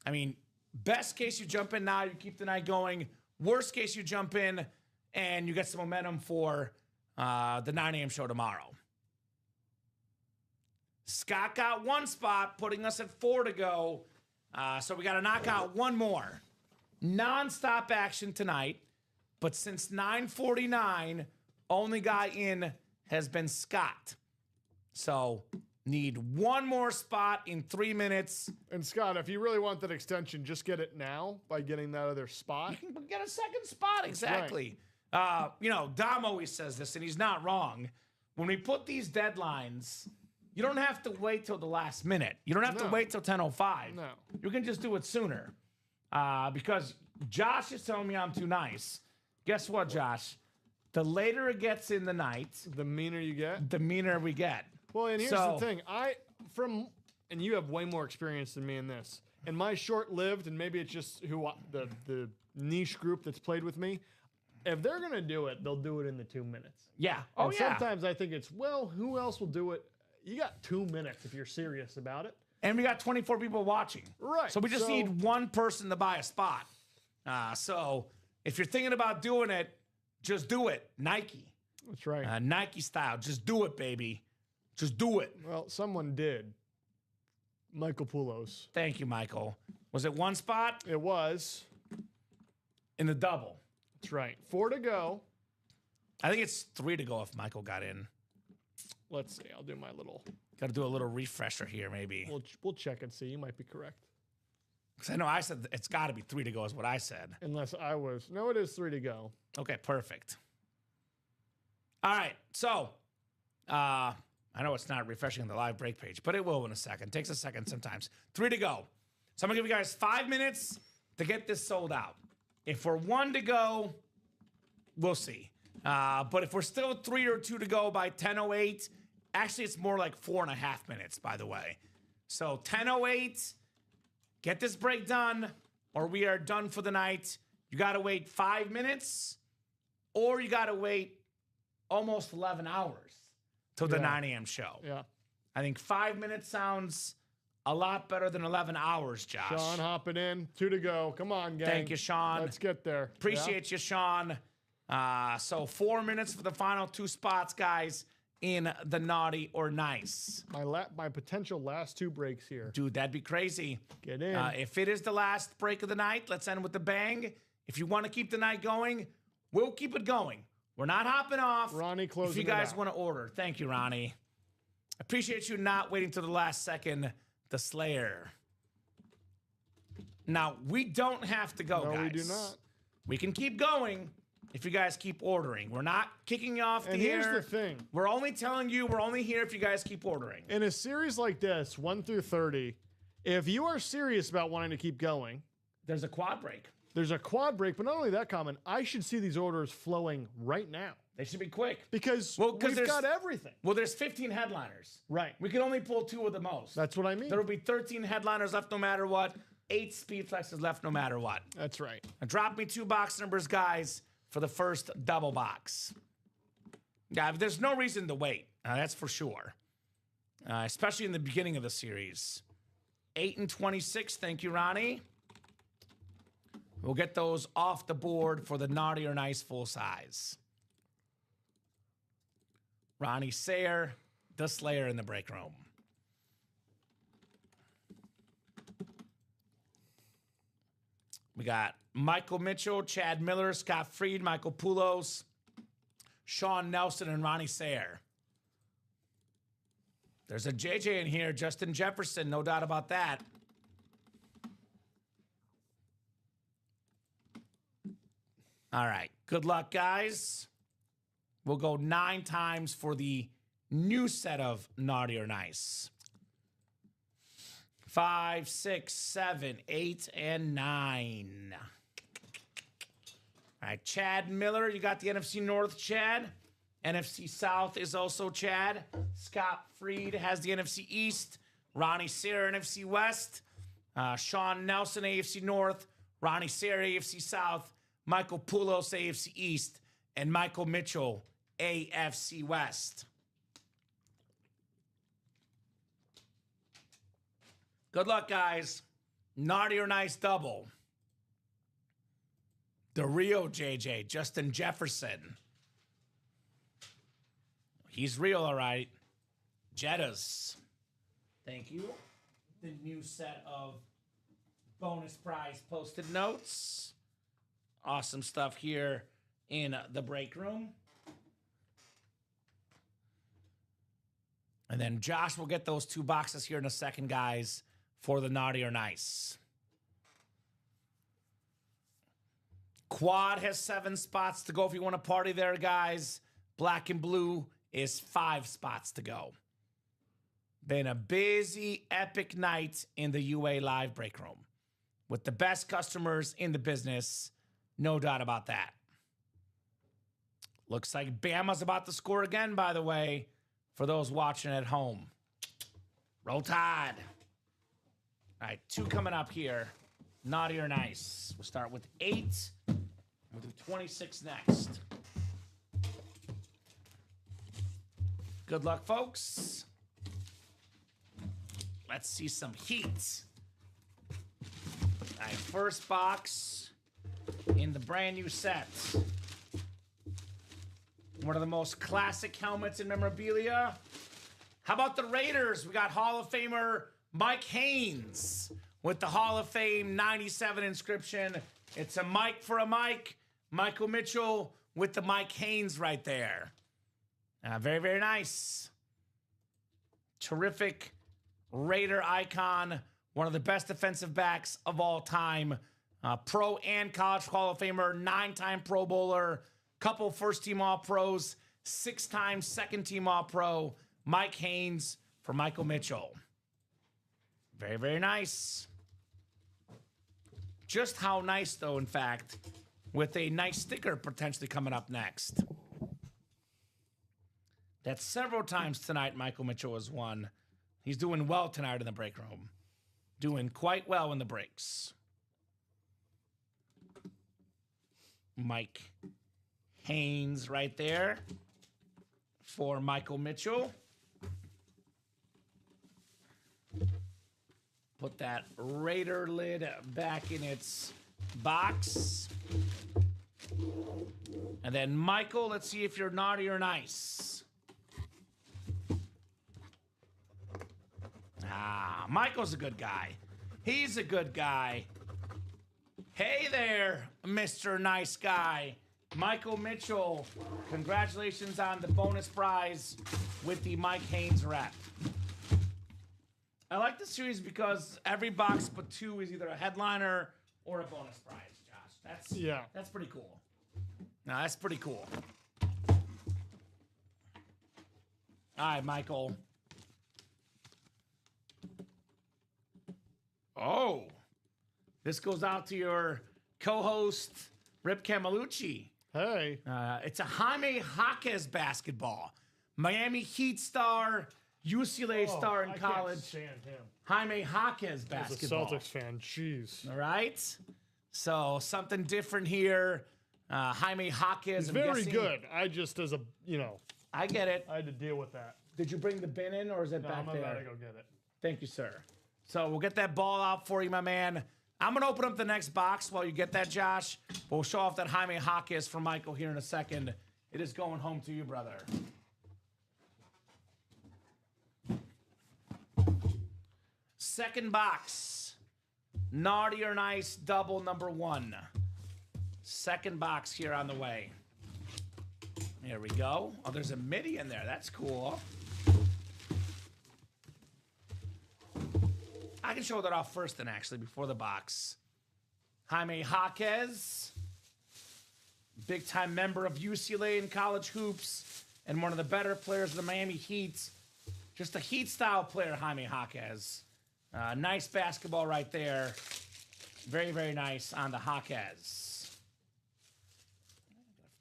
I mean, best case you jump in now, you keep the night going. Worst case you jump in and you get some momentum for the 9 a.m. show tomorrow. Scott got 1 spot, putting us at 4 to go. So we got to knock out 1 more. Non-stop action tonight. But since 9:49, only guy in has been Scott. So need 1 more spot in 3 minutes. And Scott, if you really want that extension, just get it now by getting that other spot. You can get a second spot, exactly. Right. Dom always says this, and he's not wrong. When we put these deadlines, you don't have to wait till the last minute. You don't have to wait till 10:05. No. You can just do it sooner. Because Josh is telling me I'm too nice. Guess what, Josh? The later it gets in the night, The meaner you get. the meaner we get. Well, and here's the thing. And you have way more experience than me in this. And my short-lived, and maybe it's just the niche group that's played with me, if they're going to do it, they'll do it in the 2 minutes. Yeah. And sometimes I think it's, well, who else will do it? You got 2 minutes if you're serious about it. And we got 24 people watching. Right. So we just need 1 person to buy a spot. So if you're thinking about doing it, just do it. Nike. That's right. Nike style. Just do it, baby. Just do it. Well, someone did. Michael Poulos. Thank you, Michael. Was it 1 spot? It was. In the double. That's right. 4 to go. I think it's 3 to go if Michael got in. Let's see. I'll do my little. Got to do a little refresher here, maybe. We'll check and see. You might be correct. Because I know I said it's got to be 3 to go is what I said. Unless I was. No, it is 3 to go. Okay, perfect. All right, so I know it's not refreshing the live break page, but it will in a second. Takes a second sometimes. 3 to go. So I'm going to give you guys 5 minutes to get this sold out. If we're 1 to go, we'll see. But if we're still 3 or 2 to go by 10:08, Actually, it's more like 4.5 minutes, by the way. So 10:08, get this break done, or we are done for the night. You got to wait 5 minutes, or you got to wait almost 11 hours till the 9 a.m. show. Yeah. I think 5 minutes sounds a lot better than 11 hours, Josh. Sean hopping in. 2 to go. Come on, gang. Thank you, Sean. Let's get there. Appreciate you, Sean. So 4 minutes for the final 2 spots, guys, in the naughty or nice. My potential last 2 breaks here. Dude, that'd be crazy. Get in. If it is the last break of the night, let's end with a bang. If you want to keep the night going, we'll keep it going. We're not hopping off. Ronnie closing If you it guys out. want to order. Thank you, Ronnie. Appreciate you not waiting till the last second. The Slayer. Now, we don't have to go, No, guys. we do not. We can keep going if you guys keep ordering. We're not kicking you off And the here's air. the thing. We're only telling you we're only here if you guys keep ordering. In a series like this, 1 through 30, if you are serious about wanting to keep going, There's a quad break. there's a quad break, but not only that, Common, I should see these orders flowing right now They should be quick. because Well, 'cause we've there's- got everything. Well, there's 15 headliners. Right. We can only pull 2 of the most. That's what I mean. There will be 13 headliners left no matter what. 8 speed flexes left no matter what. That's right. Now drop me 2 box numbers, guys, for the first double box. Yeah, there's no reason to wait. That's for sure. Especially in the beginning of the series. 8 and 26. Thank you, Ronnie. We'll get those off the board for the naughty or nice full size. Ronnie Sayer, the Slayer in the break room. We got Michael Mitchell, Chad Miller, Scott Freed, Michael Poulos, Sean Nelson, and Ronnie Sayer. There's a JJ in here, Justin Jefferson, no doubt about that. All right, good luck, guys. We'll go 9 times for the new set of naughty or nice. 5, 6, 7, 8, and 9. All right, Chad Miller, you got the NFC North, Chad. NFC South is also Chad. Scott Freed has the NFC East. Ronnie Sayer, NFC West. Sean Nelson, AFC North. Ronnie Sayer, AFC South. Michael Poulos, AFC East. And Michael Mitchell, AFC West. Good luck, guys. Naughty or nice double. The Rio JJ, Justin Jefferson. He's real, all right. Jettas. Thank you. The new set of bonus prize post-it notes. Awesome stuff here in the break room. And then Josh will get those 2 boxes here in a second, guys, for the naughty or nice. Quad has 7 spots to go if you want to party there, guys. Black and blue is 5 spots to go. Been a busy, epic night in the UA Live break room with the best customers in the business. No doubt about that. Looks like Bama's about to score again, by the way, for those watching at home. Roll Tide. All right, 2 coming up here. Naughty or nice. We'll start with 8. We'll do 26 next. Good luck, folks. Let's see some heat. All right, first box in the brand new set. One of the most classic helmets in memorabilia. How about the Raiders? We got Hall of Famer Mike Haynes with the Hall of Fame 97 inscription. It's a Mike for a Mike. Michael Mitchell with the Mike Haynes right there. Very, very nice. Terrific Raider icon. One of the best defensive backs of all time. Pro and college Hall of Famer. 9-time Pro Bowler. Couple first-team All-Pros. 6-time second-team All-Pro. Mike Haynes for Michael Mitchell. Very, very nice. Just how nice, though, in fact, with a nice sticker potentially coming up next. that several times tonight Michael Mitchell has won. He's doing well tonight in the break room. Doing quite well in the breaks. Mike Haynes right there for Michael Mitchell. Put that Raider lid back in its box. And then Michael, let's see if you're naughty or nice. Michael's a good guy. He's a good guy. Hey there, Mr. Nice Guy. Michael Mitchell, congratulations on the bonus prize with the Mike Haynes rep. I like this series because every box but 2 is either a headliner or a bonus prize, Josh. That's pretty cool. No, that's pretty cool. All right, Michael. Oh, this goes out to your co-host, Rip Camelucci. Hey. It's a Jaime Jaquez basketball. Miami Heat star, UCLA star in college. I can't stand him. Jaime Jaquez basketball. As a Celtics fan, jeez. All right. So something different here. Jaime Jaquez. He's very good. I just, as a, I get it. I had to deal with that. Did you bring the bin in or is it back there? I'm about to go get it. Thank you, sir. So we'll get that ball out for you, my man. I'm going to open up the next box while you get that, Josh. We'll show off that Jaime Jaquez for Michael here in a second. It is going home to you, brother. Second box. Naughty or nice, double number 1. Second box here on the way. There we go. Oh, there's a midi in there. That's cool. I can show that off first then, actually, before the box. Jaime Jaquez, big-time member of UCLA in college hoops, and one of the better players of the Miami Heat. Just a Heat-style player, Jaime Jaquez. Nice basketball right there. Very, very nice on the Jaquez.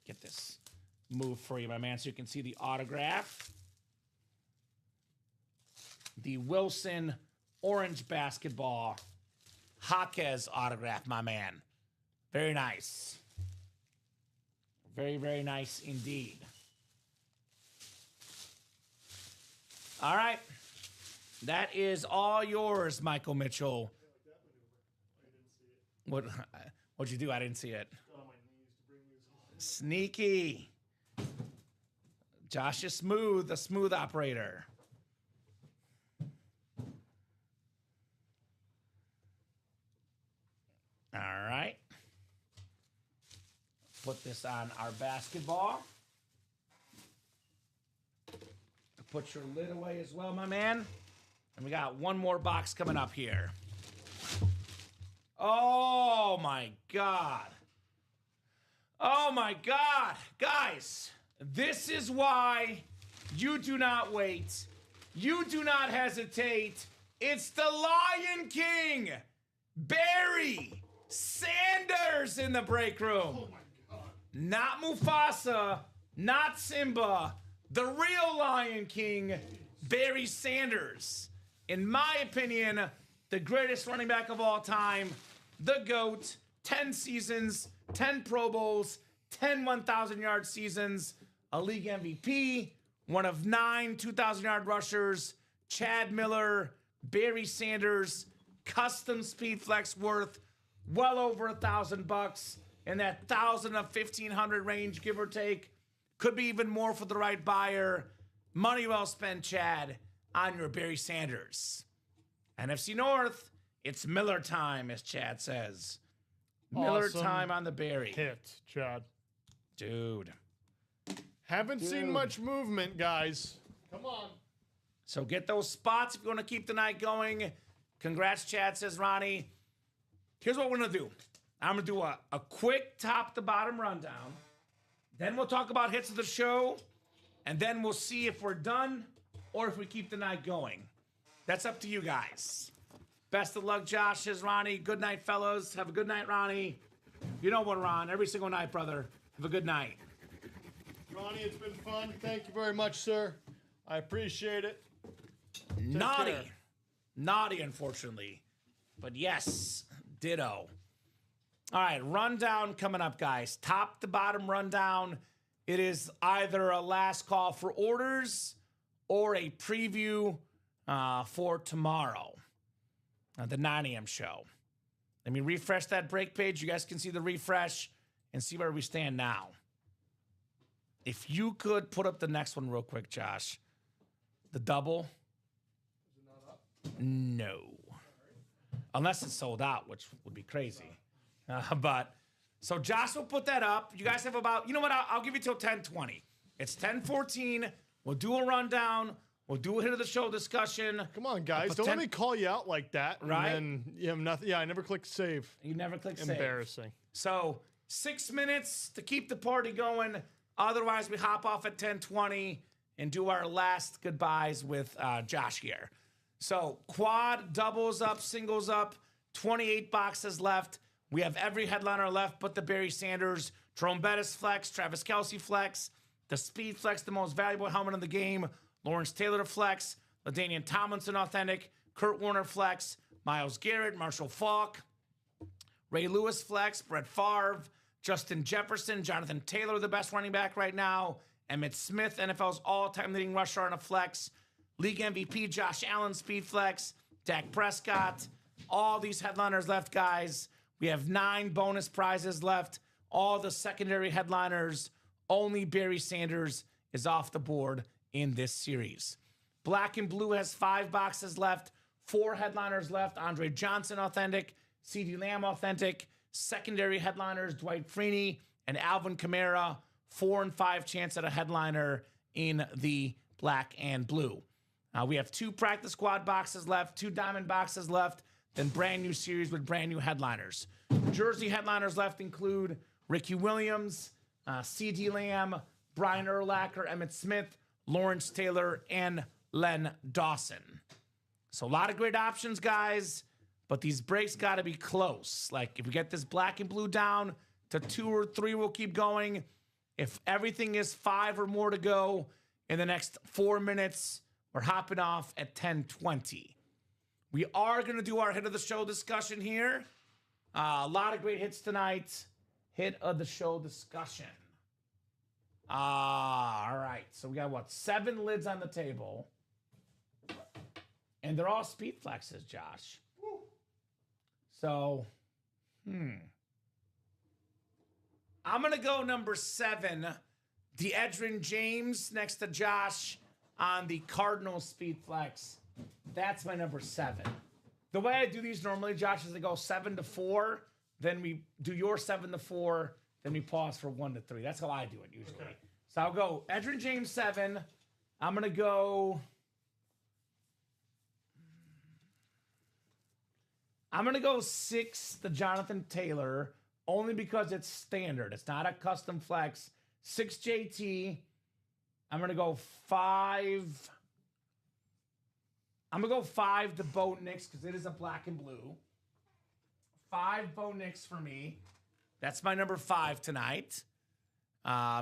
Get this move for you, my man, so you can see the autograph. The Wilson orange basketball Jaquez autograph, my man. Very nice. Very, very nice indeed. All right. That is all yours, Michael Mitchell. What'd you do? I didn't see it. Sneaky. Josh is smooth, the smooth operator. All right. Put this on our basketball. Put your lid away as well, my man. And we got one more box coming up here. Oh, my God. Oh, my God. Guys, this is why you do not wait. You do not hesitate. It's the Lion King, Barry Sanders in the break room. Oh, my God. Not Mufasa, not Simba. The real Lion King, Barry Sanders. In my opinion, the greatest running back of all time, the GOAT, 10 seasons, 10 Pro Bowls, 10 1,000-yard seasons, a league MVP, one of 9 2,000-yard rushers, Chad Miller, Barry Sanders, custom speed flex worth well over $1,000 in that 1,000 to 1,500 range, give or take. Could be even more for the right buyer. Money well spent, Chad, on your Barry Sanders. NFC North, it's Miller time, as Chad says. Miller time on the Barry. Hit, Chad. Dude. Haven't seen much movement, guys. Come on. So get those spots if you want to keep the night going. Congrats, Chad, says Ronnie. Here's what we're going to do. I'm going to do a quick top-to-bottom rundown. Then we'll talk about hits of the show. And then we'll see if we're done or if we keep the night going. That's up to you guys. Best of luck, Josh, says Ronnie. Good night, fellas. Have a good night, Ronnie. You know what, Ron? Every single night, brother. Have a good night. Ronnie, it's been fun. Thank you very much, sir. I appreciate it. Naughty. care. Naughty, unfortunately. But yes, ditto. All right, rundown coming up, guys. Top to bottom rundown. It is either a last call for orders or a preview for tomorrow, the 9 a.m. show. Let me refresh that break page. You guys can see the refresh and see where we stand now. If you could put up the next one real quick, Josh. The double. Is it not up? No. Unless it's sold out, which would be crazy. But so Josh will put that up. You guys have about, you know what? I'll give you till 10:20. It's 10:14. We'll do a rundown. We'll do a hit of the show discussion. Come on, guys. Don't let me call you out like that. Right? And then you have nothing. Yeah, I never clicked save. You never click save. Embarrassing. So 6 minutes to keep the party going. Otherwise, we hop off at 10:20 and do our last goodbyes with Josh here. So quad, doubles up, singles up, 28 boxes left. We have every headliner left but the Barry Sanders, Jerome Bettis flex, Travis Kelce flex, the Speed flex, the most valuable helmet in the game, Lawrence Taylor flex, LaDainian Tomlinson authentic, Kurt Warner flex, Myles Garrett, Marshall Faulk, Ray Lewis flex, Brett Favre, Justin Jefferson, Jonathan Taylor, the best running back right now, Emmitt Smith, NFL's all-time leading rusher on a flex, league MVP Josh Allen, speed flex, Dak Prescott, all these headliners left, guys. We have 9 bonus prizes left, all the secondary headliners. Only Barry Sanders is off the board in this series. Black and Blue has 5 boxes left, 4 headliners left. Andre Johnson authentic, CeeDee Lamb authentic, secondary headliners Dwight Freeney and Alvin Kamara, 4 and 5 chance at a headliner in the Black and Blue. We have 2 practice squad boxes left, 2 diamond boxes left, then brand new series with brand new headliners. Jersey headliners left include Ricky Williams, CeeDee Lamb, Brian Urlacher, Emmitt Smith, Lawrence Taylor, and Len Dawson. So a lot of great options, guys, but these breaks got to be close. Like if we get this Black and Blue down to 2 or 3, we'll keep going. If everything is 5 or more to go in the next 4 minutes, we're hopping off at 10:20. We are going to do our hit of the show discussion here. A lot of great hits tonight. Hit of the show discussion. All right. So we got what? 7 lids on the table. And they're all speed flexes, Josh. So, I'm going to go number 7, the Edgerrin James next to Josh on the Cardinals speed flex. That's my number 7. The way I do these normally, Josh, is I go 7 to 4, then we do your 7 to 4, then we pause for 1 to 3. That's how I do it usually. Okay. So I'll go Edgerrin James 7. I'm going to go 6, the Jonathan Taylor, only because it's standard. It's not a custom flex. 6 JT. I'm going to go 5. I'm going to go 5 to Bo Nix because it is a Black and Blue. 5 Bo Nix for me. That's my number 5 tonight.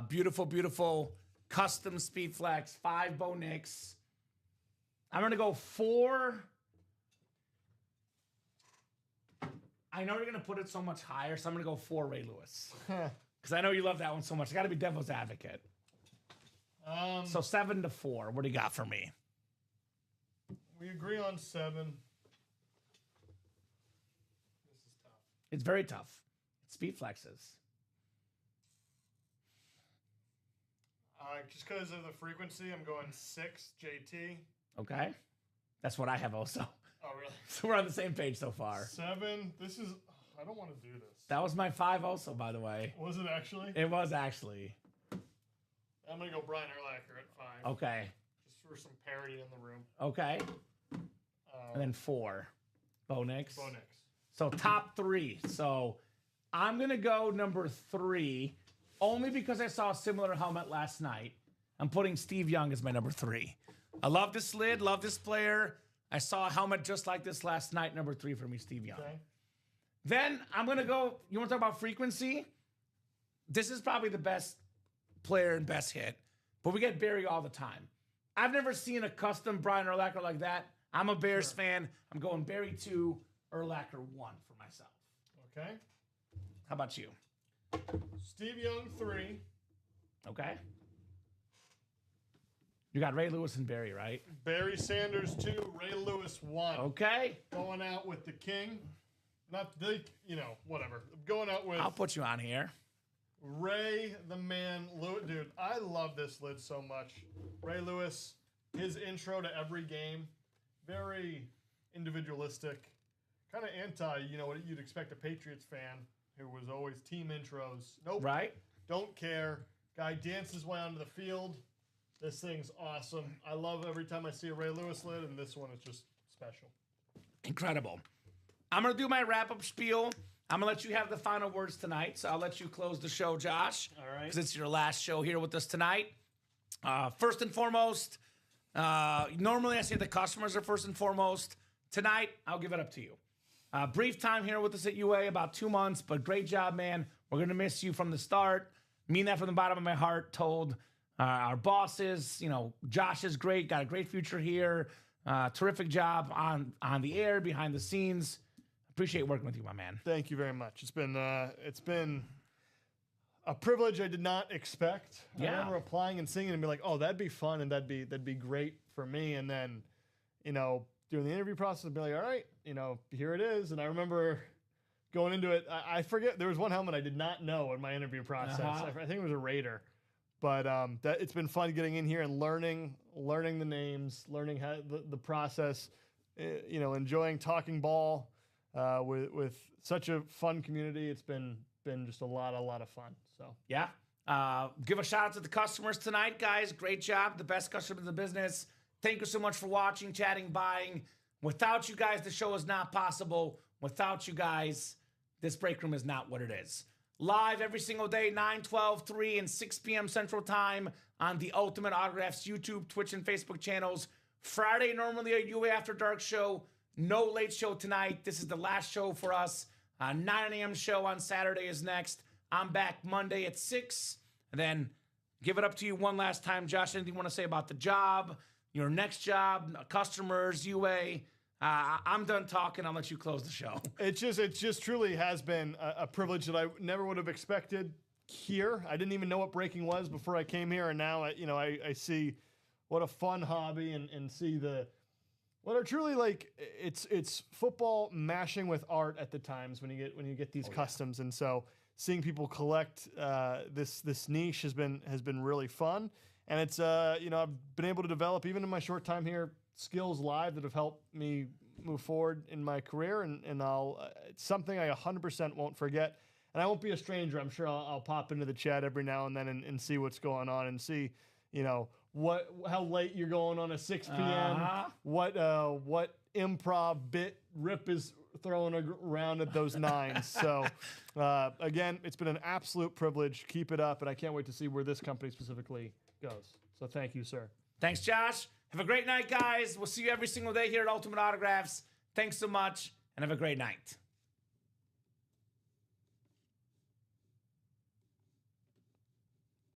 Beautiful, beautiful custom speed flex. 5 Bo Nix. I'm going to go 4. I know you're going to put it so much higher, so I'm going to go 4 Ray Lewis. Because I know you love that one so much. I got to be devil's advocate. So 7 to 4. What do you got for me? We agree on 7. This is tough. It's very tough. It's speed flexes. Just because of the frequency, I'm going 6 JT. Okay. That's what I have also. Oh, really? So we're on the same page so far. 7. This is... I don't want to do this. That was my 5 also, by the way. Was it actually? It was actually. I'm going to go Brian Urlacher at 5. Okay. Just for some parity in the room. Okay. And then 4. Bo Nix. Bo Nix. So top 3. So I'm going to go number 3 only because I saw a similar helmet last night. I'm putting Steve Young as my number 3. I love this lid. Love this player. I saw a helmet just like this last night. Number 3 for me, Steve Young. Okay. Then I'm going to go, you want to talk about frequency? This is probably the best player and best hit, but we get Barry all the time. I've never seen a custom Brian Urlacher like that. I'm a Bears fan. I'm going Barry 2, Urlacher 1 for myself. Okay. How about you? Steve Young 3. Okay. You got Ray Lewis and Barry, right? Barry Sanders 2. Ray Lewis 1. Okay. Going out with the king. Not the, whatever. Going out with I'll put you on here. Ray the Man Lewis. Dude, I love this lid so much. Ray Lewis, his intro to every game, very individualistic. Kind of anti, what you'd expect a Patriots fan who was always team intros. Nope. Right. Don't care. Guy dances way onto the field. This thing's awesome. I love every time I see a Ray Lewis lid, and this one is just special. Incredible. I'm going to do my wrap-up spiel. I'm going to let you have the final words tonight, so I'll let you close the show, Josh. All right. Because it's your last show here with us tonight. First and foremost, normally I say the customers are first and foremost. Tonight, I'll give it up to you. Brief time here with us at UA, about 2 months, but great job, man. We're going to miss you from the start. Mean that from the bottom of my heart. Told our bosses, Josh is great, got a great future here. Terrific job on the air, behind the scenes. Appreciate working with you, my man. Thank you very much. It's been a privilege I did not expect. Yeah. I remember applying and singing and be like, oh, that'd be fun and that'd be great for me. And then, doing the interview process and be like, all right, here it is. And I remember going into it, I forget, there was one helmet I did not know in my interview process. Uh-huh. I think it was a Raider. But that it's been fun getting in here and learning the names, learning how the process, enjoying talking ball with such a fun community. It's been just a lot of fun. So yeah. Give a shout out to the customers tonight, guys. Great job. The best customers in the business. Thank you so much for watching, chatting, buying. Without you guys, the show is not possible. Without you guys, this break room is not what it is. Live every single day, 9, 12, 3, and 6 p.m. Central Time on the Ultimate Autographs YouTube, Twitch, and Facebook channels. Friday, normally a UA After Dark show. No late show tonight. This is the last show for us. 9 a.m. show on Saturday is next. I'm back Monday at 6. And then give it up to you one last time. Josh, anything you want to say about the job, your next job, customers, UA? I'm done talking. I'll let you close the show. It just truly has been a privilege that I never would have expected here. I didn't even know what breaking was before I came here, and now I see what a fun hobby and see what are truly like it's football mashing with art at the times when you get these customs, and so seeing people collect this niche has been really fun, and it's I've been able to develop even in my short time here skills live that have helped me move forward in my career, and it's something I 100% won't forget, and I won't be a stranger. I'm sure I'll pop into the chat every now and then and see what's going on and see how late you're going on a 6 p.m. What improv bit Rip is throwing around at those 9s. So again, it's been an absolute privilege. Keep it up, and I can't wait to see where this company specifically goes. So thank you, sir. Thanks, Josh. Have a great night, guys. We'll see you every single day here at Ultimate Autographs. Thanks so much, and have a great night.